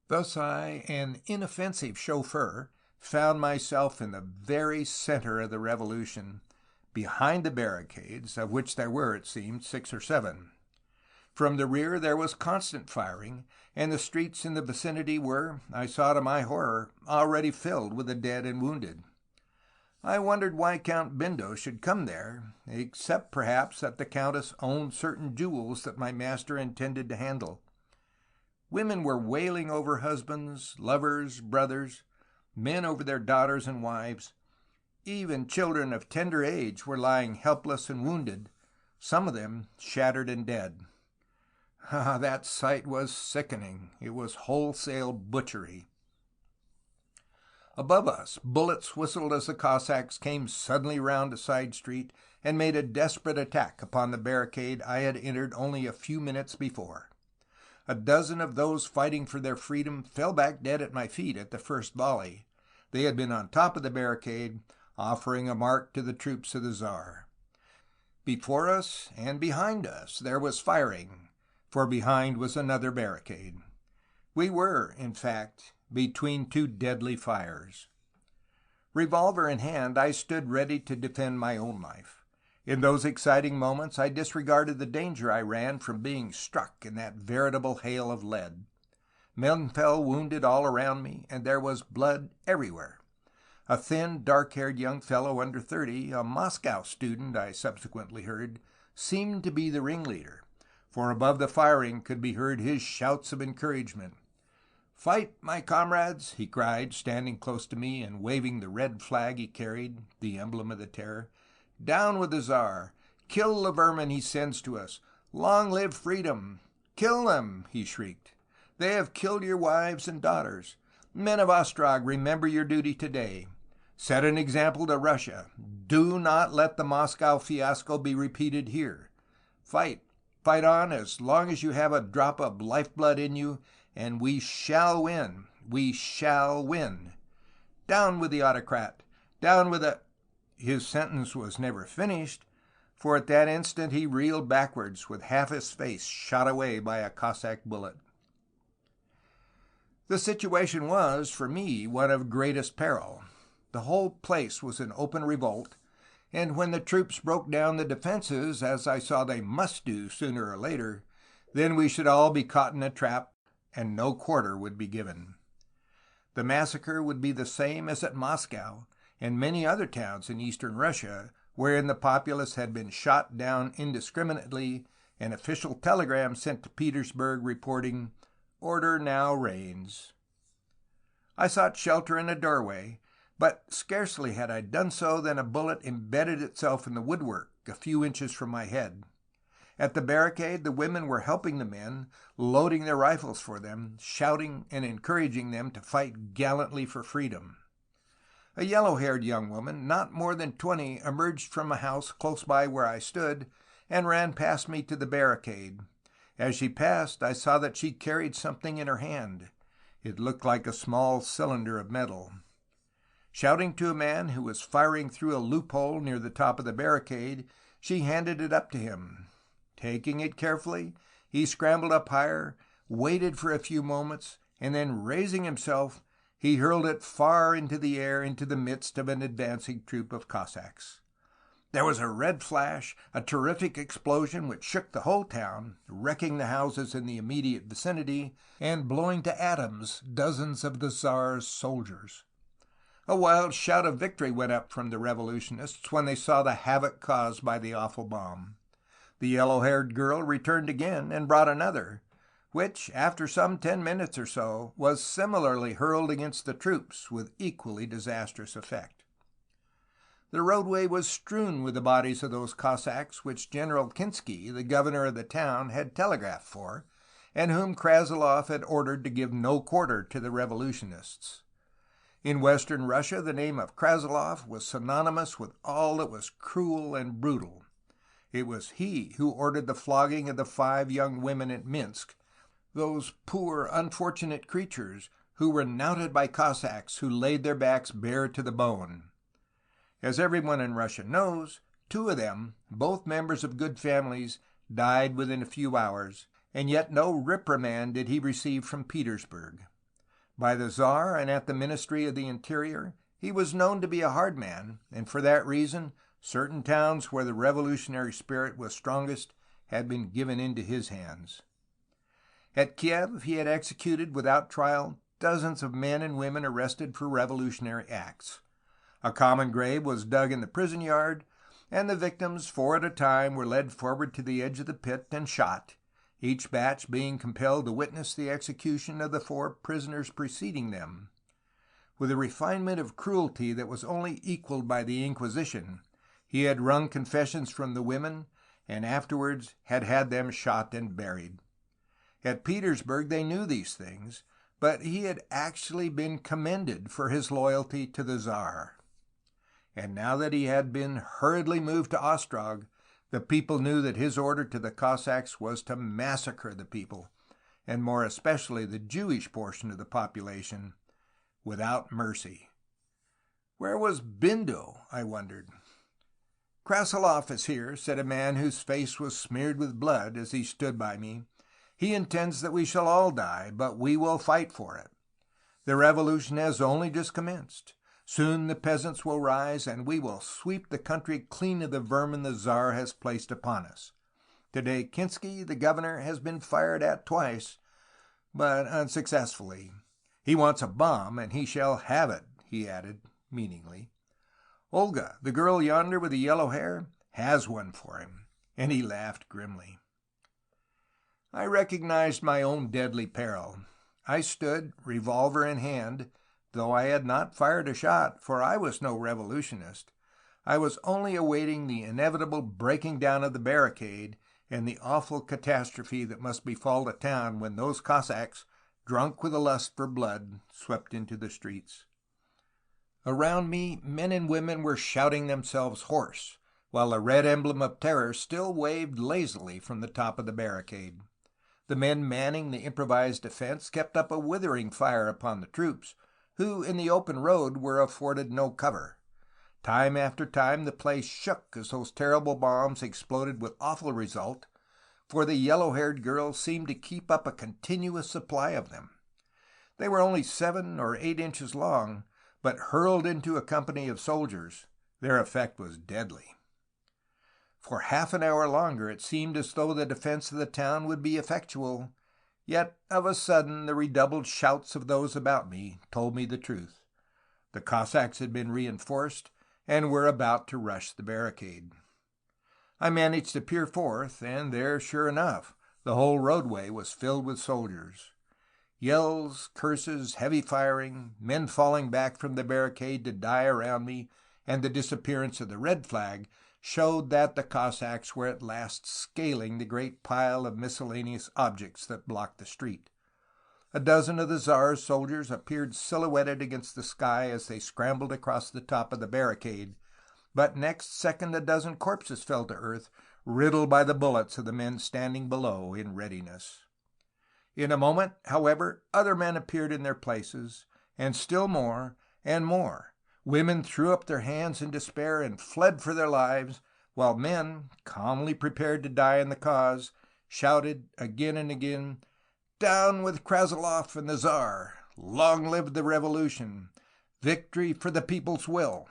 Thus I, an inoffensive chauffeur, found myself in the very center of the Revolution, behind the barricades, of which there were, it seemed, 6 or 7. From the rear there was constant firing, and the streets in the vicinity were, I saw to my horror, already filled with the dead and wounded. I wondered why Count Bindo should come there, except perhaps that the Countess owned certain jewels that my master intended to handle. Women were wailing over husbands, lovers, brothers. men over their daughters and wives. Even children of tender age were lying helpless and wounded, some of them shattered and dead. Ah, that sight was sickening. It was wholesale butchery. Above us, bullets whistled as the Cossacks came suddenly round a side street and made a desperate attack upon the barricade I had entered only a few minutes before. A dozen of those fighting for their freedom fell back dead at my feet at the first volley. They had been on top of the barricade, offering a mark to the troops of the Tsar. Before us and behind us there was firing, for behind was another barricade. We were, in fact, between two deadly fires. Revolver in hand, I stood ready to defend my own life. In those exciting moments, I disregarded the danger I ran from being struck in that veritable hail of lead. Men fell wounded all around me, and there was blood everywhere. A thin, dark-haired young fellow under 30, a Moscow student, I subsequently heard, seemed to be the ringleader, for above the firing could be heard his shouts of encouragement. "Fight, my comrades!" he cried, standing close to me and waving the red flag he carried, the emblem of the terror. "Down with the Tsar! Kill the vermin he sends to us! Long live freedom! Kill them!" he shrieked. "They have killed your wives and daughters. Men of Ostrog, remember your duty today. Set an example to Russia. Do not let the Moscow fiasco be repeated here. Fight, fight on as long as you have a drop of lifeblood in you, and we shall win. We shall win. Down with the autocrat! Down with the—" His sentence was never finished, for at that instant he reeled backwards with half his face shot away by a Cossack bullet. The situation was, for me, one of greatest peril. The whole place was in open revolt, and when the troops broke down the defenses, as I saw they must do sooner or later, then we should all be caught in a trap, and no quarter would be given. The massacre would be the same as at Moscow and many other towns in eastern Russia, wherein the populace had been shot down indiscriminately, and official telegrams sent to Petersburg reporting, "Order now reigns." I sought shelter in a doorway, but scarcely had I done so than a bullet embedded itself in the woodwork a few inches from my head. At the barricade, the women were helping the men, loading their rifles for them, shouting and encouraging them to fight gallantly for freedom. A yellow-haired young woman, not more than 20, emerged from a house close by where I stood and ran past me to the barricade. As she passed, I saw that she carried something in her hand. It looked like a small cylinder of metal. Shouting to a man who was firing through a loophole near the top of the barricade, she handed it up to him. Taking it carefully, he scrambled up higher, waited for a few moments, and then raising himself, he hurled it far into the air into the midst of an advancing troop of Cossacks. There was a red flash, a terrific explosion which shook the whole town, wrecking the houses in the immediate vicinity, and blowing to atoms dozens of the Tsar's soldiers. A wild shout of victory went up from the revolutionists when they saw the havoc caused by the awful bomb. The yellow-haired girl returned again and brought another, which, after some 10 minutes or so, was similarly hurled against the troops with equally disastrous effect. The roadway was strewn with the bodies of those Cossacks which General Kinsky, the governor of the town, had telegraphed for, and whom Krassilov had ordered to give no quarter to the revolutionists. In western Russia, the name of Krassilov was synonymous with all that was cruel and brutal. It was he who ordered the flogging of the 5 young women at Minsk, those poor, unfortunate creatures who were knouted by Cossacks who laid their backs bare to the bone. As everyone in Russia knows, 2 of them, both members of good families, died within a few hours, and yet no reprimand did he receive from Petersburg. By the Tsar and at the Ministry of the Interior, he was known to be a hard man, and for that reason certain towns where the revolutionary spirit was strongest had been given into his hands. At Kiev he had executed without trial dozens of men and women arrested for revolutionary acts. A common grave was dug in the prison yard, and the victims, 4 at a time, were led forward to the edge of the pit and shot, each batch being compelled to witness the execution of the 4 prisoners preceding them. With a refinement of cruelty that was only equaled by the Inquisition, he had wrung confessions from the women, and afterwards had had them shot and buried. At Petersburg they knew these things, but he had actually been commended for his loyalty to the Tsar. And now that he had been hurriedly moved to Ostrog, the people knew that his order to the Cossacks was to massacre the people, and more especially the Jewish portion of the population, without mercy. Where was Bindo, I wondered. "Krasilov is here," said a man whose face was smeared with blood as he stood by me. "He intends that we shall all die, but we will fight for it. The revolution has only just commenced. Soon the peasants will rise, and we will sweep the country clean of the vermin the Tsar has placed upon us. Today Kinsky, the governor, has been fired at twice, but unsuccessfully. He wants a bomb, and he shall have it," he added meaningly. "Olga, the girl yonder with the yellow hair, has one for him," and he laughed grimly. I recognized my own deadly peril. I stood, revolver in hand, though I had not fired a shot, for I was no revolutionist. I was only awaiting the inevitable breaking down of the barricade and the awful catastrophe that must befall the town when those Cossacks, drunk with a lust for blood, swept into the streets. Around me, men and women were shouting themselves hoarse, while the red emblem of terror still waved lazily from the top of the barricade. The men manning the improvised defense kept up a withering fire upon the troops, who in the open road were afforded no cover. Time after time the place shook as those terrible bombs exploded with awful result, for the yellow-haired girls seemed to keep up a continuous supply of them. They were only 7 or 8 inches long, but hurled into a company of soldiers, their effect was deadly. For half an hour longer it seemed as though the defense of the town would be effectual, yet of a sudden the redoubled shouts of those about me told me the truth. The Cossacks had been reinforced and were about to rush the barricade. I managed to peer forth, and there, sure enough, the whole roadway was filled with soldiers. Yells, curses, heavy firing, men falling back from the barricade to die around me, and the disappearance of the red flag showed that the Cossacks were at last scaling the great pile of miscellaneous objects that blocked the street. A dozen of the Tsar's soldiers appeared silhouetted against the sky as they scrambled across the top of the barricade, but next second a dozen corpses fell to earth, riddled by the bullets of the men standing below in readiness. In a moment, however, other men appeared in their places, and still more and more. Women threw up their hands in despair and fled for their lives, while men, calmly prepared to die in the cause, shouted again and again, "Down with Krasilov and the Tsar! Long live the revolution! Victory for the people's will!"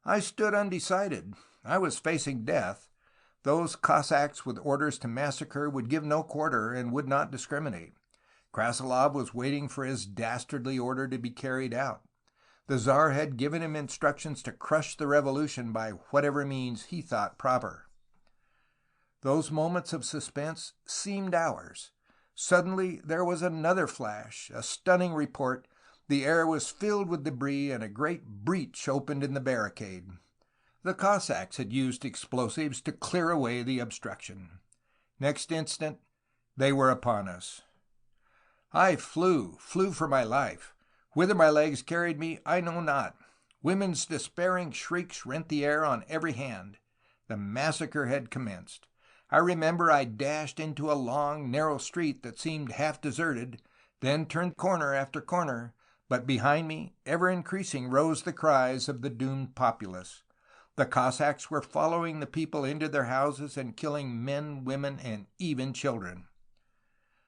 I stood undecided. I was facing death. Those Cossacks with orders to massacre would give no quarter and would not discriminate. Krasilov was waiting for his dastardly order to be carried out. The Tsar had given him instructions to crush the revolution by whatever means he thought proper. Those moments of suspense seemed hours. Suddenly there was another flash, a stunning report. The air was filled with debris, and a great breach opened in the barricade. The Cossacks had used explosives to clear away the obstruction. Next instant they were upon us. I flew for my life. Whither my legs carried me, I know not. Women's despairing shrieks rent the air on every hand. The massacre had commenced. I remember I dashed into a long, narrow street that seemed half deserted, then turned corner after corner, but behind me, ever increasing, rose the cries of the doomed populace. The Cossacks were following the people into their houses and killing men, women, and even children.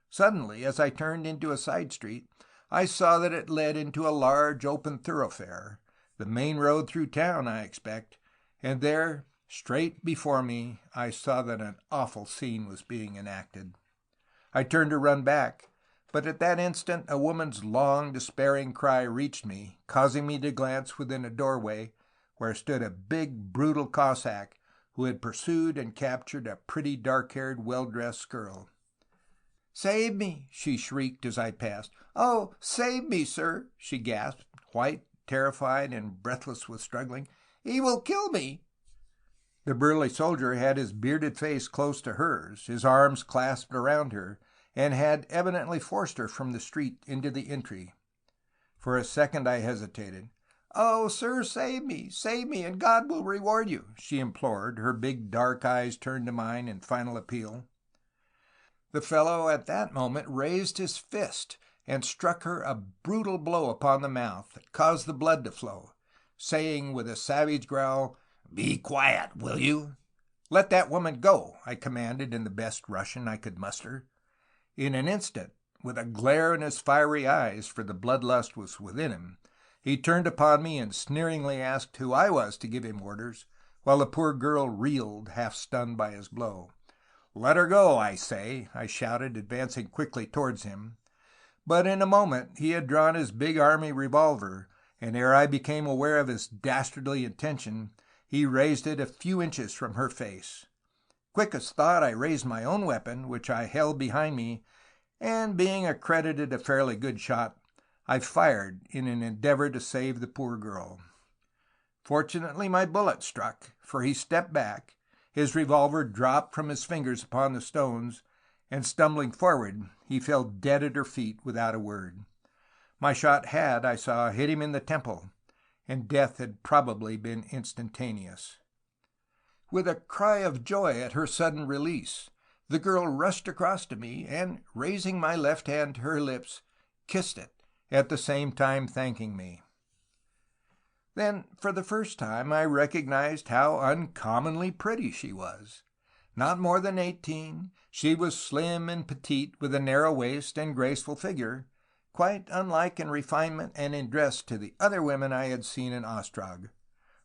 Suddenly, as I turned into a side street, I saw that it led into a large open thoroughfare, the main road through town, I expect, and there, straight before me, I saw that an awful scene was being enacted. I turned to run back, but at that instant a woman's long, despairing cry reached me, causing me to glance within a doorway where stood a big, brutal Cossack who had pursued and captured a pretty, dark-haired, well-dressed girl. "Save me!" she shrieked as I passed. "Oh, save me, sir!" she gasped, white, terrified, and breathless with struggling. "He will kill me!" The burly soldier had his bearded face close to hers, his arms clasped around her, and had evidently forced her from the street into the entry. For a second I hesitated. "Oh, sir, save me, and God will reward you," she implored, her big dark eyes turned to mine in final appeal. The fellow at that moment raised his fist and struck her a brutal blow upon the mouth that caused the blood to flow, saying with a savage growl, "Be quiet, will you?" "Let that woman go," I commanded in the best Russian I could muster. In an instant, with a glare in his fiery eyes, for the bloodlust was within him, he turned upon me and sneeringly asked who I was to give him orders, while the poor girl reeled, half stunned by his blow. "Let her go, I say," I shouted, advancing quickly towards him. But in a moment he had drawn his big army revolver, and ere I became aware of his dastardly intention, he raised it a few inches from her face. Quick as thought I raised my own weapon, which I held behind me, and being accredited a fairly good shot, I fired in an endeavor to save the poor girl. Fortunately my bullet struck, for he stepped back, his revolver dropped from his fingers upon the stones, and stumbling forward, he fell dead at her feet without a word. My shot had, I saw, hit him in the temple, and death had probably been instantaneous. With a cry of joy at her sudden release, the girl rushed across to me, and, raising my left hand to her lips, kissed it, at the same time thanking me. Then, for the first time, I recognized how uncommonly pretty she was. Not more than 18, she was slim and petite, with a narrow waist and graceful figure, quite unlike in refinement and in dress to the other women I had seen in Ostrog.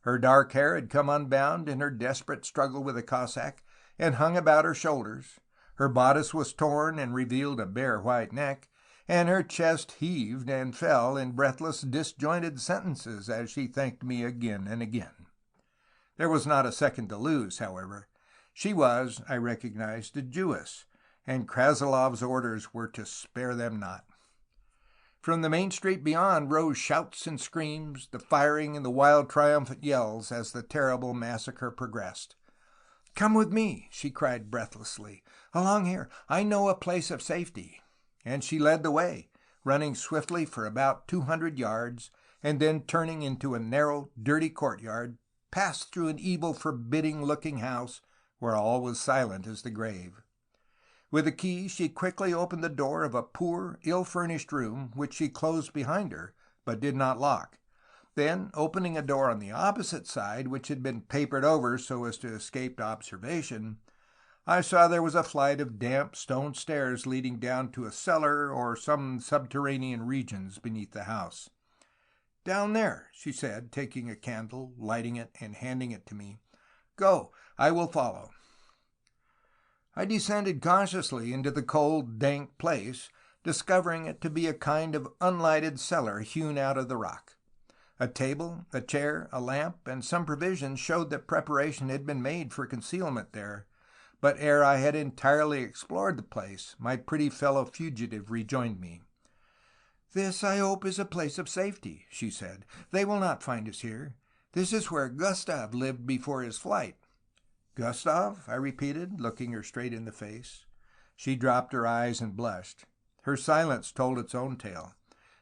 Her dark hair had come unbound in her desperate struggle with the Cossack, and hung about her shoulders. Her bodice was torn and revealed a bare white neck, and her chest heaved and fell in breathless, disjointed sentences as she thanked me again and again. There was not a second to lose, however. She was, I recognized, a Jewess, and Krasilov's orders were to spare them not. From the main street beyond rose shouts and screams, the firing and the wild triumphant yells as the terrible massacre progressed. "Come with me," she cried breathlessly. "Along here. I know a place of safety." And she led the way, running swiftly for about 200 yards, and then turning into a narrow, dirty courtyard, passed through an evil, forbidding-looking house, where all was silent as the grave. With a key she quickly opened the door of a poor, ill-furnished room, which she closed behind her, but did not lock. Then, opening a door on the opposite side, which had been papered over so as to escape observation, I saw there was a flight of damp stone stairs leading down to a cellar or some subterranean regions beneath the house. "Down there," she said, taking a candle, lighting it, and handing it to me. "Go, I will follow." I descended cautiously into the cold, dank place, discovering it to be a kind of unlighted cellar hewn out of the rock. A table, a chair, a lamp, and some provisions showed that preparation had been made for concealment there, but ere I had entirely explored the place, my pretty fellow fugitive rejoined me. "This, I hope, is a place of safety," she said. "They will not find us here. This is where Gustav lived before his flight." "Gustav?" I repeated, looking her straight in the face. She dropped her eyes and blushed. Her silence told its own tale.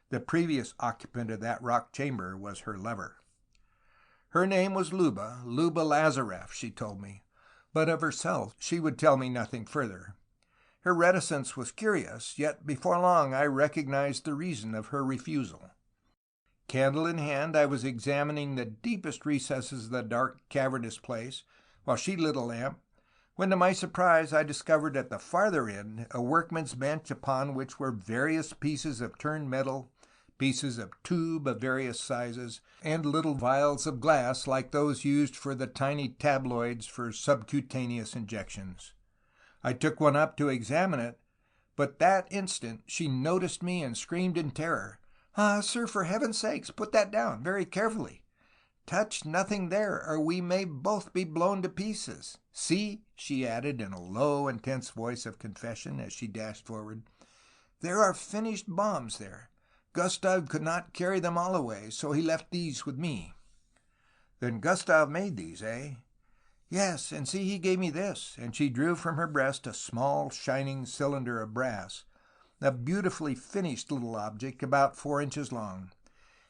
The previous occupant of that rock chamber was her lover. Her name was Luba Lazareff, she told me, but of herself she would tell me nothing further. Her reticence was curious, yet before long I recognized the reason of her refusal. Candle in hand, I was examining the deepest recesses of the dark, cavernous place, while she lit a lamp, when to my surprise I discovered at the farther end a workman's bench upon which were various pieces of turned metal, pieces of tube of various sizes, and little vials of glass like those used for the tiny tabloids for subcutaneous injections. I took one up to examine it, but that instant she noticed me and screamed in terror. "Ah, sir, for heaven's sake, put that down very carefully." touch nothing there, or we may both be blown to pieces. See," she added in a low, intense voice of confession as she dashed forward, "there are finished bombs there. Gustav could not carry them all away, so he left these with me." "Then Gustav made these, eh?" "Yes, and see, he gave me this," and she drew from her breast a small, shining cylinder of brass, a beautifully finished little object about 4 inches long.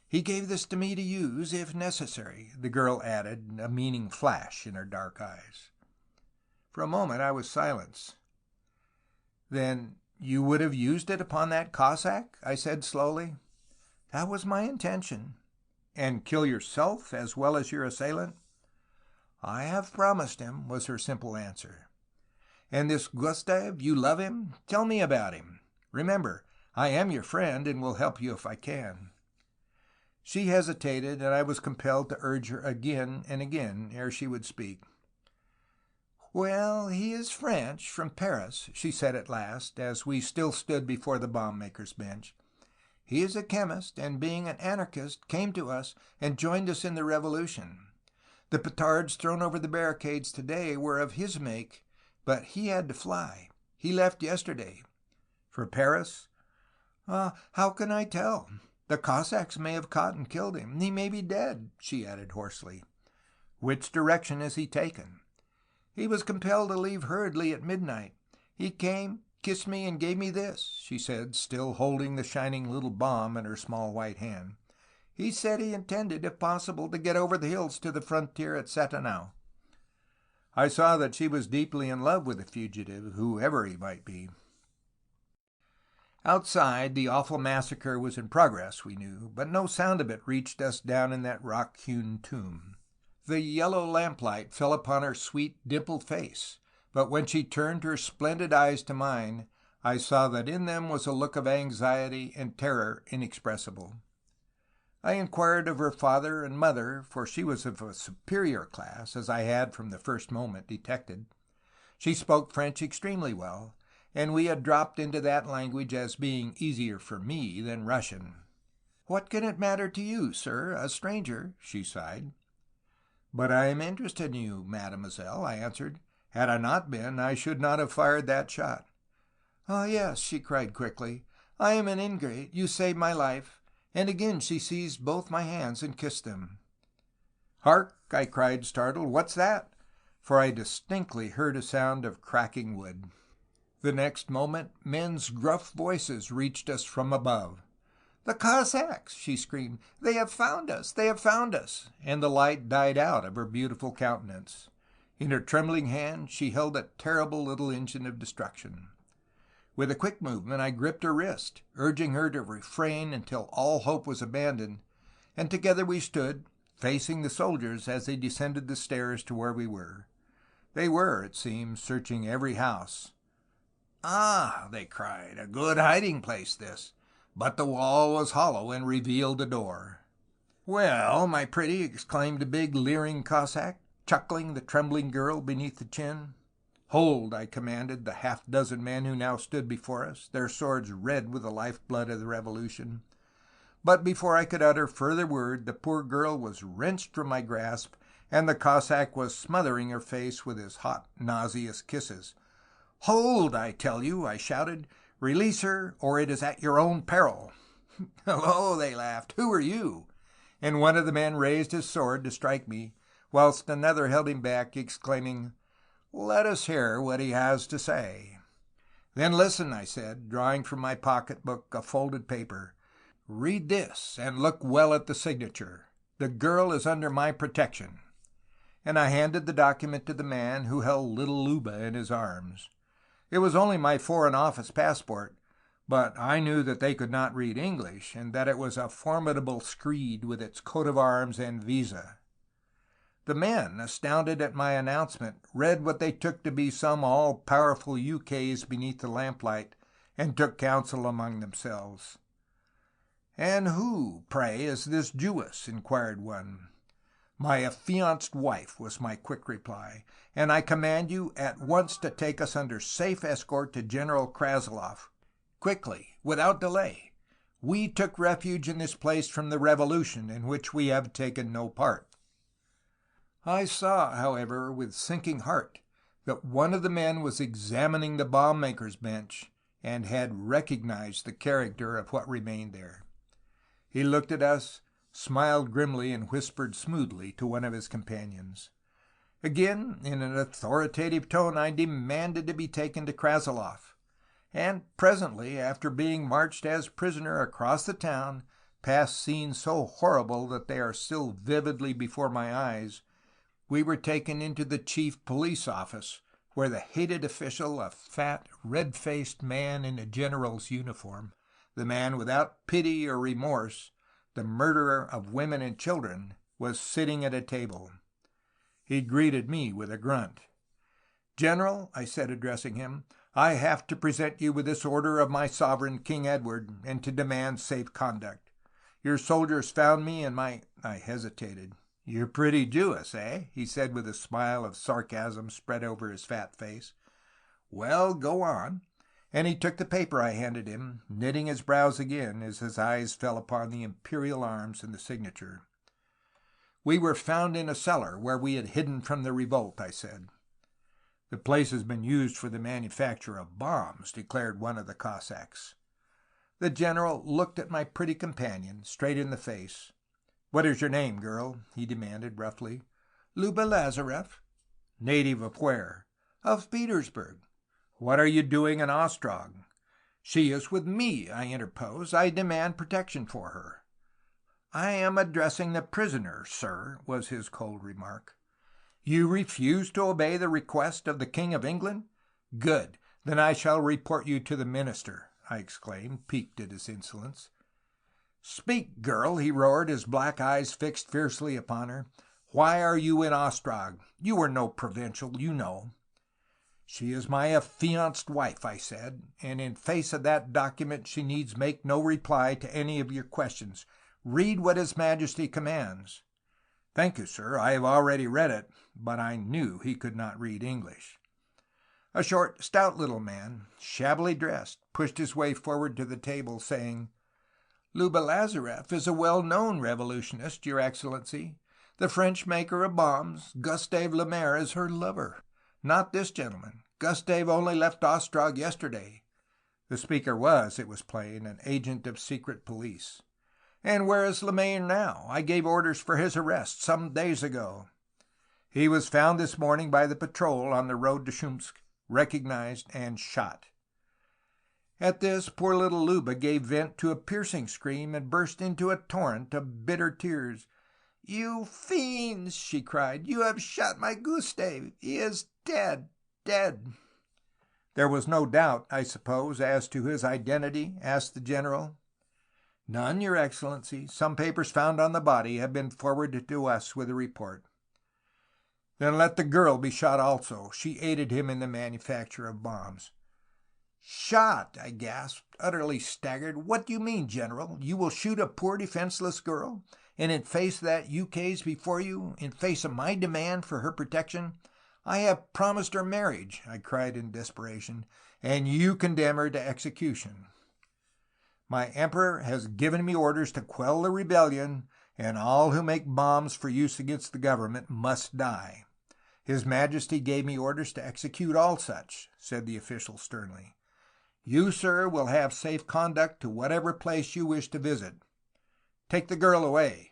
"He gave this to me to use, if necessary," the girl added, a meaning flash in her dark eyes. For a moment I was silenced. "Then you would have used it upon that Cossack?" I said slowly. "That was my intention." "And kill yourself as well as your assailant?" "I have promised him," was her simple answer. "And this Gustav, you love him? Tell me about him. Remember, I am your friend and will help you if I can." She hesitated, and I was compelled to urge her again and again ere she would speak. "Well, he is French, from Paris," she said at last, as we still stood before the bomb maker's bench. "He is a chemist, and being an anarchist, came to us and joined us in the revolution. The petards thrown over the barricades today were of his make, but he had to fly. He left yesterday." "For Paris?" How can I tell? The Cossacks may have caught and killed him. He may be dead," she added hoarsely. "Which direction has he taken?" "He was compelled to leave hurriedly at midnight. He came, kissed me, and gave me this," she said, still holding the shining little bomb in her small white hand. "He said he intended, if possible, to get over the hills to the frontier at Seitel." I saw that she was deeply in love with the fugitive, whoever he might be. Outside, the awful massacre was in progress, we knew, but no sound of it reached us down in that rock-hewn tomb. The yellow lamplight fell upon her sweet, dimpled face, but when she turned her splendid eyes to mine, I saw that in them was a look of anxiety and terror inexpressible. I inquired of her father and mother, for she was of a superior class, as I had from the first moment detected. She spoke French extremely well, and we had dropped into that language as being easier for me than Russian. "What can it matter to you, sir, a stranger?" she sighed. "But I am interested in you, mademoiselle," I answered. "Had I not been, I should not have fired that shot." "Ah, yes," she cried quickly. "I am an ingrate. You saved my life." And again she seized both my hands and kissed them. "Hark!" I cried, startled. "What's that?" For I distinctly heard a sound of cracking wood. The next moment men's gruff voices reached us from above. "The Cossacks!" she screamed. "They have found us! They have found us!" And the light died out of her beautiful countenance. In her trembling hand she held a terrible little engine of destruction. With a quick movement I gripped her wrist, urging her to refrain until all hope was abandoned, and together we stood, facing the soldiers as they descended the stairs to where we were. They were, it seemed, searching every house. "Ah!" they cried, "a good hiding place this." But the wall was hollow and revealed a door. "Well, my pretty," exclaimed a big, leering Cossack, chuckling the trembling girl beneath the chin. "Hold!" I commanded the half-dozen men who now stood before us, their swords red with the lifeblood of the revolution. But before I could utter further word, the poor girl was wrenched from my grasp, and the Cossack was smothering her face with his hot, nauseous kisses. "Hold, I tell you!" I shouted. "Release her, or it is at your own peril." "Hello!" they laughed. "Who are you?" And one of the men raised his sword to strike me, whilst another held him back, exclaiming, "Let us hear what he has to say." "Then listen," I said, drawing from my pocket-book a folded paper. "Read this, and look well at the signature. The girl is under my protection." And I handed the document to the man who held little Luba in his arms. It was only my Foreign Office passport, but I knew that they could not read English, and that it was a formidable screed with its coat of arms and visa. The men, astounded at my announcement, read what they took to be some all-powerful ukase beneath the lamplight, and took counsel among themselves. "And who, pray, is this Jewess?" inquired one. "My affianced wife," was my quick reply, "and I command you at once to take us under safe escort to General Krasiloff. Quickly, without delay. We took refuge in this place from the revolution, in which we have taken no part." I saw, however, with sinking heart, that one of the men was examining the bomb-maker's bench and had recognized the character of what remained there. He looked at us, smiled grimly, and whispered smoothly to one of his companions. Again, in an authoritative tone, I demanded to be taken to Krasiloff, and presently, after being marched as prisoner across the town, past scenes so horrible that they are still vividly before my eyes, we were taken into the chief police office, where the hated official, a fat, red-faced man in a general's uniform, the man without pity or remorse, the murderer of women and children, was sitting at a table. He greeted me with a grunt. "General," I said, addressing him, "I have to present you with this order of my sovereign, King Edward, and to demand safe conduct. Your soldiers found me in my—" I hesitated. "You're pretty Jewish, eh?" he said with a smile of sarcasm spread over his fat face. "Well, go on." And he took the paper I handed him, knitting his brows again as his eyes fell upon the imperial arms and the signature. "We were found in a cellar where we had hidden from the revolt," I said. "The place has been used for the manufacture of bombs," declared one of the Cossacks. The general looked at my pretty companion straight in the face. "What is your name, girl?" he demanded roughly. "Luba Lazarev." "Native of where?" "Of Petersburg." "What are you doing in Ostrog?" "She is with me," I interposed. "I demand protection for her." "I am addressing the prisoner, sir," was his cold remark. "You refuse to obey the request of the King of England? Good! Then I shall report you to the minister," I exclaimed, piqued at his insolence. "Speak, girl!" he roared, his black eyes fixed fiercely upon her. "Why are you in Ostrog? You are no provincial, you know." "She is my affianced wife," I said, "and in face of that document she needs make no reply to any of your questions. Read what His Majesty commands." "Thank you, sir. I have already read it," but I knew he could not read English. A short, stout little man, shabbily dressed, pushed his way forward to the table, saying, "Luba Lazarev is a well-known revolutionist, Your Excellency. The French maker of bombs, Gustave Le Maire, is her lover. Not this gentleman. Gustave only left Ostrog yesterday." The speaker was, it was plain, an agent of secret police. "And where is Le Maire now? I gave orders for his arrest some days ago." "He was found this morning by the patrol on the road to Shumsk, recognized and shot." At this poor little Luba gave vent to a piercing scream and burst into a torrent of bitter tears. "You fiends!" she cried. "You have shot my Gustave! He is dead, dead!" "There was no doubt, I suppose, as to his identity?" asked the general. "None, Your Excellency. Some papers found on the body have been forwarded to us with a report." "Then let the girl be shot also. She aided him in the manufacture of bombs." "Shot!" I gasped, utterly staggered. "What do you mean, General? You will shoot a poor defenseless girl, and in face of that ukase before you, in face of my demand for her protection? I have promised her marriage," I cried in desperation, "and you condemn her to execution." "My emperor has given me orders to quell the rebellion, and all who make bombs for use against the government must die. His Majesty gave me orders to execute all such," said the official sternly. "You, sir, will have safe conduct to whatever place you wish to visit. Take the girl away."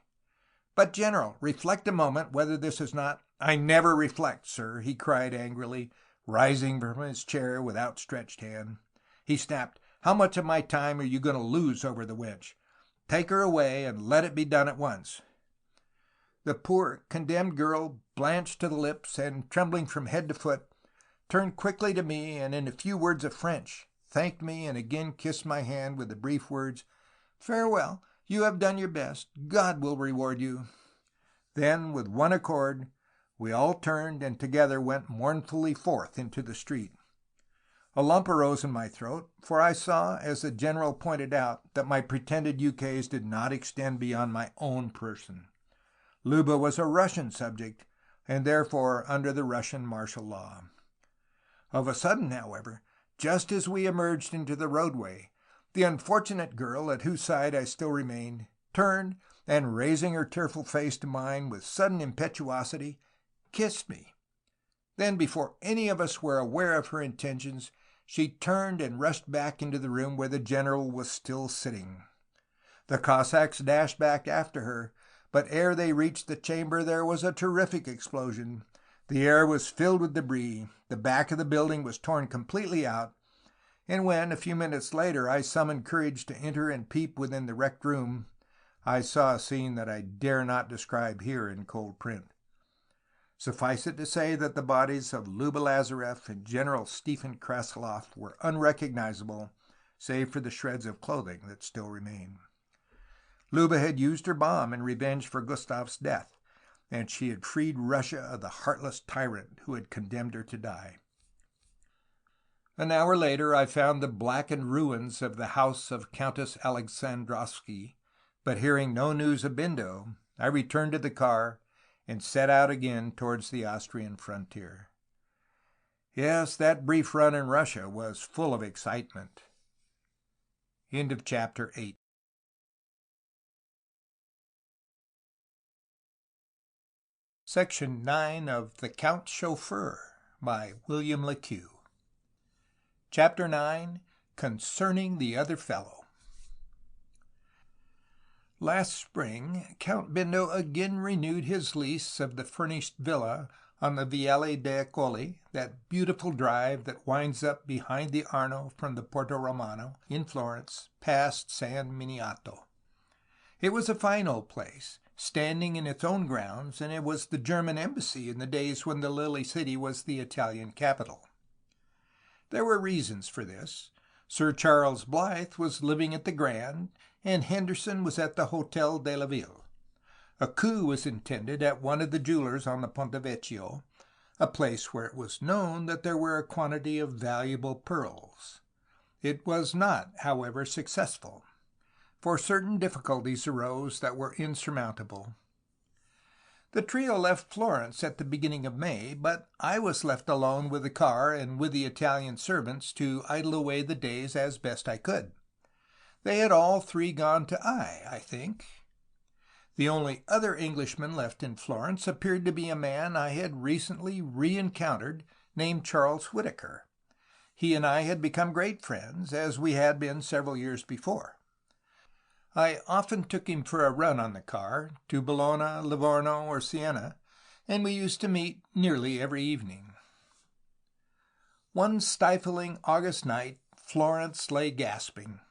"But, General, reflect a moment whether this is not—" "I never reflect, sir," he cried angrily, rising from his chair with outstretched hand. He snapped, "How much of my time are you going to lose over the wench? Take her away, and let it be done at once." The poor condemned girl, blanched to the lips and trembling from head to foot, turned quickly to me, and in a few words of French thanked me and again kissed my hand with the brief words, "Farewell! You have done your best. God will reward you." Then, with one accord, we all turned and together went mournfully forth into the street. A lump arose in my throat, for I saw, as the general pointed out, that my pretended ukase did not extend beyond my own person. Luba was a Russian subject, and therefore under the Russian martial law. Of a sudden, however, just as we emerged into the roadway, the unfortunate girl, at whose side I still remained, turned, and raising her tearful face to mine with sudden impetuosity, kissed me. Then, before any of us were aware of her intentions, she turned and rushed back into the room where the general was still sitting. The Cossacks dashed back after her, but ere they reached the chamber there was a terrific explosion. The air was filled with debris, the back of the building was torn completely out, and when, a few minutes later, I summoned courage to enter and peep within the wrecked room, I saw a scene that I dare not describe here in cold print. Suffice it to say that the bodies of Luba Lazarev and General Stephen Krasilov were unrecognizable, save for the shreds of clothing that still remained. Luba had used her bomb in revenge for Gustav's death, and she had freed Russia of the heartless tyrant who had condemned her to die. An hour later I found the blackened ruins of the house of Countess Alexandrovsky, but hearing no news of Bindo, I returned to the car and set out again towards the Austrian frontier. Yes, that brief run in Russia was full of excitement. End of chapter 8. Section 9 of The Count Chauffeur by William Le Queux. Chapter 9, Concerning the Other Fellow. Last spring, Count Bindo again renewed his lease of the furnished villa on the Viale dei Colli, that beautiful drive that winds up behind the Arno from the Porto Romano in Florence past San Miniato. It was a fine old place, standing in its own grounds, and it was the German embassy in the days when the Lily City was the Italian capital. There were reasons for this. Sir Charles Blythe was living at the Grand, and Henderson was at the Hotel de la Ville. A coup was intended at one of the jewelers on the Ponte Vecchio, a place where it was known that there were a quantity of valuable pearls. It was not, however, successful, for certain difficulties arose that were insurmountable. The trio left Florence at the beginning of May, but I was left alone with the car and with the Italian servants to idle away the days as best I could. They had all three gone to I think. The only other Englishman left in Florence appeared to be a man I had recently re-encountered, named Charles Whittaker. He and I had become great friends, as we had been several years before. I often took him for a run on the car, to Bologna, Livorno, or Siena, and we used to meet nearly every evening. One stifling August night, Florence lay gasping.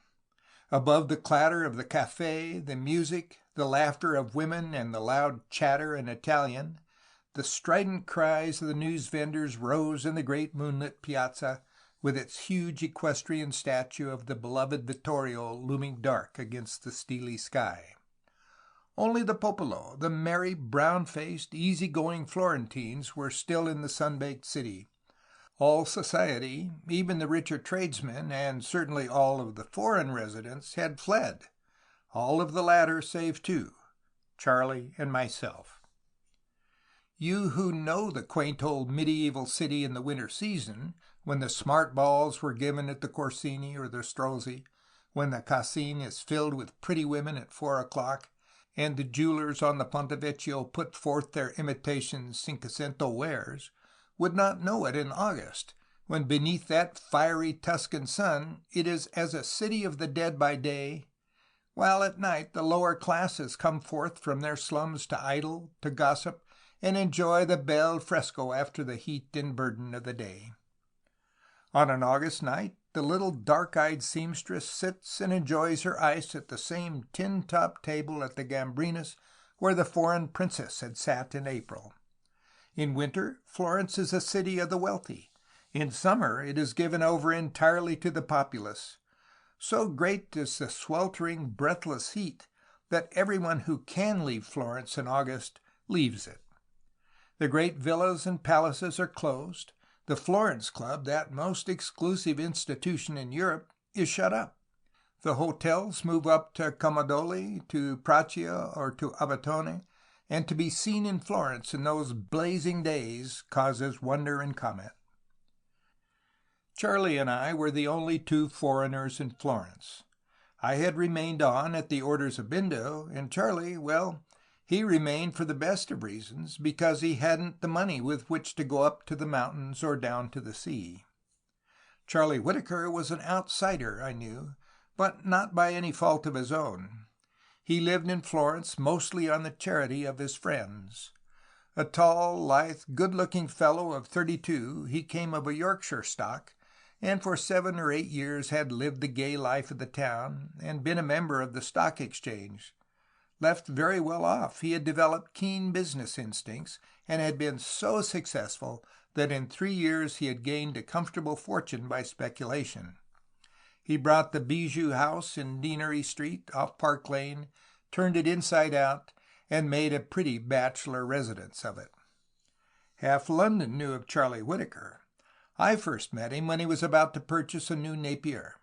Above the clatter of the café, the music, the laughter of women, and the loud chatter in Italian, the strident cries of the news vendors rose in the great moonlit piazza, with its huge equestrian statue of the beloved Vittorio looming dark against the steely sky. Only the popolo, the merry, brown-faced, easy-going Florentines, were still in the sun-baked city. All society, even the richer tradesmen, and certainly all of the foreign residents, had fled, all of the latter save two, Charlie and myself. You who know the quaint old medieval city in the winter season, when the smart balls were given at the Corsini or the Strozzi, when the Cascine is filled with pretty women at 4 o'clock, and the jewelers on the Ponte Vecchio put forth their imitation Cinquecento wares, would not know it in August, when beneath that fiery Tuscan sun it is as a city of the dead by day, while at night the lower classes come forth from their slums to idle, to gossip, and enjoy the bel fresco after the heat and burden of the day. On an August night, the little dark-eyed seamstress sits and enjoys her ice at the same tin-top table at the Gambrinus where the foreign princess had sat in April. In winter, Florence is a city of the wealthy. In summer, it is given over entirely to the populace. So great is the sweltering, breathless heat that everyone who can leave Florence in August leaves it. The great villas and palaces are closed. The Florence Club, that most exclusive institution in Europe, is shut up. The hotels move up to Camaldoli, to Pratia, or to Abatone, and to be seen in Florence in those blazing days causes wonder and comment. Charlie and I were the only two foreigners in Florence. I had remained on at the orders of Bindo, and Charlie, well, He remained for the best of reasons, because he hadn't the money with which to go up to the mountains or down to the sea. Charlie Whittaker was an outsider, I knew, but not by any fault of his own. He lived in Florence mostly on the charity of his friends. A tall, lithe, good-looking fellow of 32, he came of a Yorkshire stock, and for 7 or 8 years had lived the gay life of the town, and been a member of the stock exchange. Left very well off, he had developed keen business instincts, and had been so successful that in 3 years he had gained a comfortable fortune by speculation. He bought the Bijou House in Deanery Street, off Park Lane, turned it inside out, and made a pretty bachelor residence of it. Half London knew of Charlie Whittaker. I first met him when he was about to purchase a new Napier.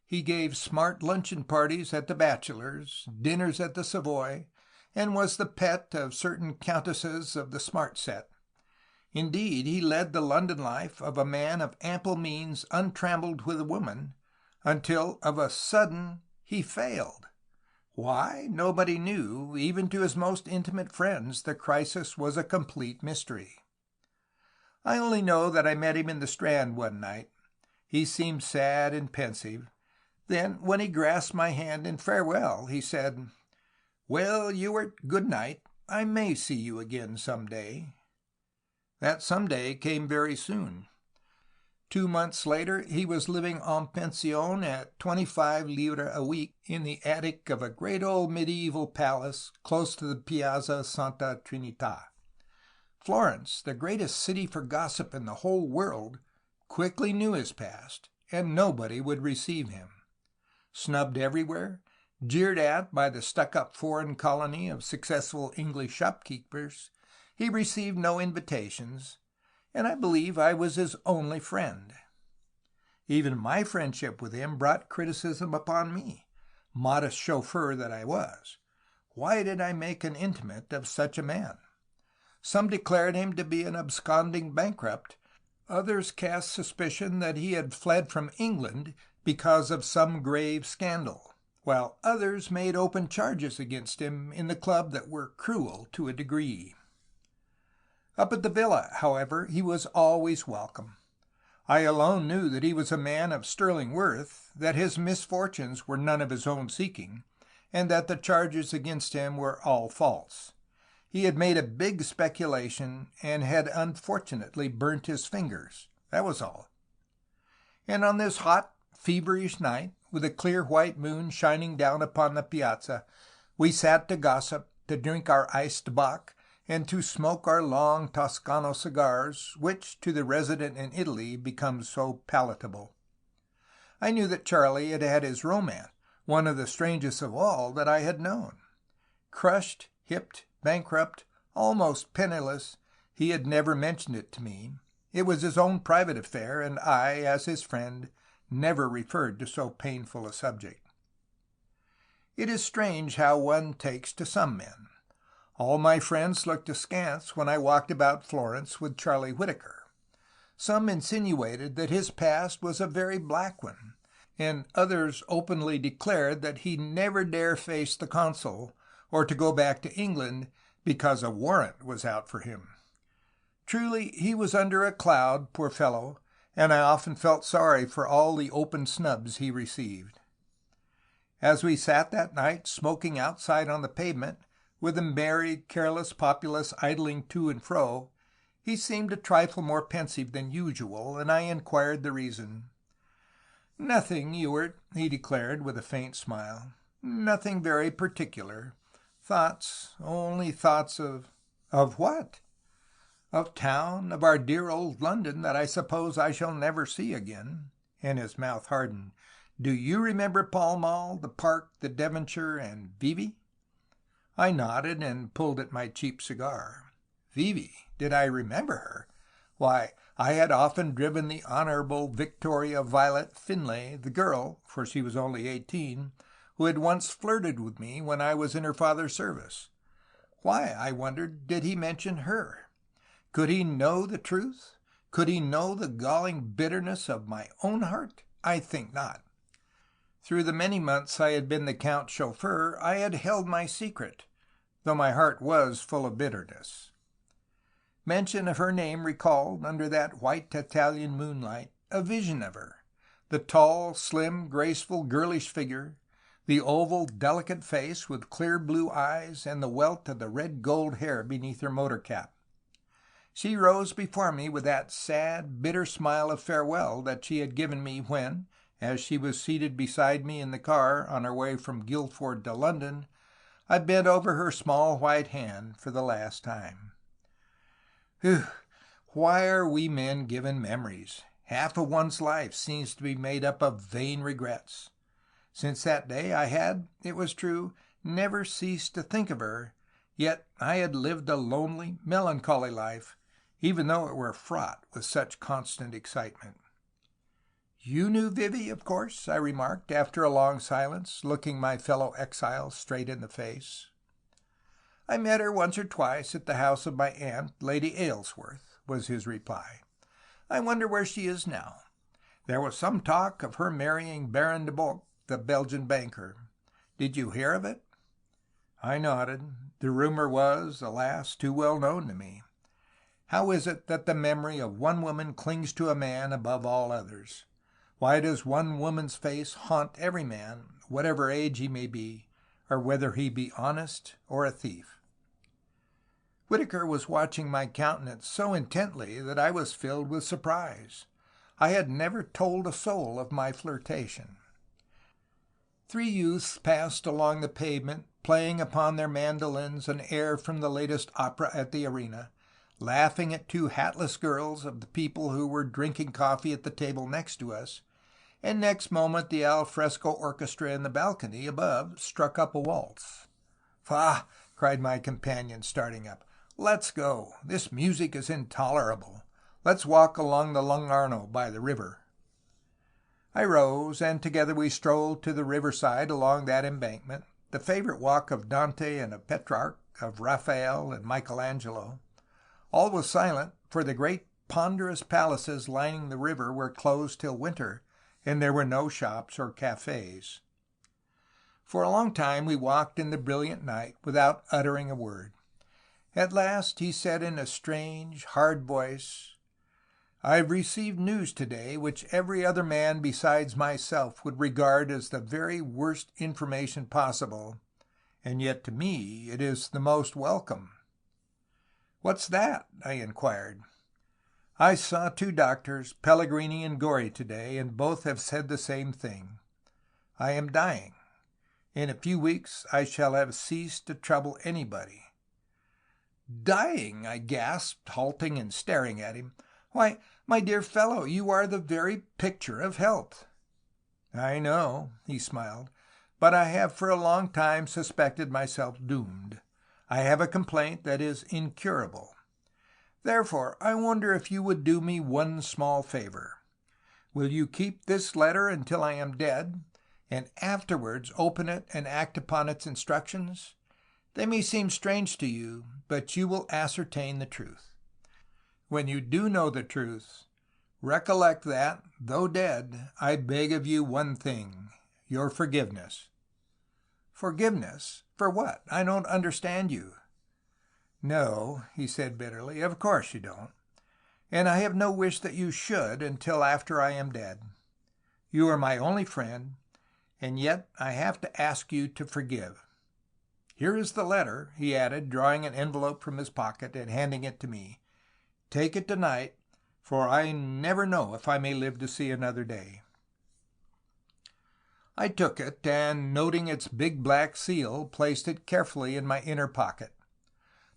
He gave smart luncheon parties at the Bachelors', dinners at the Savoy, and was the pet of certain countesses of the smart set. Indeed, he led the London life of a man of ample means untrammeled with a woman, until of a sudden he failed. Why, nobody knew. Even to his most intimate friends, the crisis was a complete mystery. I only know that I met him in the Strand one night. He seemed sad and pensive. Then, when he grasped my hand in farewell, he said, "Well, Ewart, good night. I may see you again some day." That some day came very soon. 2 months later, he was living en pension at 25 livres a week in the attic of a great old medieval palace close to the Piazza Santa Trinita. Florence, the greatest city for gossip in the whole world, quickly knew his past, and nobody would receive him. Snubbed everywhere, jeered at by the stuck-up foreign colony of successful English shopkeepers, he received no invitations, and I believe I was his only friend. Even my friendship with him brought criticism upon me, modest chauffeur that I was. Why did I make an intimate of such a man? Some declared him to be an absconding bankrupt. Others cast suspicion that he had fled from England because of some grave scandal, while others made open charges against him in the club that were cruel to a degree. Up at the villa, however, he was always welcome. I alone knew that he was a man of sterling worth, that his misfortunes were none of his own seeking, and that the charges against him were all false. He had made a big speculation, and had unfortunately burnt his fingers. That was all. And on this hot, feverish night, with a clear white moon shining down upon the piazza, we sat to gossip, to drink our iced bock, and to smoke our long Toscano cigars, which to the resident in Italy become so palatable. I knew that Charlie had had his romance, one of the strangest of all that I had known. Crushed, hipped, bankrupt, almost penniless, he had never mentioned it to me. It was his own private affair, and I, as his friend, never referred to so painful a subject. It is strange how one takes to some men. All my friends looked askance when I walked about Florence with Charlie Whittaker. Some insinuated that his past was a very black one, and others openly declared that he never dare face the consul, or to go back to England, because a warrant was out for him. Truly, he was under a cloud, poor fellow, and I often felt sorry for all the open snubs he received. As we sat that night, smoking outside on the pavement, with the merry, careless populace idling to and fro, he seemed a trifle more pensive than usual, and I inquired the reason. "Nothing, Ewart," he declared, with a faint smile. "Nothing very particular. Thoughts, only thoughts of—" "Of what?" "Of town, of our dear old London that I suppose I shall never see again." And his mouth hardened. "Do you remember Pall Mall, the Park, the Devonshire, and Vevey?" I nodded and pulled at my cheap cigar. Vevey! Did I remember her? Why, I had often driven the Honourable Victoria Violet Finlay, the girl, for she was only 18, who had once flirted with me when I was in her father's service. Why, I wondered, did he mention her? Could he know the truth? Could he know the galling bitterness of my own heart? I think not. Through the many months I had been the Count's chauffeur, I had held my secret. though my heart was full of bitterness. Mention of her name recalled, under that white Italian moonlight, a vision of her, the tall, slim, graceful, girlish figure, the oval, delicate face with clear blue eyes, and the wealth of the red gold hair beneath her motor cap. She rose before me with that sad, bitter smile of farewell that she had given me when, as she was seated beside me in the car on our way from Guildford to London, I bent over her small white hand for the last time. Whew! Why are we men given memories? Half of one's life seems to be made up of vain regrets. Since that day I had, it was true, never ceased to think of her, yet I had lived a lonely, melancholy life, even though it were fraught with such constant excitement. "You knew Vivie, of course?" I remarked, after a long silence, looking my fellow exile straight in the face. "I met her once or twice at the house of my aunt, Lady Aylesworth," was his reply. "I wonder where she is now. There was some talk of her marrying Baron de Bock, the Belgian banker. Did you hear of it?" I nodded. The rumor was, alas, too well known to me. How is it that the memory of one woman clings to a man above all others? Why does one woman's face haunt every man, whatever age he may be, or whether he be honest or a thief? Whitaker was watching my countenance so intently that I was filled with surprise. I had never told a soul of my flirtation. 3 youths passed along the pavement, playing upon their mandolins an air from the latest opera at the Arena, laughing at 2 hatless girls of the people who were drinking coffee at the table next to us, and next moment the al fresco orchestra in the balcony above struck up a waltz. "Faugh!" cried my companion, starting up. "Let's go. This music is intolerable. Let's walk along the Lung' Arno by the river." I rose, and together we strolled to the riverside along that embankment, the favorite walk of Dante and of Petrarch, of Raphael and Michelangelo. All was silent, for the great ponderous palaces lining the river were closed till winter, and there were no shops or cafes. For a long time we walked in the brilliant night without uttering a word. At last he said in a strange, hard voice, "I've received news today which every other man besides myself would regard as the very worst information possible, and yet to me it is the most welcome." "What's that?" I inquired. "I saw 2 doctors, Pellegrini and Gori, today, and both have said the same thing. I am dying. In a few weeks I shall have ceased to trouble anybody." "Dying!" I gasped, halting and staring at him. "Why, my dear fellow, you are the very picture of health." "I know," he smiled, "but I have for a long time suspected myself doomed. I have a complaint that is incurable. Therefore, I wonder if you would do me one small favor. Will you keep this letter until I am dead, and afterwards open it and act upon its instructions? They may seem strange to you, but you will ascertain the truth. When you do know the truth, recollect that, though dead, I beg of you one thing, your forgiveness." "Forgiveness? For what? I don't understand you." "No," he said bitterly, "of course you don't. And I have no wish that you should until after I am dead. You are my only friend, and yet I have to ask you to forgive. Here is the letter," he added, drawing an envelope from his pocket and handing it to me. "Take it tonight, for I never know if I may live to see another day." I took it, and, noting its big black seal, placed it carefully in my inner pocket.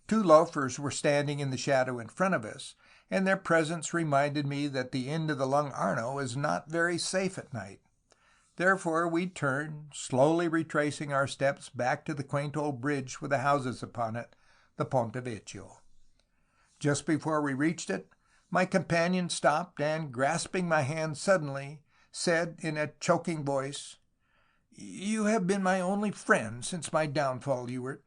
2 loafers were standing in the shadow in front of us, and their presence reminded me that the end of the Lung' Arno is not very safe at night. Therefore we turned, slowly retracing our steps back to the quaint old bridge with the houses upon it, the Ponte Vecchio. Just before we reached it, my companion stopped, and, grasping my hand suddenly, said in a choking voice, "You have been my only friend since my downfall, Ewart.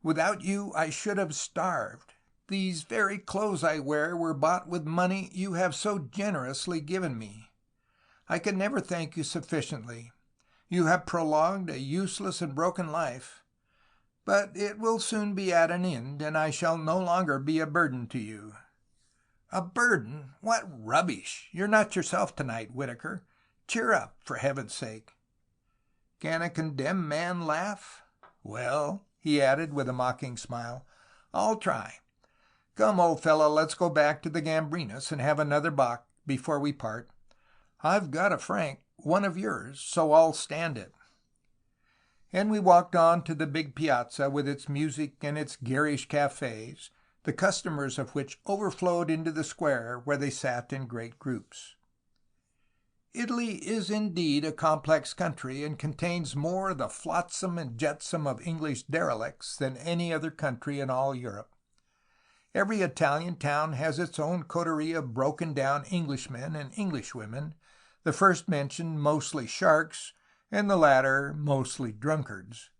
Without you I should have starved. These very clothes I wear were bought with money you have so generously given me. I can never thank you sufficiently. You have prolonged a useless and broken life. but it will soon be at an end, and I shall no longer be a burden to you." "A burden? What rubbish! You're not yourself tonight, Whitaker. Cheer up, for heaven's sake." "Can a condemned man laugh? Well," he added with a mocking smile, "I'll try. Come, old fellow, let's go back to the Gambrinus and have another bock before we part. I've got a franc, one of yours, so I'll stand it." And we walked on to the big piazza with its music and its garish cafes, the customers of which overflowed into the square, where they sat in great groups. Italy is indeed a complex country, and contains more of the flotsam and jetsam of English derelicts than any other country in all Europe. Every Italian town has its own coterie of broken-down Englishmen and Englishwomen, the first mentioned mostly sharks, and the latter mostly drunkards.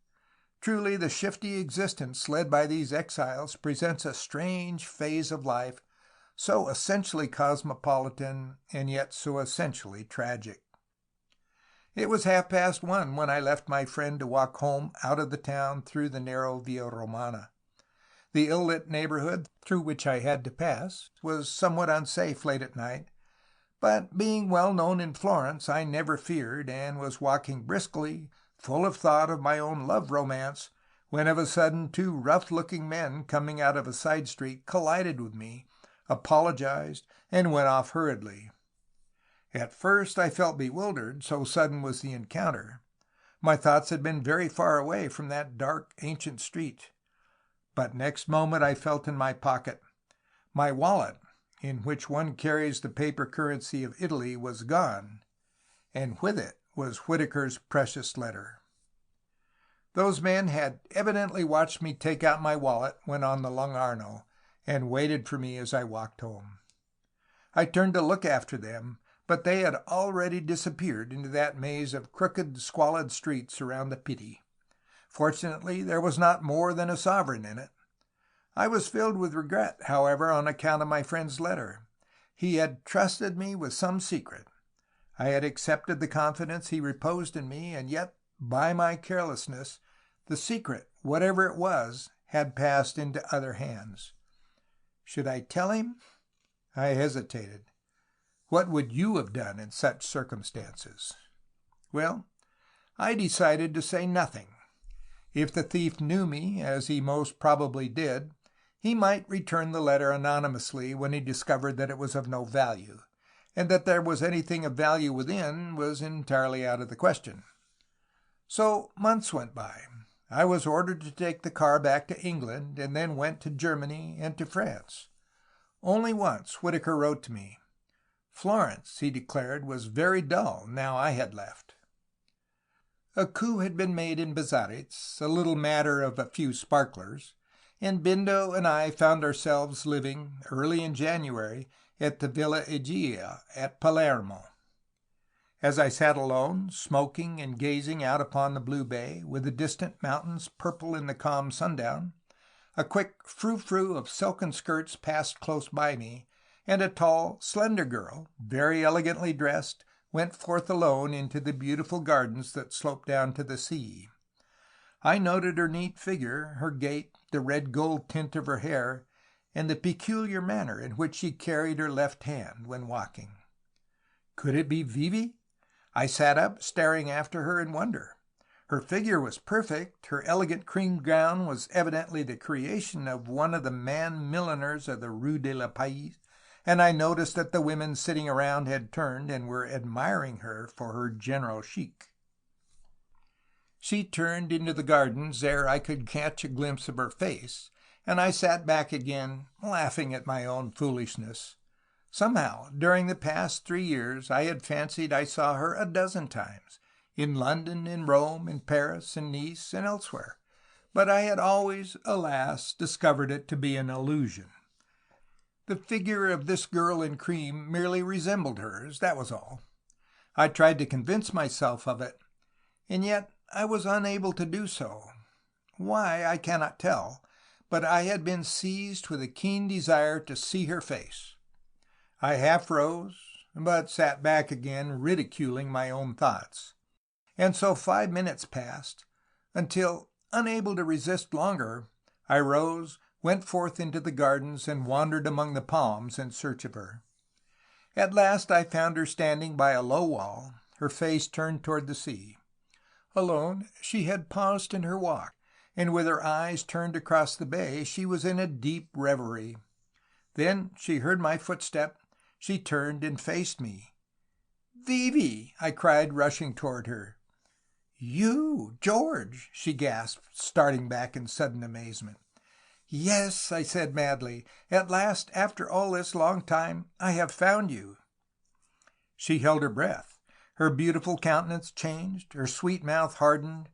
Truly, the shifty existence led by these exiles presents a strange phase of life, so essentially cosmopolitan and yet so essentially tragic. It was 1:30 when I left my friend to walk home out of the town through the narrow Via Romana. The ill-lit neighborhood through which I had to pass was somewhat unsafe late at night, but being well known in Florence, I never feared, and was walking briskly, full of thought of my own love romance, when of a sudden 2 rough-looking men coming out of a side street collided with me, apologized, and went off hurriedly. At first I felt bewildered, so sudden was the encounter. My thoughts had been very far away from that dark, ancient street. But next moment I felt in my pocket. My wallet, in which one carries the paper currency of Italy, was gone, and with it was Whitaker's precious letter. Those men had evidently watched me take out my wallet when on the Lung' Arno, and waited for me as I walked home. I turned to look after them, but they had already disappeared into that maze of crooked, squalid streets around the Pitti. Fortunately, there was not more than a sovereign in it. I was filled with regret, however, on account of my friend's letter. He had trusted me with some secret. I had accepted the confidence he reposed in me, and yet, by my carelessness, the secret, whatever it was, had passed into other hands. Should I tell him? I hesitated. What would you have done in such circumstances? Well, I decided to say nothing. If the thief knew me, as he most probably did, he might return the letter anonymously when he discovered that it was of no value, and that there was anything of value within was entirely out of the question. So months went by. I was ordered to take the car back to England, and then went to Germany and to France. Only once Whitaker wrote to me. Florence, he declared, was very dull now I had left. A coup had been made in Biarritz, a little matter of a few sparklers, and Bindo and I found ourselves living, early in January, at the Villa Egea at Palermo. As I sat alone, smoking and gazing out upon the blue bay, with the distant mountains purple in the calm sundown, a quick frou-frou of silken skirts passed close by me, and a tall, slender girl, very elegantly dressed, went forth alone into the beautiful gardens that sloped down to the sea. I noted her neat figure, her gait, the red gold tint of her hair, and the peculiar manner in which she carried her left hand when walking. Could it be Vivi? I sat up, staring after her in wonder. Her figure was perfect, her elegant cream gown was evidently the creation of one of the man-milliners of the Rue de la Paix, and I noticed that the women sitting around had turned and were admiring her for her general chic. She turned into the gardens ere I could catch a glimpse of her face, and I sat back again, laughing at my own foolishness. Somehow, during the past 3 years, I had fancied I saw her a dozen times, in London, in Rome, in Paris, in Nice, and elsewhere, but I had always, alas, discovered it to be an illusion. The figure of this girl in cream merely resembled hers, that was all. I tried to convince myself of it, and yet I was unable to do so. Why, I cannot tell, but I had been seized with a keen desire to see her face. I half rose, but sat back again, ridiculing my own thoughts. And so 5 minutes passed, until unable to resist longer, I rose, went forth into the gardens, and wandered among the palms in search of her. At last I found her standing by a low wall, her face turned toward the sea. Alone, she had paused in her walk, and with her eyes turned across the bay, she was in a deep reverie. Then she heard my footstep. She turned and faced me. "Vivi!" I cried, rushing toward her. "You, George!" she gasped, starting back in sudden amazement. "Yes," I said madly. "At last, after all this long time, I have found you." She held her breath. Her beautiful countenance changed, her sweet mouth hardened.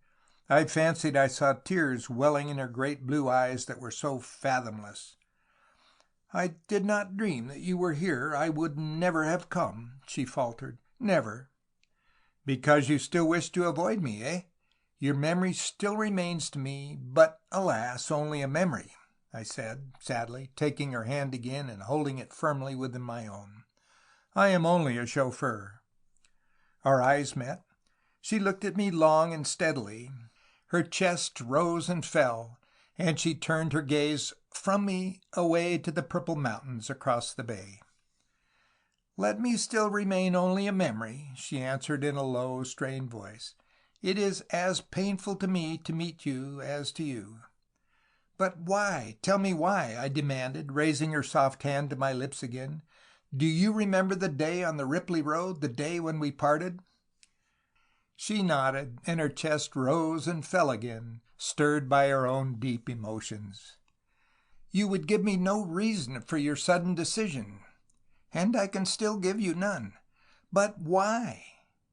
I fancied I saw tears welling in her great blue eyes that were so fathomless. "I did not dream that you were here. I would never have come," she faltered. "Never." "Because you still wish to avoid me, eh? Your memory still remains to me, but, alas, only a memory," I said, sadly, taking her hand again and holding it firmly within my own. "I am only a chauffeur." Our eyes met. She looked at me long and steadily. Her chest rose and fell, and she turned her gaze from me away to the purple mountains across the bay. "Let me still remain only a memory," she answered in a low, strained voice. "It is as painful to me to meet you as to you." "But why? Tell me why," I demanded, raising her soft hand to my lips again. "Do you remember the day on the Ripley road, the day when we parted?" She nodded, and her chest rose and fell again, stirred by her own deep emotions. "You would give me no reason for your sudden decision, and I can still give you none. But why?"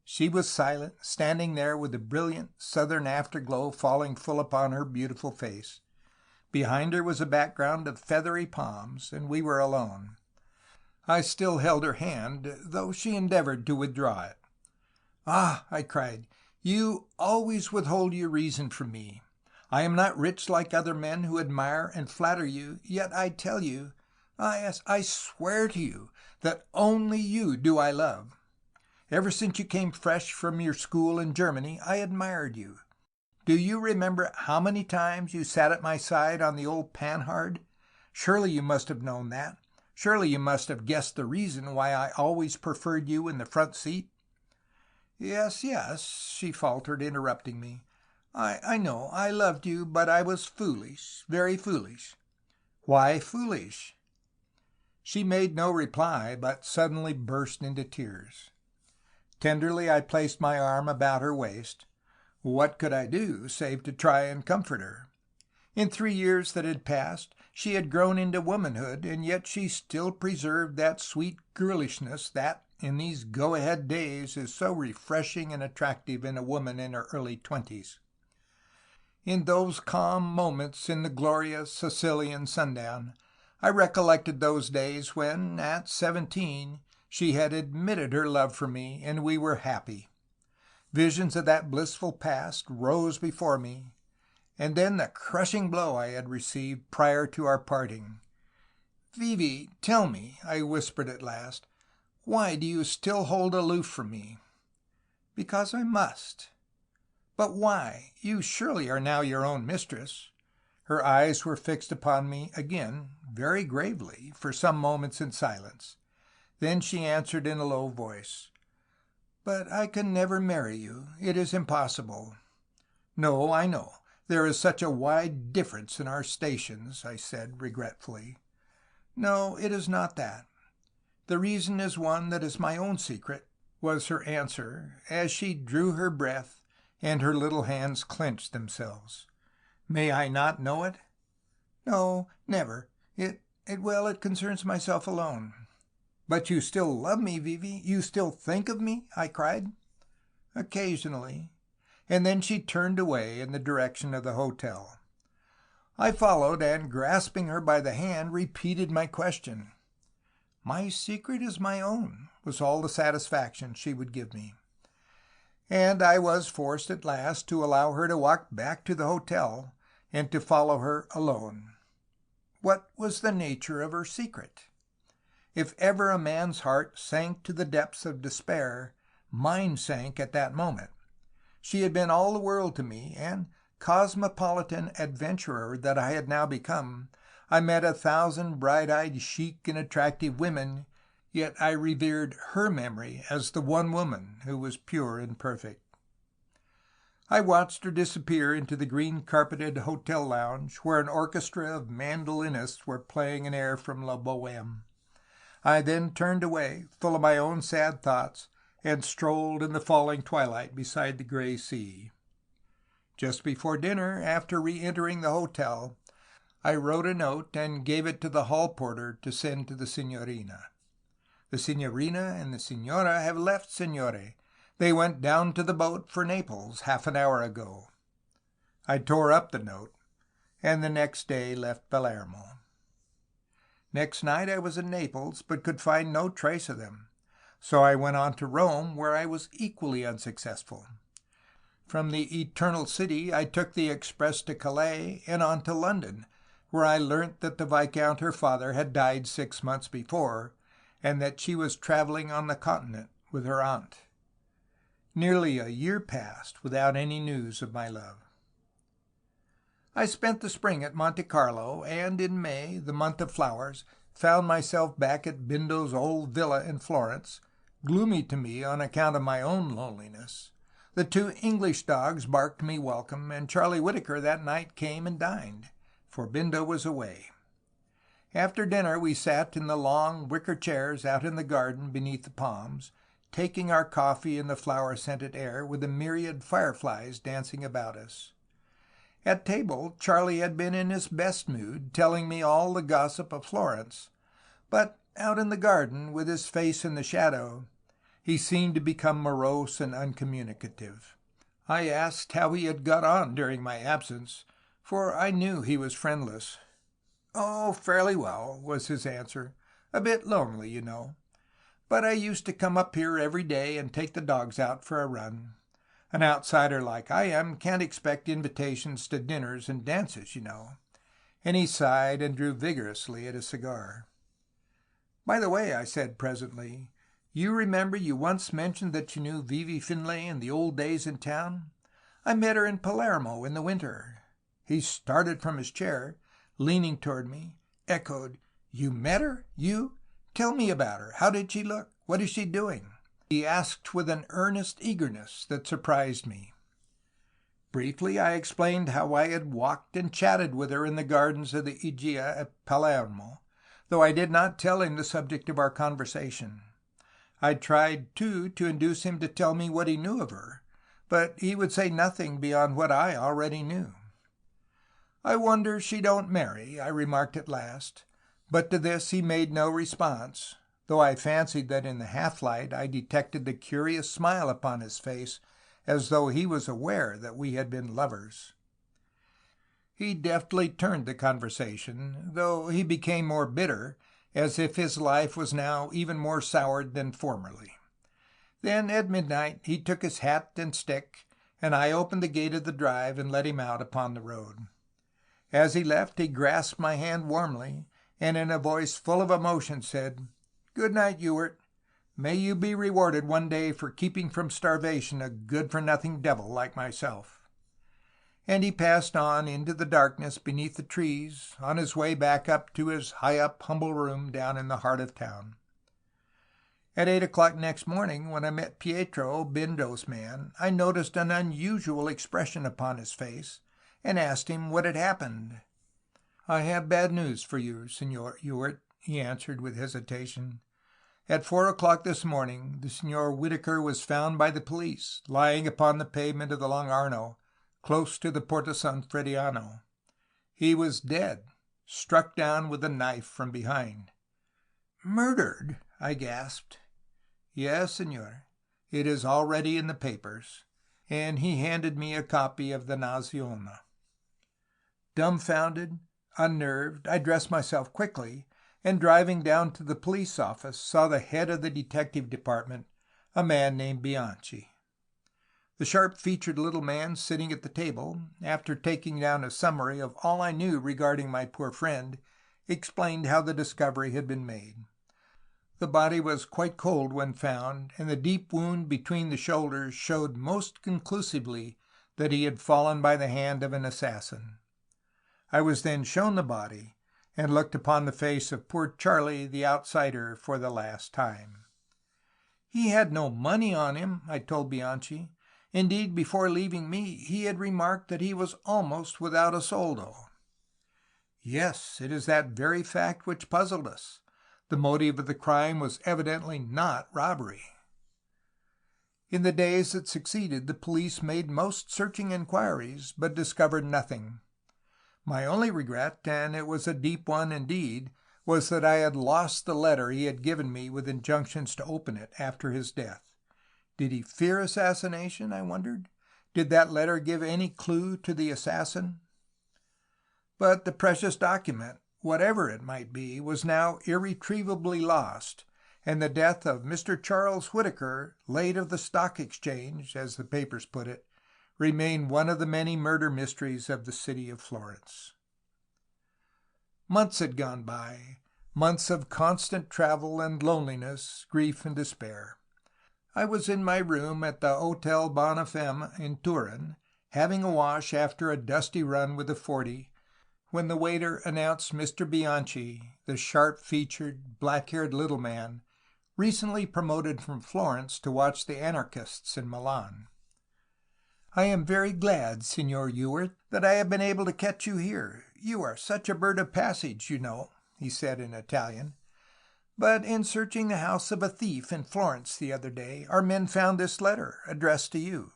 She was silent, standing there with the brilliant southern afterglow falling full upon her beautiful face. Behind her was a background of feathery palms, and we were alone. I still held her hand, though she endeavored to withdraw it. "Ah!" I cried, "you always withhold your reason from me. I am not rich like other men who admire and flatter you, yet I tell you, I swear to you, that only you do I love. Ever since you came fresh from your school in Germany, I admired you. Do you remember how many times you sat at my side on the old Panhard? Surely you must have known that. Surely you must have guessed the reason why I always preferred you in the front seat." "Yes, yes," she faltered, interrupting me. I know. I loved you, but I was foolish, very foolish." "Why foolish?" She made no reply, but suddenly burst into tears. Tenderly I placed my arm about her waist. What could I do save to try and comfort her? In 3 years that had passed, she had grown into womanhood, and yet she still preserved that sweet girlishness that, in these go-ahead days, is so refreshing and attractive in a woman in her early 20s. In those calm moments in the glorious Sicilian sundown, I recollected those days when, at 17, she had admitted her love for me, and we were happy. Visions of that blissful past rose before me, and then the crushing blow I had received prior to our parting. "Vivi, tell me," I whispered at last, "why do you still hold aloof from me?" "Because I must." "But why? You surely are now your own mistress." Her eyes were fixed upon me again, very gravely, for some moments in silence. Then she answered in a low voice, "But I can never marry you. It is impossible." "No, I know. There is such a wide difference in our stations," I said regretfully. "No, it is not that. The reason is one that is my own secret," was her answer, as she drew her breath and her little hands clenched themselves. "May I not know it?" "No, never. It concerns myself alone." "But you still love me, Vivi? You still think of me?" I cried. "Occasionally." And then she turned away in the direction of the hotel. I followed, and grasping her by the hand, repeated my question. "My secret is my own," was all the satisfaction she would give me. And I was forced at last to allow her to walk back to the hotel, and to follow her alone. What was the nature of her secret? If ever a man's heart sank to the depths of despair, mine sank at that moment. She had been all the world to me, and, cosmopolitan adventurer that I had now become, I met 1,000 bright-eyed, chic, and attractive women, yet I revered her memory as the one woman who was pure and perfect. I watched her disappear into the green-carpeted hotel lounge, where an orchestra of mandolinists were playing an air from La Bohème. I then turned away, full of my own sad thoughts, and strolled in the falling twilight beside the gray sea. Just before dinner, after re-entering the hotel, I wrote a note and gave it to the hall porter to send to the Signorina. The Signorina and the Signora have left, Signore. They went down to the boat for Naples half an hour ago. I tore up the note, and the next day left Palermo. Next night I was in Naples, but could find no trace of them. So I went on to Rome, where I was equally unsuccessful. From the Eternal City I took the express to Calais and on to London, where I learnt that the Viscount her father had died 6 months before, and that she was travelling on the continent with her aunt. Nearly a year passed without any news of my love. I spent the spring at Monte Carlo, and in May, the month of flowers, found myself back at Bindo's old villa in Florence, gloomy to me on account of my own loneliness. The 2 English dogs barked me welcome, and Charlie Whittaker that night came and dined, for Bindo was away. After dinner we sat in the long wicker chairs out in the garden beneath the palms, taking our coffee in the flower-scented air with a myriad fireflies dancing about us. At table Charlie had been in his best mood, telling me all the gossip of Florence, but out in the garden, with his face in the shadow, he seemed to become morose and uncommunicative. I asked how he had got on during my absence, for I knew he was friendless. "Oh, fairly well," was his answer. "A bit lonely, you know. But I used to come up here every day and take the dogs out for a run. An outsider like I am can't expect invitations to dinners and dances, you know." And he sighed and drew vigorously at a cigar. "By the way," I said presently, "you remember you once mentioned that you knew Vivi Finlay in the old days in town? I met her in Palermo in the winter." He started from his chair, leaning toward me, echoed, "You met her? You? Tell me about her. How did she look? What is she doing?" he asked with an earnest eagerness that surprised me. Briefly I explained how I had walked and chatted with her in the gardens of the Igia at Palermo, though I did not tell him the subject of our conversation. I tried, too, to induce him to tell me what he knew of her, but he would say nothing beyond what I already knew. "I wonder she don't marry," I remarked at last, but to this he made no response, though I fancied that in the half-light I detected the curious smile upon his face, as though he was aware that we had been lovers. He deftly turned the conversation, though he became more bitter, as if his life was now even more soured than formerly. Then at midnight he took his hat and stick, and I opened the gate of the drive and let him out upon the road. As he left he grasped my hand warmly, and in a voice full of emotion said, "Good night, Ewart. May you be rewarded one day for keeping from starvation a good-for-nothing devil like myself." And he passed on into the darkness beneath the trees, on his way back up to his high-up, humble room down in the heart of town. At 8 o'clock next morning, when I met Pietro, Bindo's man, I noticed an unusual expression upon his face, and asked him what had happened. "I have bad news for you, Signor Ewart," he answered with hesitation. "At 4 o'clock this morning the Signor Whittaker was found by the police, lying upon the pavement of the Long Arno, close to the Porta San Frediano. He was dead, struck down with a knife from behind." "Murdered?" I gasped. "Yes, Signor. It is already in the papers." And he handed me a copy of the Nazione. Dumbfounded, unnerved, I dressed myself quickly, and driving down to the police office saw the head of the detective department, a man named Bianchi. The sharp-featured little man sitting at the table, after taking down a summary of all I knew regarding my poor friend, explained how the discovery had been made. The body was quite cold when found, and the deep wound between the shoulders showed most conclusively that he had fallen by the hand of an assassin. I was then shown the body, and looked upon the face of poor Charlie the outsider for the last time. He had no money on him, I told Bianchi. Indeed, before leaving me, he had remarked that he was almost without a soldo. Yes, it is that very fact which puzzled us. The motive of the crime was evidently not robbery. In the days that succeeded, the police made most searching inquiries, but discovered nothing. My only regret, and it was a deep one indeed, was that I had lost the letter he had given me with injunctions to open it after his death. Did he fear assassination, I wondered? Did that letter give any clue to the assassin? But the precious document, whatever it might be, was now irretrievably lost, and the death of Mr. Charles Whittaker, late of the Stock Exchange, as the papers put it, remained one of the many murder mysteries of the city of Florence. Months had gone by, months of constant travel and loneliness, grief and despair. I was in my room at the Hotel Bonafemme in Turin, having a wash after a dusty run with the 40, when the waiter announced Mr. Bianchi, the sharp-featured, black-haired little man, recently promoted from Florence to watch the anarchists in Milan. "I am very glad, Signor Ewart, that I have been able to catch you here. You are such a bird of passage, you know," he said in Italian. "But in searching the house of a thief in Florence the other day, our men found this letter, addressed to you."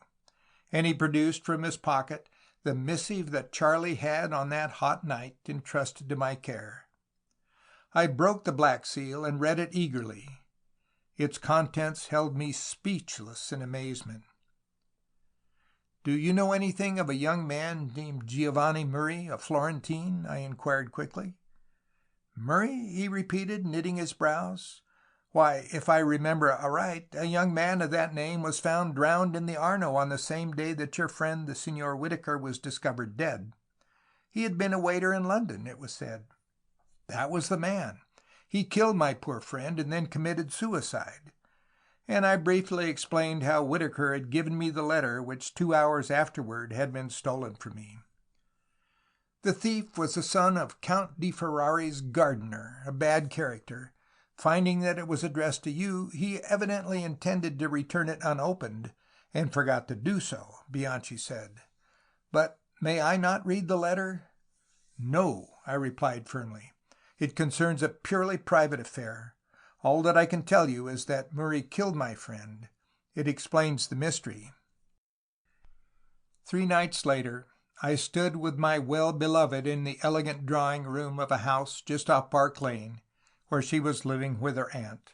And he produced from his pocket the missive that Charlie had on that hot night entrusted to my care. I broke the black seal and read it eagerly. Its contents held me speechless in amazement. "Do you know anything of a young man named Giovanni Murray, a Florentine?" I inquired quickly. "Murray?" he repeated, knitting his brows. "Why, if I remember aright, a young man of that name was found drowned in the Arno on the same day that your friend the Signor Whittaker was discovered dead. He had been a waiter in London, it was said." "That was the man. He killed my poor friend and then committed suicide." And I briefly explained how Whittaker had given me the letter which 2 hours afterward had been stolen from me. "The thief was the son of Count di Ferraris' gardener, a bad character. Finding that it was addressed to you, he evidently intended to return it unopened, and forgot to do so," Bianchi said. "But may I not read the letter?" "No," I replied firmly. "It concerns a purely private affair. All that I can tell you is that Murray killed my friend. It explains the mystery." 3 nights later, I stood with my well-beloved in the elegant drawing-room of a house just off Park Lane, where she was living with her aunt.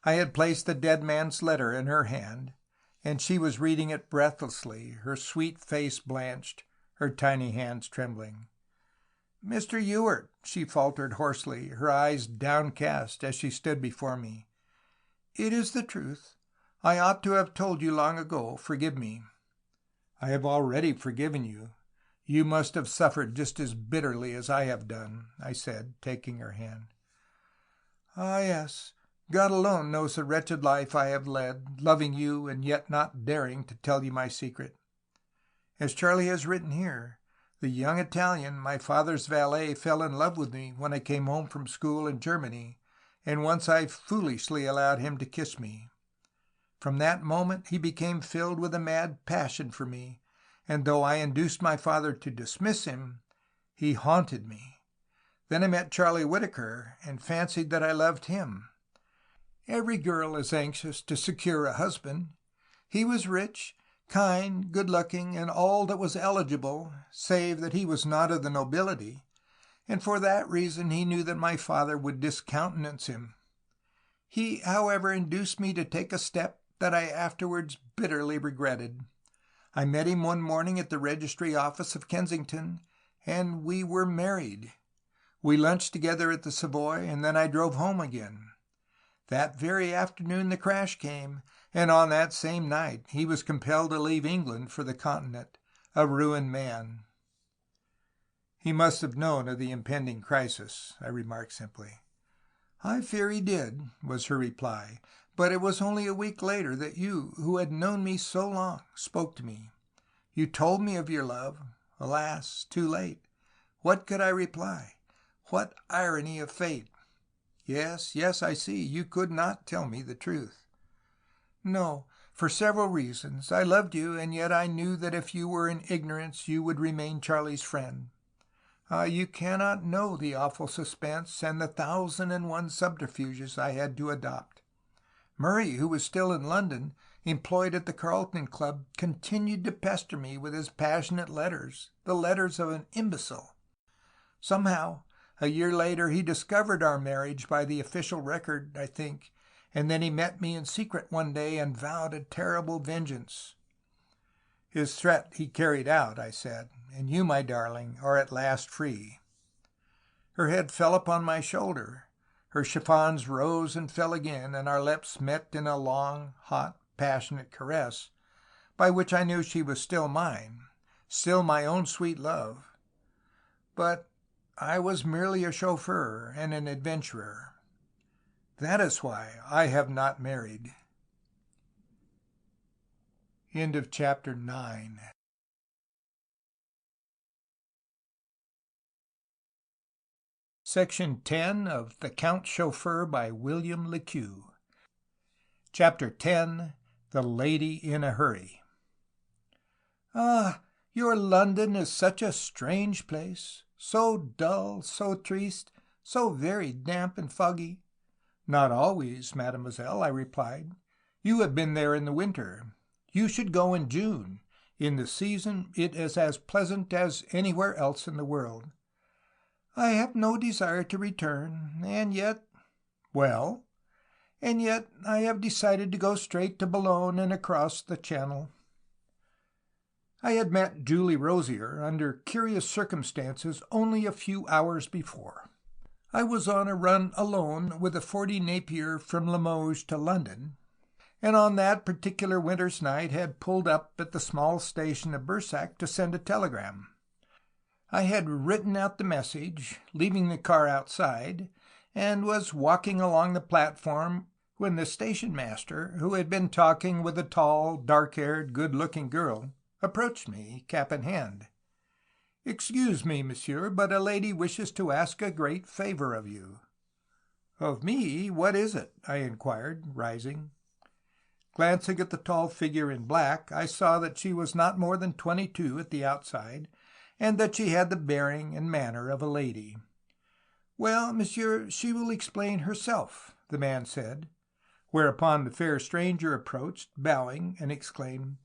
I had placed the dead man's letter in her hand, and she was reading it breathlessly, her sweet face blanched, her tiny hands trembling. "Mr. Ewart," she faltered hoarsely, her eyes downcast as she stood before me, "it is the truth. I ought to have told you long ago. Forgive me." "I have already forgiven you. You must have suffered just as bitterly as I have done," I said, taking her hand. "Ah, yes. God alone knows the wretched life I have led, loving you and yet not daring to tell you my secret. As Charlie has written here, the young Italian, my father's valet, fell in love with me when I came home from school in Germany, and once I foolishly allowed him to kiss me. From that moment he became filled with a mad passion for me, and though I induced my father to dismiss him, he haunted me. Then I met Charlie Whittaker, and fancied that I loved him. Every girl is anxious to secure a husband. He was rich, kind, good-looking, and all that was eligible, save that he was not of the nobility, and for that reason he knew that my father would discountenance him. He, however, induced me to take a step that I afterwards bitterly regretted. I met him one morning at the registry office of Kensington, and we were married. We lunched together at the Savoy, and then I drove home again. That very afternoon the crash came, and on that same night he was compelled to leave England for the Continent, a ruined man." "He must have known of the impending crisis," I remarked simply. "I fear he did," was her reply, "but it was only a week later that you, who had known me so long, spoke to me. You told me of your love. Alas, too late. What could I reply? What irony of fate! Yes, yes, I see. You could not tell me the truth. No, for several reasons. I loved you, and yet I knew that if you were in ignorance, you would remain Charlie's friend. Ah, you cannot know the awful suspense and the 1,001 subterfuges I had to adopt. Murray, who was still in London, employed at the Carlton Club, continued to pester me with his passionate letters, the letters of an imbecile. Somehow, a year later, he discovered our marriage by the official record, I think, and then he met me in secret one day and vowed a terrible vengeance. His threat he carried out, I said, and you, my darling, are at last free. Her head fell upon my shoulder. Her chiffons rose and fell again, and our lips met in a long, hot, passionate caress, by which I knew she was still mine, still my own sweet love. But I was merely a chauffeur and an adventurer. That is why I have not married. End of chapter 9. Section 10 of The Count Chauffeur by William le Queux. Chapter 10. The Lady in a Hurry. Ah, your London is such a strange place, so dull, so triste, so very damp and foggy. Not always, mademoiselle, I replied. You have been there in the winter. You should go in June. In the season it is as pleasant as anywhere else in the world. I have no desire to return, and yet— Well? And yet I have decided to go straight to Boulogne and across the Channel. I had met Julie Rosier under curious circumstances only a few hours before. I was on a run alone with a 40 Napier from Limoges to London, and on that particular winter's night had pulled up at the small station of Bersac to send a telegram. I had written out the message, leaving the car outside, and was walking along the platform when the station master, who had been talking with a tall, dark-haired, good-looking girl, approached me, cap in hand. "Excuse me, monsieur, but a lady wishes to ask a great favor of you." "Of me? What is it?" I inquired, rising. Glancing at the tall figure in black, I saw that she was not more than 22 at the outside, and that she had the bearing and manner of a lady. "Well, monsieur, she will explain herself," the man said, whereupon the fair stranger approached, bowing, and exclaimed,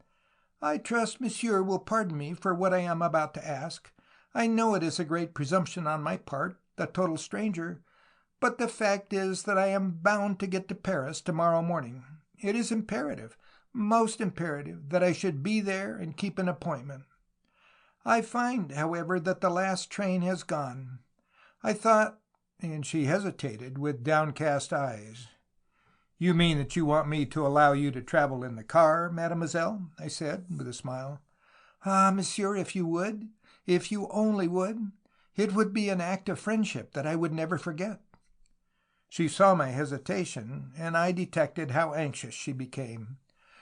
"I trust monsieur will pardon me for what I am about to ask. I know it is a great presumption on my part, a total stranger, but the fact is that I am bound to get to Paris tomorrow morning. It is imperative, most imperative, that I should be there and keep an appointment. I find, however, that the last train has gone. I thought—" and she hesitated, with downcast eyes. "You mean that you want me to allow you to travel in the car, mademoiselle?" I said, with a smile. "Ah, monsieur, if you would, if you only would, it would be an act of friendship that I would never forget." She saw my hesitation, and I detected how anxious she became.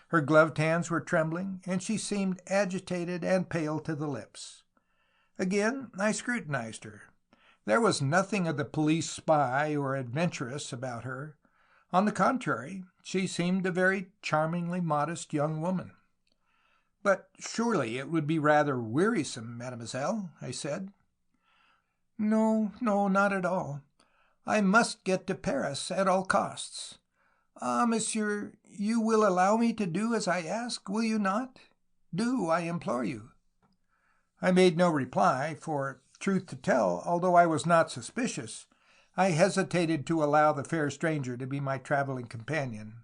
Her gloved hands were trembling, and she seemed agitated and pale to the lips. Again I scrutinized her. There was nothing of the police spy or adventuress about her. On the contrary, she seemed a very charmingly modest young woman. "But surely it would be rather wearisome, mademoiselle," I said. "No, no, not at all. I must get to Paris at all costs. Ah, monsieur, you will allow me to do as I ask, will you not? Do, I implore you." I made no reply, for, truth to tell, although I was not suspicious, I hesitated to allow the fair stranger to be my traveling companion.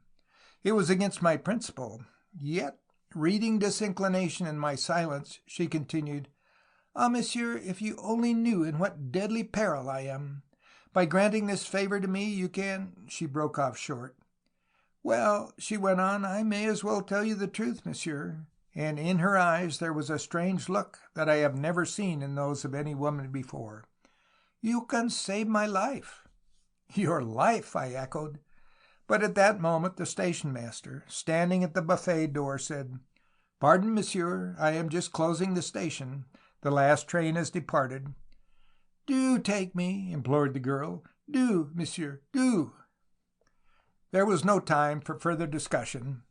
It was against my principle. Yet, reading disinclination in my silence, she continued, "Ah, monsieur, if you only knew in what deadly peril I am! By granting this favor to me, you can—" She broke off short. "Well," she went on, "I may as well tell you the truth, monsieur," and in her eyes there was a strange look that I have never seen in those of any woman before. "You can save my life." "Your life!" I echoed. But at that moment the station master, standing at the buffet door, said, Pardon, monsieur, I am just closing the station. The last train has departed." "Do take me," implored the girl. "Do, monsieur, do." There was no time for further discussion.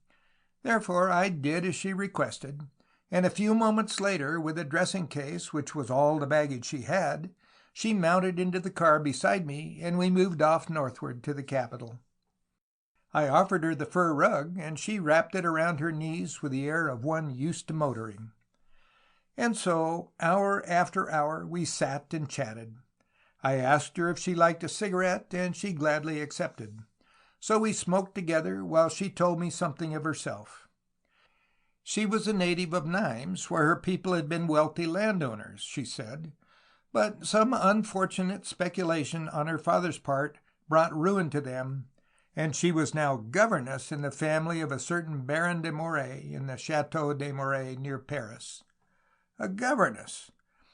Therefore I did as she requested, and a few moments later, with a dressing case which was all the baggage she had, she mounted into the car beside me, and we moved off northward to the capital. I offered her the fur rug, and she wrapped it around her knees with the air of one used to motoring. And so, hour after hour, we sat and chatted. I asked her if she liked a cigarette, and she gladly accepted. So we smoked together while she told me something of herself. She was a native of Nimes, where her people had been wealthy landowners, she said, but some unfortunate speculation on her father's part brought ruin to them, and she was now governess in the family of a certain Baron de Moray in the Chateau de Moray near Paris. A governess!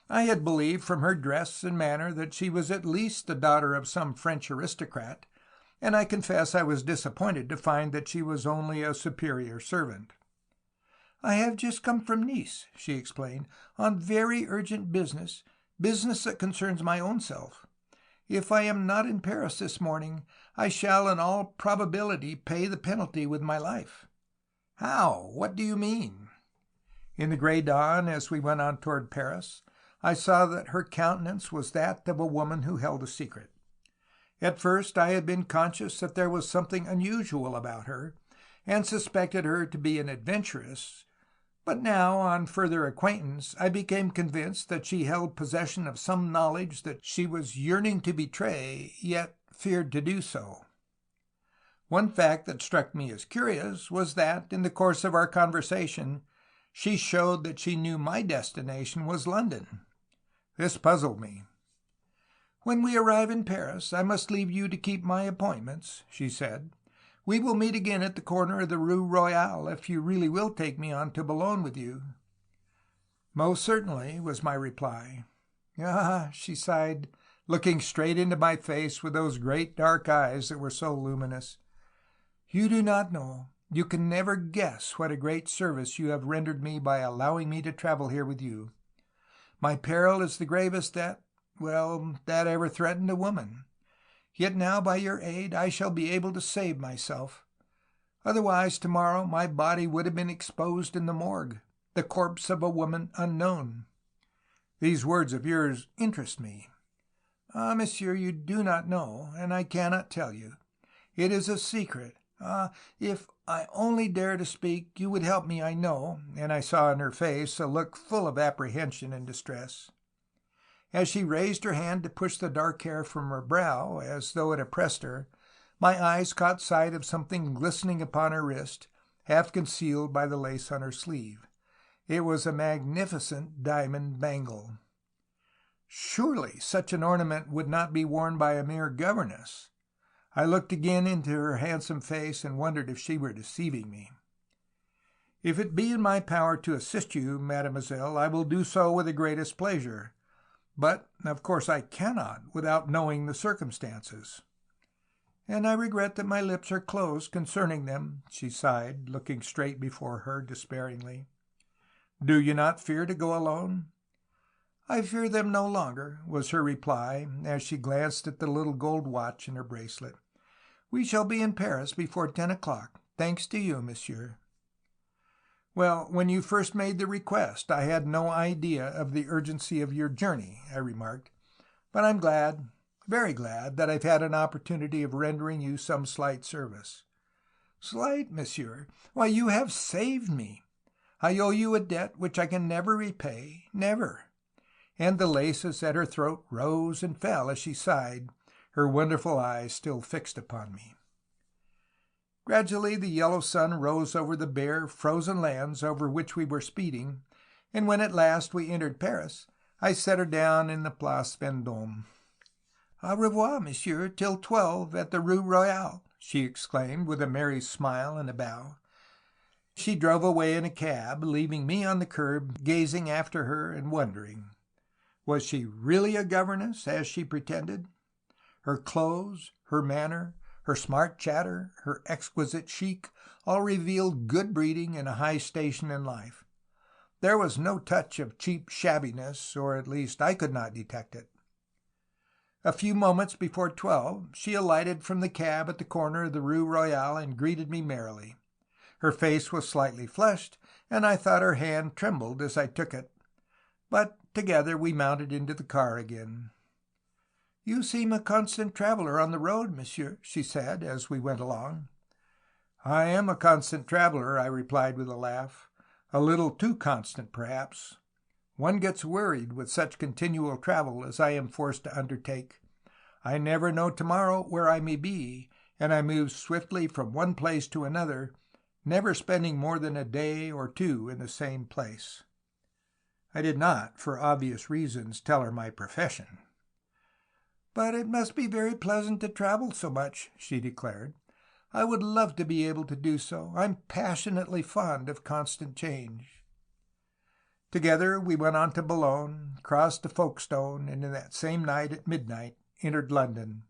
I had believed from her dress and manner that she was at least the daughter of some French aristocrat, and I confess I was disappointed to find that she was only a superior servant. "I have just come from Nice," she explained, "on very urgent business that concerns my own self. If I am not in Paris this morning, I shall in all probability pay the penalty with my life." "How? What do you mean?" In the gray dawn, as we went on toward Paris, I saw that her countenance was that of a woman who held a secret. At first I had been conscious that there was something unusual about her, and suspected her to be an adventuress, but now, on further acquaintance, I became convinced that she held possession of some knowledge that she was yearning to betray, yet feared to do so. One fact that struck me as curious was that, in the course of our conversation, she showed that she knew my destination was London. This puzzled me. "When we arrive in Paris, I must leave you to keep my appointments," she said. "We will meet again at the corner of the Rue Royale if you really will take me on to Boulogne with you." "Most certainly," was my reply. "Ah," she sighed, looking straight into my face with those great dark eyes that were so luminous. "You do not know, you can never guess what a great service you have rendered me by allowing me to travel here with you. My peril is the gravest that ever threatened a woman. Yet now by your aid I shall be able to save myself. Otherwise tomorrow my body would have been exposed in the morgue, the corpse of a woman unknown. These words of yours interest me. Ah, monsieur, you do not know, and I cannot tell you. It is a secret. Ah, if I only dare to speak, you would help me, I know," and I saw in her face a look full of apprehension and distress. As she raised her hand to push the dark hair from her brow, as though it oppressed her, my eyes caught sight of something glistening upon her wrist, half concealed by the lace on her sleeve. It was a magnificent diamond bangle. Surely such an ornament would not be worn by a mere governess. I looked again into her handsome face and wondered if she were deceiving me. "If it be in my power to assist you, mademoiselle, I will do so with the greatest pleasure. But, of course, I cannot without knowing the circumstances." "And I regret that my lips are closed concerning them," she sighed, looking straight before her despairingly. "Do you not fear to go alone?" "I fear them no longer," was her reply, as she glanced at the little gold watch in her bracelet. "We shall be in Paris before 10 o'clock, thanks to you, monsieur." "Well, when you first made the request, I had no idea of the urgency of your journey," I remarked. "But I'm glad, very glad, that I've had an opportunity of rendering you some slight service." "Slight, monsieur? Why, you have saved me. I owe you a debt which I can never repay, never." And the laces at her throat rose and fell as she sighed, her wonderful eyes still fixed upon me. Gradually the yellow sun rose over the bare, frozen lands over which we were speeding, and when at last we entered Paris, I set her down in the Place Vendôme. "Au revoir, monsieur, till 12 at the Rue Royale," she exclaimed, with a merry smile and a bow. She drove away in a cab, leaving me on the curb, gazing after her and wondering. Was she really a governess, as she pretended? Her clothes, her manner, Her smart chatter, her exquisite chic, all revealed good breeding and a high station in life. There was no touch of cheap shabbiness, or at least I could not detect it. A few moments before 12, she alighted from the cab at the corner of the Rue Royale and greeted me merrily. Her face was slightly flushed, and I thought her hand trembled as I took it. But together we mounted into the car again. "You seem a constant traveler on the road, monsieur," she said as we went along. "I am a constant traveler," I replied with a laugh. "A little too constant, perhaps. One gets worried with such continual travel as I am forced to undertake. I never know tomorrow where I may be, and I move swiftly from one place to another, never spending more than a day or two in the same place." I did not, for obvious reasons, tell her my profession. "But it must be very pleasant to travel so much," she declared. "I would love to be able to do so. I'm passionately fond of constant change." Together we went on to Boulogne, crossed to Folkestone, and in that same night at midnight entered London.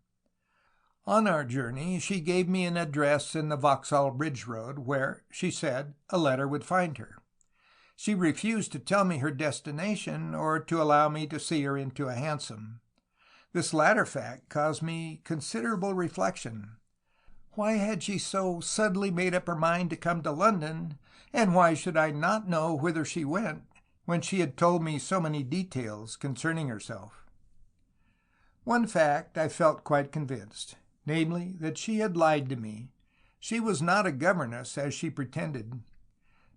On our journey she gave me an address in the Vauxhall Bridge Road, where, she said, a letter would find her. She refused to tell me her destination or to allow me to see her into a hansom. This latter fact caused me considerable reflection. Why had she so suddenly made up her mind to come to London, and why should I not know whither she went, when she had told me so many details concerning herself? One fact I felt quite convinced, namely, that she had lied to me. She was not a governess, as she pretended.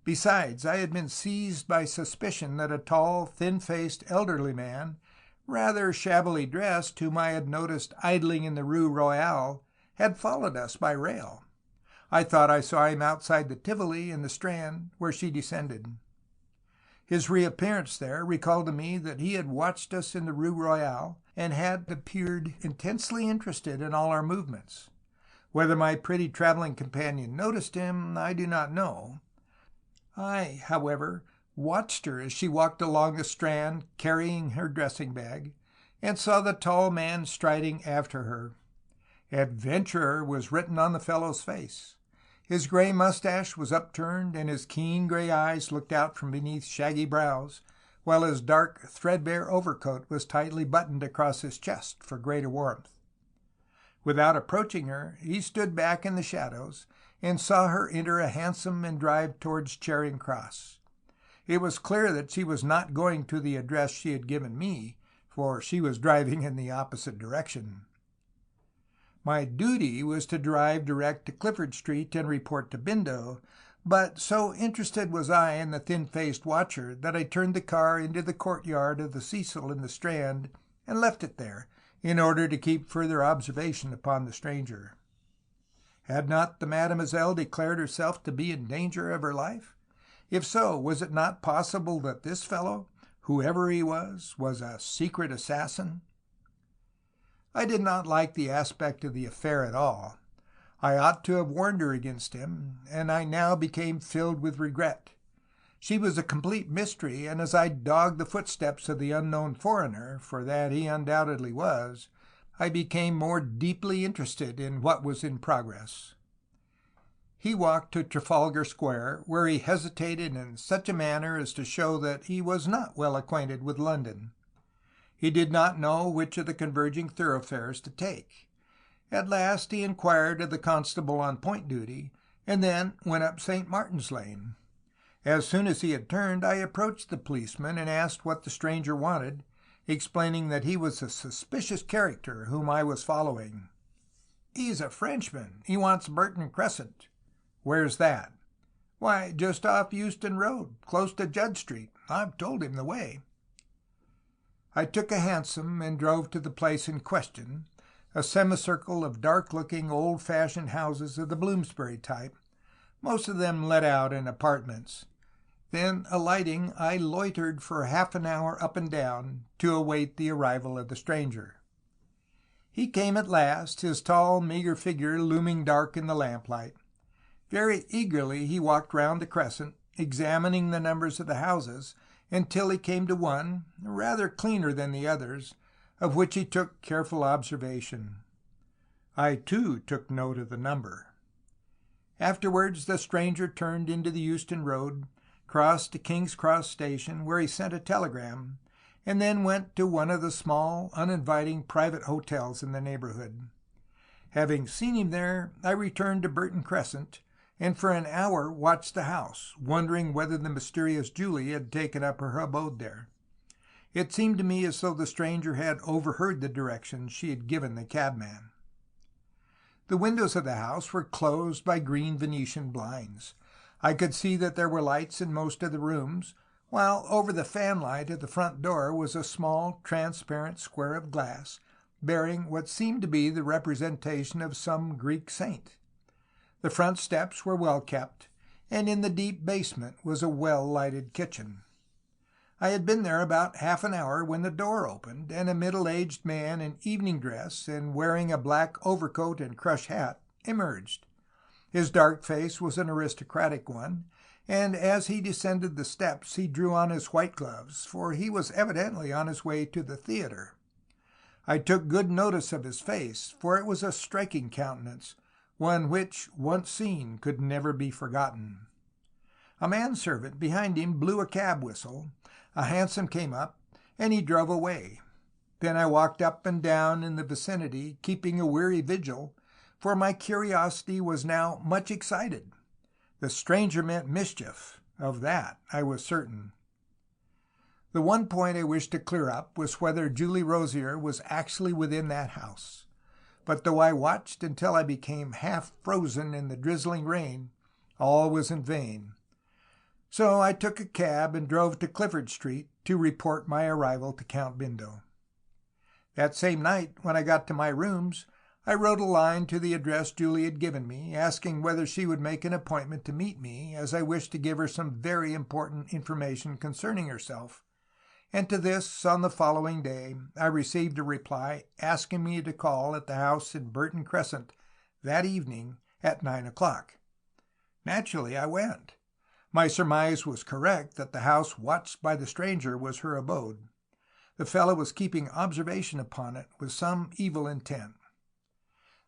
Besides, I had been seized by suspicion that a tall, thin-faced, elderly man, rather shabbily dressed, whom I had noticed idling in the Rue Royale, had followed us by rail. I thought I saw him outside the Tivoli in the Strand, where she descended. His reappearance there recalled to me that he had watched us in the Rue Royale, and had appeared intensely interested in all our movements. Whether my pretty traveling companion noticed him, I do not know. I, however, watched her as she walked along the Strand carrying her dressing bag, and saw the tall man striding after her. Adventurer was written on the fellow's face. His gray mustache was upturned, and his keen gray eyes looked out from beneath shaggy brows, while his dark, threadbare overcoat was tightly buttoned across his chest for greater warmth. Without approaching her, he stood back in the shadows, and saw her enter a hansom and drive towards Charing Cross. It was clear that she was not going to the address she had given me, for she was driving in the opposite direction. My duty was to drive direct to Clifford Street and report to Bindo, but so interested was I in the thin-faced watcher that I turned the car into the courtyard of the Seitel in the Strand and left it there, in order to keep further observation upon the stranger. Had not the mademoiselle declared herself to be in danger of her life? If so, was it not possible that this fellow, whoever he was a secret assassin? I did not like the aspect of the affair at all. I ought to have warned her against him, and I now became filled with regret. She was a complete mystery, and as I dogged the footsteps of the unknown foreigner, for that he undoubtedly was, I became more deeply interested in what was in progress. He walked to Trafalgar Square, where he hesitated in such a manner as to show that he was not well acquainted with London. He did not know which of the converging thoroughfares to take. At last he inquired of the constable on point duty, and then went up St. Martin's Lane. As soon as he had turned, I approached the policeman and asked what the stranger wanted, explaining that he was a suspicious character whom I was following. "He's a Frenchman. He wants Burton Crescent." "Where's that?" "Why, just off Euston Road, close to Judd Street. I've told him the way." I took a hansom and drove to the place in question, a semicircle of dark-looking, old-fashioned houses of the Bloomsbury type, most of them let out in apartments. Then, alighting, I loitered for half an hour up and down to await the arrival of the stranger. He came at last, his tall, meagre figure looming dark in the lamplight. Very eagerly he walked round the crescent, examining the numbers of the houses, until he came to one, rather cleaner than the others, of which he took careful observation. I, too, took note of the number. Afterwards, the stranger turned into the Euston Road, crossed to King's Cross Station, where he sent a telegram, and then went to one of the small, uninviting private hotels in the neighborhood. Having seen him there, I returned to Burton Crescent, and for an hour watched the house, wondering whether the mysterious Julie had taken up her abode there. It seemed to me as though the stranger had overheard the directions she had given the cabman. The windows of the house were closed by green Venetian blinds. I could see that there were lights in most of the rooms, while over the fanlight at the front door was a small, transparent square of glass, bearing what seemed to be the representation of some Greek saint. The front steps were well kept, and in the deep basement was a well-lighted kitchen. I had been there about half an hour when the door opened, and a middle-aged man in evening dress and wearing a black overcoat and crush hat emerged. His dark face was an aristocratic one, and as he descended the steps he drew on his white gloves, for he was evidently on his way to the theatre. I took good notice of his face, for it was a striking countenance, one which, once seen, could never be forgotten. A manservant behind him blew a cab whistle, a hansom came up, and he drove away. Then I walked up and down in the vicinity, keeping a weary vigil, for my curiosity was now much excited. The stranger meant mischief, of that I was certain. The one point I wished to clear up was whether Julie Rosier was actually within that house. But though I watched until I became half frozen in the drizzling rain, all was in vain. So I took a cab and drove to Clifford Street to report my arrival to Count Bindo. That same night, when I got to my rooms, I wrote a line to the address Julie had given me, asking whether she would make an appointment to meet me, as I wished to give her some very important information concerning herself. And to this, on the following day, I received a reply asking me to call at the house in Burton Crescent that evening at 9 o'clock. Naturally, I went. My surmise was correct that the house watched by the stranger was her abode. The fellow was keeping observation upon it with some evil intent.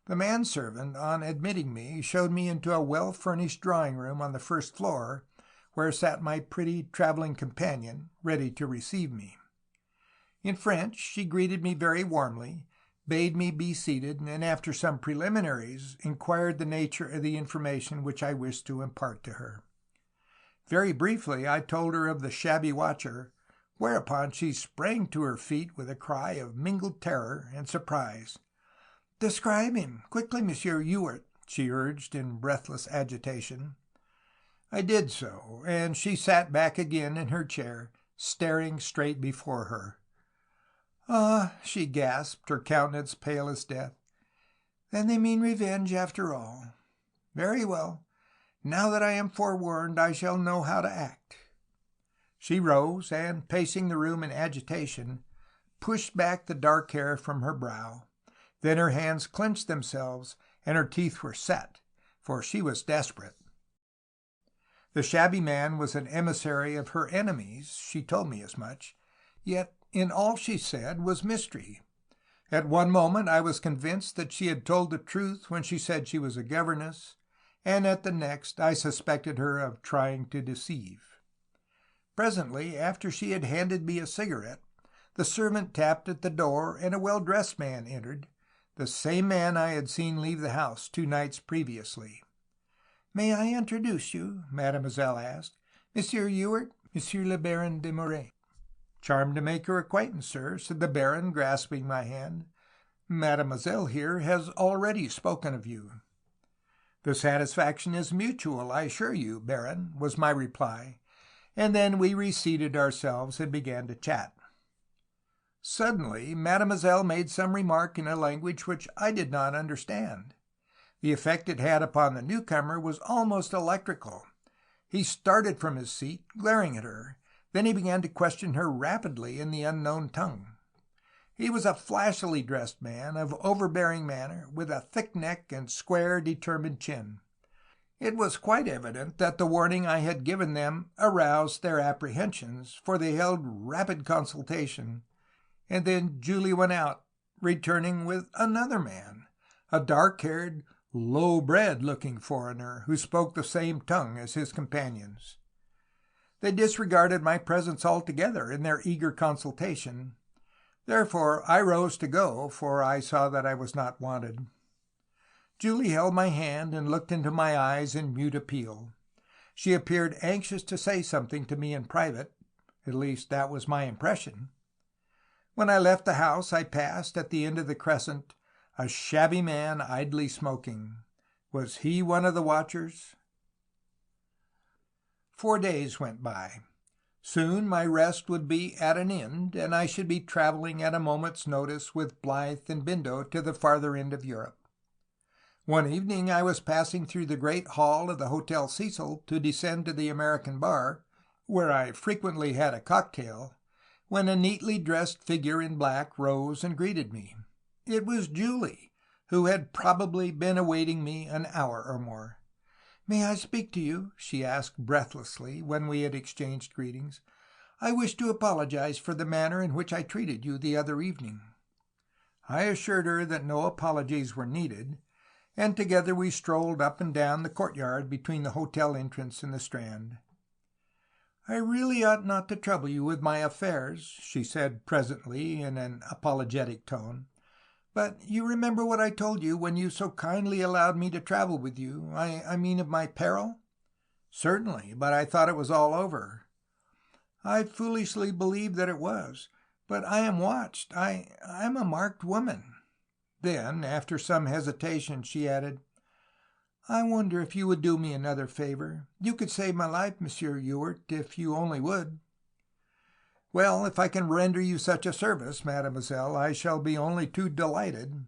The manservant, on admitting me, showed me into a well-furnished drawing-room on the first floor, where sat my pretty traveling companion, ready to receive me. In French, she greeted me very warmly, bade me be seated, and after some preliminaries, inquired the nature of the information which I wished to impart to her. Very briefly, I told her of the shabby watcher, whereupon she sprang to her feet with a cry of mingled terror and surprise. "Describe him, quickly, Monsieur Ewart," she urged in breathless agitation. I did so, and she sat back again in her chair, staring straight before her. "Ah," she gasped, her countenance pale as death. "Then they mean revenge after all. Very well. Now that I am forewarned, I shall know how to act." She rose, and, pacing the room in agitation, pushed back the dark hair from her brow. Then her hands clenched themselves, and her teeth were set, for she was desperate. The shabby man was an emissary of her enemies, she told me as much, yet in all she said was mystery. At one moment I was convinced that she had told the truth when she said she was a governess, and at the next I suspected her of trying to deceive. Presently, after she had handed me a cigarette, the servant tapped at the door, and a well-dressed man entered, the same man I had seen leave the house 2 nights previously. "May I introduce you?" Mademoiselle asked. "Monsieur Ewart, Monsieur le Baron de Moray." "Charmed to make your acquaintance, sir," said the Baron, grasping my hand. "Mademoiselle here has already spoken of you." "The satisfaction is mutual, I assure you, Baron," was my reply, and then we reseated ourselves and began to chat. Suddenly Mademoiselle made some remark in a language which I did not understand. The effect it had upon the newcomer was almost electrical. He started from his seat, glaring at her. Then he began to question her rapidly in the unknown tongue. He was a flashily dressed man, of overbearing manner, with a thick neck and square, determined chin. It was quite evident that the warning I had given them aroused their apprehensions, for they held rapid consultation, and then Julie went out, returning with another man, a dark-haired, low-bred-looking foreigner who spoke the same tongue as his companions. They disregarded my presence altogether in their eager consultation. Therefore I rose to go, for I saw that I was not wanted. Julie held my hand and looked into my eyes in mute appeal. She appeared anxious to say something to me in private. At least that was my impression. When I left the house, I passed, at the end of the crescent, a shabby man idly smoking. Was he one of the watchers? 4 days went by. Soon my rest would be at an end, and I should be traveling at a moment's notice with Blythe and Bindo to the farther end of Europe. One evening I was passing through the great hall of the Hotel Cecil to descend to the American bar, where I frequently had a cocktail, when a neatly dressed figure in black rose and greeted me. It was Julie, who had probably been awaiting me an hour or more. "May I speak to you?" she asked breathlessly, when we had exchanged greetings. "I wish to apologize for the manner in which I treated you the other evening." I assured her that no apologies were needed, and together we strolled up and down the courtyard between the hotel entrance and the Strand. "I really ought not to trouble you with my affairs," she said presently in an apologetic tone. "But you remember what I told you when you so kindly allowed me to travel with you, I mean of my peril?" "Certainly, but I thought it was all over." "I foolishly believed that it was. But I am watched. I am a marked woman." Then, after some hesitation, she added, "I wonder if you would do me another favor. You could save my life, Monsieur Ewart, if you only would." "Well, if I can render you such a service, mademoiselle, I shall be only too delighted.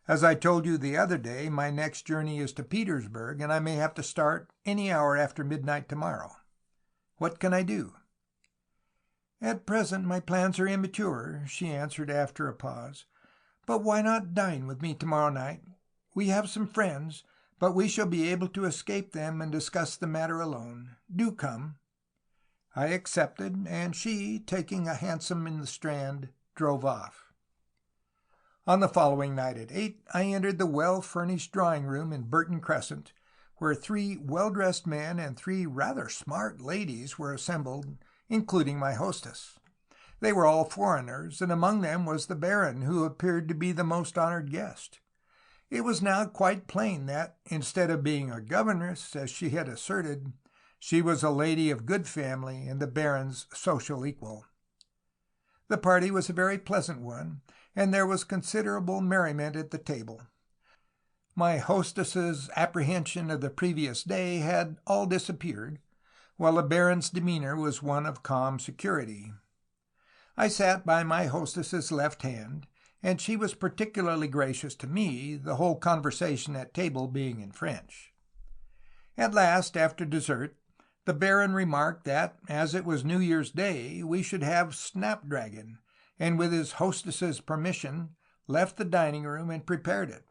As I told you the other day, my next journey is to Petersburg, and I may have to start any hour after midnight tomorrow. What can I do?" "At present my plans are immature," she answered after a pause. "But why not dine with me tomorrow night? We have some friends, but we shall be able to escape them and discuss the matter alone. Do come." I accepted, and she, taking a hansom in the Strand, drove off. On the following night at 8, I entered the well-furnished drawing-room in Burton Crescent, where 3 well-dressed men and 3 rather smart ladies were assembled, including my hostess. They were all foreigners, and among them was the Baron, who appeared to be the most honored guest. It was now quite plain that, instead of being a governess, as she had asserted, she was a lady of good family and the Baron's social equal. The party was a very pleasant one, and there was considerable merriment at the table. My hostess's apprehension of the previous day had all disappeared, while the Baron's demeanor was one of calm security. I sat by my hostess's left hand, and she was particularly gracious to me, the whole conversation at table being in French. At last, after dessert, the Baron remarked that, as it was New Year's Day, we should have snapdragon, and with his hostess's permission, left the dining-room and prepared it.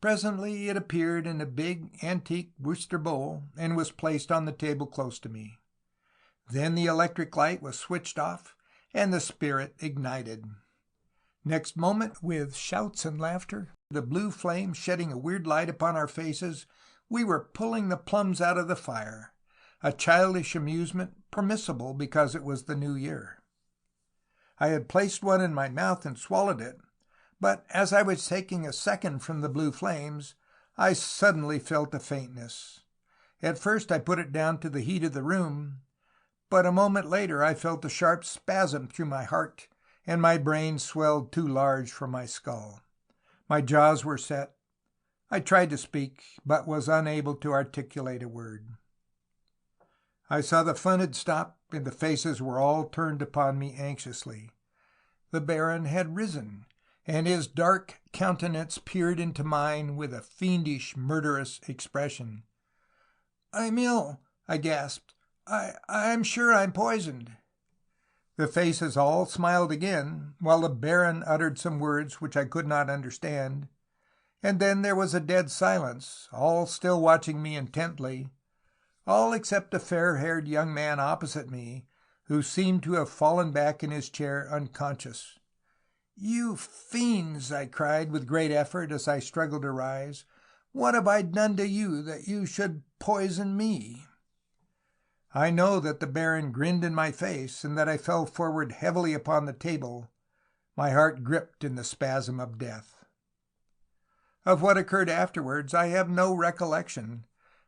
Presently it appeared in a big antique Worcester bowl, and was placed on the table close to me. Then the electric light was switched off, and the spirit ignited. Next moment, with shouts and laughter, the blue flame shedding a weird light upon our faces, we were pulling the plums out of the fire, a childish amusement permissible because it was the New Year. I had placed one in my mouth and swallowed it, but as I was taking a second from the blue flames, I suddenly felt a faintness. At first I put it down to the heat of the room, but a moment later I felt a sharp spasm through my heart, and my brain swelled too large for my skull. My jaws were set. I tried to speak, but was unable to articulate a word. I saw the fun had stopped, and the faces were all turned upon me anxiously. The Baron had risen, and his dark countenance peered into mine with a fiendish, murderous expression. "I'm ill," I gasped. I'm sure I'm poisoned." The faces all smiled again, while the Baron uttered some words which I could not understand, and then there was a dead silence, all still watching me intently, all except a fair-haired young man opposite me, who seemed to have fallen back in his chair unconscious. "You fiends!" I cried with great effort as I struggled to rise. "What have I done to you that you should poison me?" I know that the Baron grinned in my face, and that I fell forward heavily upon the table, my heart gripped in the spasm of death. Of what occurred afterwards I have no recollection,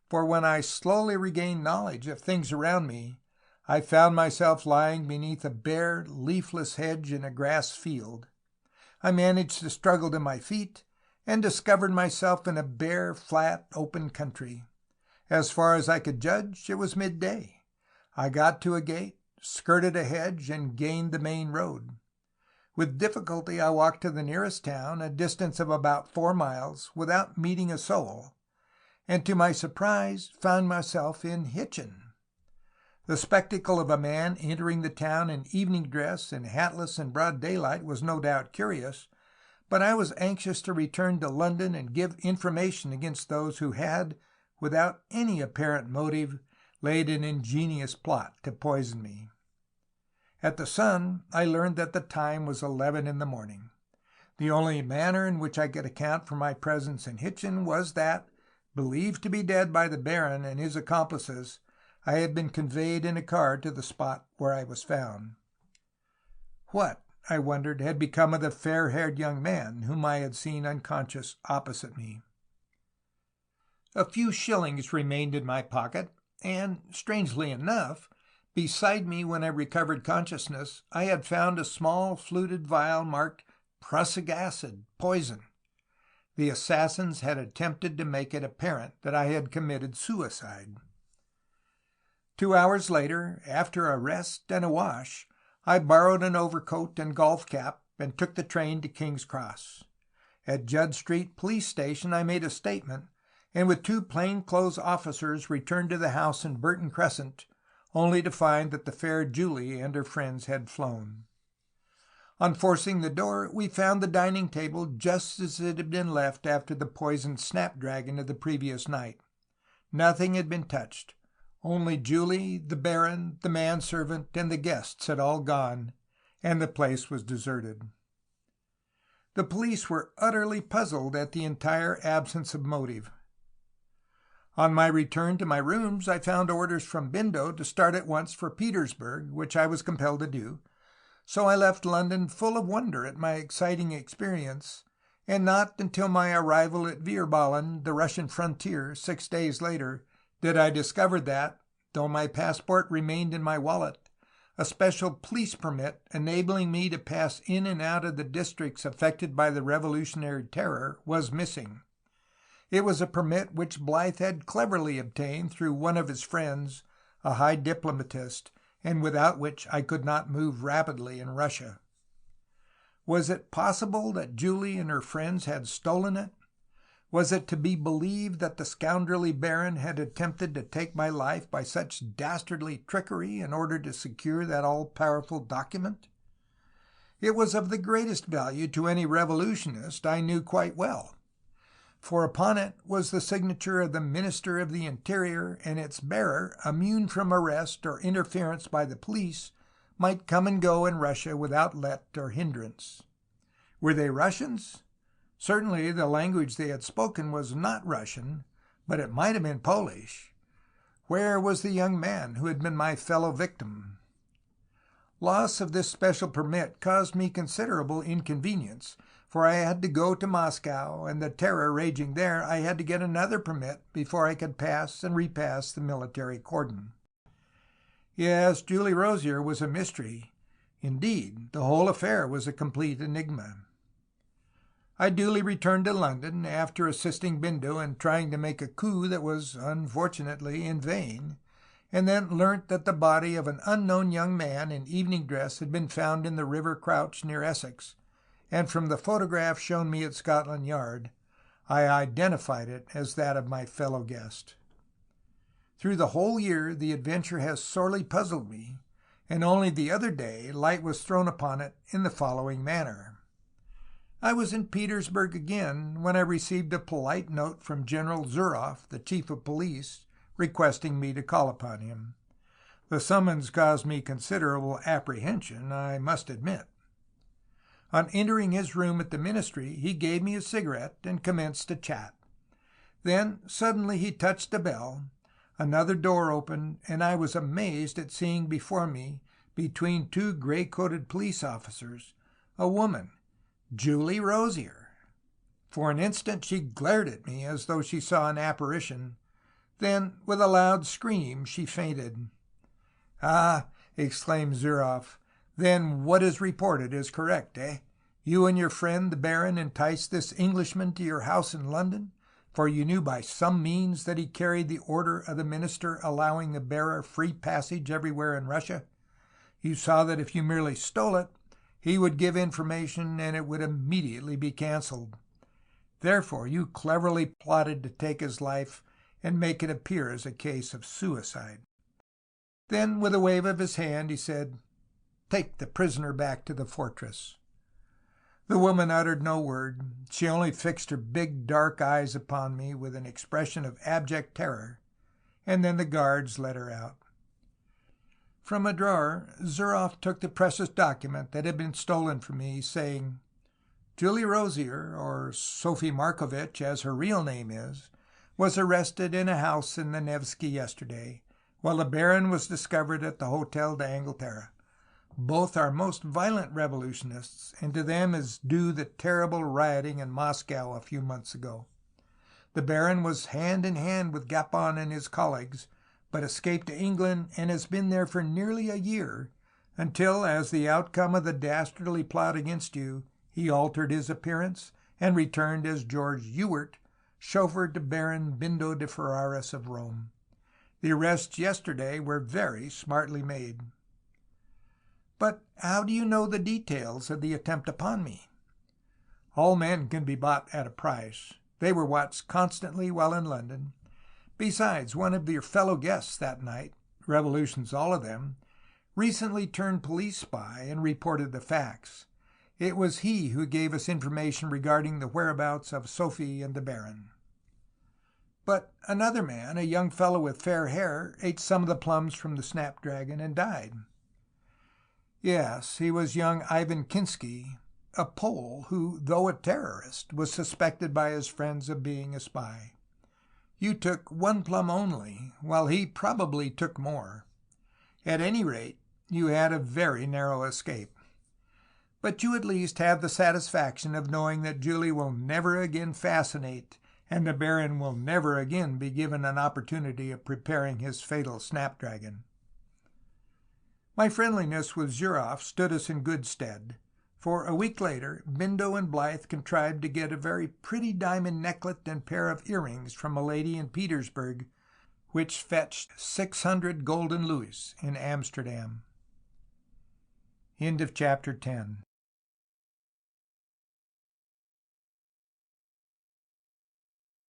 for when I slowly regained knowledge of things around me, I found myself lying beneath a bare, leafless hedge in a grass field. I managed to struggle to my feet, and discovered myself in a bare, flat, open country. As far as I could judge, it was midday. I got to a gate, skirted a hedge, and gained the main road. With difficulty I walked to the nearest town, a distance of about 4 miles, without meeting a soul, and to my surprise found myself in Hitchin. The spectacle of a man entering the town in evening dress and hatless in broad daylight was no doubt curious, but I was anxious to return to London and give information against those who had, without any apparent motive, laid an ingenious plot to poison me. At the Sun I learned that the time was 11 in the morning. The only manner in which I could account for my presence in Hitchin was that, believed to be dead by the Baron and his accomplices, I had been conveyed in a car to the spot where I was found. What, I wondered, had become of the fair-haired young man whom I had seen unconscious opposite me? A few shillings remained in my pocket, and, strangely enough, beside me when I recovered consciousness, I had found a small fluted vial marked prussic acid, poison. The assassins had attempted to make it apparent that I had committed suicide. 2 hours later, after a rest and a wash, I borrowed an overcoat and golf cap and took the train to King's Cross. At Judd Street Police Station I made a statement, and with 2 plainclothes officers returned to the house in Burton Crescent, only to find that the fair Julie and her friends had flown. On forcing the door, we found the dining table just as it had been left after the poisoned snapdragon of the previous night. Nothing had been touched. Only Julie, the Baron, the manservant, and the guests had all gone, and the place was deserted. The police were utterly puzzled at the entire absence of motive. On my return to my rooms, I found orders from Bindo to start at once for Petersburg, which I was compelled to do, so I left London full of wonder at my exciting experience, and not until my arrival at Virballen, the Russian frontier, 6 days later, did I discover that, though my passport remained in my wallet, a special police permit enabling me to pass in and out of the districts affected by the Revolutionary Terror was missing. It was a permit which Blythe had cleverly obtained through one of his friends, a high diplomatist, and without which I could not move rapidly in Russia. Was it possible that Julie and her friends had stolen it? Was it to be believed that the scoundrelly Baron had attempted to take my life by such dastardly trickery in order to secure that all-powerful document? It was of the greatest value to any revolutionist, I knew quite well, for upon it was the signature of the Minister of the Interior, and its bearer, immune from arrest or interference by the police, might come and go in Russia without let or hindrance. Were they Russians? Certainly the language they had spoken was not Russian, but it might have been Polish. Where was the young man who had been my fellow victim? Loss of this special permit caused me considerable inconvenience, for I had to go to Moscow, and the terror raging there, I had to get another permit before I could pass and repass the military cordon. Yes, Julie Rosier was a mystery. Indeed, the whole affair was a complete enigma. I duly returned to London, after assisting Bindo in trying to make a coup that was, unfortunately, in vain, and then learnt that the body of an unknown young man in evening dress had been found in the River Crouch near Essex, and from the photograph shown me at Scotland Yard, I identified it as that of my fellow guest. Through the whole year the adventure has sorely puzzled me, and only the other day light was thrown upon it in the following manner. I was in Petersburg again when I received a polite note from General Zuroff, the chief of police, requesting me to call upon him. The summons caused me considerable apprehension, I must admit. On entering his room at the ministry, he gave me a cigarette and commenced to chat. Then suddenly he touched a bell. Another door opened, and I was amazed at seeing before me, between two gray-coated police officers, a woman, Julie Rosier. For an instant she glared at me as though she saw an apparition. Then, with a loud scream, she fainted. "Ah!" exclaimed Zurov. "Then what is reported is correct, eh? You and your friend the Baron enticed this Englishman to your house in London, for you knew by some means that he carried the order of the minister allowing the bearer free passage everywhere in Russia. You saw that if you merely stole it, he would give information and it would immediately be cancelled. Therefore you cleverly plotted to take his life and make it appear as a case of suicide." Then, with a wave of his hand, he said, "Take the prisoner back to the fortress." The woman uttered no word. She only fixed her big dark eyes upon me with an expression of abject terror, and then the guards let her out. From a drawer, Zurov took the precious document that had been stolen from me, saying, "Julie Rosier, or Sophie Markovitch, as her real name is, was arrested in a house in the Nevsky yesterday, while the Baron was discovered at the Hotel d'Angleterre. Both are most violent revolutionists, and to them is due the terrible rioting in Moscow a few months ago. The Baron was hand in hand with Gapon and his colleagues, but escaped to England and has been there for nearly a year, until, as the outcome of the dastardly plot against you, he altered his appearance and returned as George Ewart, chauffeur to Baron Bindo di Ferraris of Rome. The arrests yesterday were very smartly made." "But how do you know the details of the attempt upon me?" "All men can be bought at a price. They were watched constantly while in London. Besides, one of your fellow guests that night, revolutions all of them, recently turned police spy and reported the facts. It was he who gave us information regarding the whereabouts of Sophie and the Baron." "But another man, a young fellow with fair hair, ate some of the plums from the snapdragon and died." "Yes, he was young Ivan Kinsky, a Pole who, though a terrorist, was suspected by his friends of being a spy. You took one plum only, while he probably took more. At any rate, you had a very narrow escape. But you at least have the satisfaction of knowing that Julie will never again fascinate, and the Baron will never again be given an opportunity of preparing his fatal snapdragon." My friendliness with Zurov stood us in good stead, for a week later Bindo and Blythe contrived to get a very pretty diamond necklet and pair of earrings from a lady in Petersburg, which fetched 600 golden louis in Amsterdam. End of chapter 10.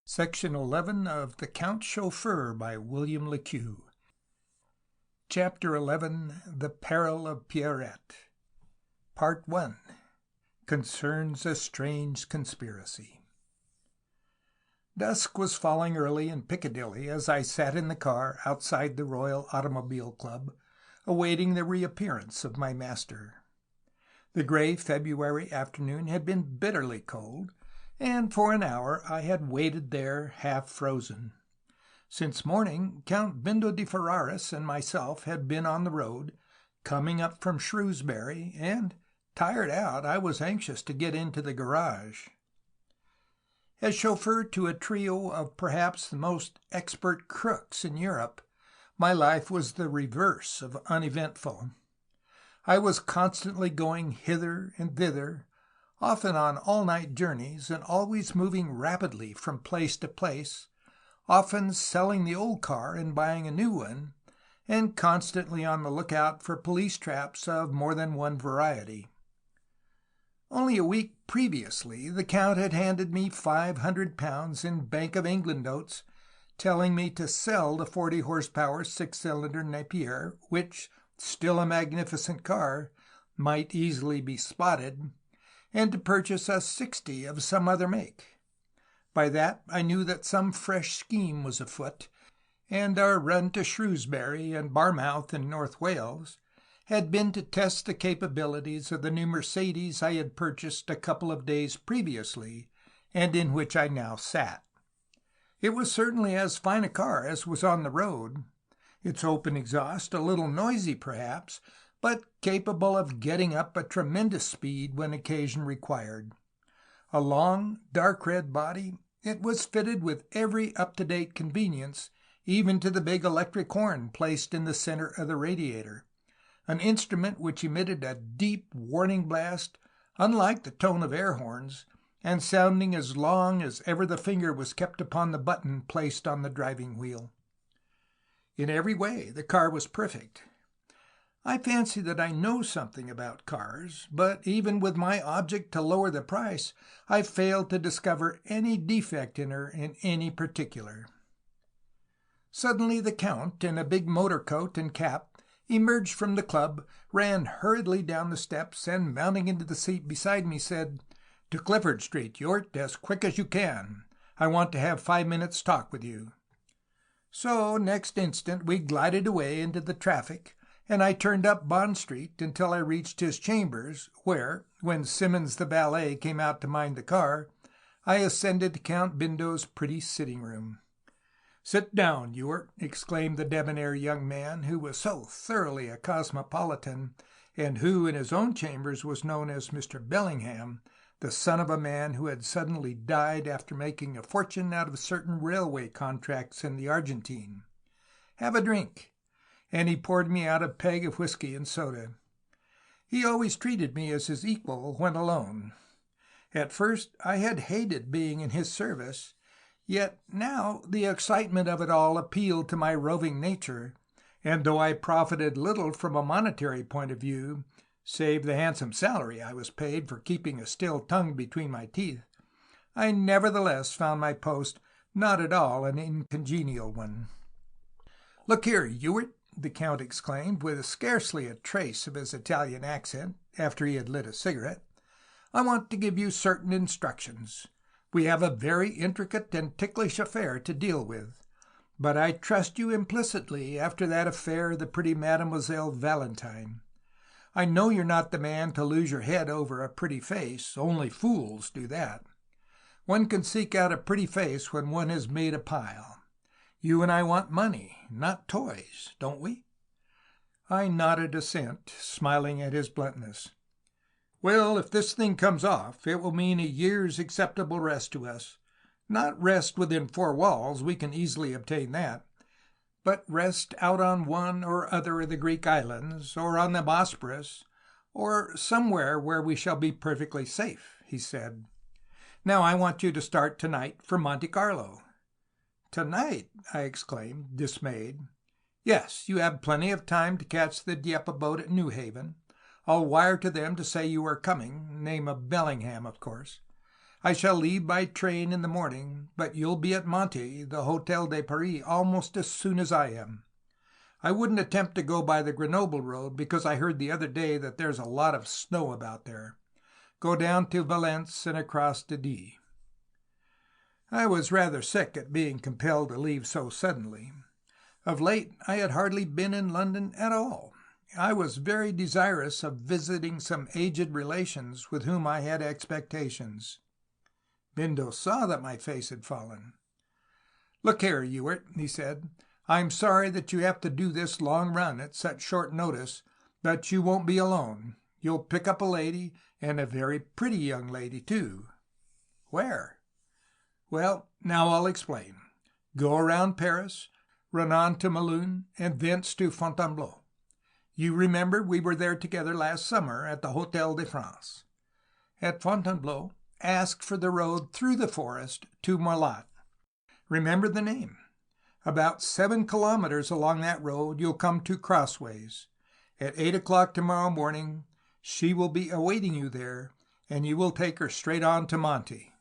Section 11 of The Count Chauffeur by William Le Queux. Chapter 11. The Peril of Pierrette. Part 1. Concerns a strange conspiracy. Dusk was falling early in Piccadilly as I sat in the car outside the Royal Automobile Club, awaiting the reappearance of my master. The gray February afternoon had been bitterly cold, and for an hour I had waited there half frozen. Since morning, Count Bindo di Ferraris and myself had been on the road, coming up from Shrewsbury, and, tired out, I was anxious to get into the garage. As chauffeur to a trio of perhaps the most expert crooks in Europe, my life was the reverse of uneventful. I was constantly going hither and thither, often on all-night journeys, and always moving rapidly from place to place, often selling the old car and buying a new one, and constantly on the lookout for police traps of more than one variety. Only a week previously the Count had handed me £500 in Bank of England notes, telling me to sell the 40-horsepower six-cylinder Napier, which, still a magnificent car, might easily be spotted, and to purchase a 60 of some other make. By that I knew that some fresh scheme was afoot, and our run to Shrewsbury and Barmouth in North Wales had been to test the capabilities of the new Mercedes I had purchased a couple of days previously, and in which I now sat. It was certainly as fine a car as was on the road, its open exhaust a little noisy perhaps, but capable of getting up a tremendous speed when occasion required. A long, dark red body, it was fitted with every up-to-date convenience, even to the big electric horn placed in the center of the radiator, an instrument which emitted a deep warning blast, unlike the tone of air horns, and sounding as long as ever the finger was kept upon the button placed on the driving wheel. In every way, the car was perfect. I fancy that I know something about cars, but even with my object to lower the price, I failed to discover any defect in her in any particular. Suddenly the Count, in a big motor coat and cap, emerged from the club, ran hurriedly down the steps, and mounting into the seat beside me, said, "To Clifford Street, Ewart, as quick as you can. I want to have 5 minutes' talk with you." So next instant we glided away into the traffic, and I turned up Bond Street until I reached his chambers, where, when Simmons the valet came out to mind the car, I ascended to Count Bindo's pretty sitting-room. "Sit down, Ewart," exclaimed the debonair young man, who was so thoroughly a cosmopolitan, and who in his own chambers was known as Mr. Bellingham, the son of a man who had suddenly died after making a fortune out of certain railway contracts in the Argentine. "Have a drink." And he poured me out a peg of whiskey and soda. He always treated me as his equal when alone. At first I had hated being in his service, yet now the excitement of it all appealed to my roving nature, and though I profited little from a monetary point of view, save the handsome salary I was paid for keeping a still tongue between my teeth, I nevertheless found my post not at all an incongenial one. "Look here, Ewart," the Count exclaimed, with scarcely a trace of his Italian accent, after he had lit a cigarette, "I want to give you certain instructions. We have a very intricate and ticklish affair to deal with, but I trust you implicitly after that affair of the pretty Mademoiselle Valentine. I know you're not the man to lose your head over a pretty face. Only fools do that. One can seek out a pretty face when one has made a pile. You and I want money, not toys, don't we?" I nodded assent, smiling at his bluntness. "Well, if this thing comes off, it will mean a year's acceptable rest to us. Not rest within 4 walls, we can easily obtain that, but rest out on one or other of the Greek islands, or on the Bosporus, or somewhere where we shall be perfectly safe," he said. "Now I want you to start tonight for Monte Carlo." "Tonight?" I exclaimed, dismayed. "Yes, you have plenty of time to catch the Dieppe boat at Newhaven. I'll wire to them to say you are coming, name of Bellingham, of course. I shall leave by train in the morning, but you'll be at Monte, the Hotel de Paris, almost as soon as I am. I wouldn't attempt to go by the Grenoble road, because I heard the other day that there's a lot of snow about there. Go down to Valence and across to Die." I was rather sick at being compelled to leave so suddenly. Of late I had hardly been in London at all. I was very desirous of visiting some aged relations with whom I had expectations. Bindo saw that my face had fallen. "Look here, Ewart," he said, "I'm sorry that you have to do this long run at such short notice, but you won't be alone. You'll pick up a lady, and a very pretty young lady, too." "Where?" "Well, now I'll explain. Go around Paris, run on to Melun, and thence to Fontainebleau. You remember we were there together last summer at the Hotel de France. At Fontainebleau, ask for the road through the forest to Molat. Remember the name. About 7 kilometers along that road you'll come to Crossways. At 8 o'clock tomorrow morning she will be awaiting you there, and you will take her straight on to Monte."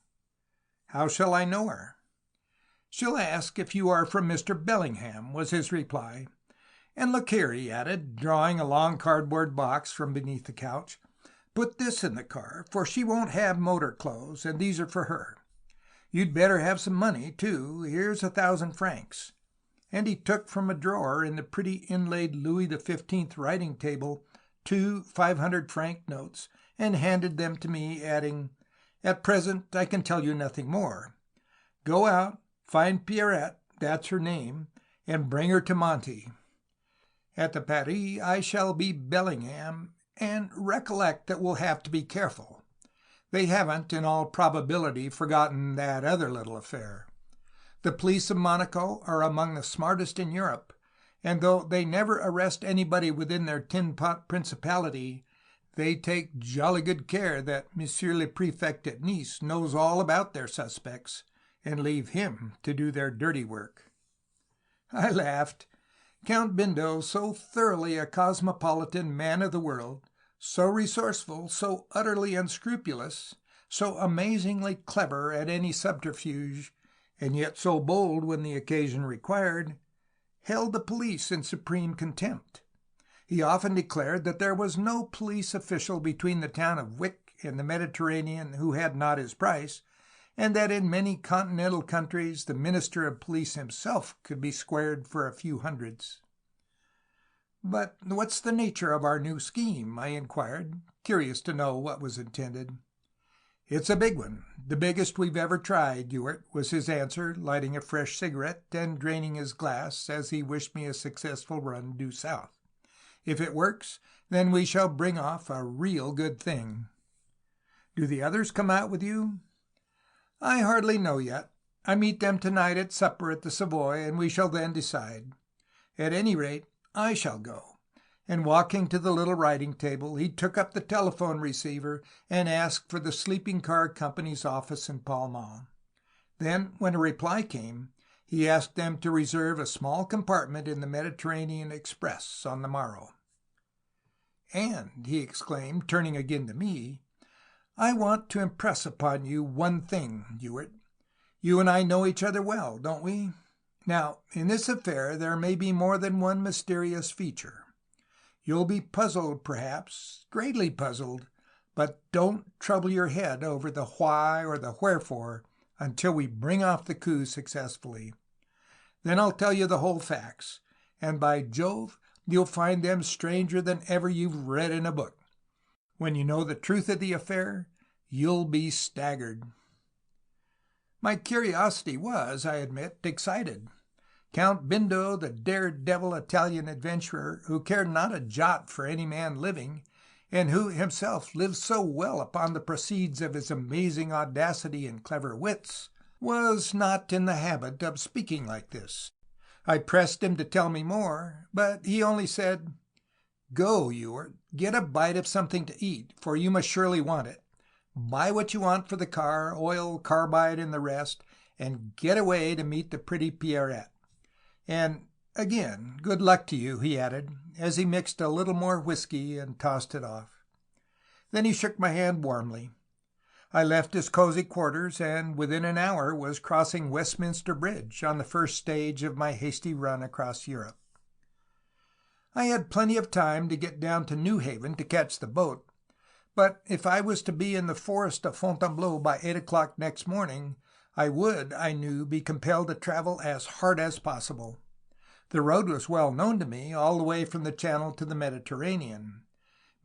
"How shall I know her?" "She'll ask if you are from Mr. Bellingham," was his reply. "And look here," he added, drawing a long cardboard box from beneath the couch, "put this in the car, for she won't have motor clothes, and these are for her. You'd better have some money, too. Here's 1,000 francs. and he took from a drawer in the pretty inlaid Louis XV writing table 2 500-franc notes and handed them to me, adding, "At present I can tell you nothing more. Go out, find Pierrette, that's her name, and bring her to Monte. At the Paris I shall be Bellingham, and recollect that we'll have to be careful. They haven't, in all probability, forgotten that other little affair. The police of Monaco are among the smartest in Europe, and though they never arrest anybody within their tin-pot principality, they take jolly good care that Monsieur le Préfect at Nice knows all about their suspects, and leave him to do their dirty work." I laughed. Count Bindo, so thoroughly a cosmopolitan man of the world, so resourceful, so utterly unscrupulous, so amazingly clever at any subterfuge, and yet so bold when the occasion required, held the police in supreme contempt. He often declared that there was no police official between the town of Wick and the Mediterranean who had not his price, and that in many continental countries the Minister of Police himself could be squared for a few hundreds. "But what's the nature of our new scheme?" I inquired, curious to know what was intended. "It's a big one, the biggest we've ever tried, Ewart," was his answer, lighting a fresh cigarette and draining his glass as he wished me a successful run due south. "If it works, then we shall bring off a real good thing." "Do the others come out with you?" "I hardly know yet. I meet them tonight at supper at the Savoy, and we shall then decide. At any rate, I shall go." And walking to the little writing table, he took up the telephone receiver and asked for the sleeping car company's office in Pall Mall. Then, when a reply came, he asked them to reserve a small compartment in the Mediterranean Express on the morrow. "And," he exclaimed, turning again to me, "I want to impress upon you one thing, Ewart. You and I know each other well, don't we? Now, in this affair there may be more than one mysterious feature. You'll be puzzled, perhaps, greatly puzzled, but don't trouble your head over the why or the wherefore until we bring off the coup successfully. Then I'll tell you the whole facts, and by Jove, you'll find them stranger than ever you've read in a book. When you know the truth of the affair, you'll be staggered." My curiosity was, I admit, excited. Count Bindo, the daredevil Italian adventurer, who cared not a jot for any man living, and who himself lived so well upon the proceeds of his amazing audacity and clever wits, was not in the habit of speaking like this. I pressed him to tell me more, but he only said, "Go, Ewart, get a bite of something to eat, for you must surely want it. Buy what you want for the car, oil, carbide, and the rest, and get away to meet the pretty Pierrette. And, again, good luck to you," he added, as he mixed a little more whiskey and tossed it off. Then he shook my hand warmly. I left his cozy quarters, and within an hour was crossing Westminster Bridge on the first stage of my hasty run across Europe. I had plenty of time to get down to Newhaven to catch the boat, but if I was to be in the forest of Fontainebleau by 8 o'clock next morning, I would, I knew, be compelled to travel as hard as possible. The road was well known to me, all the way from the Channel to the Mediterranean.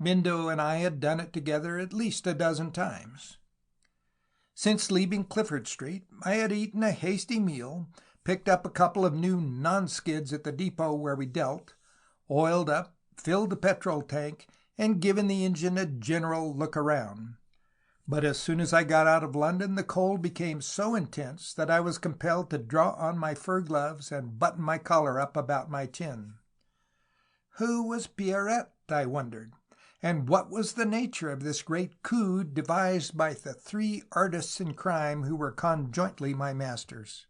Bindo and I had done it together at least a dozen times. Since leaving Clifford Street, I had eaten a hasty meal, picked up a couple of new non-skids at the depot where we dealt, oiled up, filled the petrol tank, and given the engine a general look around. But as soon as I got out of London, the cold became so intense that I was compelled to draw on my fur gloves and button my collar up about my chin. Who was Pierrette, I wondered, and what was the nature of this great coup devised by the 3 artists in crime who were conjointly my masters?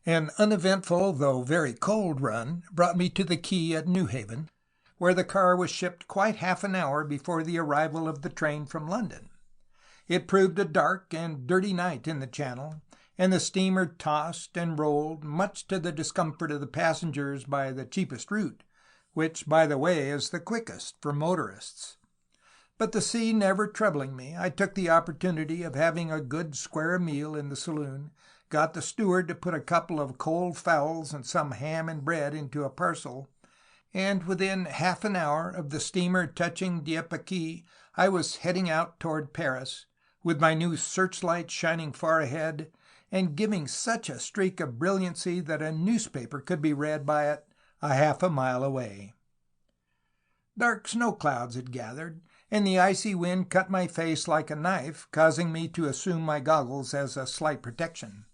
An uneventful, though very cold run brought me to the quay at Newhaven, where the car was shipped quite half an hour before the arrival of the train from London. It proved a dark and dirty night in the Channel, and the steamer tossed and rolled, much to the discomfort of the passengers by the cheapest route, which, by the way, is the quickest for motorists. But the sea never troubling me, I took the opportunity of having a good square meal in the saloon, got the steward to put a couple of cold fowls and some ham and bread into a parcel, and within half an hour of the steamer touching Dieppe, I was heading out toward Paris, with my new searchlight shining far ahead and giving such a streak of brilliancy that a newspaper could be read by it a half a mile away. Dark snow clouds had gathered, and the icy wind cut my face like a knife, causing me to assume my goggles as a slight protection.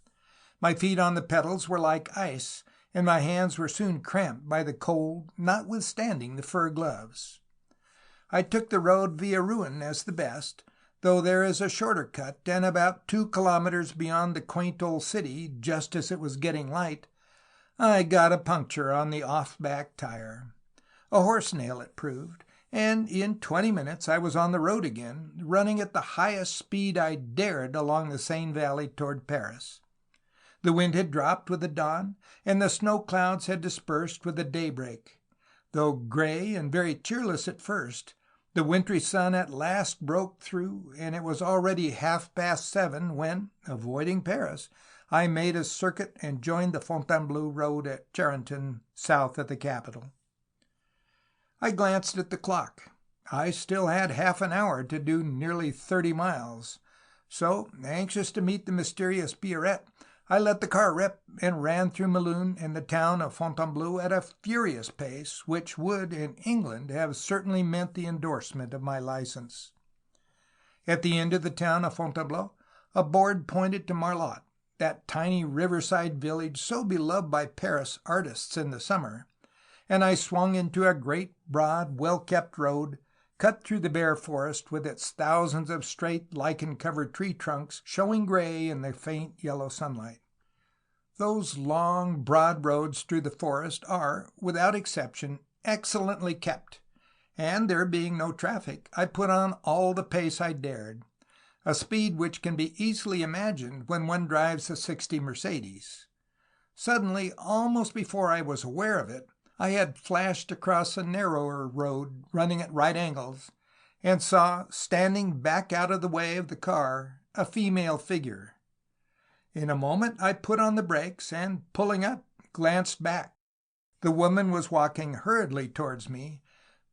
My feet on the pedals were like ice, and my hands were soon cramped by the cold, notwithstanding the fur gloves. I took the road via Rouen as the best, though there is a shorter cut, and about 2 kilometers beyond the quaint old city, just as it was getting light, I got a puncture on the off-back tire. A horse nail it proved, and in 20 minutes I was on the road again, running at the highest speed I dared along the Seine Valley toward Paris. The wind had dropped with the dawn, and the snow clouds had dispersed with the daybreak. Though gray and very cheerless at first, the wintry sun at last broke through, and it was already 7:30 when, avoiding Paris, I made a circuit and joined the Fontainebleau road at Charenton, south of the capital. I glanced at the clock. I still had half an hour to do nearly 30 miles, so, anxious to meet the mysterious Pierrette, I let the car rip and ran through Melun and the town of Fontainebleau at a furious pace, which would, in England, have certainly meant the endorsement of my license. At the end of the town of Fontainebleau, a board pointed to Marlot, that tiny riverside village so beloved by Paris artists in the summer, and I swung into a great, broad, well-kept road, cut through the bare forest with its thousands of straight, lichen-covered tree trunks showing gray in the faint yellow sunlight. Those long, broad roads through the forest are, without exception, excellently kept, and there being no traffic, I put on all the pace I dared, a speed which can be easily imagined when one drives a '60 Mercedes. Suddenly, almost before I was aware of it, I had flashed across a narrower road running at right angles, and saw, standing back out of the way of the car, a female figure. In a moment I put on the brakes, and, pulling up, glanced back. The woman was walking hurriedly towards me,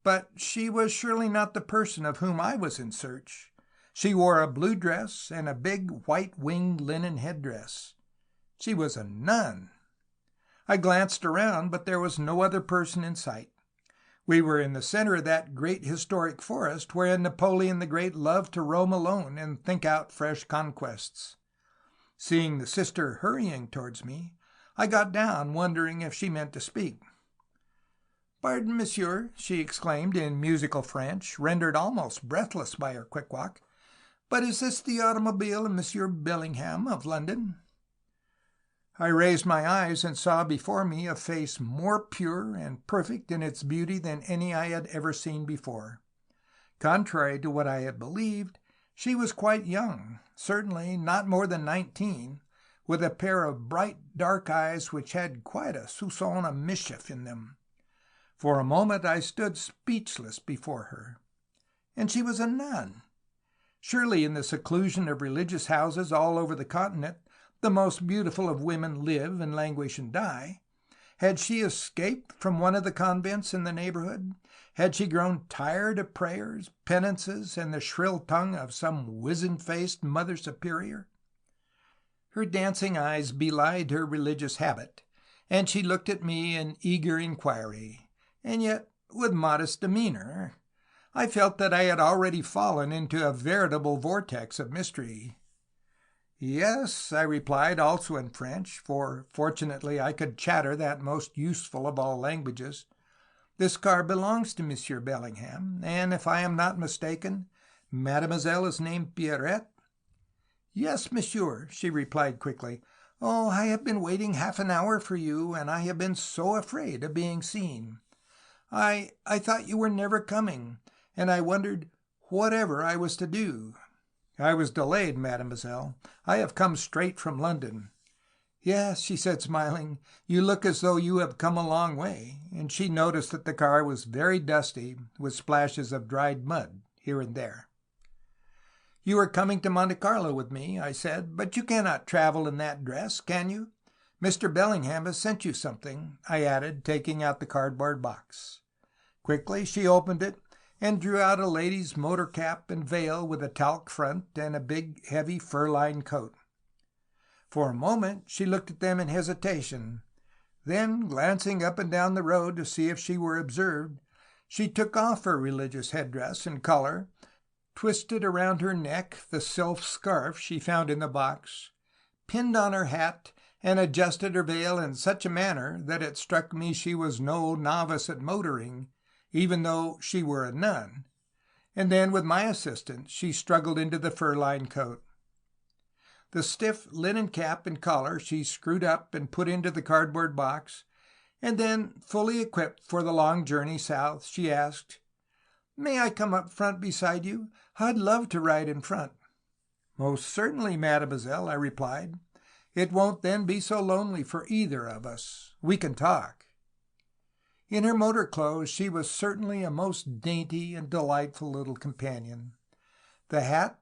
but she was surely not the person of whom I was in search. She wore a blue dress and a big white-winged linen headdress. She was a nun. I glanced around, but there was no other person in sight. We were in the center of that great historic forest wherein Napoleon the Great loved to roam alone and think out fresh conquests. Seeing the sister hurrying towards me, I got down, wondering if she meant to speak. "Pardon, monsieur," she exclaimed in musical French, rendered almost breathless by her quick walk, "but is this the automobile of Monsieur Bellingham of London?" I raised my eyes and saw before me a face more pure and perfect in its beauty than any I had ever seen before. Contrary to what I had believed, she was quite young, certainly not more than 19, with a pair of bright dark eyes which had quite a soupçon of mischief in them. For a moment I stood speechless before her. And she was a nun! Surely in the seclusion of religious houses all over the continent the most beautiful of women live and languish and die. Had she escaped from one of the convents in the neighborhood? Had she grown tired of prayers, penances, and the shrill tongue of some wizen-faced Mother Superior? Her dancing eyes belied her religious habit, and she looked at me in eager inquiry, and yet with modest demeanor. I felt that I had already fallen into a veritable vortex of mystery. "Yes," I replied, also in French, for fortunately I could chatter that most useful of all languages. "This car belongs to Monsieur Bellingham, and if I am not mistaken, Mademoiselle is named Pierrette?" "Yes, monsieur," she replied quickly. "Oh, I have been waiting half an hour for you, and I have been so afraid of being seen. I thought you were never coming, and I wondered whatever I was to do." "I was delayed, mademoiselle. I have come straight from London." "Yes," she said, smiling, "you look as though you have come a long way," and she noticed that the car was very dusty, with splashes of dried mud here and there. "You are coming to Monte Carlo with me," I said, "but you cannot travel in that dress, can you? Mr. Bellingham has sent you something," I added, taking out the cardboard box. Quickly she opened it and drew out a lady's motor cap and veil with a talc front and a big, heavy fur-lined coat. For a moment she looked at them in hesitation. Then, glancing up and down the road to see if she were observed, she took off her religious headdress and collar, twisted around her neck the silk scarf she found in the box, pinned on her hat, and adjusted her veil in such a manner that it struck me she was no novice at motoring, even though she were a nun, and then with my assistance she struggled into the fur-lined coat. The stiff linen cap and collar she screwed up and put into the cardboard box, and then, fully equipped for the long journey south, she asked, "May I come up front beside you? I'd love to ride in front." "Most certainly, mademoiselle," I replied. "It won't then be so lonely for either of us. We can talk." In her motor clothes she was certainly a most dainty and delightful little companion. The hat,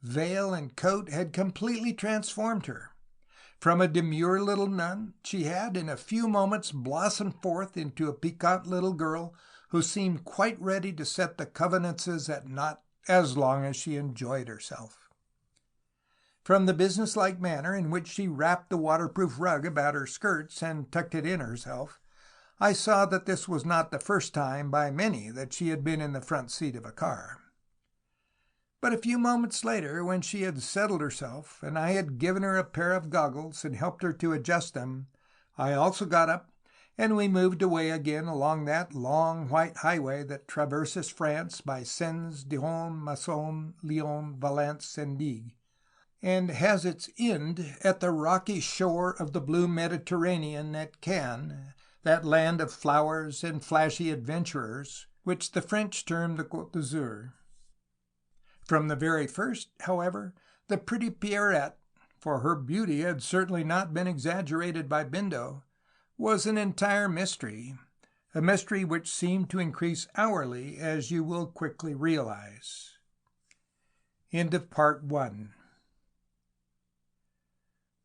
veil, and coat had completely transformed her. From a demure little nun, she had in a few moments blossomed forth into a piquant little girl who seemed quite ready to set the convenances at naught as long as she enjoyed herself. From the businesslike manner in which she wrapped the waterproof rug about her skirts and tucked it in herself, I saw that this was not the first time by many that she had been in the front seat of a car. But a few moments later, when she had settled herself, and I had given her a pair of goggles and helped her to adjust them, I also got up, and we moved away again along that long white highway that traverses France by Sens, Dijon, Massone, Lyon, Valence, and Digue, and has its end at the rocky shore of the blue Mediterranean at Cannes, that land of flowers and flashy adventurers, which the French term the Côte d'Azur. From the very first, however, the pretty Pierrette, for her beauty had certainly not been exaggerated by Bindo, was an entire mystery, a mystery which seemed to increase hourly, as you will quickly realize. End of Part 1.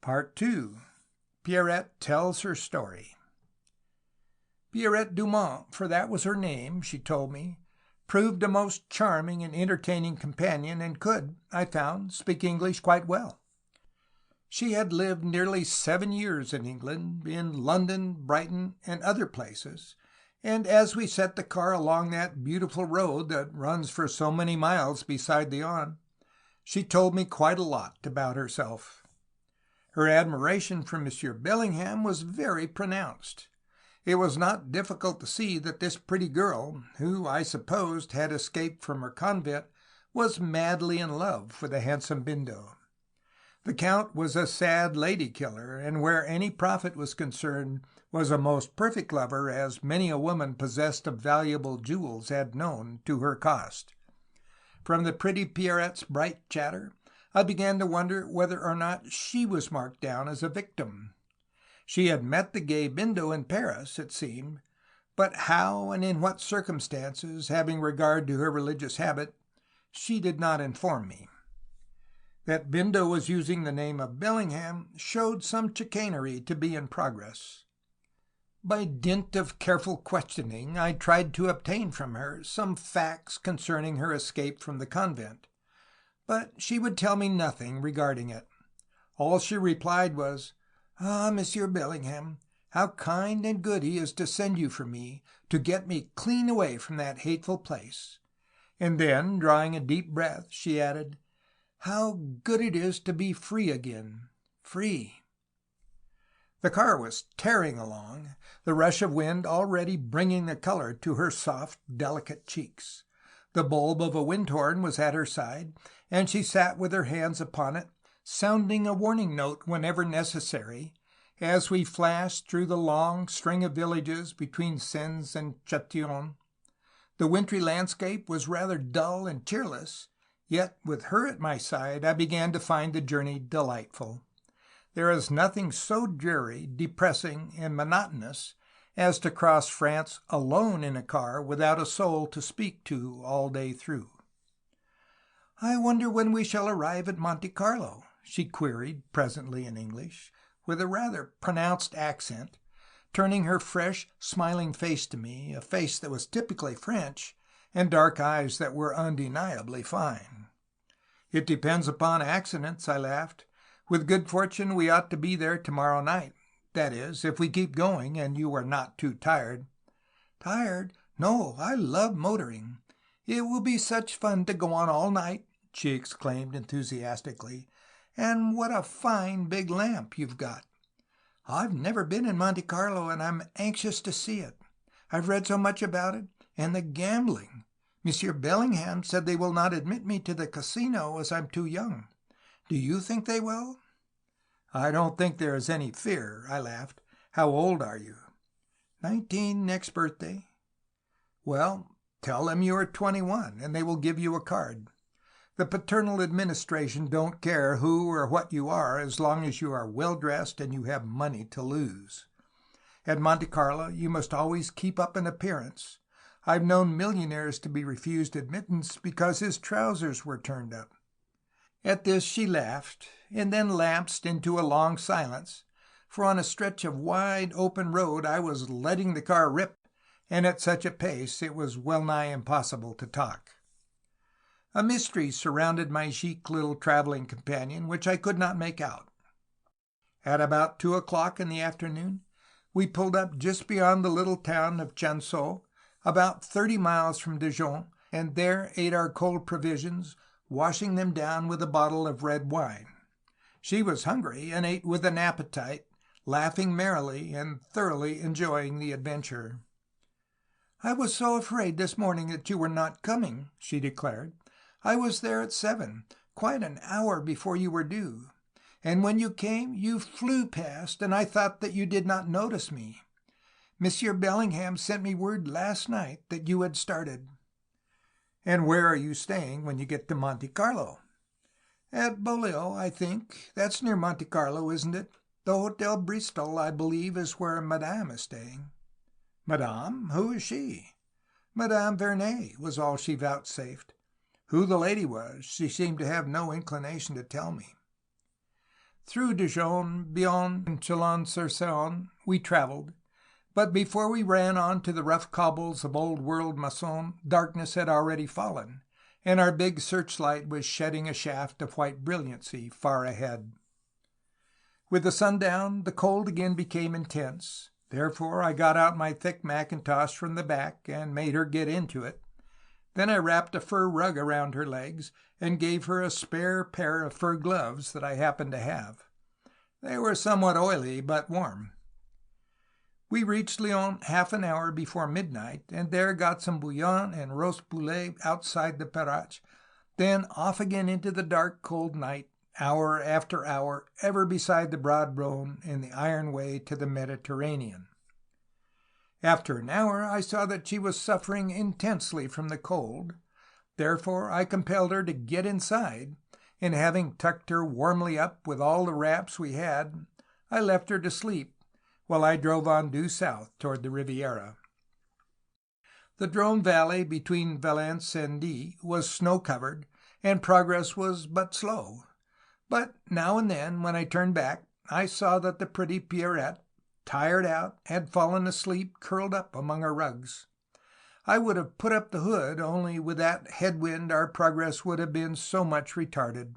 Part 2. Pierrette tells her story. Pierrette Dumont, for that was her name, she told me, proved a most charming and entertaining companion, and could, I found, speak English quite well. She had lived nearly 7 years in England, in London, Brighton, and other places, and as we set the car along that beautiful road that runs for so many miles beside the Yonne, she told me quite a lot about herself. Her admiration for Monsieur Bellingham was very pronounced. It was not difficult to see that this pretty girl, who I supposed had escaped from her convent, was madly in love with the handsome Bindo. The Count was a sad lady-killer, and where any profit was concerned, was a most perfect lover, as many a woman possessed of valuable jewels had known to her cost. From the pretty Pierrette's bright chatter, I began to wonder whether or not she was marked down as a victim. She had met the gay Bindo in Paris, it seemed, but how and in what circumstances, having regard to her religious habit, she did not inform me. That Bindo was using the name of Bellingham showed some chicanery to be in progress. By dint of careful questioning, I tried to obtain from her some facts concerning her escape from the convent, but she would tell me nothing regarding it. All she replied was, "Ah, Monsieur Bellingham, how kind and good he is to send you for me, to get me clean away from that hateful place." And then, drawing a deep breath, she added, "How good it is to be free again, free." The car was tearing along, the rush of wind already bringing the color to her soft, delicate cheeks. The bulb of a wind-horn was at her side, and she sat with her hands upon it, sounding a warning note whenever necessary, as we flashed through the long string of villages between Sens and Châtillon. The wintry landscape was rather dull and cheerless, yet with her at my side I began to find the journey delightful. There is nothing so dreary, depressing, and monotonous as to cross France alone in a car without a soul to speak to all day through. "I wonder when we shall arrive at Monte Carlo?" she queried presently in English, with a rather pronounced accent, turning her fresh, smiling face to me, a face that was typically French, and dark eyes that were undeniably fine. "It depends upon accidents," I laughed. "With good fortune we ought to be there tomorrow night. That is, if we keep going and you are not too tired." "Tired? No, I love motoring. It will be such fun to go on all night," she exclaimed enthusiastically. "And what a fine big lamp you've got! I've never been in Monte Carlo, and I'm anxious to see it. I've read so much about it. And the gambling! Monsieur Bellingham said they will not admit me to the casino as I'm too young. Do you think they will?" "I don't think there is any fear," I laughed. "How old are you?" 19 next birthday." "Well, tell them you are 21, and they will give you a card. The paternal administration don't care who or what you are as long as you are well dressed and you have money to lose. At Monte Carlo you must always keep up an appearance. I've known millionaires to be refused admittance because his trousers were turned up." At this she laughed, and then lapsed into a long silence, for on a stretch of wide open road I was letting the car rip, and at such a pace it was well nigh impossible to talk. A mystery surrounded my chic little traveling companion which I could not make out. At about 2 o'clock in the afternoon we pulled up just beyond the little town of Chanceaux, about 30 miles from Dijon, and there ate our cold provisions, washing them down with a bottle of red wine. She was hungry and ate with an appetite, laughing merrily and thoroughly enjoying the adventure. "I was so afraid this morning that you were not coming," she declared. "I was there at 7, quite an hour before you were due. And when you came, you flew past, and I thought that you did not notice me. Monsieur Bellingham sent me word last night that you had started." "And where are you staying when you get to Monte Carlo?" "At Beaulieu, I think. That's near Monte Carlo, isn't it? The Hotel Bristol, I believe, is where Madame is staying." "Madame? Who is she?" "Madame Vernet," was all she vouchsafed. Who the lady was, she seemed to have no inclination to tell me. Through Dijon, Bion, and Chalon-sur-Saône we traveled, but before we ran on to the rough cobbles of old-world Massone, darkness had already fallen, and our big searchlight was shedding a shaft of white brilliancy far ahead. With the sun down, the cold again became intense. Therefore I got out my thick mackintosh from the back and made her get into it. Then I wrapped a fur rug around her legs and gave her a spare pair of fur gloves that I happened to have. They were somewhat oily, but warm. We reached Lyon half an hour before midnight, and there got some bouillon and roast poulet outside the Perrache, then off again into the dark, cold night, hour after hour, ever beside the broad Rhone and the iron way to the Mediterranean. After an hour I saw that she was suffering intensely from the cold. Therefore I compelled her to get inside, and having tucked her warmly up with all the wraps we had, I left her to sleep, while I drove on due south toward the Riviera. The Drôme Valley between Valence and Die was snow-covered, and progress was but slow. But now and then, when I turned back, I saw that the pretty Pierrette, tired out, had fallen asleep curled up among her rugs. I would have put up the hood, only with that headwind our progress would have been so much retarded.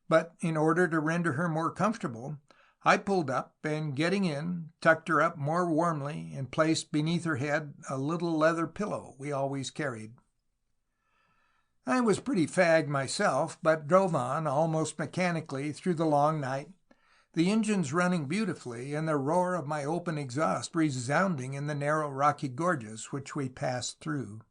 But in order to render her more comfortable, I pulled up, and getting in, tucked her up more warmly and placed beneath her head a little leather pillow we always carried. I was pretty fagged myself, but drove on almost mechanically through the long night, the engines running beautifully, and the roar of my open exhaust resounding in the narrow rocky gorges which we passed through.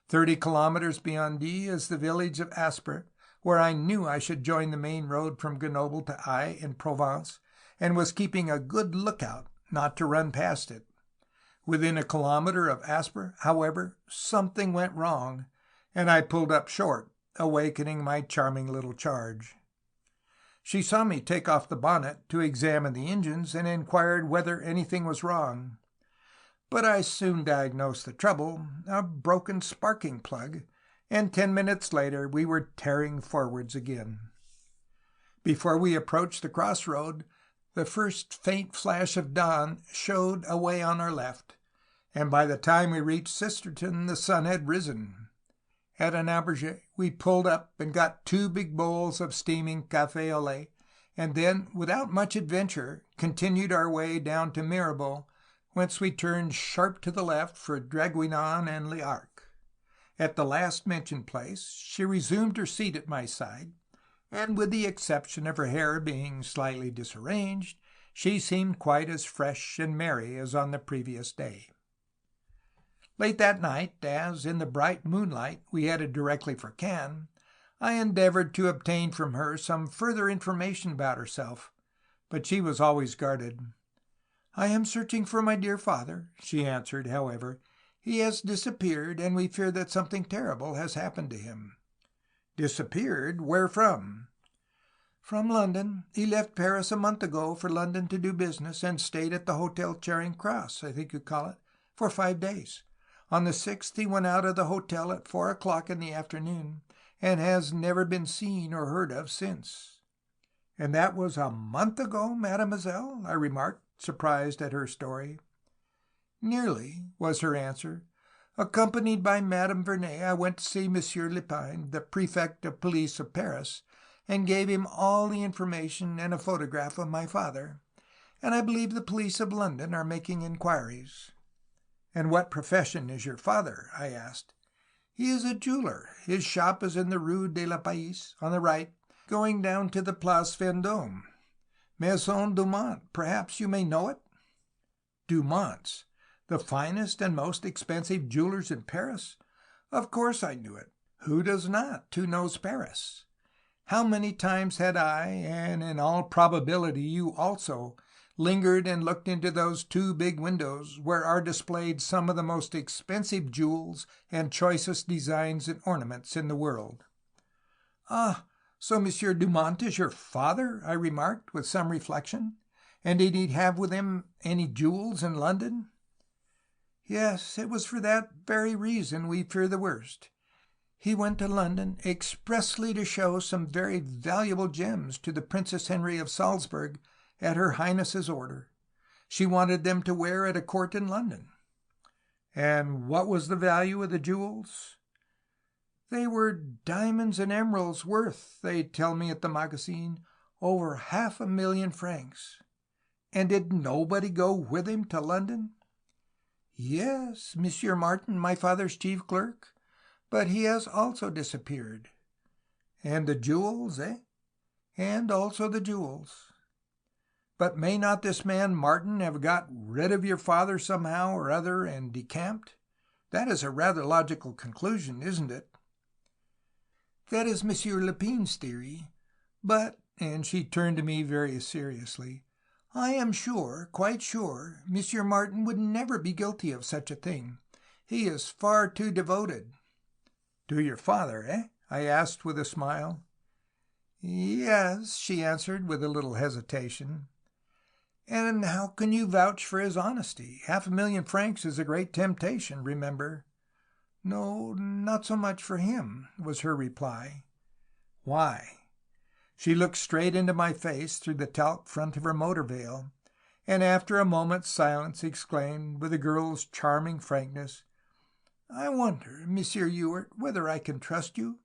30 kilometers beyond Die is the village of Aspre, where I knew I should join the main road from Grenoble to Aix in Provence, and was keeping a good lookout not to run past it. Within a kilometer of Aspre, however, something went wrong, and I pulled up short, awakening my charming little charge. She saw me take off the bonnet to examine the engines, and inquired whether anything was wrong. But I soon diagnosed the trouble, a broken sparking plug, and 10 minutes later we were tearing forwards again. Before we approached the crossroad, the first faint flash of dawn showed away on our left, and by the time we reached Sisterton the sun had risen. At an auberge we pulled up and got 2 big bowls of steaming café au lait, and then, without much adventure, continued our way down to Mirabeau, whence we turned sharp to the left for Draguignan and Les Arcs. At the last mentioned place she resumed her seat at my side, and with the exception of her hair being slightly disarranged, she seemed quite as fresh and merry as on the previous day. Late that night, as in the bright moonlight we headed directly for Cannes, I endeavored to obtain from her some further information about herself, but she was always guarded. "I am searching for my dear father," she answered, however. "He has disappeared, and we fear that something terrible has happened to him." "Disappeared? Where from?" "From London. He left Paris a month ago for London to do business, and stayed at the Hotel Charing Cross, I think you call it, for 5 days. On the 6th he went out of the hotel at 4 o'clock in the afternoon, and has never been seen or heard of since." "And that was a month ago, mademoiselle?" I remarked, surprised at her story. "Nearly," was her answer. "Accompanied by Madame Vernet, I went to see Monsieur Lepine, the prefect of police of Paris, and gave him all the information and a photograph of my father, and I believe the police of London are making inquiries." "And what profession is your father?" I asked. "He is a jeweler. His shop is in the Rue de la Paix, on the right, going down to the Place Vendôme. Maison Dumont, perhaps you may know it?" "Dumont's? The finest and most expensive jewelers in Paris? Of course I knew it. Who does not? Who knows Paris? How many times had I, and in all probability you also, lingered and looked into those 2 big windows, where are displayed some of the most expensive jewels and choicest designs and ornaments in the world." "Ah, so Monsieur Dumont is your father?" I remarked, with some reflection. "And did he have with him any jewels in London?" "Yes, it was for that very reason we fear the worst. He went to London expressly to show some very valuable gems to the Princess Henry of Salzburg at Her Highness's order. She wanted them to wear at a court in London." "And what was the value of the jewels?" "They were diamonds and emeralds worth, they tell me at the magazine, over 500,000 francs." "And did nobody go with him to London?" "Yes, Monsieur Martin, my father's chief clerk, but he has also disappeared." "And the jewels, eh?" "And also the jewels." "But may not this man Martin have got rid of your father somehow or other and decamped? That is a rather logical conclusion, isn't it?" "That is Monsieur Lepine's theory. But," and she turned to me very seriously, "I am sure, quite sure, Monsieur Martin would never be guilty of such a thing. He is far too devoted." "To your father, eh?" I asked with a smile. "Yes," she answered with a little hesitation. "And how can you vouch for his honesty? 500,000 francs is a great temptation, remember." "No, not so much for him," was her reply. "Why?" She looked straight into my face through the talc front of her motor veil, and after a moment's silence exclaimed, with a girl's charming frankness, "I wonder, Monsieur Ewart, whether I can trust you?"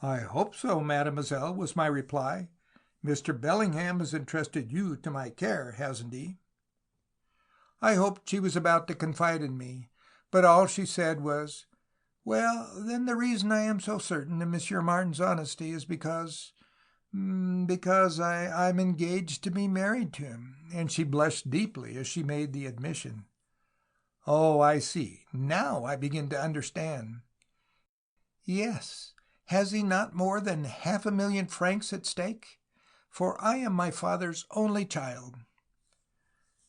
"I hope so, mademoiselle," was my reply. "Mr. Bellingham has entrusted you to my care, hasn't he?" I hoped she was about to confide in me, but all she said was, "Well, then the reason I am so certain of Monsieur Martin's honesty is because I'm engaged to be married to him," and she blushed deeply as she made the admission. "Oh, I see. Now I begin to understand." "Yes. Has he not more than 500,000 francs at stake? For I am my father's only child."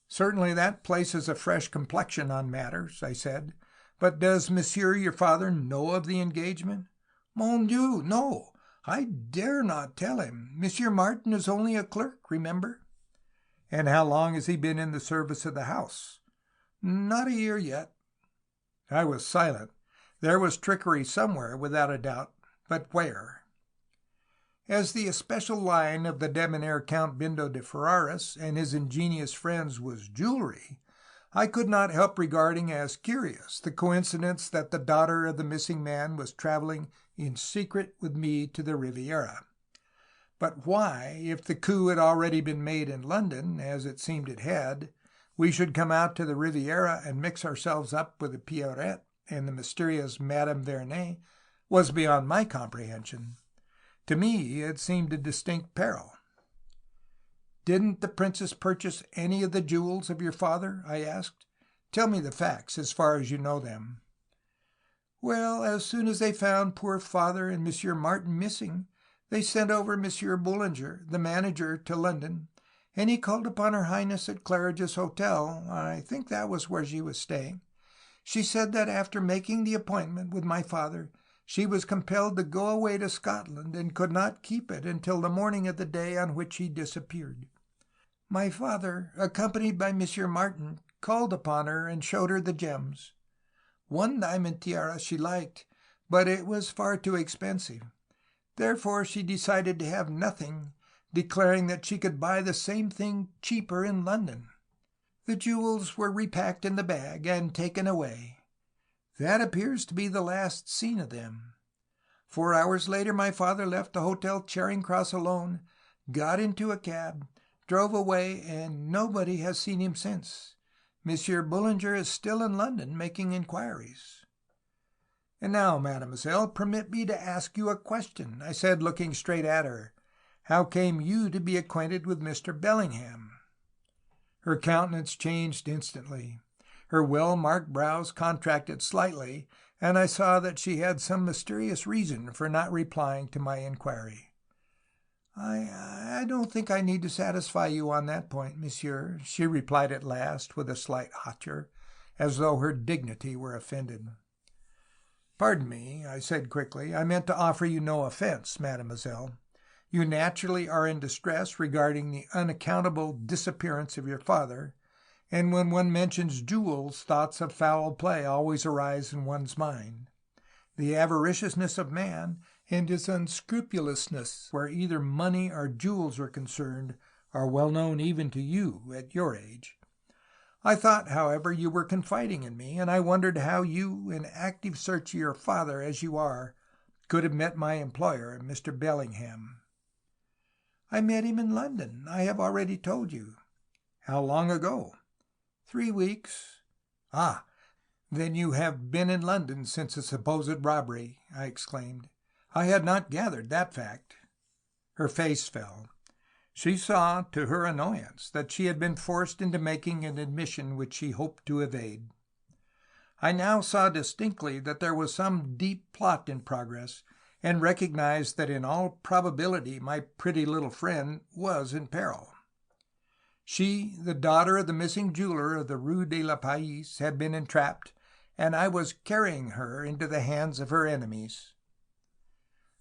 "Certainly that places a fresh complexion on matters," I said. "But does monsieur your father know of the engagement?" "Mon Dieu, no! I dare not tell him. Monsieur Martin is only a clerk, remember." "And how long has he been in the service of the house?" "Not a year yet." I was silent. There was trickery somewhere, without a doubt, but where? As the especial line of the debonair Count Bindo di Ferraris and his ingenious friends was jewelry, I could not help regarding as curious the coincidence that the daughter of the missing man was traveling in secret with me to the Riviera. But why, if the coup had already been made in London, as it seemed it had, we should come out to the Riviera and mix ourselves up with the Pierrette and the mysterious Madame Vernet was beyond my comprehension. To me it seemed a distinct peril. "Didn't the princess purchase any of the jewels of your father?" I asked. "Tell me the facts, as far as you know them." "Well, as soon as they found poor father and Monsieur Martin missing, they sent over Monsieur Boulanger, the manager, to London, and he called upon Her Highness at Claridge's Hotel. I think that was where she was staying. She said that after making the appointment with my father, she was compelled to go away to Scotland and could not keep it until the morning of the day on which he disappeared. My father, accompanied by Monsieur Martin, called upon her and showed her the gems. One diamond tiara she liked, but it was far too expensive. Therefore she decided to have nothing, declaring that she could buy the same thing cheaper in London. The jewels were repacked in the bag and taken away. That appears to be the last seen of them. 4 hours later my father left the Hotel Charing Cross alone, got into a cab, drove away, and nobody has seen him since. Monsieur Boulanger is still in London making inquiries." "And now, mademoiselle, permit me to ask you a question," I said, looking straight at her. "How came you to be acquainted with Mr. Bellingham?" Her countenance changed instantly. Her well-marked brows contracted slightly, and I saw that she had some mysterious reason for not replying to my inquiry. I don't think I need to satisfy you on that point, monsieur," she replied at last, with a slight hauteur, as though her dignity were offended. "Pardon me," I said quickly. "I meant to offer you no offense, mademoiselle. You naturally are in distress regarding the unaccountable disappearance of your father, and when one mentions jewels, thoughts of foul play always arise in one's mind. The avariciousness of man and his unscrupulousness where either money or jewels are concerned are well known even to you at your age. I thought, however, you were confiding in me, and I wondered how you, in active search of your father as you are, could have met my employer, Mr. Bellingham." "I met him in London. I have already told you." "How long ago?" 3 weeks." "Ah, then you have been in London since the supposed robbery," I exclaimed. "I had not gathered that fact." Her face fell. She saw, to her annoyance, that she had been forced into making an admission which she hoped to evade. I now saw distinctly that there was some deep plot in progress, and recognized that in all probability my pretty little friend was in peril. She, the daughter of the missing jeweler of the Rue de la Paix, had been entrapped, and I was carrying her into the hands of her enemies.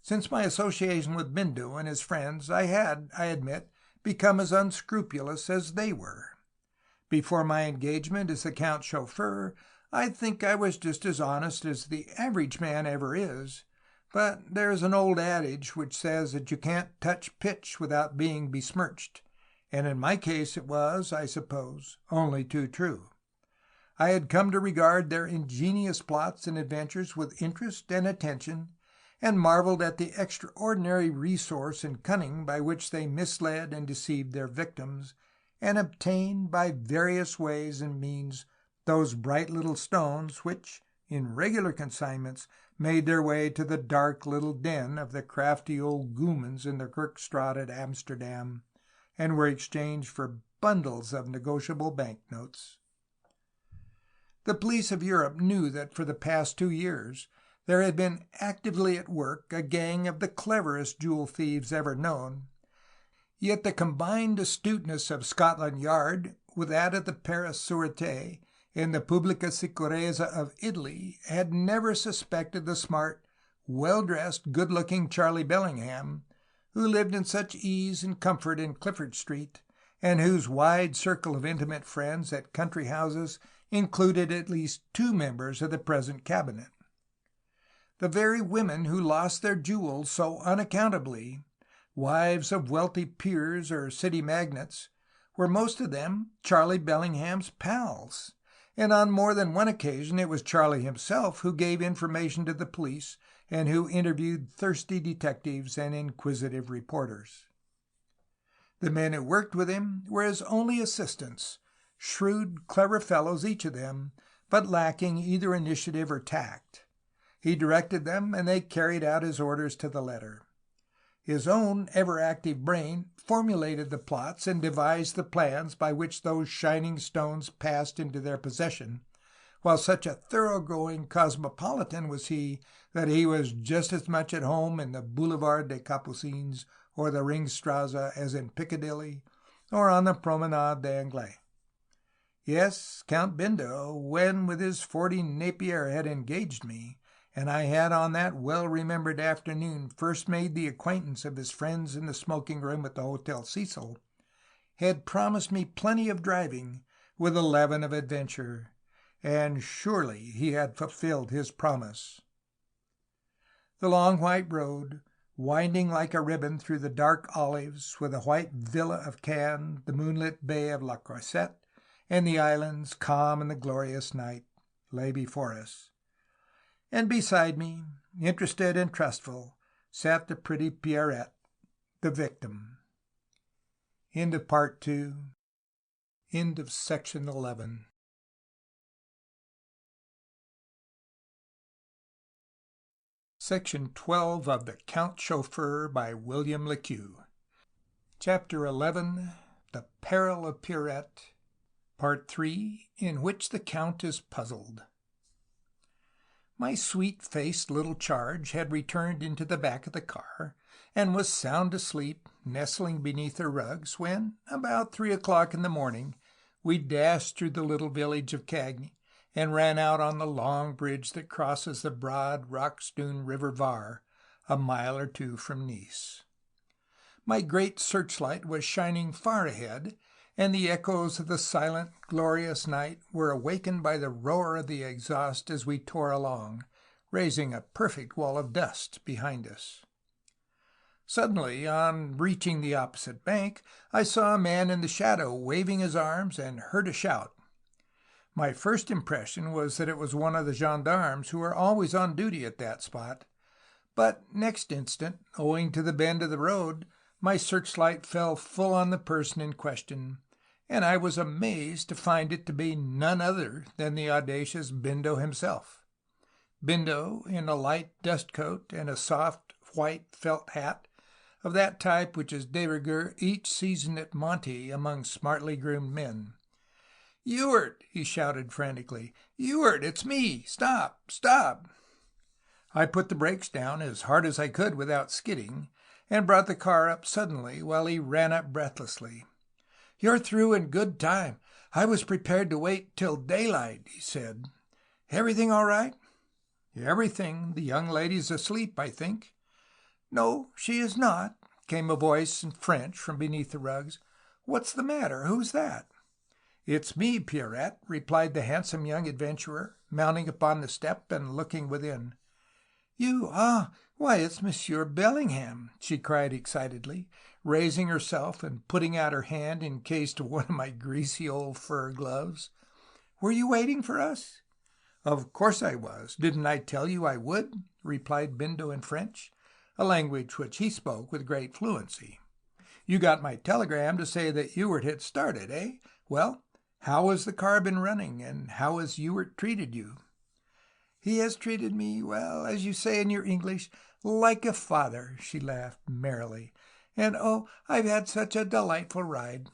Since my association with Bindo and his friends, I had, I admit, become as unscrupulous as they were. Before my engagement as the Count's chauffeur, I think I was just as honest as the average man ever is, but there is an old adage which says that you can't touch pitch without being besmirched, and in my case it was, I suppose, only too true. I had come to regard their ingenious plots and adventures with interest and attention, and marveled at the extraordinary resource and cunning by which they misled and deceived their victims, and obtained by various ways and means those bright little stones which, in regular consignments, made their way to the dark little den of the crafty old Goomans in the Kerkstraat at Amsterdam, and were exchanged for bundles of negotiable banknotes. The police of Europe knew that for the past 2 years there had been actively at work a gang of the cleverest jewel thieves ever known, yet the combined astuteness of Scotland Yard with that of the Paris Sûreté and the Pubblica Sicurezza of Italy had never suspected the smart, well-dressed, good-looking Charlie Bellingham, who lived in such ease and comfort in Clifford Street, and whose wide circle of intimate friends at country houses included at least 2 members of the present cabinet. The very women who lost their jewels so unaccountably, wives of wealthy peers or city magnates, were most of them Charlie Bellingham's pals, and on more than one occasion it was Charlie himself who gave information to the police and who interviewed thirsty detectives and inquisitive reporters. The men who worked with him were his only assistants, shrewd, clever fellows each of them, but lacking either initiative or tact. He directed them, and they carried out his orders to the letter. His own ever-active brain formulated the plots and devised the plans by which those shining stones passed into their possession, while such a thoroughgoing cosmopolitan was he that he was just as much at home in the Boulevard des Capucines or the Ringstrasse as in Piccadilly or on the Promenade d'Anglais. Yes, Count Bindo, when with his 40 Napier had engaged me, and I had on that well-remembered afternoon first made the acquaintance of his friends in the smoking-room at the Hotel Seitel, had promised me plenty of driving with a leaven of adventure, and surely he had fulfilled his promise. The long white road, winding like a ribbon through the dark olives, with the white villa of Cannes, the moonlit bay of La Croisette, and the islands, calm in the glorious night, lay before us. And beside me, interested and trustful, sat the pretty Pierrette, the victim. End of Part 2. End of Section 11. Section 12 of The Count Chauffeur by William Le Queux. Chapter 11. The Peril of Pierrette. Part 3, in which the Count is puzzled. My sweet-faced little charge had returned into the back of the car, and was sound asleep, nestling beneath her rugs, when, about 3 o'clock in the morning, we dashed through the little village of Cagny, and ran out on the long bridge that crosses the broad, rock-strewn river Var, a mile or two from Nice. My great searchlight was shining far ahead, and the echoes of the silent, glorious night were awakened by the roar of the exhaust as we tore along, raising a perfect wall of dust behind us. Suddenly, on reaching the opposite bank, I saw a man in the shadow waving his arms and heard a shout. My first impression was that it was one of the gendarmes who are always on duty at that spot, but next instant, owing to the bend of the road, my searchlight fell full on the person in question, and I was amazed to find it to be none other than the audacious Bindo himself. Bindo, in a light dust coat and a soft white felt hat, of that type which is de rigueur each season at Monte among smartly groomed men. "Ewart!" he shouted frantically. "Ewart, it's me! Stop! Stop!" I put the brakes down as hard as I could without skidding, and brought the car up suddenly, while he ran up breathlessly. "You're through in good time. I was prepared to wait till daylight," he said. "Everything all right?" "Everything. The young lady's asleep, I think." "No, she is not," came a voice in French from beneath the rugs. "What's the matter? Who's that?" "It's me, Pierrette," replied the handsome young adventurer, mounting upon the step and looking within. "You? Ah, why, it's Monsieur Bellingham!" she cried excitedly, raising herself and putting out her hand encased of one of my greasy old fur gloves. "Were you waiting for us?" "Of course I was. Didn't I tell you I would?" replied Bindo in French, a language which he spoke with great fluency. "You got my telegram to say that Ewart had started, eh? Well, how has the car been running, and how has Ewart treated you?" "He has treated me, well, as you say in your English, like a father," she laughed merrily. "And oh, I've had such a delightful ride."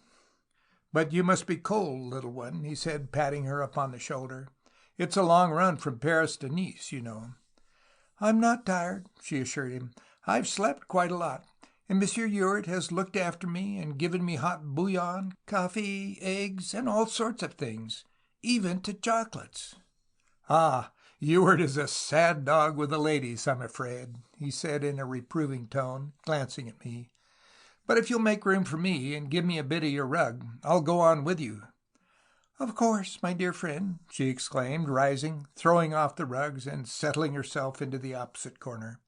"But you must be cold, little one," he said, patting her upon the shoulder. "It's a long run from Paris to Nice, you know." "I'm not tired," she assured him. "I've slept quite a lot, and Monsieur Ewart has looked after me and given me hot bouillon, coffee, eggs, and all sorts of things, even to chocolates." "Ah, Ewart is a sad dog with the ladies, I'm afraid," he said in a reproving tone, glancing at me. "But if you'll make room for me and give me a bit of your rug, I'll go on with you." "Of course, my dear friend," she exclaimed, rising, throwing off the rugs, and settling herself into the opposite corner.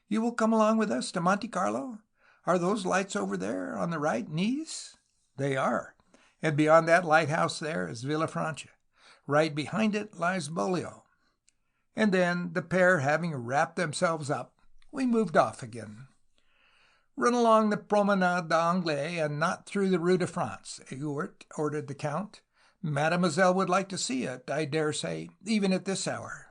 "You will come along with us to Monte Carlo? Are those lights over there on the right Nice?" "They are. And beyond that lighthouse there is Villafranca. Right behind it lies Boglio." And then, the pair having wrapped themselves up, we moved off again. "Run along the Promenade d'Anglais and not through the Rue de France, Ewart," ordered the Count. "Mademoiselle would like to see it, I dare say, even at this hour."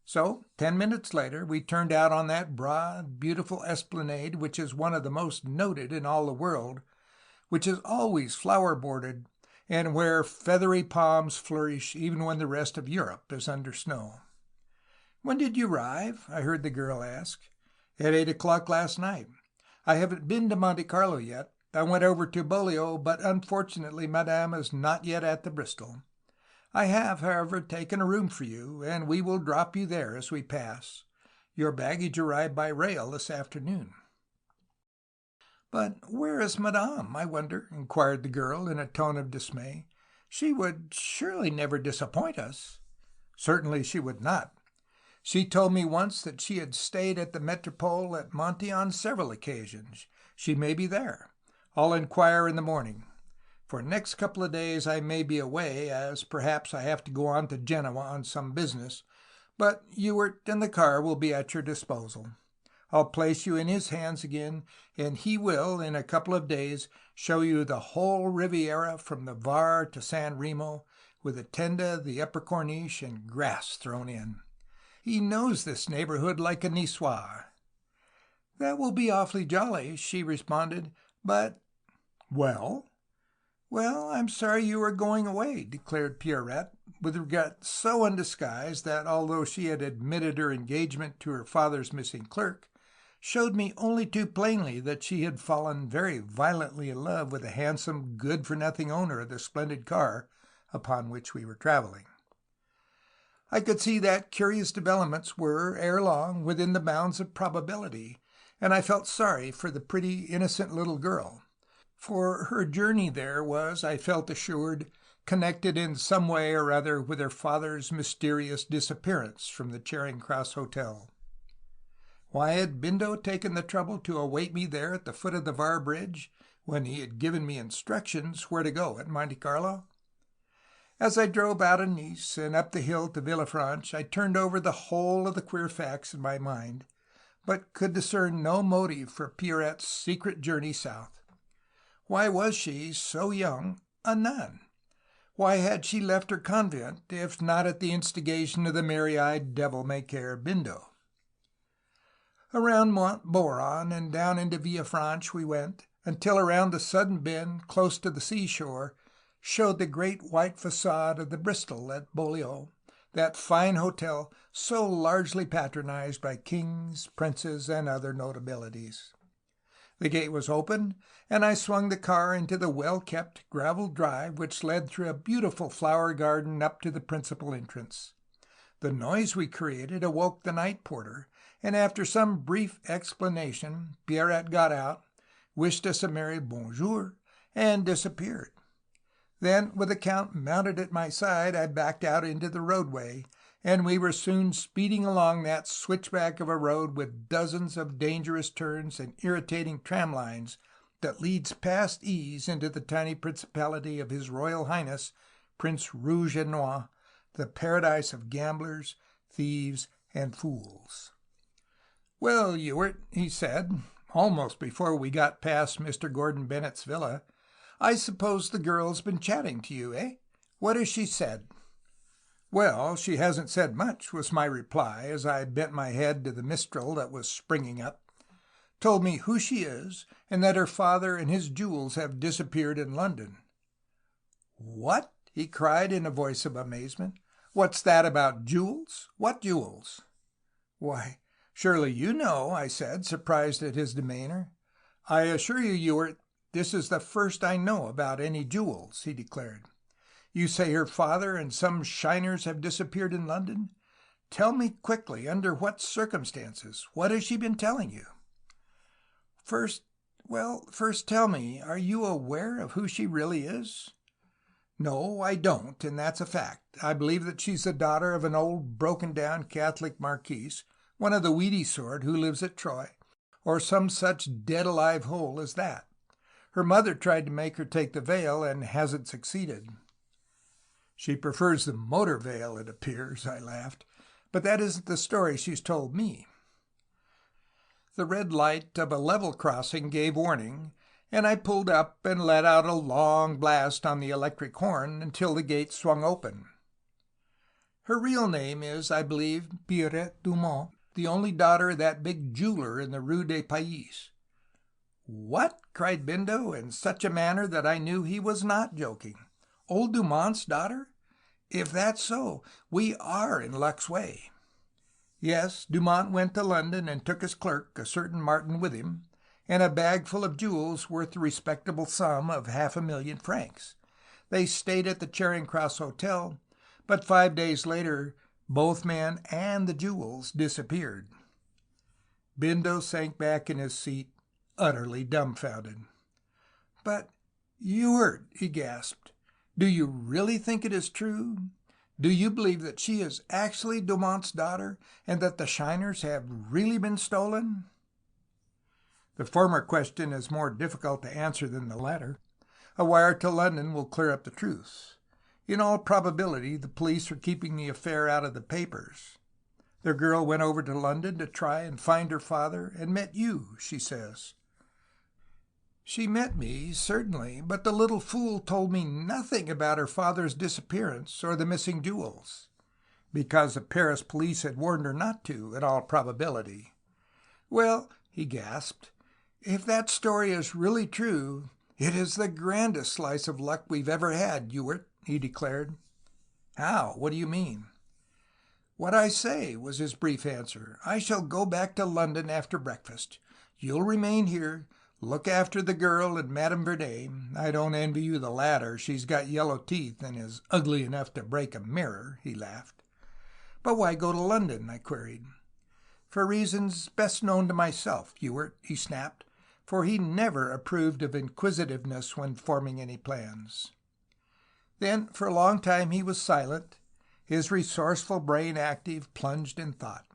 So, 10 minutes later, we turned out on that broad, beautiful esplanade which is one of the most noted in all the world, which is always flower-bordered, and where feathery palms flourish even when the rest of Europe is under snow. "When did you arrive?" I heard the girl ask. "At 8 o'clock last night. I haven't been to Monte Carlo yet. I went over to Boglio, but unfortunately Madame is not yet at the Bristol. I have, however, taken a room for you, and we will drop you there as we pass. Your baggage arrived by rail this afternoon." "But where is Madame, I wonder?" inquired the girl in a tone of dismay. "She would surely never disappoint us." "Certainly she would not. She told me once that she had stayed at the Metropole at Monte on several occasions. She may be there. I'll inquire in the morning. For the next couple of days I may be away, as perhaps I have to go on to Genoa on some business, but Ewart and the car will be at your disposal. I'll place you in his hands again, and he will, in a couple of days, show you the whole Riviera from the Var to San Remo, with the Tenda, the Upper Corniche, and grass thrown in. He knows this neighborhood like a Niçois." "That will be awfully jolly," she responded, "but—" "Well?" "Well, I'm sorry you are going away," declared Pierrette, with regret so undisguised that, although she had admitted her engagement to her father's missing clerk, showed me only too plainly that she had fallen very violently in love with the handsome, good-for-nothing owner of the splendid car upon which we were traveling. I could see that curious developments were, ere long, within the bounds of probability, and I felt sorry for the pretty, innocent little girl, for her journey there was, I felt assured, connected in some way or other with her father's mysterious disappearance from the Charing Cross Hotel. Why had Bindo taken the trouble to await me there at the foot of the Var Bridge, when he had given me instructions where to go at Monte Carlo? As I drove out of Nice and up the hill to Villafranche, I turned over the whole of the queer facts in my mind, but could discern no motive for Pierrette's secret journey south. Why was she, so young, a nun? Why had she left her convent, if not at the instigation of the merry-eyed devil-may-care Bindo? Around Montboron and down into Villafranche we went, until around the sudden bend, close to the seashore, showed the great white facade of the Bristol at Boglio, that fine hotel so largely patronized by kings, princes, and other notabilities. The gate was open, and I swung the car into the well-kept gravel drive which led through a beautiful flower garden up to the principal entrance. The noise we created awoke the night porter, and after some brief explanation, Pierrette got out, wished us a merry bonjour, and disappeared. Then, with the Count mounted at my side, I backed out into the roadway, and we were soon speeding along that switchback of a road with dozens of dangerous turns and irritating tram lines that leads past Ys into the tiny principality of His Royal Highness Prince Rouge et Noir, the paradise of gamblers, thieves, and fools. "Well, Ewart," he said, almost before we got past Mr. Gordon Bennett's villa, "I suppose the girl's been chatting to you, eh? What has she said?" "Well, she hasn't said much," was my reply as I bent my head to the mistral that was springing up. "Told me who she is, and that her father and his jewels have disappeared in London." "What?" he cried in a voice of amazement. "What's that about jewels? What jewels?" "Why, surely you know," I said, surprised at his demeanor. "I assure you, Ewart, this is the first I know about any jewels," he declared. "You say her father and some shiners have disappeared in London? Tell me quickly, under what circumstances? What has she been telling you?" First tell me, are you aware of who she really is?" No, I don't, and that's a fact. I believe that she's the daughter of an old broken-down Catholic marquise, one of the weedy sort who lives at Troyes, or some such dead-alive hole as that. Her mother tried to make her take the veil and hasn't succeeded." "She prefers the motor veil, it appears," I laughed. "But that isn't the story she's told me." The red light of a level crossing gave warning, and I pulled up and let out a long blast on the electric horn until the gate swung open. "Her real name is, I believe, Pierrette Dumont, the only daughter of that big jeweler in the Rue des Pays." "What?" cried Bindo, in such a manner that I knew he was not joking. "Old Dumont's daughter? If that's so, we are in luck's way." "Yes, Dumont went to London and took his clerk, a certain Martin, with him, and a bag full of jewels worth the respectable sum of 500,000 francs. They stayed at the Charing Cross Hotel, but 5 days later both men and the jewels disappeared." Bindo sank back in his seat, utterly dumbfounded. "But, Ewart," he gasped, "do you really think it is true? Do you believe that she is actually Dumont's daughter, and that the shiners have really been stolen?" "The former question is more difficult to answer than the latter. A wire to London will clear up the truth. In all probability, the police are keeping the affair out of the papers. Their girl went over to London to try and find her father, and met you, she says." "She met me, certainly, but the little fool told me nothing about her father's disappearance or the missing jewels." "Because the Paris police had warned her not to, in all probability." "Well," he gasped, "if that story is really true, it is the grandest slice of luck we've ever had, Ewart," he declared. "How? What do you mean?" "What I say," was his brief answer. "I shall go back to London after breakfast. You'll remain here. Look after the girl and Madame Vernet. I don't envy you the latter. She's got yellow teeth and is ugly enough to break a mirror," he laughed. "But why go to London?" I queried. "For reasons best known to myself, Ewart," he snapped, for he never approved of inquisitiveness when forming any plans. Then for a long time he was silent, his resourceful brain active, plunged in thought.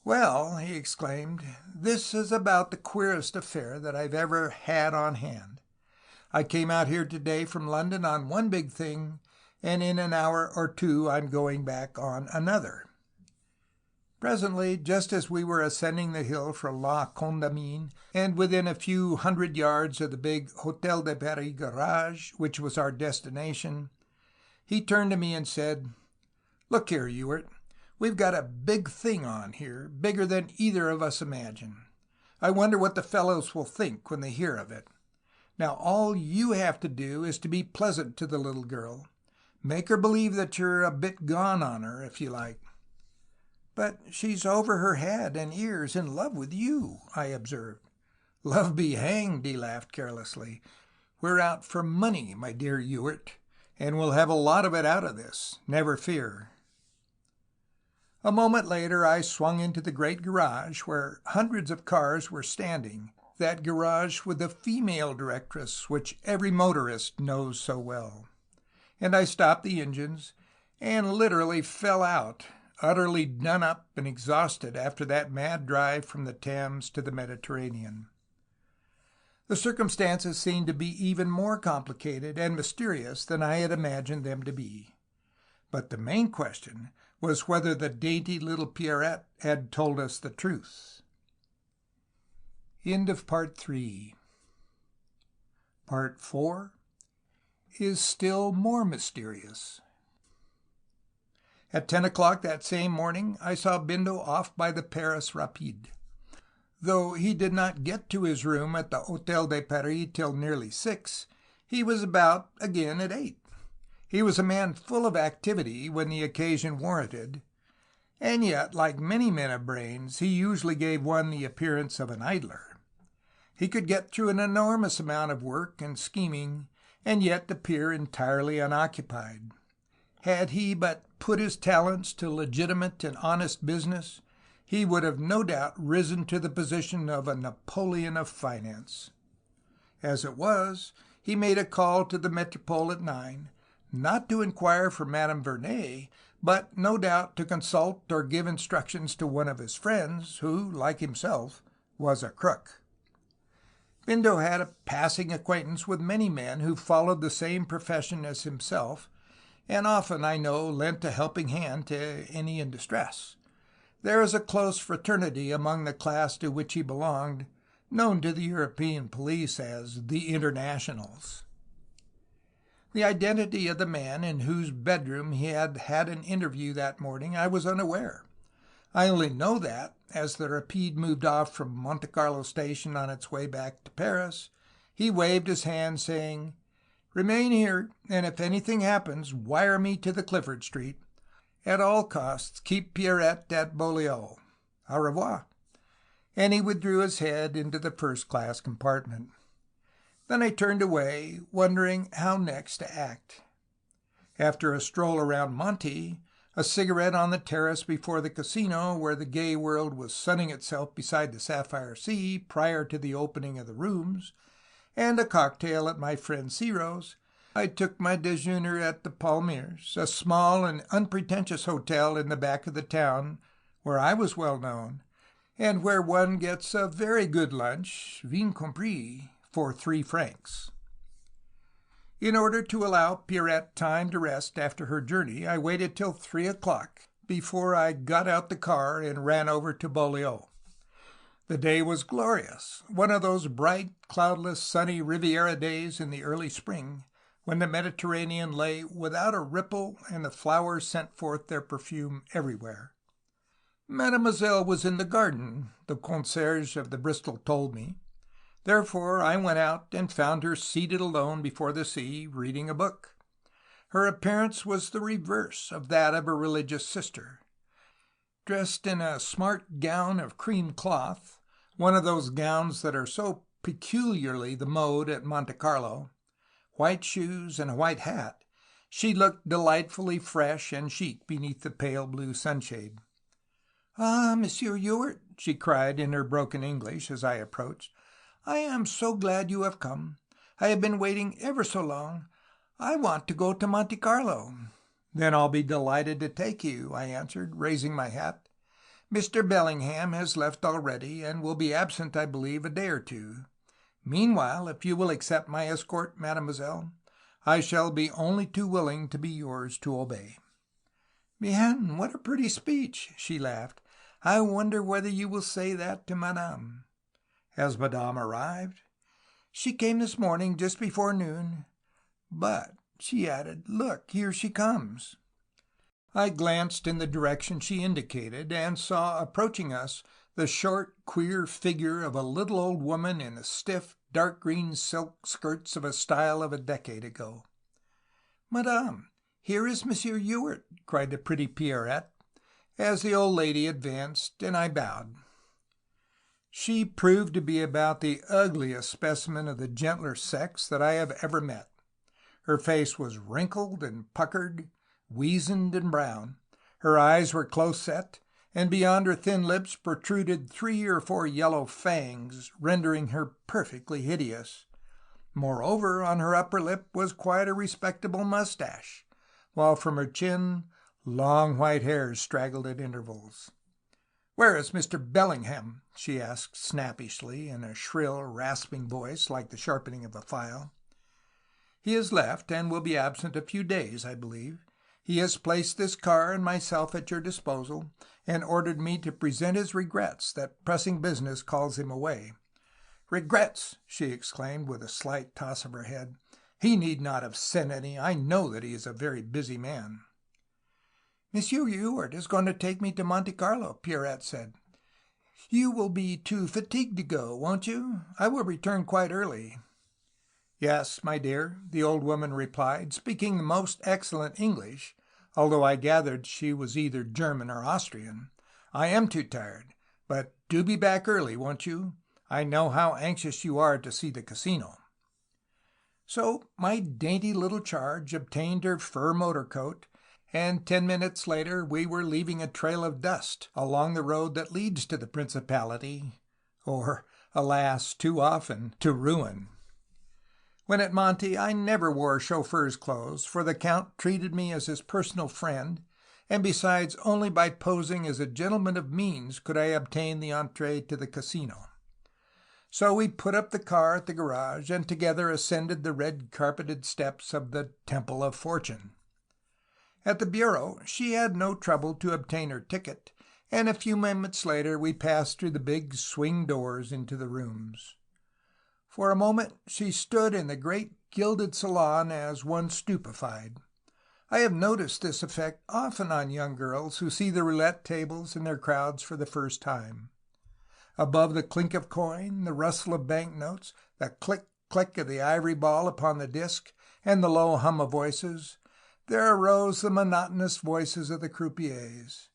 "Well," he exclaimed, "this is about the queerest affair that I've ever had on hand. I came out here today from London on one big thing, and in an hour or two I'm going back on another." Presently, just as we were ascending the hill for La Condamine, and within a few hundred yards of the big Hôtel de Paris garage, which was our destination, he turned to me and said, "Look here, Ewart. We've got a big thing on here, bigger than either of us imagine. I wonder what the fellows will think when they hear of it. Now all you have to do is to be pleasant to the little girl. Make her believe that you're a bit gone on her, if you like." "But she's over her head and ears in love with you," I observed. "Love be hanged," he laughed carelessly. "We're out for money, my dear Ewart, and we'll have a lot of it out of this, never fear." A moment later I swung into the great garage, where hundreds of cars were standing, that garage with the female directress which every motorist knows so well. And I stopped the engines, and literally fell out, utterly done up and exhausted after that mad drive from the Thames to the Mediterranean. The circumstances seemed to be even more complicated and mysterious than I had imagined them to be. But the main question was whether the dainty little Pierrette had told us the truth. End of Part 3. Part 4 is still more mysterious. At 10 o'clock that same morning I saw Bindo off by the Paris Rapide. Though he did not get to his room at the Hôtel de Paris till nearly 6, he was about again at 8. He was a man full of activity when the occasion warranted, and yet, like many men of brains, he usually gave one the appearance of an idler. He could get through an enormous amount of work and scheming, and yet appear entirely unoccupied. Had he but put his talents to legitimate and honest business, he would have no doubt risen to the position of a Napoleon of finance. As it was, he made a call to the Metropole at 9, not to inquire for Madame Vernet, but no doubt to consult or give instructions to one of his friends, who, like himself, was a crook. Bindo had a passing acquaintance with many men who followed the same profession as himself, and often, I know, lent a helping hand to any in distress. There is a close fraternity among the class to which he belonged, known to the European police as the Internationals. The identity of the man in whose bedroom he had had an interview that morning I was unaware. I only know that, as the Rapide moved off from Monte Carlo station on its way back to Paris, he waved his hand, saying, "Remain here, and if anything happens, wire me to the Clifford Street. At all costs, keep Pierrette at Beaulieu. Au revoir." And he withdrew his head into the first-class compartment. Then I turned away, wondering how next to act. After a stroll around Monte, a cigarette on the terrace before the casino, where the gay world was sunning itself beside the sapphire sea prior to the opening of the rooms, and a cocktail at my friend Ciro's, I took my déjeuner at the Palmiers, a small and unpretentious hotel in the back of the town, where I was well known, and where one gets a very good lunch, vin compris, for 3 francs. In order to allow Pierrette time to rest after her journey, I waited till 3 o'clock before I got out the car and ran over to Beaulieu. The day was glorious, one of those bright, cloudless, sunny Riviera days in the early spring, when the Mediterranean lay without a ripple and the flowers sent forth their perfume everywhere. Mademoiselle was in the garden, the concierge of the Bristol told me. Therefore I went out and found her seated alone before the sea, reading a book. Her appearance was the reverse of that of her religious sister. Dressed in a smart gown of cream cloth, one of those gowns that are so peculiarly the mode at Monte Carlo, white shoes and a white hat, she looked delightfully fresh and chic beneath the pale blue sunshade. "Ah, Monsieur Ewart," she cried in her broken English as I approached, "I am so glad you have come. I have been waiting ever so long. I want to go to Monte Carlo." "Then I'll be delighted to take you," I answered, raising my hat. "Mr. Bellingham has left already, and will be absent, I believe, a day or 2. Meanwhile, if you will accept my escort, mademoiselle, I shall be only too willing to be yours to obey." "Bien, what a pretty speech!" she laughed. "I wonder whether you will say that to Madame." "Has Madame arrived?" "She came this morning just before noon. But," she added, "look, here she comes." I glanced in the direction she indicated, and saw approaching us the short, queer figure of a little old woman in the stiff, dark green silk skirts of a style of a decade ago. "Madame, here is Monsieur Ewart," cried the pretty Pierrette, as the old lady advanced, and I bowed. She proved to be about the ugliest specimen of the gentler sex that I have ever met. Her face was wrinkled and puckered, weazened and brown. Her eyes were close set, and beyond her thin lips protruded 3 or 4 yellow fangs, rendering her perfectly hideous. Moreover, on her upper lip was quite a respectable mustache, while from her chin long white hairs straggled at intervals. "Where is Mr. Bellingham?" she asked snappishly, in a shrill, rasping voice like the sharpening of a file. "He has left, and will be absent a few days, I believe. He has placed this car and myself at your disposal, and ordered me to present his regrets that pressing business calls him away." "Regrets!" she exclaimed, with a slight toss of her head. "He need not have sent any. I know that he is a very busy man." "Monsieur Ewart is going to take me to Monte Carlo," Pierrette said. "You will be too fatigued to go, won't you? I will return quite early." "Yes, my dear," the old woman replied, speaking the most excellent English, although I gathered she was either German or Austrian. "I am too tired, but do be back early, won't you? I know how anxious you are to see the casino." So my dainty little charge obtained her fur motor coat, and 10 minutes later we were leaving a trail of dust along the road that leads to the principality, or, alas, too often, to ruin. When at Monte, I never wore chauffeur's clothes, for the Count treated me as his personal friend, and besides, only by posing as a gentleman of means could I obtain the entrée to the casino. So we put up the car at the garage, and together ascended the red-carpeted steps of the Temple of Fortune. At the bureau she had no trouble to obtain her ticket, and a few moments later we passed through the big swing doors into the rooms. For a moment she stood in the great gilded salon as one stupefied. I have noticed this effect often on young girls who see the roulette tables and their crowds for the first time. Above the clink of coin, the rustle of banknotes, the click-click of the ivory ball upon the disc, and the low hum of voices, there arose the monotonous voices of the croupiers.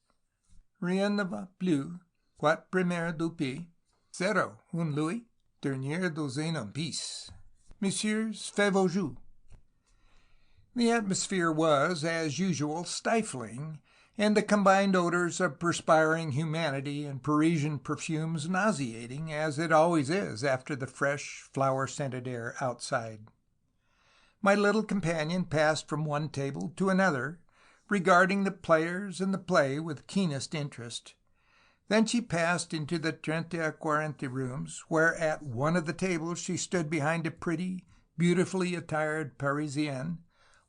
Rien ne va plus, quatre premières du pays, zéro, un louis, dernière douzaine en piece. Messieurs, faites vos jeux. The atmosphere was, as usual, stifling, and the combined odors of perspiring humanity and Parisian perfumes nauseating, as it always is after the fresh, flower-scented air outside. My little companion passed from one table to another, regarding the players and the play with keenest interest. Then she passed into the 30 à 40 rooms, where at one of the tables she stood behind a pretty, beautifully attired Parisienne,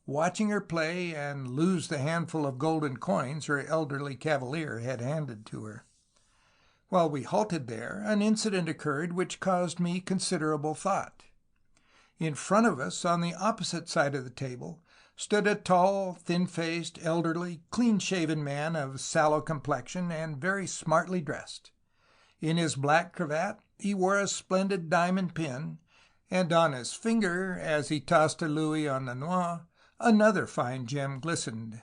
watching her play and lose the handful of golden coins her elderly cavalier had handed to her. While we halted there, an incident occurred which caused me considerable thought. In front of us, on the opposite side of the table, stood a tall, thin-faced, elderly, clean-shaven man of sallow complexion and very smartly dressed. In his black cravat he wore a splendid diamond pin, and on his finger, as he tossed a louis on the noix, another fine gem glistened.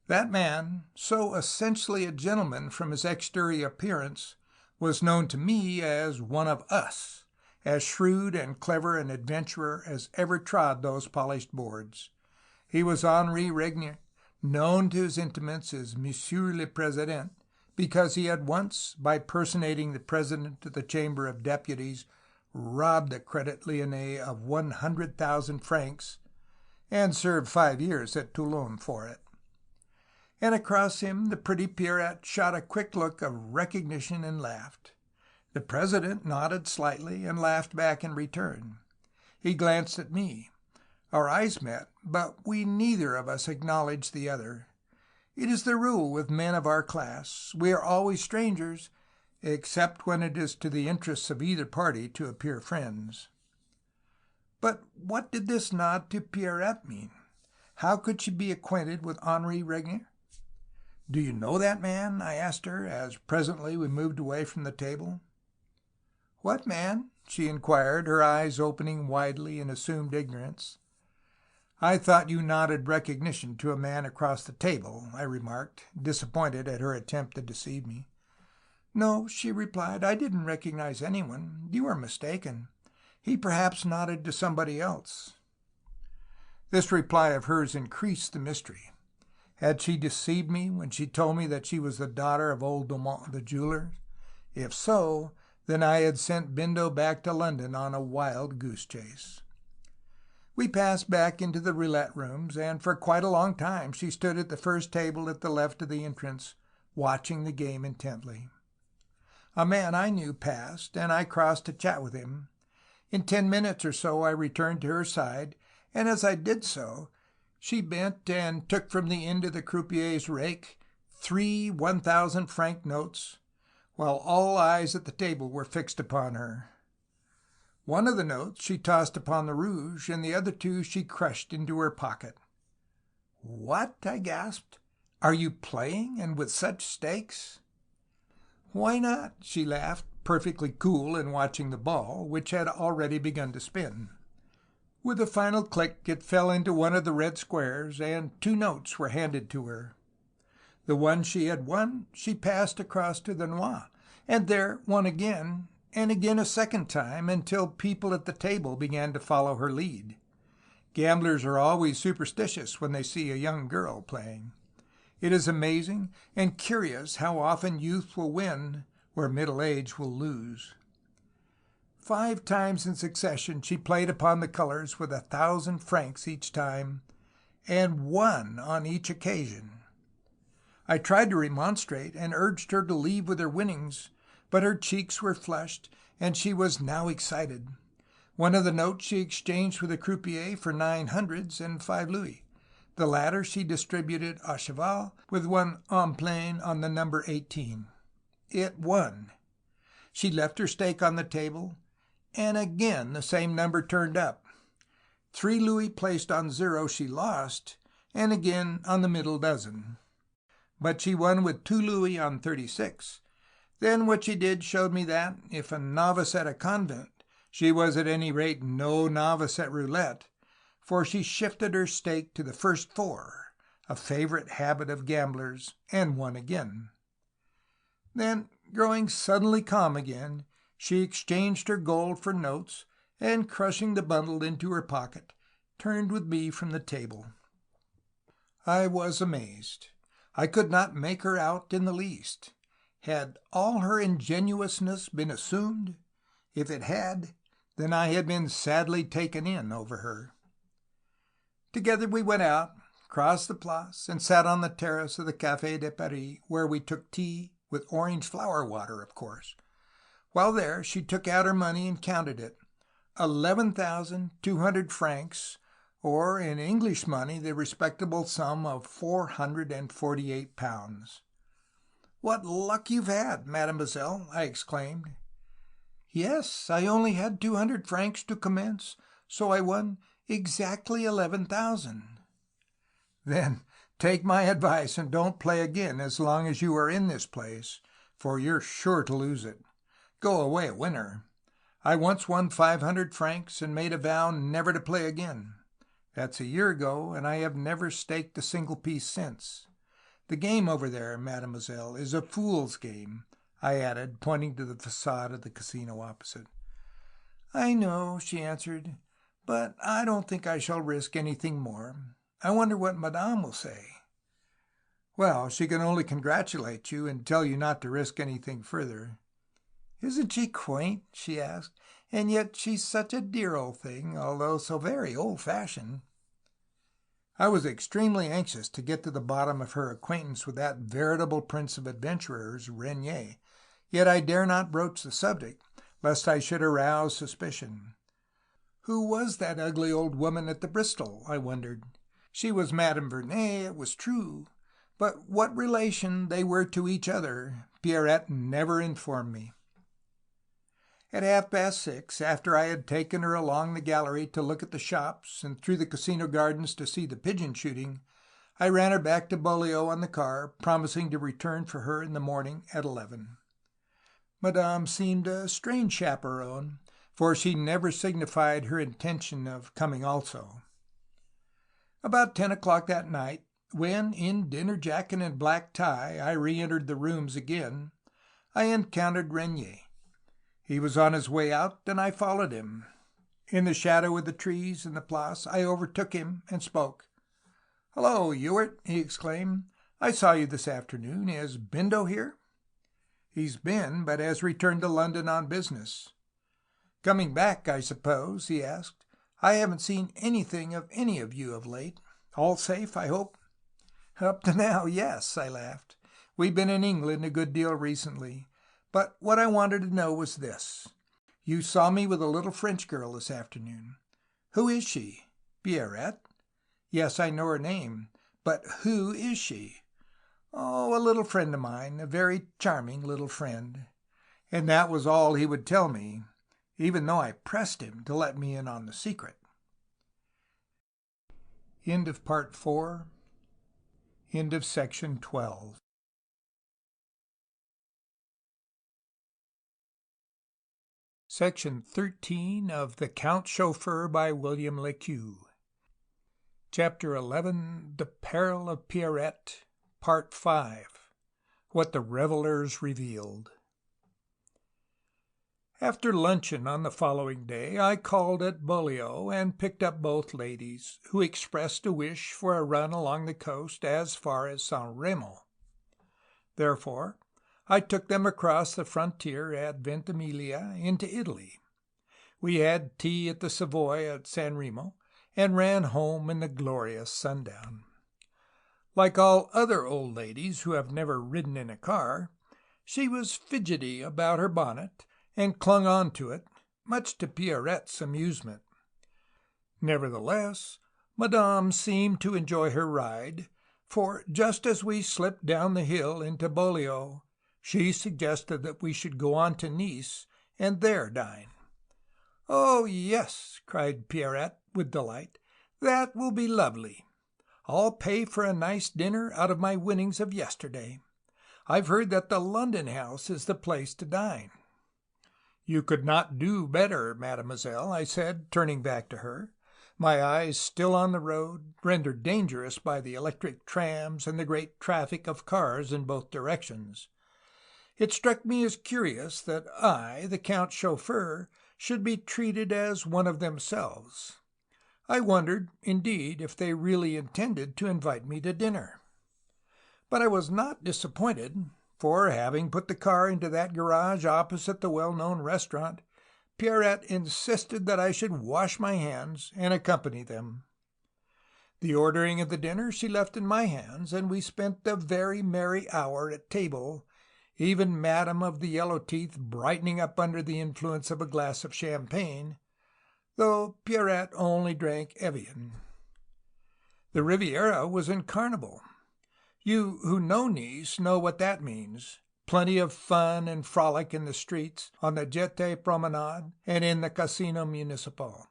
That man, so essentially a gentleman from his exterior appearance, was known to me as one of us, as shrewd and clever an adventurer as ever trod those polished boards. He was Henri Regnier, known to his intimates as Monsieur le Président, because he had once, by personating the President of the Chamber of Deputies, robbed the Crédit Lyonnais of 100,000 francs, and served 5 years at Toulon for it. And across him the pretty Pierrette shot a quick look of recognition and laughed. The President nodded slightly and laughed back in return. He glanced at me. Our eyes met, but we neither of us acknowledged the other. It is the rule with men of our class. We are always strangers, except when it is to the interests of either party to appear friends. But what did this nod to Pierrette mean? How could she be acquainted with Henri Regnier? "Do you know that man?" I asked her, as presently we moved away from the table. "What man?" she inquired, her eyes opening widely in assumed ignorance. "I thought you nodded recognition to a man across the table," I remarked, disappointed at her attempt to deceive me. "No," she replied, "I didn't recognize anyone. You are mistaken. He perhaps nodded to somebody else." This reply of hers increased the mystery. Had she deceived me when she told me that she was the daughter of old Dumont the jeweler? If so, then I had sent Bindo back to London on a wild goose chase. We passed back into the roulette rooms, and for quite a long time she stood at the first table at the left of the entrance, watching the game intently. A man I knew passed, and I crossed to chat with him. In 10 minutes or so I returned to her side, and as I did so, she bent and took from the end of the croupier's rake 3 1,000-franc notes, while all eyes at the table were fixed upon her. One of the notes she tossed upon the rouge, and the other 2 she crushed into her pocket. "What?" I gasped. "Are you playing, and with such stakes?" "Why not?" she laughed, perfectly cool in watching the ball, which had already begun to spin. With a final click it fell into one of the red squares, and 2 notes were handed to her. The one she had won she passed across to the noix, and there won again, and again a second time, until people at the table began to follow her lead. Gamblers are always superstitious when they see a young girl playing. It is amazing and curious how often youth will win where middle age will lose. 5 times in succession she played upon the colors with 1,000 francs each time, and won on each occasion. I tried to remonstrate and urged her to leave with her winnings, but her cheeks were flushed, and she was now excited. One of the notes she exchanged with the croupier for 900s and 5 louis. The latter she distributed à cheval with one en plein on the number 18. It won. She left her stake on the table, and again the same number turned up. 3 louis placed on 0 she lost, and again on the middle dozen. But she won with 2 louis on 36. Then what she did showed me that, if a novice at a convent, she was at any rate no novice at roulette, for she shifted her stake to the first 4, a favorite habit of gamblers, and won again. Then, growing suddenly calm again, she exchanged her gold for notes, and crushing the bundle into her pocket, turned with me from the table. I was amazed. I could not make her out in the least. Had all her ingenuousness been assumed? If it had, then I had been sadly taken in over her. Together we went out, crossed the Place, and sat on the terrace of the Café de Paris, where we took tea, with orange flower water, of course. While there, she took out her money and counted it. 11,200 francs, or in English money the respectable sum of £448. "What luck you've had, mademoiselle!" I exclaimed. "Yes, I only had 200 francs to commence, so I won exactly 11,000. "Then take my advice and don't play again as long as you are in this place, for you're sure to lose it. Go away a winner. I once won 500 francs and made a vow never to play again. That's a year ago, and I have never staked a single piece since. The game over there, mademoiselle, is a fool's game," I added, pointing to the facade of the casino opposite. "I know," she answered, "but I don't think I shall risk anything more. I wonder what Madame will say." "Well, she can only congratulate you and tell you not to risk anything further." "Isn't she quaint?" she asked. "And yet she's such a dear old thing, although so very old-fashioned." I was extremely anxious to get to the bottom of her acquaintance with that veritable prince of adventurers, Regnier, yet I dare not broach the subject, lest I should arouse suspicion. Who was that ugly old woman at the Bristol, I wondered? She was Madame Vernet, it was true, but what relation they were to each other, Pierrette never informed me. At 6:30, after I had taken her along the gallery to look at the shops and through the casino gardens to see the pigeon shooting, I ran her back to Beaulieu on the car, promising to return for her in the morning at 11. Madame seemed a strange chaperone, for she never signified her intention of coming also. About 10 o'clock that night, when, in dinner jacket and black tie, I re-entered the rooms again, I encountered Regnier. He was on his way out, and I followed him. In the shadow of the trees in the Place, I overtook him and spoke. "Hello, Ewart!" he exclaimed. "I saw you this afternoon. Is Bindo here?" "He's been, but has returned to London on business." "Coming back, I suppose?" he asked. "I haven't seen anything of any of you of late. All safe, I hope?" "Up to now, yes," I laughed. "We've been in England a good deal recently. But what I wanted to know was this. You saw me with a little French girl this afternoon. Who is she? Pierrette? Yes, I know her name. But who is she?" "Oh, a little friend of mine, a very charming little friend." And that was all he would tell me, even though I pressed him to let me in on the secret. End of Part 4. End of Section 12. Section 13 of The Count Chauffeur by William Le Queux. Chapter 11. The Peril of Pierrette. Part 5. What the Revelers Revealed. After luncheon on the following day, I called at Beaulieu and picked up both ladies, who expressed a wish for a run along the coast as far as San Remo. Therefore, I took them across the frontier at Ventimiglia into Italy. We had tea at the Savoy at San Remo, and ran home in the glorious sundown. Like all other old ladies who have never ridden in a car, she was fidgety about her bonnet, and clung on to it, much to Pierrette's amusement. Nevertheless, Madame seemed to enjoy her ride, for just as we slipped down the hill into Beaulieu, she suggested that we should go on to Nice and there dine. "Oh, yes," cried Pierrette with delight. "That will be lovely. I'll pay for a nice dinner out of my winnings of yesterday. I've heard that the London house is the place to dine." "You could not do better, mademoiselle," I said, turning back to her, my eyes still on the road, rendered dangerous by the electric trams and the great traffic of cars in both directions. It struck me as curious that I, the Count's chauffeur, should be treated as one of themselves. I wondered, indeed, if they really intended to invite me to dinner. But I was not disappointed, for, having put the car into that garage opposite the well-known restaurant, Pierrette insisted that I should wash my hands and accompany them. The ordering of the dinner she left in my hands, and we spent a very merry hour at table, even Madame of the Yellow Teeth brightening up under the influence of a glass of champagne, though Pierrette only drank Evian. The Riviera was in carnival. You who know Nice know what that means. Plenty of fun and frolic in the streets, on the Jetée promenade, and in the Casino Municipal.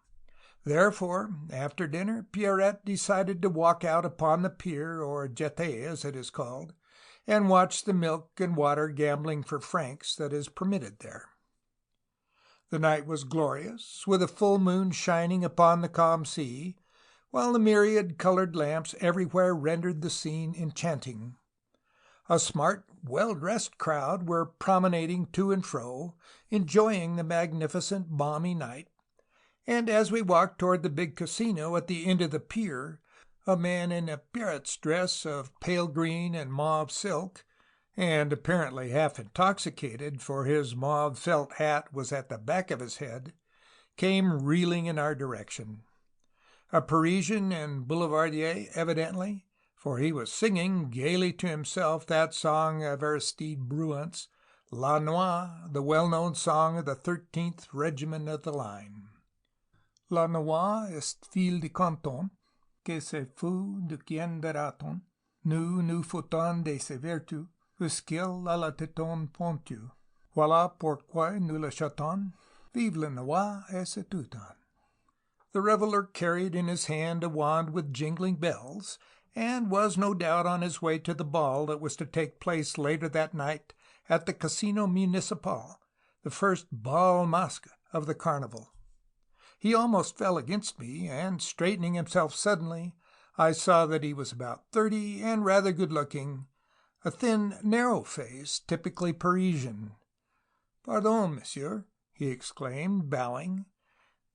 Therefore, after dinner, Pierrette decided to walk out upon the pier, or Jetée as it is called, and watch the milk and water gambling for francs that is permitted there. The night was glorious, with a full moon shining upon the calm sea, while the myriad colored lamps everywhere rendered the scene enchanting. A smart, well-dressed crowd were promenading to and fro, enjoying the magnificent balmy night, and as we walked toward the big casino at the end of the pier, a man in a Pierrette's dress of pale green and mauve silk, and apparently half intoxicated, for his mauve felt hat was at the back of his head, came reeling in our direction. A Parisian and boulevardier, evidently, for he was singing gaily to himself that song of Aristide Bruant's, La Noix, the well-known song of the 13th Regiment of the Line. La noix est fille de canton, que se fout de quien de raton, nous fautons de ses vertus, puisqu'il a la téton pontue. Voilà pourquoi nous le chantons, vive la noix et c'est tout. The reveller carried in his hand a wand with jingling bells, and was no doubt on his way to the ball that was to take place later that night at the Casino Municipal, the first bal masque of the carnival. He almost fell against me, and, straightening himself suddenly, I saw that he was about 30 and rather good-looking, a thin, narrow face, typically Parisian. "Pardon, monsieur," he exclaimed, bowing.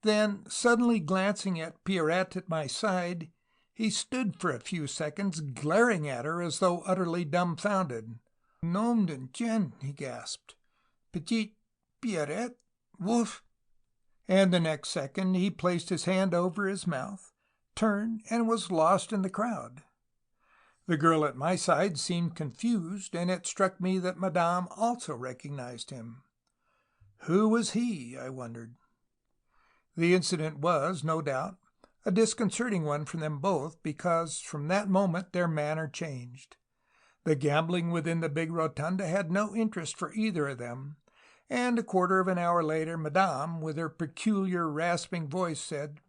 Then, suddenly glancing at Pierrette at my side, he stood for a few seconds glaring at her as though utterly dumbfounded. "Nom d'un chien!" he gasped. "Petite Pierrette? Woof!" And the next second he placed his hand over his mouth, turned, and was lost in the crowd. The girl at my side seemed confused, and it struck me that Madame also recognized him. Who was he, I wondered? The incident was, no doubt, a disconcerting one for them both, because from that moment their manner changed. The gambling within the big rotunda had no interest for either of them, and a quarter of an hour later Madame, with her peculiar rasping voice, said,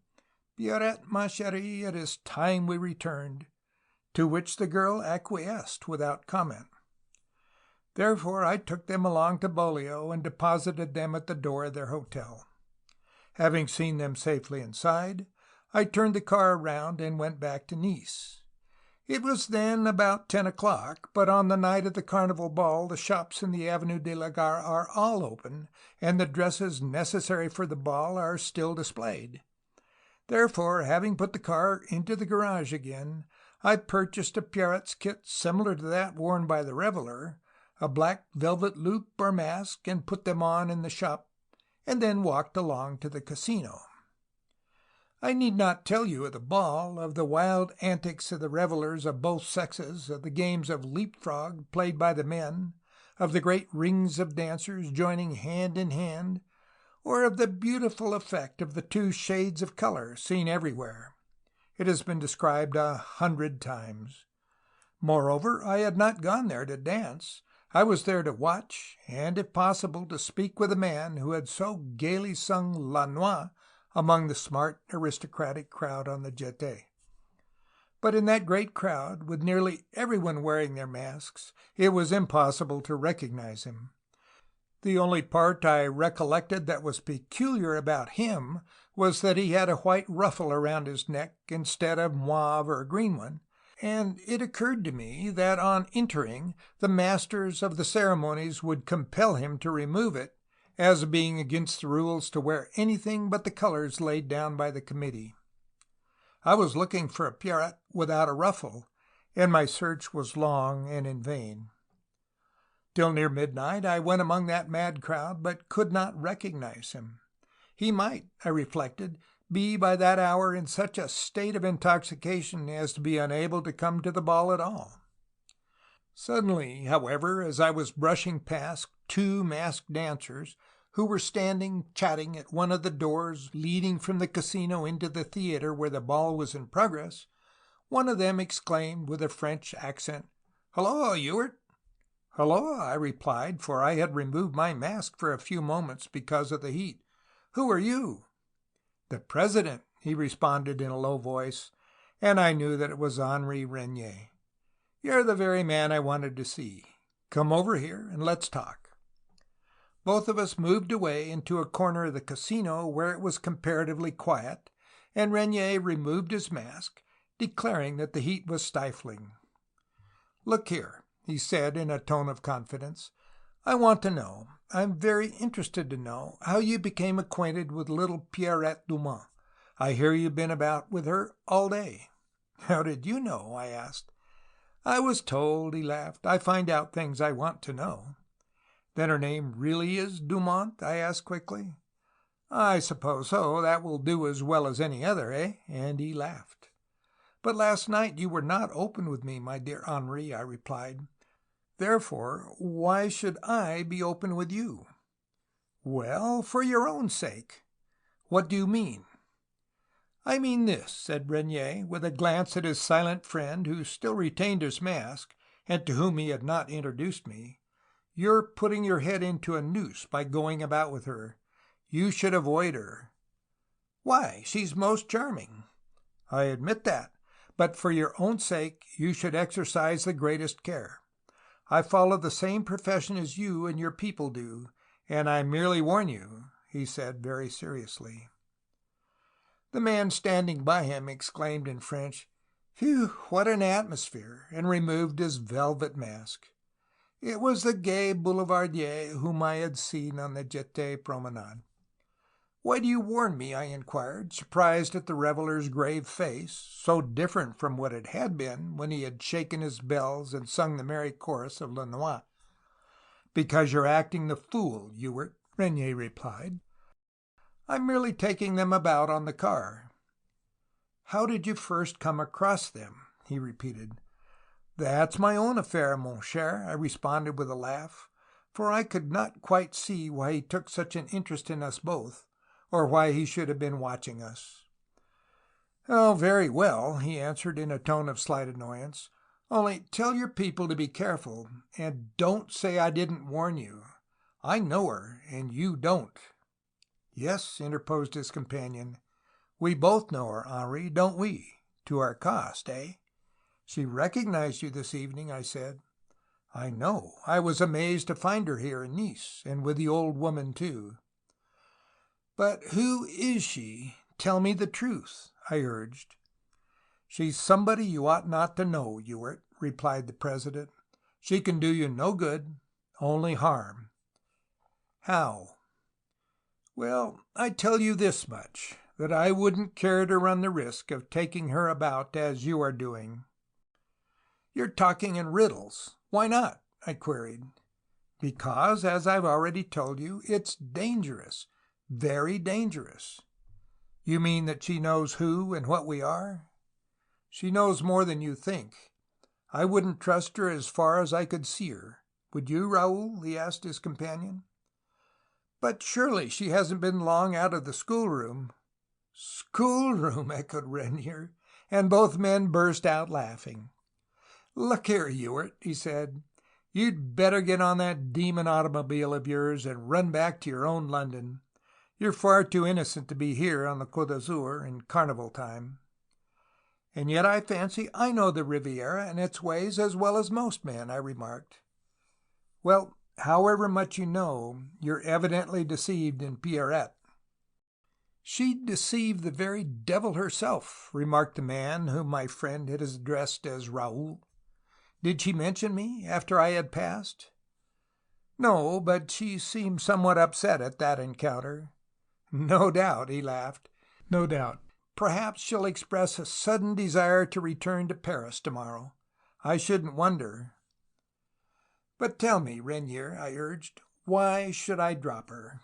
"Pierrette, ma chérie, it is time we returned," to which the girl acquiesced without comment. Therefore I took them along to Beaulieu and deposited them at the door of their hotel. Having seen them safely inside, I turned the car around and went back to Nice. It was then about 10 o'clock, but on the night of the carnival ball the shops in the Avenue de la Gare are all open, and the dresses necessary for the ball are still displayed. Therefore, having put the car into the garage again, I purchased a Pierrette's kit similar to that worn by the reveller, a black velvet loup or mask, and put them on in the shop, and then walked along to the casino. I need not tell you of the ball, of the wild antics of the revelers of both sexes, of the games of leapfrog played by the men, of the great rings of dancers joining hand in hand, or of the beautiful effect of the two shades of color seen everywhere. It has been described 100 times. Moreover, I had not gone there to dance. I was there to watch, and, if possible, to speak with a man who had so gaily sung La Noix among the smart aristocratic crowd on the Jetée. But in that great crowd, with nearly everyone wearing their masks, it was impossible to recognize him. The only part I recollected that was peculiar about him was that he had a white ruffle around his neck instead of mauve or a green one, and it occurred to me that on entering the masters of the ceremonies would compel him to remove it, as being against the rules to wear anything but the colors laid down by the committee. I was looking for a Pierrette without a ruffle, and my search was long and in vain. Till near midnight I went among that mad crowd, but could not recognize him. He might, I reflected, be by that hour in such a state of intoxication as to be unable to come to the ball at all. Suddenly, however, as I was brushing past 2 masked dancers who were standing chatting at one of the doors leading from the casino into the theater where the ball was in progress, one of them exclaimed with a French accent, "Hello, Ewart!" "Hello," I replied, for I had removed my mask for a few moments because of the heat. "Who are you?" "The president," he responded in a low voice, and I knew that it was Henri Regnier. "You're the very man I wanted to see. Come over here and let's talk." Both of us moved away into a corner of the casino where it was comparatively quiet, and Regnier removed his mask, declaring that the heat was stifling. "Look here," he said in a tone of confidence. "I want to know, I'm very interested to know, how you became acquainted with little Pierrette Dumont. I hear you've been about with her all day." "How did you know?" I asked. "I was told," he laughed. "I find out things I want to know." "Then her name really is Dumont?" I asked quickly. "I suppose so. That will do as well as any other, eh?" And he laughed. "But last night you were not open with me, my dear Henri," I replied. "Therefore, why should I be open with you?" "Well, for your own sake." "What do you mean?" "I mean this," said Regnier, with a glance at his silent friend, who still retained his mask, and to whom he had not introduced me. "You're putting your head into a noose by going about with her. You should avoid her." "Why? She's most charming." "I admit that, but for your own sake you should exercise the greatest care. I follow the same profession as you and your people do, and I merely warn you," he said very seriously. The man standing by him exclaimed in French, "Phew, what an atmosphere!" and removed his velvet mask. It was the gay boulevardier whom I had seen on the Jetée promenade. "Why do you warn me?" I inquired, surprised at the reveler's grave face, so different from what it had been when he had shaken his bells and sung the merry chorus of La Noix. "Because you're acting the fool, Ewart," Regnier replied. "I'm merely taking them about on the car." "How did you first come across them?" he repeated. "That's my own affair, mon cher," I responded with a laugh, for I could not quite see why he took such an interest in us both, or why he should have been watching us. "Oh, very well," he answered in a tone of slight annoyance. "Only tell your people to be careful, and don't say I didn't warn you. I know her, and you don't." "Yes," interposed his companion, "we both know her, Henri, don't we? To our cost, eh?" "She recognized you this evening," I said. "I know. I was amazed to find her here in Nice, and with the old woman, too." "But who is she? Tell me the truth," I urged. "She's somebody you ought not to know, Ewart," replied the president. "She can do you no good, only harm." "How?" "Well, I tell you this much, that I wouldn't care to run the risk of taking her about as you are doing." "You're talking in riddles. Why not?" I queried. "Because, as I've already told you, it's dangerous. Very dangerous. You mean that she knows who and what we are? She knows more than you think. I wouldn't trust her as far as I could see her. Would you, Raoul? He asked his companion. But surely she hasn't been long out of the schoolroom. Schoolroom, echoed Rainier, and both men burst out laughing. Look here, Ewart, he said. You'd better get on that demon automobile of yours and run back to your own London. You're far too innocent to be here on the Côte d'Azur in carnival time. And yet I fancy I know the Riviera and its ways as well as most men, I remarked. Well, however much you know, you're evidently deceived in Pierrette. She'd deceive the very devil herself, remarked the man whom my friend had addressed as Raoul. Did she mention me after I had passed? No, but she seemed somewhat upset at that encounter. No doubt, he laughed. No doubt. Perhaps she'll express a sudden desire to return to Paris tomorrow. I shouldn't wonder. But tell me, Rainier, I urged, why should I drop her?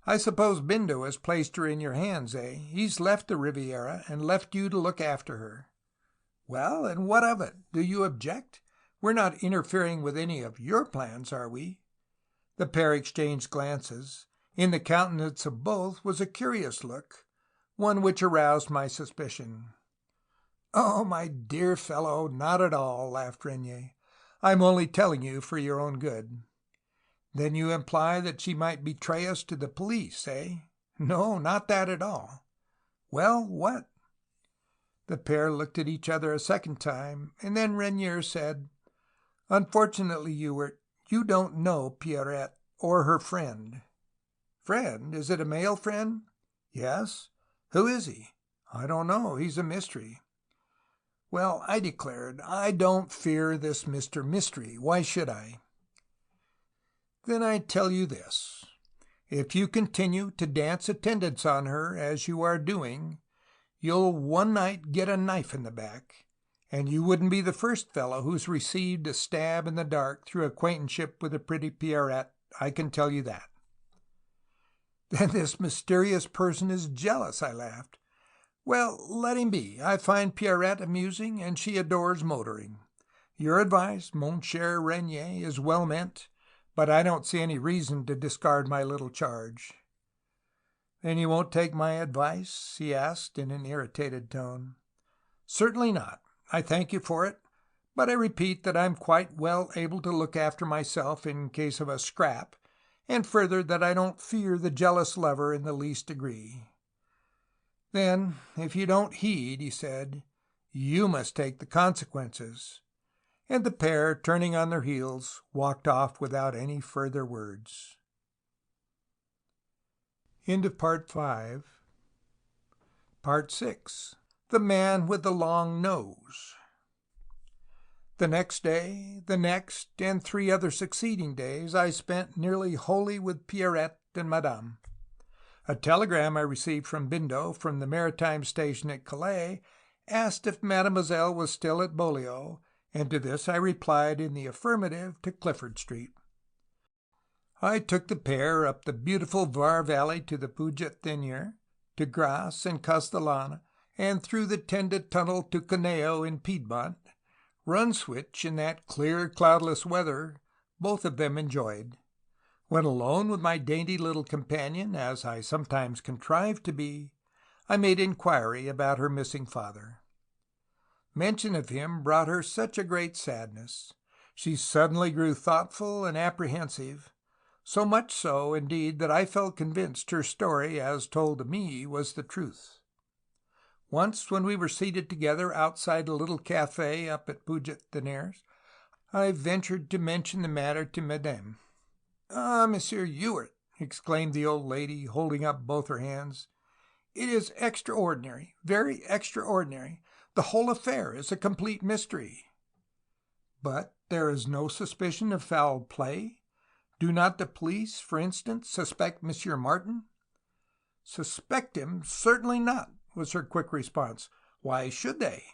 I suppose Bindo has placed her in your hands, eh? He's left the Riviera and left you to look after her. Well, and what of it? Do you object? We're not interfering with any of your plans, are we? The pair exchanged glances. In the countenance of both was a curious look, one which aroused my suspicion. Oh, my dear fellow, not at all, laughed Rainier. I'm only telling you for your own good. Then you imply that she might betray us to the police, eh? No, not that at all. Well, what? The pair looked at each other a second time, and then Rainier said, Unfortunately, Ewart, you don't know Pierrette or her friend. Friend? Is it a male friend? Yes. Who is he? I don't know. He's a mystery. Well, I declared, I don't fear this Mr. Mystery. Why should I? Then I tell you this. If you continue to dance attendance on her as you are doing, you'll one night get a knife in the back, and you wouldn't be the first fellow who's received a stab in the dark through acquaintanceship with the pretty Pierrette, I can tell you that. Then this mysterious person is jealous, I laughed. Well, let him be. I find Pierrette amusing, and she adores motoring. Your advice, mon cher Rainier, is well meant, but I don't see any reason to discard my little charge. Then you won't take my advice? He asked in an irritated tone. Certainly not. I thank you for it, but I repeat that I'm quite well able to look after myself in case of a scrap, and further that I don't fear the jealous lover in the least degree. Then, if you don't heed, he said, you must take the consequences. And the pair, turning on their heels, walked off without any further words. End of Part 5. Part 6. The Man with the Long Nose. The next day, the next, and 3 other succeeding days I spent nearly wholly with Pierrette and Madame. A telegram I received from Bindo from the maritime station at Calais asked if Mademoiselle was still at Beaulieu, and to this I replied in the affirmative to Clifford Street. I took the pair up the beautiful Var Valley to the Puget Théniers, to Grasse and Castellana, and through the Tenda Tunnel to Cuneo in Piedmont, runs which, in that clear, cloudless weather, both of them enjoyed. When alone with my dainty little companion, as I sometimes contrived to be, I made inquiry about her missing father. Mention of him brought her such a great sadness. She suddenly grew thoughtful and apprehensive, so much so, indeed, that I felt convinced her story, as told to me, was the truth. Once, when we were seated together outside a little cafe up at Puget Théniers, I ventured to mention the matter to Madame. "Ah, Monsieur Ewart!" exclaimed the old lady, holding up both her hands. "It is extraordinary, very extraordinary. The whole affair is a complete mystery." "But there is no suspicion of foul play? Do not the police, for instance, suspect Monsieur Martin?" "Suspect him? Certainly not," was her quick response. "Why should they?"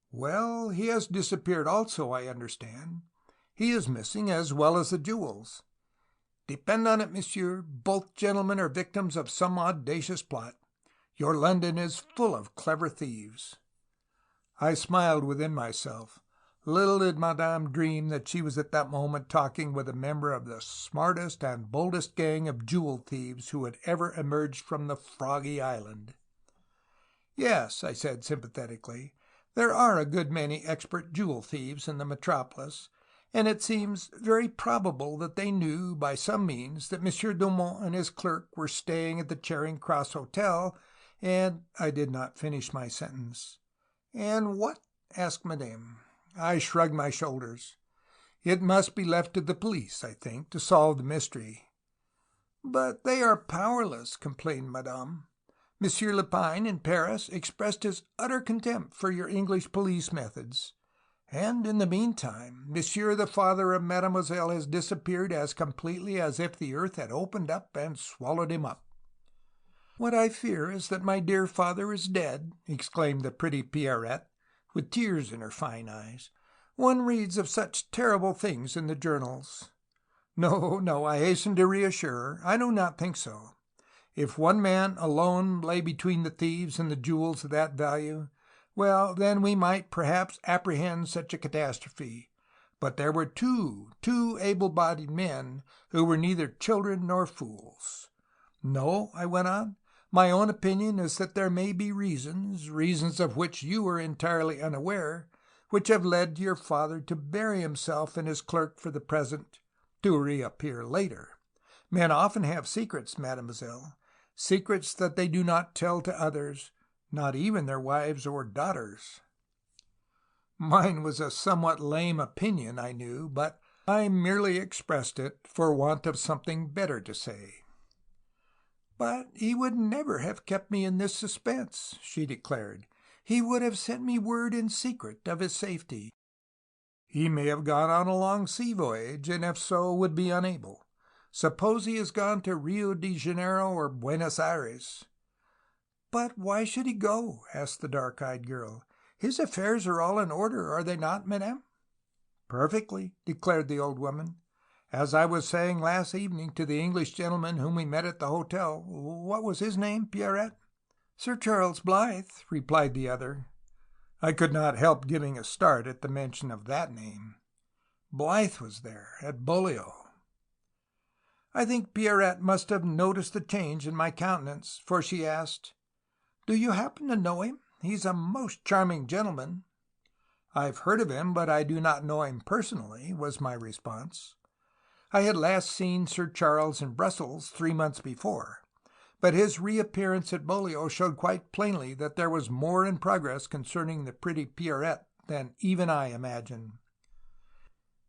"Well, he has disappeared also, I understand. He is missing, as well as the jewels." Depend on it, monsieur, both gentlemen are victims of some audacious plot. Your London is full of clever thieves." I smiled within myself. Little did Madame dream that she was at that moment talking with a member of the smartest and boldest gang of jewel thieves who had ever emerged from the Froggy Island. "Yes," I said sympathetically, "there are a good many expert jewel thieves in the metropolis, and it seems very probable that they knew by some means that Monsieur Dumont and his clerk were staying at the Charing Cross Hotel, and—" I did not finish my sentence. "And what?" asked Madame. I shrugged my shoulders. "It must be left to the police, I think, to solve the mystery." "But they are powerless," complained Madame. "Monsieur Lepine in Paris expressed his utter contempt for your English police methods. And in the meantime, Monsieur the father of Mademoiselle has disappeared as completely as if the earth had opened up and swallowed him up." "What I fear is that my dear father is dead," exclaimed the pretty Pierrette, with tears in her fine eyes. "One reads of such terrible things in the journals." "No, no," I hastened to reassure her. "I do not think so. If one man alone lay between the thieves and the jewels of that value, well, then we might perhaps apprehend such a catastrophe. But there were two able-bodied men who were neither children nor fools. No," I went on, "my own opinion is that there may be reasons of which you are entirely unaware, which have led your father to bury himself and his clerk for the present, to reappear later. Men often have secrets, mademoiselle, secrets that they do not tell to others, not even their wives or daughters." Mine was a somewhat lame opinion, I knew, but I merely expressed it for want of something better to say. "But he would never have kept me in this suspense," she declared. "He would have sent me word in secret of his safety." "He may have gone on a long sea voyage, and if so, would be unable. Suppose he has gone to Rio de Janeiro or Buenos Aires." "But why should he go?" asked the dark-eyed girl. "His affairs are all in order, are they not, madame?" "Perfectly," declared the old woman. "As I was saying last evening to the English gentleman whom we met at the hotel— what was his name, Pierrette?" "Sir Charles Blythe," replied the other. I could not help giving a start at the mention of that name. Blythe was there, at Beaulieu. I think Pierrette must have noticed the change in my countenance, for she asked, "Do you happen to know him? He's a most charming gentleman." "I've heard of him, but I do not know him personally," was my response. I had last seen Sir Charles in Brussels 3 months before, but his reappearance at Beaulieu showed quite plainly that there was more in progress concerning the pretty Pierrette than even I imagined.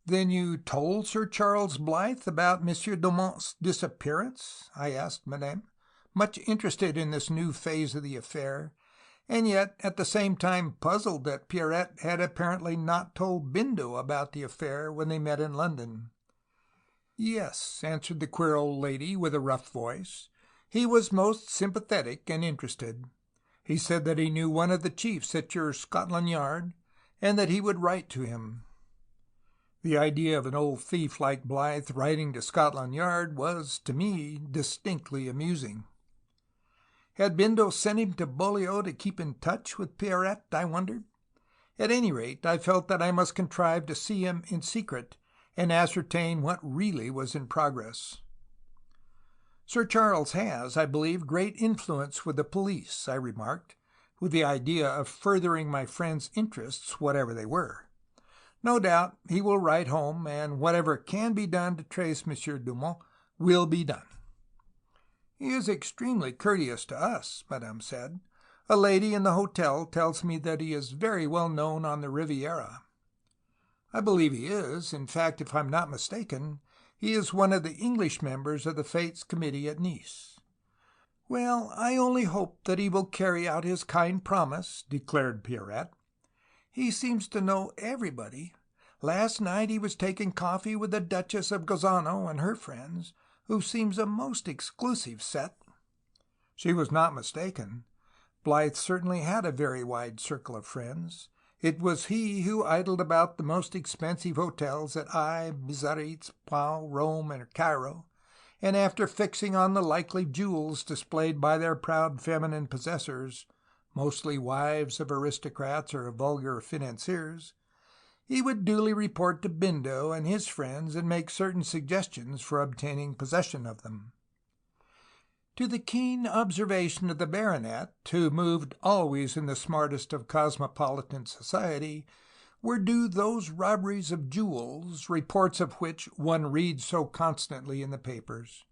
"Then you told Sir Charles Blythe about Monsieur Dumont's disappearance?" I asked Madame, much interested in this new phase of the affair, and yet at the same time puzzled that Pierrette had apparently not told Bindo about the affair when they met in London. "Yes," answered the queer old lady with a rough voice. "He was most sympathetic and interested. He said that he knew one of the chiefs at your Scotland Yard, and that he would write to him." The idea of an old thief like Blythe writing to Scotland Yard was, to me, distinctly amusing. Had Bindo sent him to Beaulieu to keep in touch with Pierrette, I wondered? At any rate, I felt that I must contrive to see him in secret and ascertain what really was in progress. "Sir Charles has, I believe, great influence with the police," I remarked, with the idea of furthering my friend's interests, whatever they were. "No doubt he will write home, and whatever can be done to trace Monsieur Dumont will be done." "He is extremely courteous to us," Madame said. "A lady in the hotel tells me that he is very well known on the Riviera." "I believe he is. In fact, if I am not mistaken, he is one of the English members of the Fates Committee at Nice." "Well, I only hope that he will carry out his kind promise," declared Pierrette. "He seems to know everybody. Last night he was taking coffee with the Duchess of Gozano and her friends, who seems a most exclusive set." She was not mistaken. Blythe certainly had a very wide circle of friends. It was he who idled about the most expensive hotels at Biarritz, Pau, Rome, and Cairo, and after fixing on the likely jewels displayed by their proud feminine possessors, mostly wives of aristocrats or vulgar financiers, he would duly report to Bindo and his friends and make certain suggestions for obtaining possession of them. To the keen observation of the baronet, who moved always in the smartest of cosmopolitan society, were due those robberies of jewels, reports of which one reads so constantly in the papers.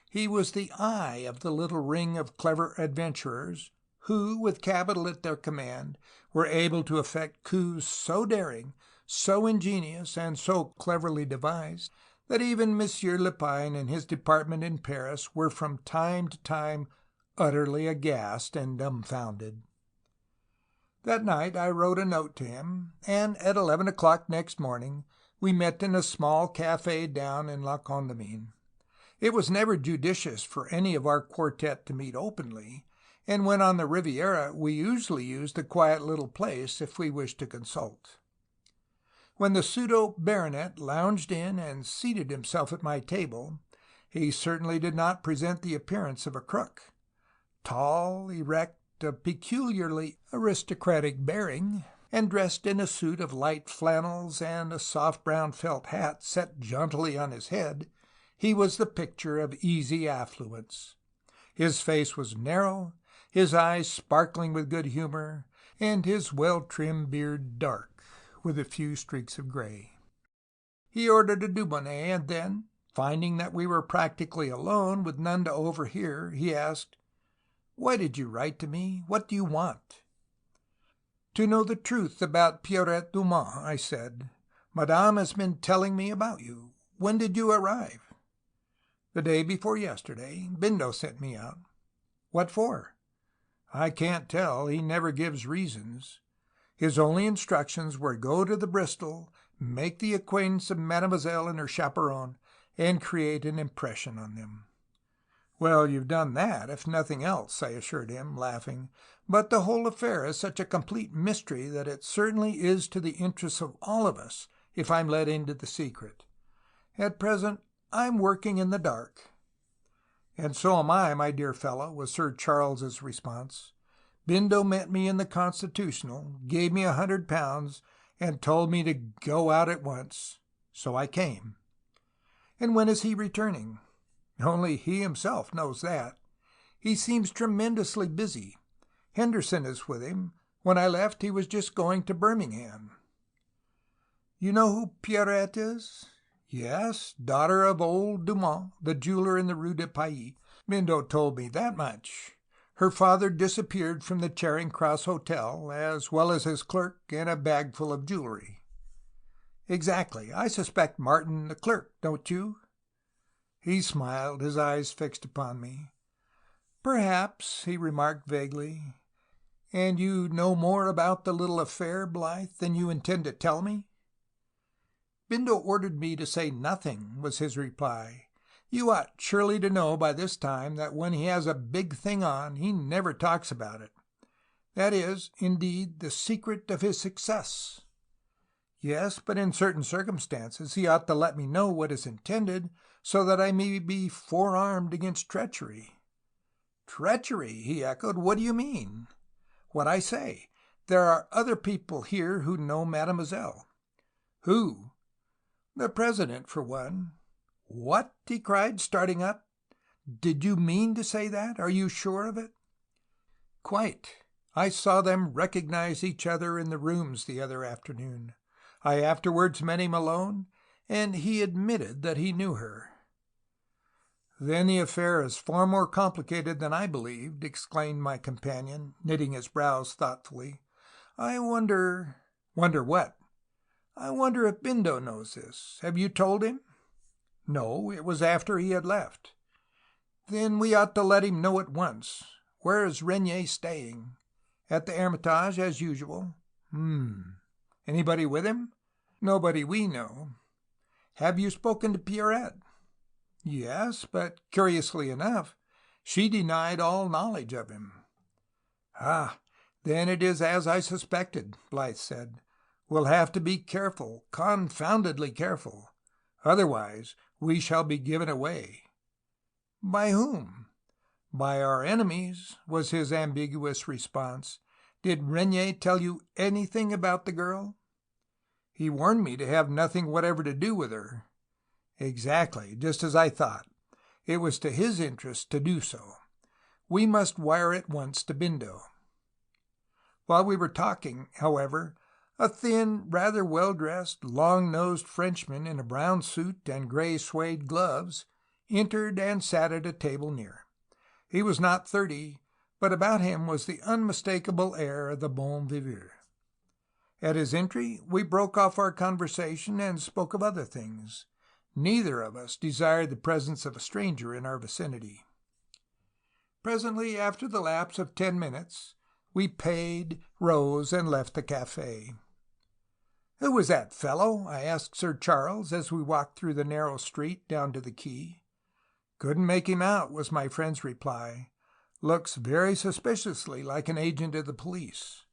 He was the eye of the little ring of clever adventurers, who, with capital at their command, were able to effect coups so daring, so ingenious, and so cleverly devised, that even Monsieur Lepine and his department in Paris were from time to time utterly aghast and dumbfounded. That night I wrote a note to him, and at 11 o'clock next morning we met in a small café down in La Condamine. It was never judicious for any of our quartet to meet openly, and when on the Riviera we usually used a quiet little place if we wished to consult. When the pseudo-baronet lounged in and seated himself at my table, he certainly did not present the appearance of a crook. Tall, erect, of peculiarly aristocratic bearing, and dressed in a suit of light flannels and a soft brown felt hat set jauntily on his head, he was the picture of easy affluence. His face was narrow, his eyes sparkling with good humor, and his well-trimmed beard dark, with a few streaks of gray. He ordered a Dubonnet, and then, finding that we were practically alone, with none to overhear, he asked, "Why did you write to me? What do you want?" "To know the truth about Pierrette Dumont," I said. "Madame has been telling me about you. When did you arrive?" "The day before yesterday. Bindo sent me out." "What for?" "I can't tell. He never gives reasons. His only instructions were go to the Bristol, make the acquaintance of Mademoiselle and her chaperon, and create an impression on them." "Well, you've done that, if nothing else," I assured him, laughing. "But the whole affair is such a complete mystery that it certainly is to the interests of all of us if I'm let into the secret. At present I'm working in the dark." "And so am I, my dear fellow," was Sir Charles's response. "Bindo met me in the Constitutional, gave me £100, and told me to go out at once. So I came." "And when is he returning?" "Only he himself knows that. He seems tremendously busy. Henderson is with him. When I left he was just going to Birmingham." "You know who Pierrette is?" "Yes, daughter of old Dumont, the jeweler in the Rue de Paix. Bindo told me that much. Her father disappeared from the Charing Cross Hotel, as well as his clerk and a bagful of jewelry." "Exactly. I suspect Martin, the clerk, don't you?" He smiled, his eyes fixed upon me. "Perhaps," he remarked vaguely. "And you know more about the little affair, Blythe, than you intend to tell me?" "Bindo ordered me to say nothing," was his reply. "You ought surely to know by this time that when he has a big thing on, he never talks about it. That is, indeed, the secret of his success." "Yes, but in certain circumstances he ought to let me know what is intended, so that I may be forearmed against treachery." "Treachery?" he echoed. "What do you mean?" "What I say. There are other people here who know Mademoiselle." "Who?" "The President, for one." "What?" he cried, starting up. "Did you mean to say that? Are you sure of it?" "Quite. I saw them recognize each other in the rooms the other afternoon. I afterwards met him alone, and he admitted that he knew her." "Then the affair is far more complicated than I believed," exclaimed my companion, knitting his brows thoughtfully. "I wonder—" "Wonder what?" "I wonder if Bindo knows this. Have you told him?" "No, it was after he had left." "Then we ought to let him know at once. Where is Regnier staying?" "At the Hermitage, as usual." "Anybody with him?" "Nobody we know." "Have you spoken to Pierrette?" "Yes, but curiously enough, she denied all knowledge of him." "Ah, then it is as I suspected," Blythe said. "We'll have to be careful, confoundedly careful. Otherwise we shall be given away." By whom? By our enemies, was his ambiguous response. Did Regnier tell you anything about the girl? He warned me to have nothing whatever to do with her. Exactly, just as I thought. It was to his interest to do so. We must wire at once to Bindo. While we were talking, however, a thin, rather well-dressed, long-nosed Frenchman in a brown suit and gray suede gloves entered and sat at a table near. He was not 30, but about him was the unmistakable air of the bon viveur. At his entry, we broke off our conversation and spoke of other things. Neither of us desired the presence of a stranger in our vicinity. Presently, after the lapse of 10 minutes, we paid, rose, and left the café. "Who was that fellow?" I asked Sir Charles as we walked through the narrow street down to the quay. "Couldn't make him out," was my friend's reply. "Looks very suspiciously like an agent of the police."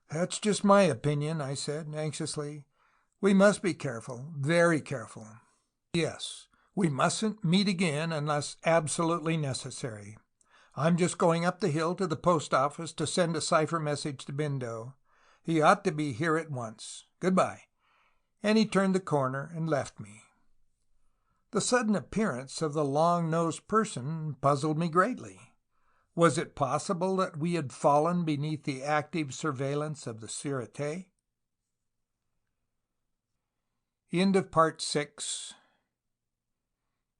"That's just my opinion," I said anxiously. "We must be careful, very careful." "Yes, we mustn't meet again unless absolutely necessary. I'm just going up the hill to the post office to send a cipher message to Bindo. He ought to be here at once. Goodbye." And he turned the corner and left me. The sudden appearance of the long-nosed person puzzled me greatly. Was it possible that we had fallen beneath the active surveillance of the Sûreté? End of Part 6.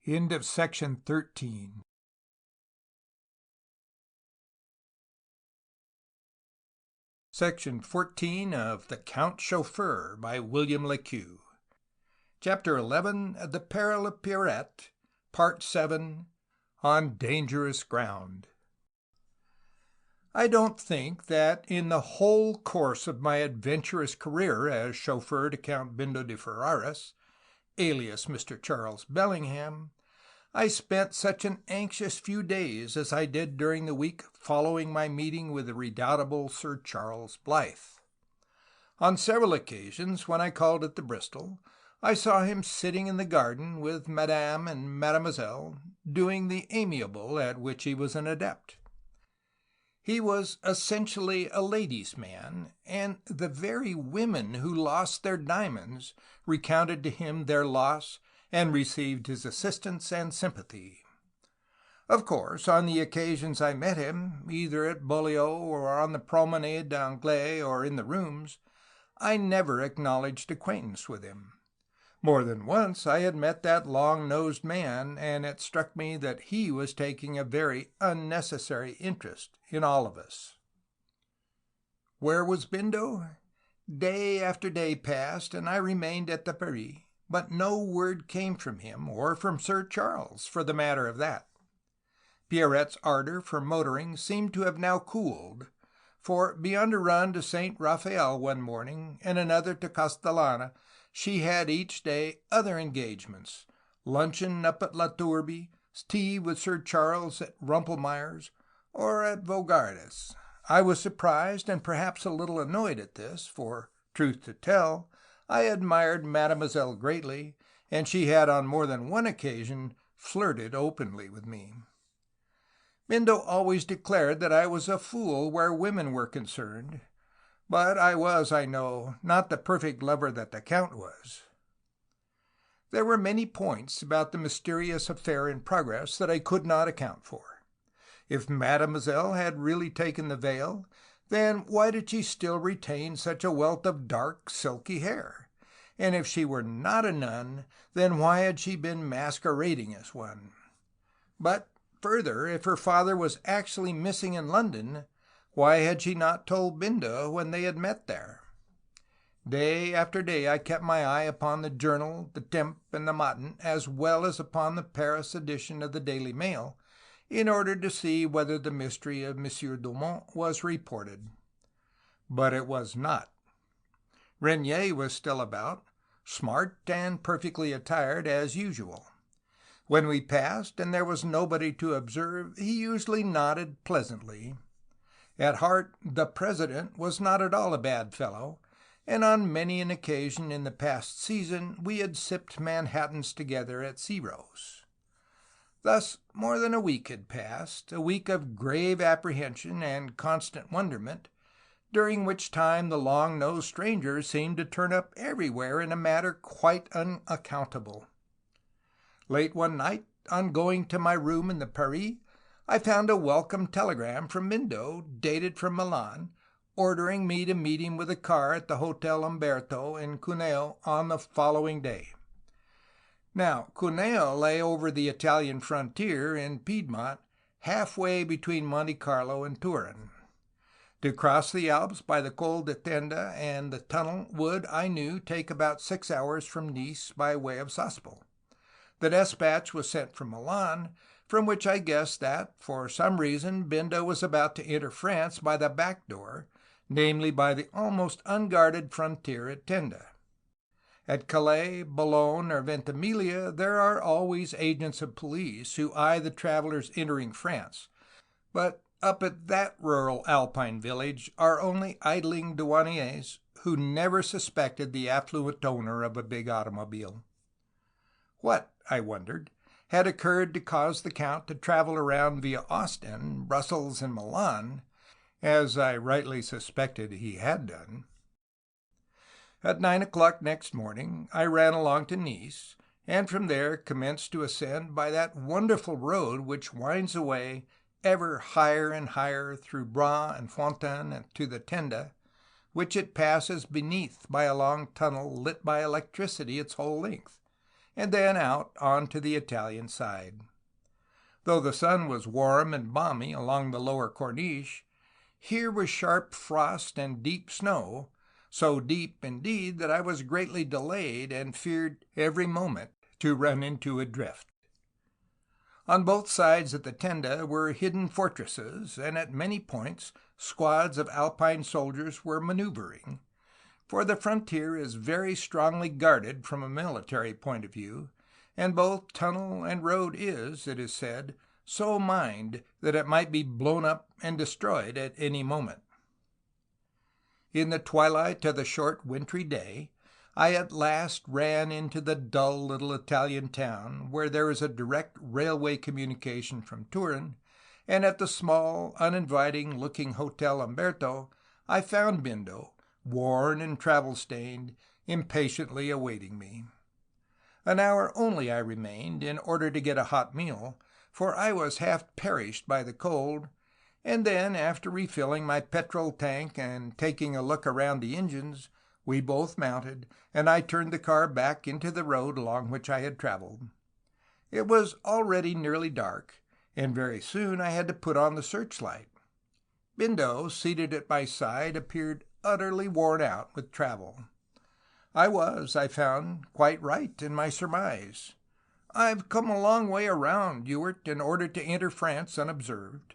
End of Section 13. Section 14 of The Count Chauffeur by William le Queux. Chapter 11, The Peril of Pierrette, Part 7, On Dangerous Ground. I don't think that in the whole course of my adventurous career as chauffeur to Count Bindo di Ferraris, alias Mr. Charles Bellingham, I spent such an anxious few days as I did during the week following my meeting with the redoubtable Sir Charles Blythe. On several occasions, when I called at the Bristol, I saw him sitting in the garden with Madame and Mademoiselle, doing the amiable at which he was an adept. He was essentially a ladies' man, and the very women who lost their diamonds recounted to him their loss and received his assistance and sympathy. Of course, on the occasions I met him, either at Beaulieu or on the Promenade d'Anglais or in the rooms, I never acknowledged acquaintance with him. More than once I had met that long-nosed man, and it struck me that he was taking a very unnecessary interest in all of us. Where was Bindo? Day after day passed, and I remained at the Paris, but no word came from him, or from Sir Charles, for the matter of that. Pierrette's ardor for motoring seemed to have now cooled, for beyond a run to St. Raphael one morning, and another to Castellana, she had each day other engagements, luncheon up at La Tourbe, tea with Sir Charles at Rumpelmayer's, or at Vaugarde's. I was surprised and perhaps a little annoyed at this, for, truth to tell, I admired Mademoiselle greatly, and she had on more than one occasion flirted openly with me. Bindo always declared that I was a fool where women were concerned, but I was, I know, not the perfect lover that the Count was. There were many points about the mysterious affair in progress that I could not account for. If Mademoiselle had really taken the veil, then why did she still retain such a wealth of dark, silky hair? And if she were not a nun, then why had she been masquerading as one? But further, if her father was actually missing in London, why had she not told Bindo when they had met there? Day after day I kept my eye upon the Journal, the Temp, and the Matin, as well as upon the Paris edition of the Daily Mail, in order to see whether the mystery of Monsieur Dumont was reported. But it was not. Regnier was still about, smart and perfectly attired as usual. When we passed and there was nobody to observe, he usually nodded pleasantly. At heart, the President was not at all a bad fellow, and on many an occasion in the past season we had sipped Manhattans together at Ciro's. Thus more than a week had passed, a week of grave apprehension and constant wonderment, during which time the long-nosed stranger seemed to turn up everywhere in a manner quite unaccountable. Late one night, on going to my room in the Paris, I found a welcome telegram from Bindo, dated from Milan, ordering me to meet him with a car at the Hotel Umberto in Cuneo on the following day. Now, Cuneo lay over the Italian frontier in Piedmont, halfway between Monte Carlo and Turin. To cross the Alps by the Col de Tenda and the tunnel would, I knew, take about 6 hours from Nice by way of Sospel. The despatch was sent from Milan, from which I guessed that, for some reason, Bindo was about to enter France by the back door, namely by the almost unguarded frontier at Tenda. At Calais, Boulogne, or Ventimiglia there are always agents of police who eye the travelers entering France, but up at that rural Alpine village are only idling douaniers who never suspected the affluent owner of a big automobile. What, I wondered, had occurred to cause the Count to travel around via Ostend, Brussels, and Milan, as I rightly suspected he had done? At 9 o'clock next morning I ran along to Nice, and from there commenced to ascend by that wonderful road which winds away ever higher and higher through Bras and Fontaine and to the Tenda, which it passes beneath by a long tunnel lit by electricity its whole length, and then out on to the Italian side. Though the sun was warm and balmy along the lower Corniche, here was sharp frost and deep snow, so deep indeed that I was greatly delayed and feared every moment to run into a drift. On both sides of the Tenda were hidden fortresses, and at many points squads of Alpine soldiers were maneuvering, for the frontier is very strongly guarded from a military point of view, and both tunnel and road is, it is said, so mined that it might be blown up and destroyed at any moment. In the twilight of the short wintry day, I at last ran into the dull little Italian town, where there is a direct railway communication from Turin, and at the small, uninviting-looking Hotel Umberto I found Bindo, worn and travel-stained, impatiently awaiting me. An hour only I remained, in order to get a hot meal, for I was half perished by the cold, and then, after refilling my petrol tank and taking a look around the engines, we both mounted, and I turned the car back into the road along which I had traveled. It was already nearly dark, and very soon I had to put on the searchlight. Bindo, seated at my side, appeared utterly worn out with travel. I was, I found, quite right in my surmise. "I've come a long way around, Ewart, in order to enter France unobserved.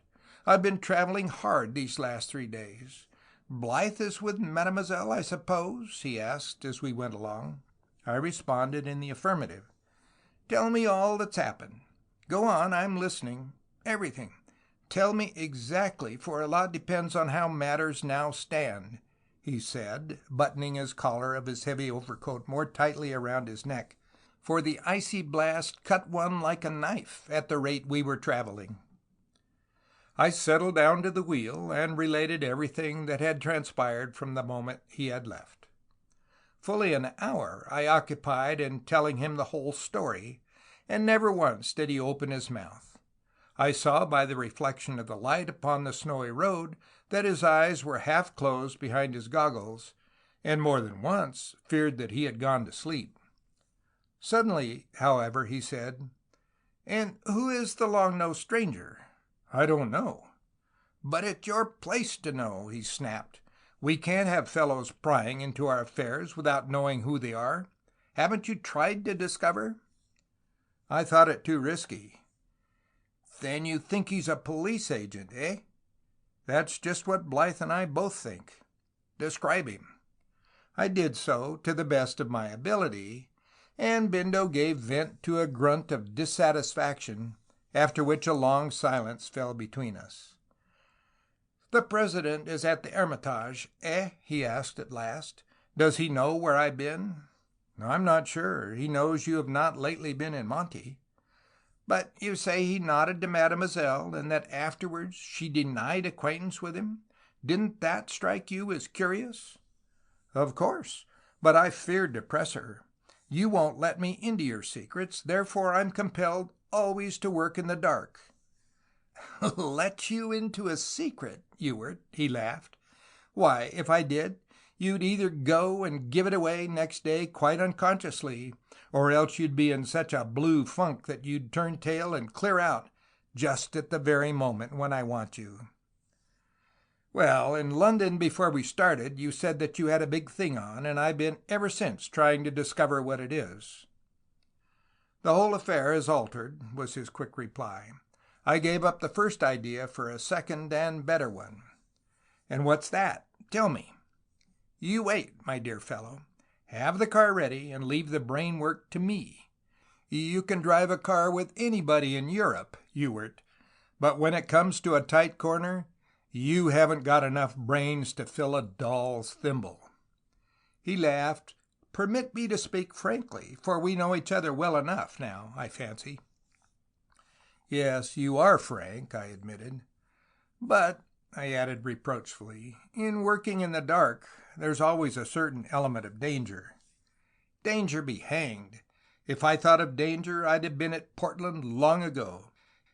I've been traveling hard these last 3 days. Blythe is with Mademoiselle, I suppose?" he asked as we went along. I responded in the affirmative. "Tell me all that's happened. Go on, I'm listening. Everything. Tell me exactly, for a lot depends on how matters now stand," he said, buttoning his collar of his heavy overcoat more tightly around his neck, for the icy blast cut one like a knife at the rate we were traveling. I settled down to the wheel and related everything that had transpired from the moment he had left. Fully an hour I occupied in telling him the whole story, and never once did he open his mouth. I saw by the reflection of the light upon the snowy road that his eyes were half closed behind his goggles, and more than once feared that he had gone to sleep. Suddenly, however, he said, "And who is the long-nosed stranger?" "I don't know." "But it's your place to know," he snapped. "We can't have fellows prying into our affairs without knowing who they are. Haven't you tried to discover?" "I thought it too risky." "Then you think he's a police agent, eh?" "That's just what Blythe and I both think." "Describe him." I did so, to the best of my ability, and Bindo gave vent to a grunt of dissatisfaction, after which a long silence fell between us. "The President is at the Hermitage, eh?" he asked at last. "Does he know where I've been?" "I'm not sure. He knows you have not lately been in Monte." But you say he nodded to Mademoiselle, and that afterwards she denied acquaintance with him. Didn't that strike you as curious?" "Of course, but I feared to press her. You won't let me into your secrets, therefore I'm compelled always to work in the dark." "Let you into a secret, Ewart?" he laughed. "Why, if I did, you'd either go and give it away next day quite unconsciously, or else you'd be in such a blue funk that you'd turn tail and clear out just at the very moment when I want you." "Well, in London before we started, you said that you had a big thing on, and I've been ever since trying to discover what it is." "The whole affair has altered," was his quick reply. "I gave up the first idea for a second and better one." "And what's that? Tell me." "You wait, my dear fellow. Have the car ready, and leave the brain work to me. You can drive a car with anybody in Europe, Ewart, but when it comes to a tight corner, you haven't got enough brains to fill a doll's thimble." He laughed. "Permit me to speak frankly, for we know each other well enough now, I fancy." "Yes, you are frank," I admitted. "But," I added reproachfully, "in working in the dark, there's always a certain element of danger." "Danger be hanged! If I thought of danger, I'd have been at Portland long ago.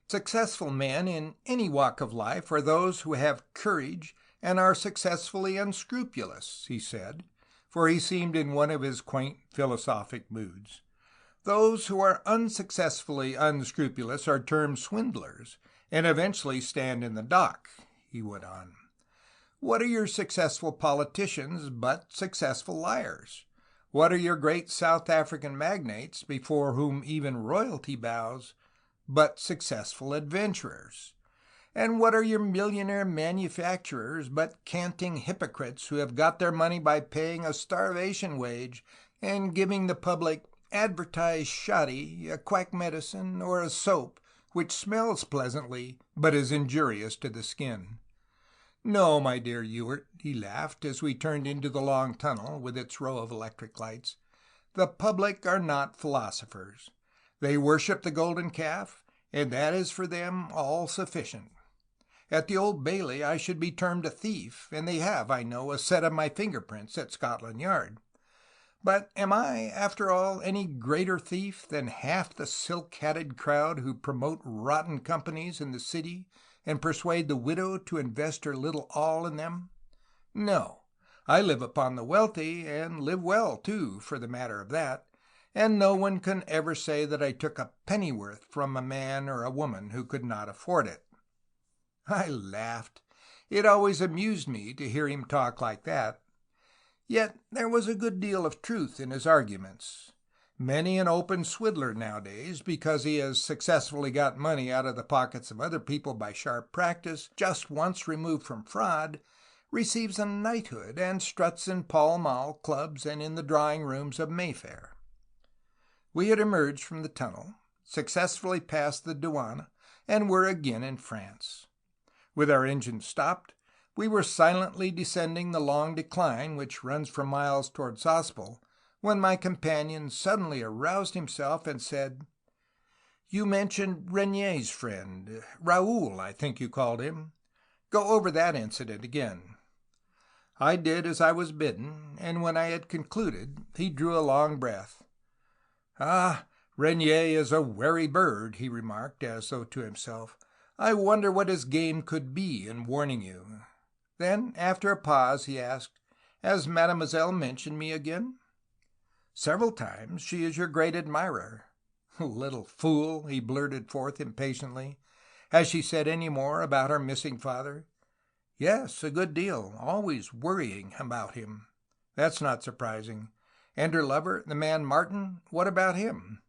Successful men in any walk of life are those who have courage and are successfully unscrupulous," he said, for he seemed in one of his quaint philosophic moods. "Those who are unsuccessfully unscrupulous are termed swindlers, and eventually stand in the dock," he went on. "What are your successful politicians but successful liars? What are your great South African magnates, before whom even royalty bows, but successful adventurers? And what are your millionaire manufacturers but canting hypocrites who have got their money by paying a starvation wage and giving the public advertised shoddy, a quack medicine, or a soap which smells pleasantly but is injurious to the skin? No, my dear Ewart," he laughed, as we turned into the long tunnel with its row of electric lights, "the public are not philosophers. They worship the golden calf, and that is for them all sufficient. At the Old Bailey I should be termed a thief, and they have, I know, a set of my fingerprints at Scotland Yard. But am I, after all, any greater thief than half the silk-hatted crowd who promote rotten companies in the city and persuade the widow to invest her little all in them? No, I live upon the wealthy, and live well, too, for the matter of that, and no one can ever say that I took a pennyworth from a man or a woman who could not afford it." I laughed. It always amused me to hear him talk like that. Yet there was a good deal of truth in his arguments. Many an open swindler nowadays, because he has successfully got money out of the pockets of other people by sharp practice, just once removed from fraud, receives a knighthood and struts in Pall Mall clubs and in the drawing rooms of Mayfair. We had emerged from the tunnel, successfully passed the Douane, and were again in France. With our engines stopped, we were silently descending the long decline which runs for miles toward Sospel, when my companion suddenly aroused himself and said, "You mentioned Regnier's friend, Raoul, I think you called him. Go over that incident again." I did as I was bidden, and when I had concluded, he drew a long breath. "Ah, Regnier is a wary bird," he remarked, as though to himself. "I wonder what his game could be in warning you." Then, after a pause, he asked, "Has Mademoiselle mentioned me again?" "Several times. She is your great admirer." "Little fool!" he blurted forth impatiently. "Has she said any more about her missing father?" "Yes, a good deal. Always worrying about him." "That's not surprising. And her lover, the man Martin, what about him?"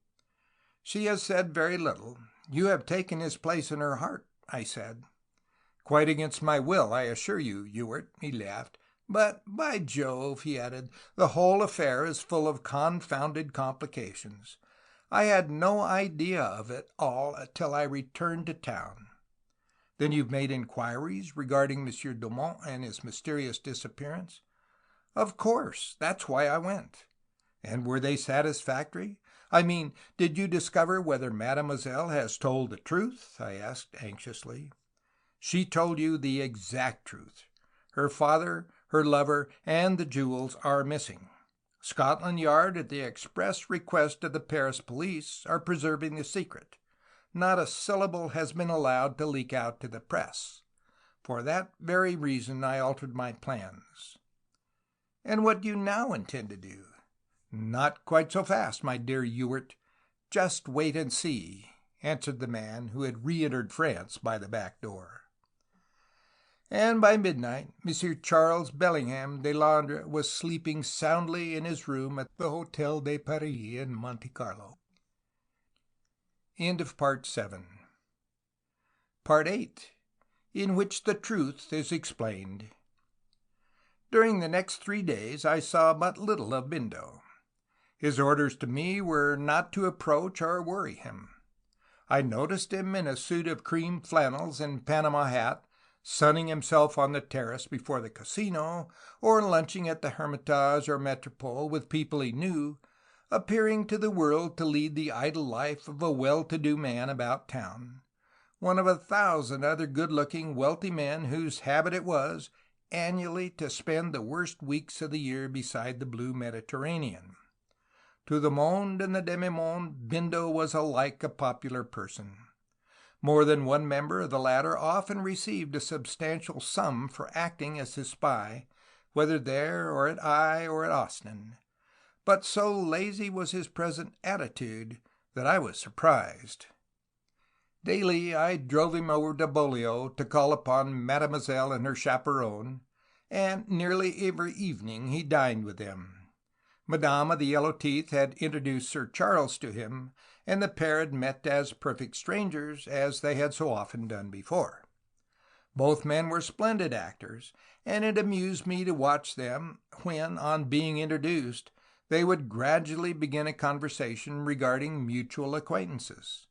"She has said very little. You have taken his place in her heart," I said. "Quite against my will, I assure you, Ewart," he laughed. "But, by Jove," he added, "the whole affair is full of confounded complications. I had no idea of it all till I returned to town." "Then you've made inquiries regarding Monsieur Dumont and his mysterious disappearance?" "Of course. That's why I went." "And were they satisfactory?" I mean, did you discover whether mademoiselle has told the truth? I asked anxiously. She told you the exact truth. Her father, her lover, and the jewels are missing. Scotland Yard, at the express request of the Paris police, are preserving the secret. Not a syllable has been allowed to leak out to the press. For that very reason I altered my plans. And what do you now intend to do? Not quite so fast, my dear Ewart. Just wait and see, answered the man who had re-entered France by the back door. And by midnight, Monsieur Charles Bellingham de Londres was sleeping soundly in his room at the Hotel de Paris in Monte Carlo. End of Part 7. Part 8, in which the truth is explained. During the next 3 days I saw but little of Bindo. His orders to me were not to approach or worry him. I noticed him in a suit of cream flannels and Panama hat, sunning himself on the terrace before the casino, or lunching at the Hermitage or Metropole with people he knew, appearing to the world to lead the idle life of a well-to-do man about town, one of 1,000 other good-looking, wealthy men whose habit it was annually to spend the worst weeks of the year beside the blue Mediterranean. To the monde and the demi-monde, Bindo was alike a popular person. More than one member of the latter often received a substantial sum for acting as his spy, whether there or at Aix or at Ostend. But so lazy was his present attitude that I was surprised. Daily I drove him over to Beaulieu to call upon mademoiselle and her chaperone, and nearly every evening he dined with them. Madame of the Yellow Teeth had introduced Sir Charles to him, and the pair had met as perfect strangers, as they had so often done before. Both men were splendid actors, and it amused me to watch them when, on being introduced, they would gradually begin a conversation regarding mutual acquaintances.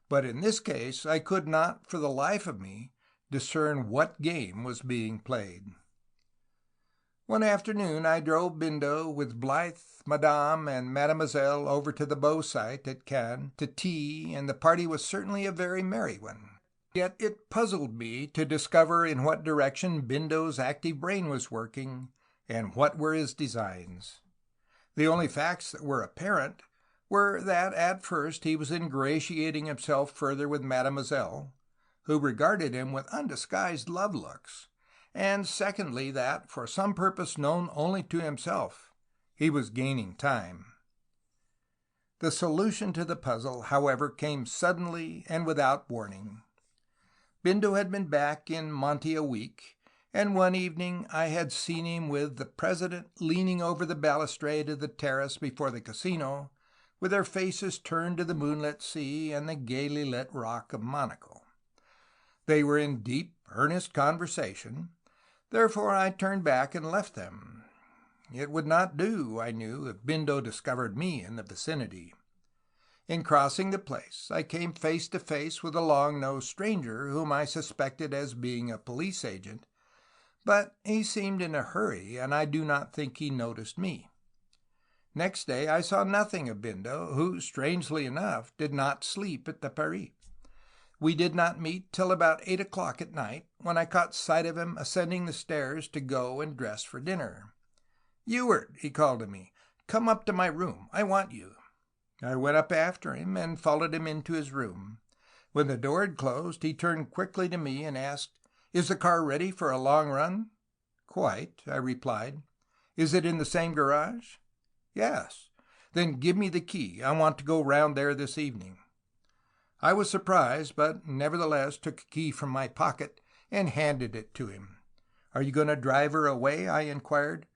But in this case I could not, for the life of me, discern what game was being played. One afternoon I drove Bindo with Blythe, Madame, and Mademoiselle over to the Beau-Site at Cannes to tea, and the party was certainly a very merry one. Yet it puzzled me to discover in what direction Bindo's active brain was working, and what were his designs. The only facts that were apparent were that at first he was ingratiating himself further with Mademoiselle, who regarded him with undisguised love looks, and secondly that, for some purpose known only to himself, he was gaining time. The solution to the puzzle, however, came suddenly and without warning. Bindo had been back in Monte a week, and one evening I had seen him with the president leaning over the balustrade of the terrace before the casino, with their faces turned to the moonlit sea and the gaily lit rock of Monaco. They were in deep, earnest conversation. Therefore I turned back and left them. It would not do, I knew, if Bindo discovered me in the vicinity. In crossing the place, I came face to face with a long-nosed stranger whom I suspected as being a police agent, but he seemed in a hurry, and I do not think he noticed me. Next day I saw nothing of Bindo, who, strangely enough, did not sleep at the Paris. We did not meet till about 8 o'clock at night, when I caught sight of him ascending the stairs to go and dress for dinner. "Ewart," he called to me, "come up to my room. I want you." I went up after him, and followed him into his room. When the door had closed, he turned quickly to me and asked, "Is the car ready for a long run?" "Quite," I replied. "Is it in the same garage?" "Yes." "Then give me the key. I want to go round there this evening." I was surprised, but nevertheless took a key from my pocket and handed it to him. "Are you going to drive her away?" I inquired.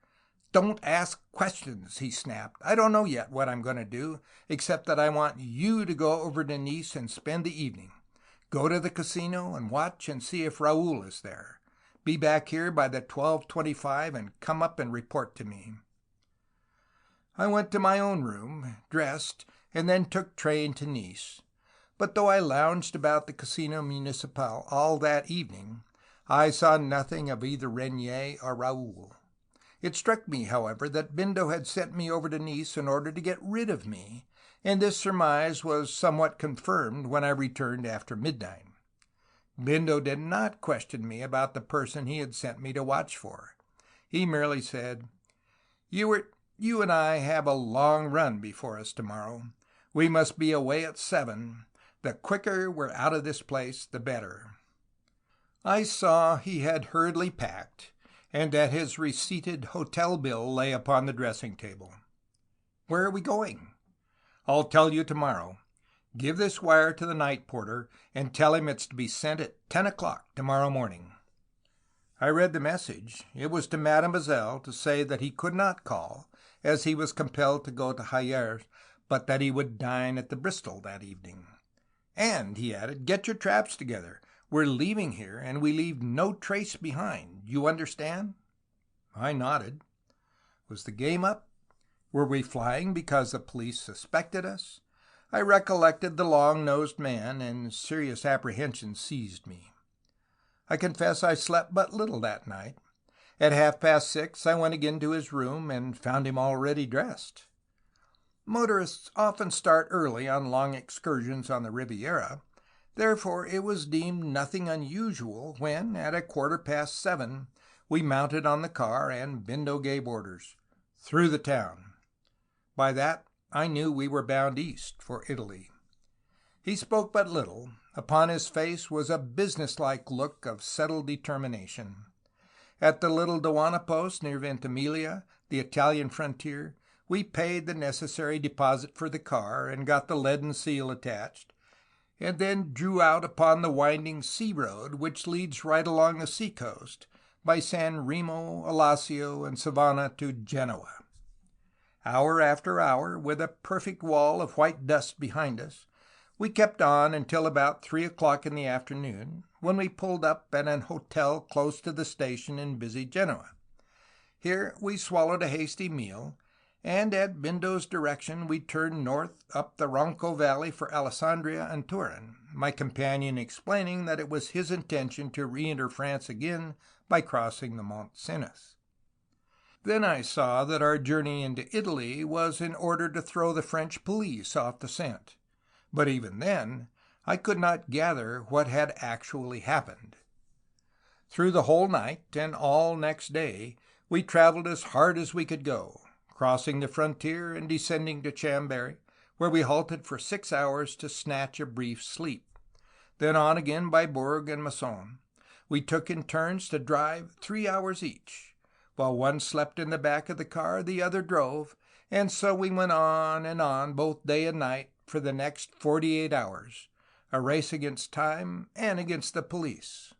"Don't ask questions," he snapped. "I don't know yet what I'm going to do, except that I want you to go over to Nice and spend the evening. Go to the casino and watch and see if Raoul is there. Be back here by the 12:25 and come up and report to me." I went to my own room, dressed, and then took train to Nice. But though I lounged about the Casino Municipal all that evening, I saw nothing of either Regnier or Raoul. It struck me, however, that Bindo had sent me over to Nice in order to get rid of me, and this surmise was somewhat confirmed when I returned after midnight. Bindo did not question me about the person he had sent me to watch for. He merely said, "Ewart, you and I have a long run before us tomorrow. We must be away at 7. The quicker we're out of this place, the better." I saw he had hurriedly packed, and that his receipted hotel bill lay upon the dressing table. "Where are we going?" "I'll tell you tomorrow. Give this wire to the night porter and tell him it's to be sent at 10 o'clock tomorrow morning." I read the message. It was to Mademoiselle to say that he could not call, as he was compelled to go to Hyères, but that he would dine at the Bristol that evening. "And," he added, "get your traps together. We're leaving here, and we leave no trace behind. You understand?" I nodded. Was the game up? Were we flying because the police suspected us? I recollected the long-nosed man, and serious apprehension seized me. I confess I slept but little that night. At 6:30 I went again to his room, and found him already dressed. Motorists often start early on long excursions on the Riviera. Therefore it was deemed nothing unusual when, at 7:15, we mounted on the car, and Bindo gave orders, "Through the town." By that I knew we were bound east, for Italy. He spoke but little. Upon his face was a businesslike look of settled determination. At the little Douane post near Ventimiglia, the Italian frontier, we paid the necessary deposit for the car, and got the leaden seal attached, and then drew out upon the winding sea road which leads right along the seacoast, by San Remo, Alassio, and Savona to Genoa. Hour after hour, with a perfect wall of white dust behind us, we kept on until about 3 o'clock in the afternoon, when we pulled up at an hotel close to the station in busy Genoa. Here we swallowed a hasty meal, and at Bindo's direction we turned north up the Ronco Valley for Alessandria and Turin, my companion explaining that it was his intention to re-enter France again by crossing the Mont Cenis. Then I saw that our journey into Italy was in order to throw the French police off the scent. But even then, I could not gather what had actually happened. Through the whole night and all next day, we traveled as hard as we could go, crossing the frontier and descending to Chambéry, where we halted for 6 hours to snatch a brief sleep. Then on again by Bourg and Massons. We took in turns to drive 3 hours each. While one slept in the back of the car, the other drove, and so we went on and on both day and night for the next 48 hours, a race against time and against the police.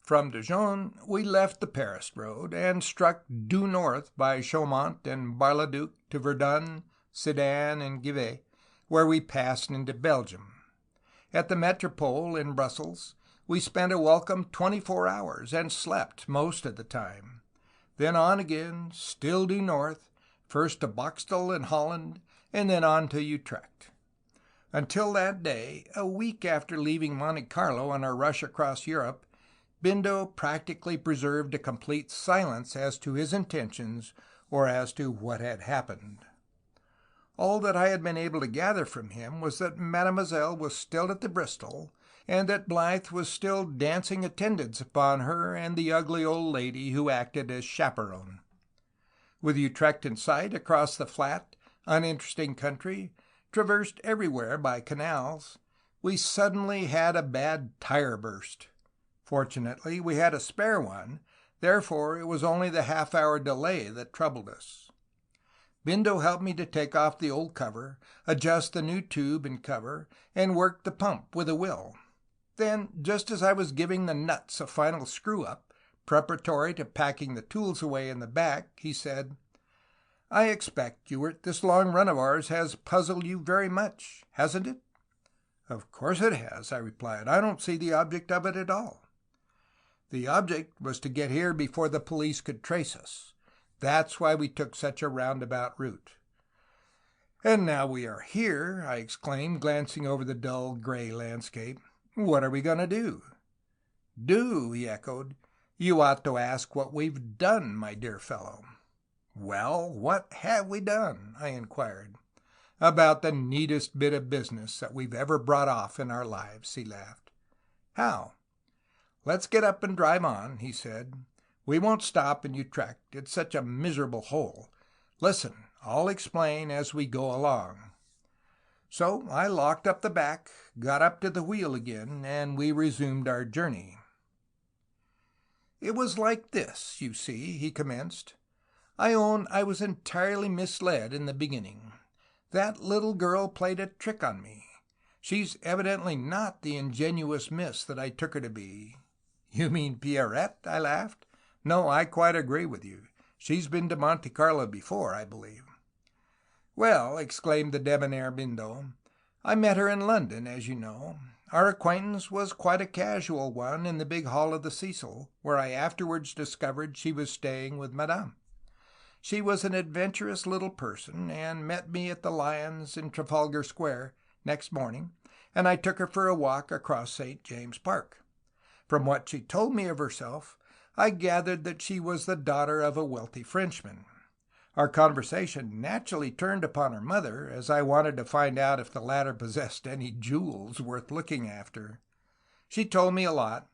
From Dijon we left the Paris road, and struck due north by Chaumont and Bar-le-Duc to Verdun, Sedan, and Givet, where we passed into Belgium. At the Metropole in Brussels we spent a welcome 24 hours, and slept most of the time. Then on again, still due north, first to Boxtel in Holland, and then on to Utrecht. Until that day, a week after leaving Monte Carlo on our rush across Europe, Bindo practically preserved a complete silence as to his intentions or as to what had happened. All that I had been able to gather from him was that Mademoiselle was still at the Bristol, and that Blythe was still dancing attendance upon her and the ugly old lady who acted as chaperone. With Utrecht in sight across the flat, uninteresting country, traversed everywhere by canals, we suddenly had a bad tire burst. Fortunately, we had a spare one, therefore it was only the half-hour delay that troubled us. Bindo helped me to take off the old cover, adjust the new tube and cover, and work the pump with a will. Then, just as I was giving the nuts a final screw-up, preparatory to packing the tools away in the back, he said, "I expect, Ewart, this long run of ours has puzzled you very much, hasn't it?" "Of course it has," I replied. "I don't see the object of it at all." "The object was to get here before the police could trace us. That's why we took such a roundabout route." "And now we are here," I exclaimed, glancing over the dull gray landscape, "what are we going to do?" "Do?" he echoed. "You ought to ask what we've done, my dear fellow." "Well, what have we done?" I inquired. About the neatest bit of business that we've ever brought off in our lives, he laughed. How? Let's get up and drive on, he said. We won't stop in Utrecht. It's such a miserable hole. Listen, I'll explain as we go along. So I locked up the back, got up to the wheel again, and we resumed our journey. It was like this, you see, he commenced. I own I was entirely misled in the beginning. That little girl played a trick on me. She's evidently not the ingenuous miss that I took her to be. You mean Pierrette? I laughed. No, I quite agree with you. She's been to Monte Carlo before, I believe. Well, exclaimed the debonair Bindo, I met her in London, as you know. Our acquaintance was quite a casual one in the big hall of the Seitel, where I afterwards discovered she was staying with Madame. She was an adventurous little person, and met me at the Lions in Trafalgar Square next morning, and I took her for a walk across St. James's Park. From what she told me of herself, I gathered that she was the daughter of a wealthy Frenchman. Our conversation naturally turned upon her mother, as I wanted to find out if the latter possessed any jewels worth looking after. She told me a lot,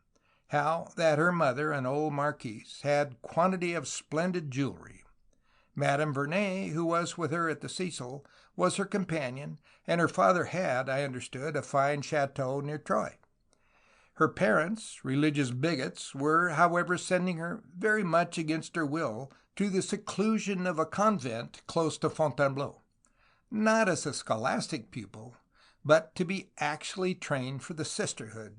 how that her mother, an old marquise, had quantity of splendid jewelry. Madame Vernet, who was with her at the Seitel, was her companion, and her father had, I understood, a fine chateau near Troyes. Her parents, religious bigots, were, however, sending her, very much against her will, to the seclusion of a convent close to Fontainebleau, not as a scholastic pupil, but to be actually trained for the sisterhood.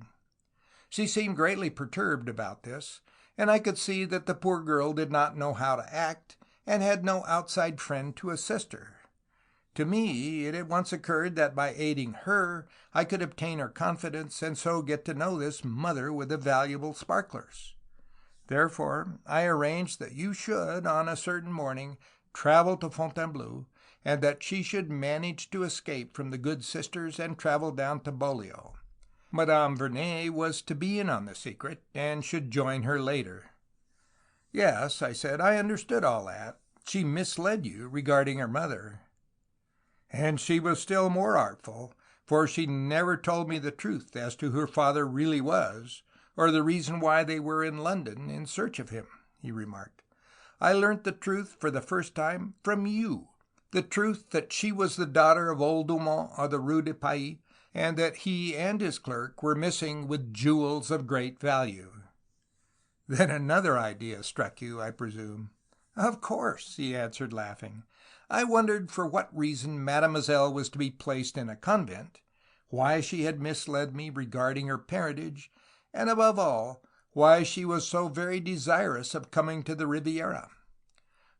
She seemed greatly perturbed about this, and I could see that the poor girl did not know how to act, and had no outside friend to assist her. To me, it at once occurred that by aiding her, I could obtain her confidence, and so get to know this mother with the valuable sparklers. Therefore, I arranged that you should, on a certain morning, travel to Fontainebleau, and that she should manage to escape from the good sisters and travel down to Beaulieu. Madame Vernet was to be in on the secret, and should join her later. Yes, I said, I understood all that. She misled you regarding her mother. And she was still more artful, for she never told me the truth as to who her father really was, or the reason why they were in London in search of him, he remarked. I learnt the truth for the first time from you, the truth that she was the daughter of old Dumont of the Rue de Paix, and that he and his clerk were missing with jewels of great value. Then another idea struck you, I presume. Of course, he answered, laughing. I wondered for what reason Mademoiselle was to be placed in a convent, why she had misled me regarding her parentage, and above all, why she was so very desirous of coming to the Riviera.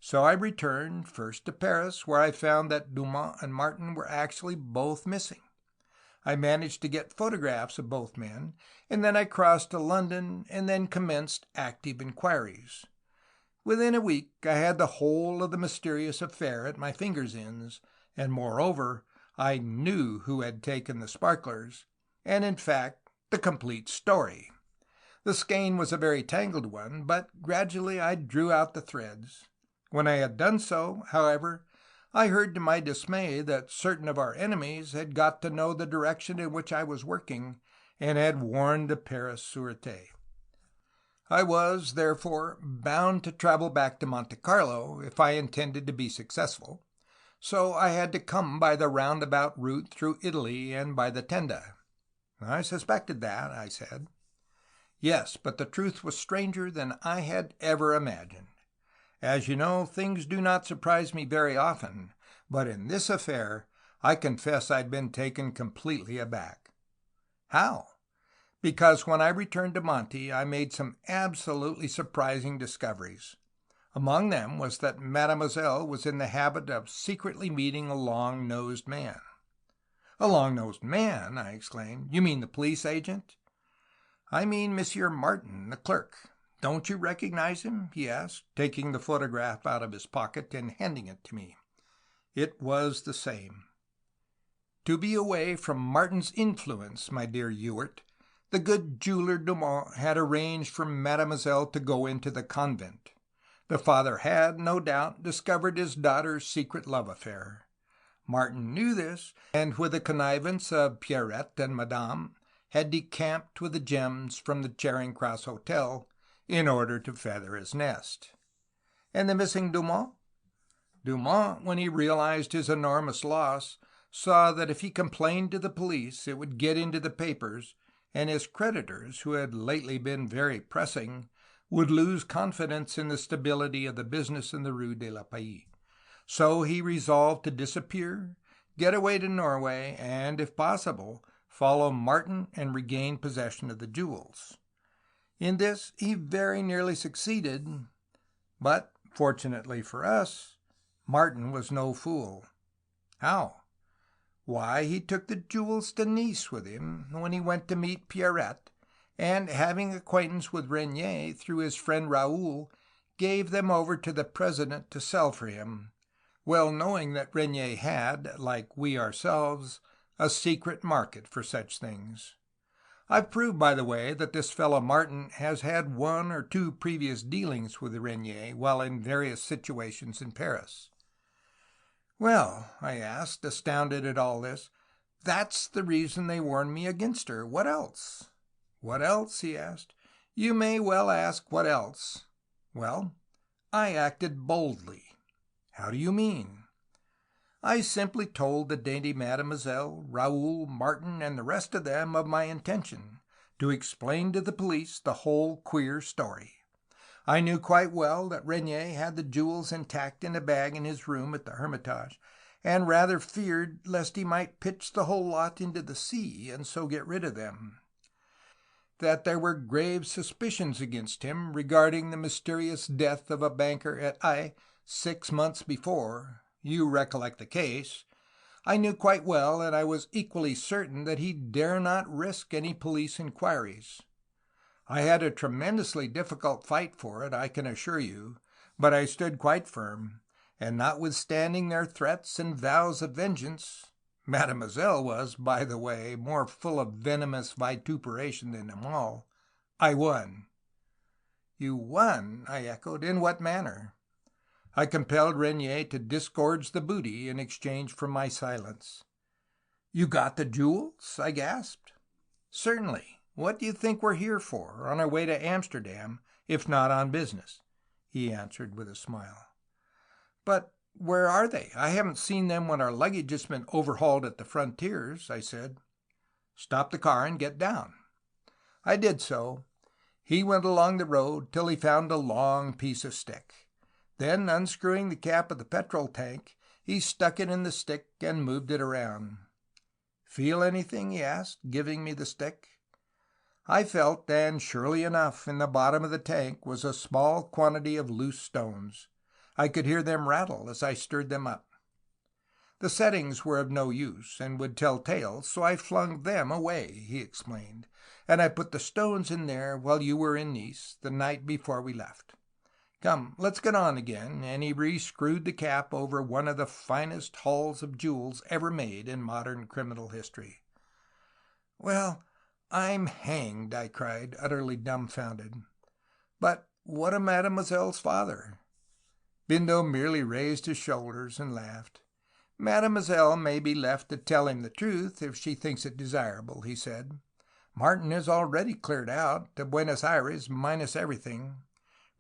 So I returned first to Paris, where I found that Dumont and Martin were actually both missing. I managed to get photographs of both men, and then I crossed to London, and then commenced active inquiries. Within a week I had the whole of the mysterious affair at my fingers' ends, and moreover, I knew who had taken the sparklers, and in fact the complete story. The skein was a very tangled one, but gradually I drew out the threads. When I had done so, however, I heard to my dismay that certain of our enemies had got to know the direction in which I was working, and had warned the Paris Sûreté. I was, therefore, bound to travel back to Monte Carlo if I intended to be successful, so I had to come by the roundabout route through Italy and by the Tenda. I suspected that, I said. Yes, but the truth was stranger than I had ever imagined. As you know, things do not surprise me very often, but in this affair I confess I'd been taken completely aback. How? Because when I returned to Monte, I made some absolutely surprising discoveries. Among them was that Mademoiselle was in the habit of secretly meeting a long-nosed man. A long-nosed man? I exclaimed. You mean the police agent? I mean Monsieur Martin, the clerk. Don't you recognize him? He asked, taking the photograph out of his pocket and handing it to me. It was the same. To be away from Martin's influence, my dear Ewart, the good jeweler Dumont had arranged for Mademoiselle to go into the convent. The father had, no doubt, discovered his daughter's secret love affair. Martin knew this, and with the connivance of Pierrette and Madame, had decamped with the gems from the Charing Cross Hotel in order to feather his nest. And the missing Dumont? Dumont, when he realized his enormous loss, saw that if he complained to the police, it would get into the papers, and his creditors, who had lately been very pressing, would lose confidence in the stability of the business in the Rue de la Paix. So he resolved to disappear, get away to Norway, and, if possible, follow Martin and regain possession of the jewels. In this he very nearly succeeded, but, fortunately for us, Martin was no fool. How? Why, he took the jewels to Nice with him when he went to meet Pierrette, and, having acquaintance with Regnier through his friend Raoul, gave them over to the president to sell for him, well knowing that Regnier had, like we ourselves, a secret market for such things. I've proved, by the way, that this fellow Martin has had 1 or 2 previous dealings with Regnier while in various situations in Paris. Well, I asked, astounded at all this, that's the reason they warned me against her. What else? What else? He asked. You may well ask what else. Well, I acted boldly. How do you mean? I simply told the dainty Mademoiselle, Raoul, Martin, and the rest of them of my intention to explain to the police the whole queer story. I knew quite well that Regnier had the jewels intact in a bag in his room at the Hermitage, and rather feared lest he might pitch the whole lot into the sea and so get rid of them. That there were grave suspicions against him regarding the mysterious death of a banker at Aix 6 months before, you recollect the case, I knew quite well, and I was equally certain that he dare not risk any police inquiries. I had a tremendously difficult fight for it, I can assure you, but I stood quite firm, and notwithstanding their threats and vows of vengeance, Mademoiselle was, by the way, more full of venomous vituperation than them all, I won. You won? I echoed. In what manner? I compelled Regnier to disgorge the booty in exchange for my silence. You got the jewels? I gasped. Certainly. What do you think we're here for, on our way to Amsterdam, if not on business? He answered with a smile. But where are they? I haven't seen them when our luggage has been overhauled at the frontiers, I said. Stop the car and get down. I did so. He went along the road till he found a long piece of stick. Then, unscrewing the cap of the petrol tank, he stuck it in the stick and moved it around. Feel anything? He asked, giving me the stick. I felt, and surely enough, in the bottom of the tank was a small quantity of loose stones. I could hear them rattle as I stirred them up. The settings were of no use, and would tell tales, so I flung them away, he explained, and I put the stones in there while you were in Nice, the night before we left. Come, let's get on again, and he re-screwed the cap over one of the finest hauls of jewels ever made in modern criminal history. Well, I'm hanged, I cried, utterly dumbfounded. But what of Mademoiselle's father? Bindo merely raised his shoulders and laughed. Mademoiselle may be left to tell him the truth if she thinks it desirable, he said. Martin is already cleared out, to Buenos Aires minus everything.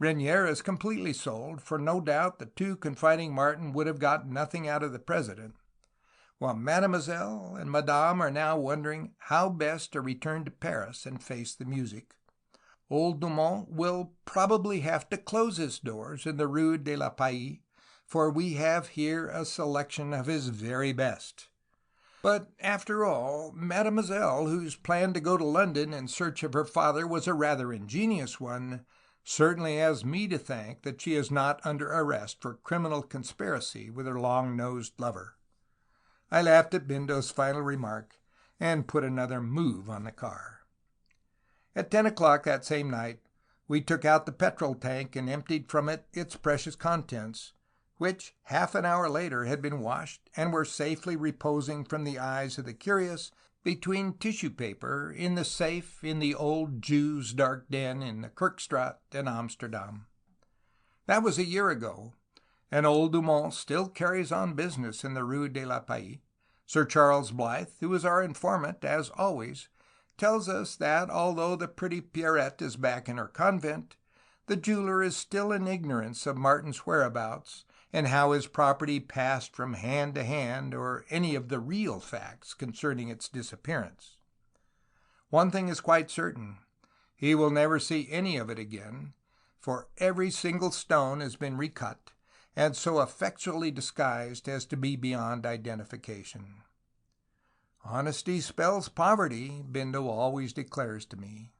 Regnier is completely sold, for no doubt the 2 confiding Martin would have got nothing out of the president, while Mademoiselle and Madame are now wondering how best to return to Paris and face the music. Old Dumont will probably have to close his doors in the Rue de la Paix, for we have here a selection of his very best. But, after all, Mademoiselle, whose plan to go to London in search of her father was a rather ingenious one, certainly has me to thank that she is not under arrest for criminal conspiracy with her long-nosed lover. I laughed at Bindo's final remark, and put another move on the car. At 10 o'clock that same night, we took out the petrol tank and emptied from it its precious contents, which half an hour later had been washed and were safely reposing from the eyes of the curious between tissue paper in the safe in the old Jew's dark den in the Kerkstraat in Amsterdam. That was a year ago, and old Dumont still carries on business in the Rue de la Paix. Sir Charles Blythe, who is our informant, as always, tells us that, although the pretty Pierrette is back in her convent, the jeweler is still in ignorance of Martin's whereabouts and how his property passed from hand to hand, or any of the real facts concerning its disappearance. One thing is quite certain: he will never see any of it again, for every single stone has been recut, and so effectually disguised as to be beyond identification. Honesty spells poverty, Bindo always declares to me.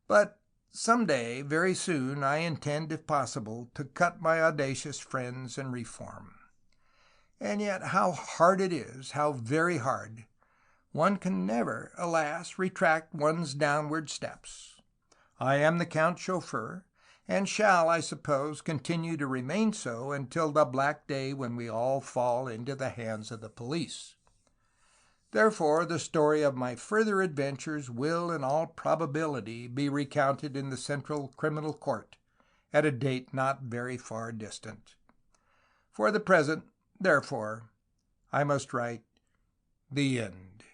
But some day, very soon, I intend, if possible, to cut my audacious friends and reform. And yet how hard it is, how very hard! One can never, alas, retract one's downward steps. I am the Count Chauffeur, and shall, I suppose, continue to remain so until the black day when we all fall into the hands of the police. Therefore, the story of my further adventures will, in all probability, be recounted in the Central Criminal Court at a date not very far distant. For the present, therefore, I must write the end.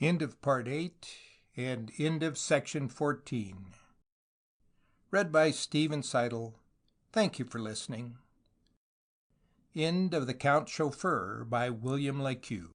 End of Part 8 and end of Section 14. Read by Stephen Seitel. Thank you for listening. End of The Count Chauffeur by William Le Queux.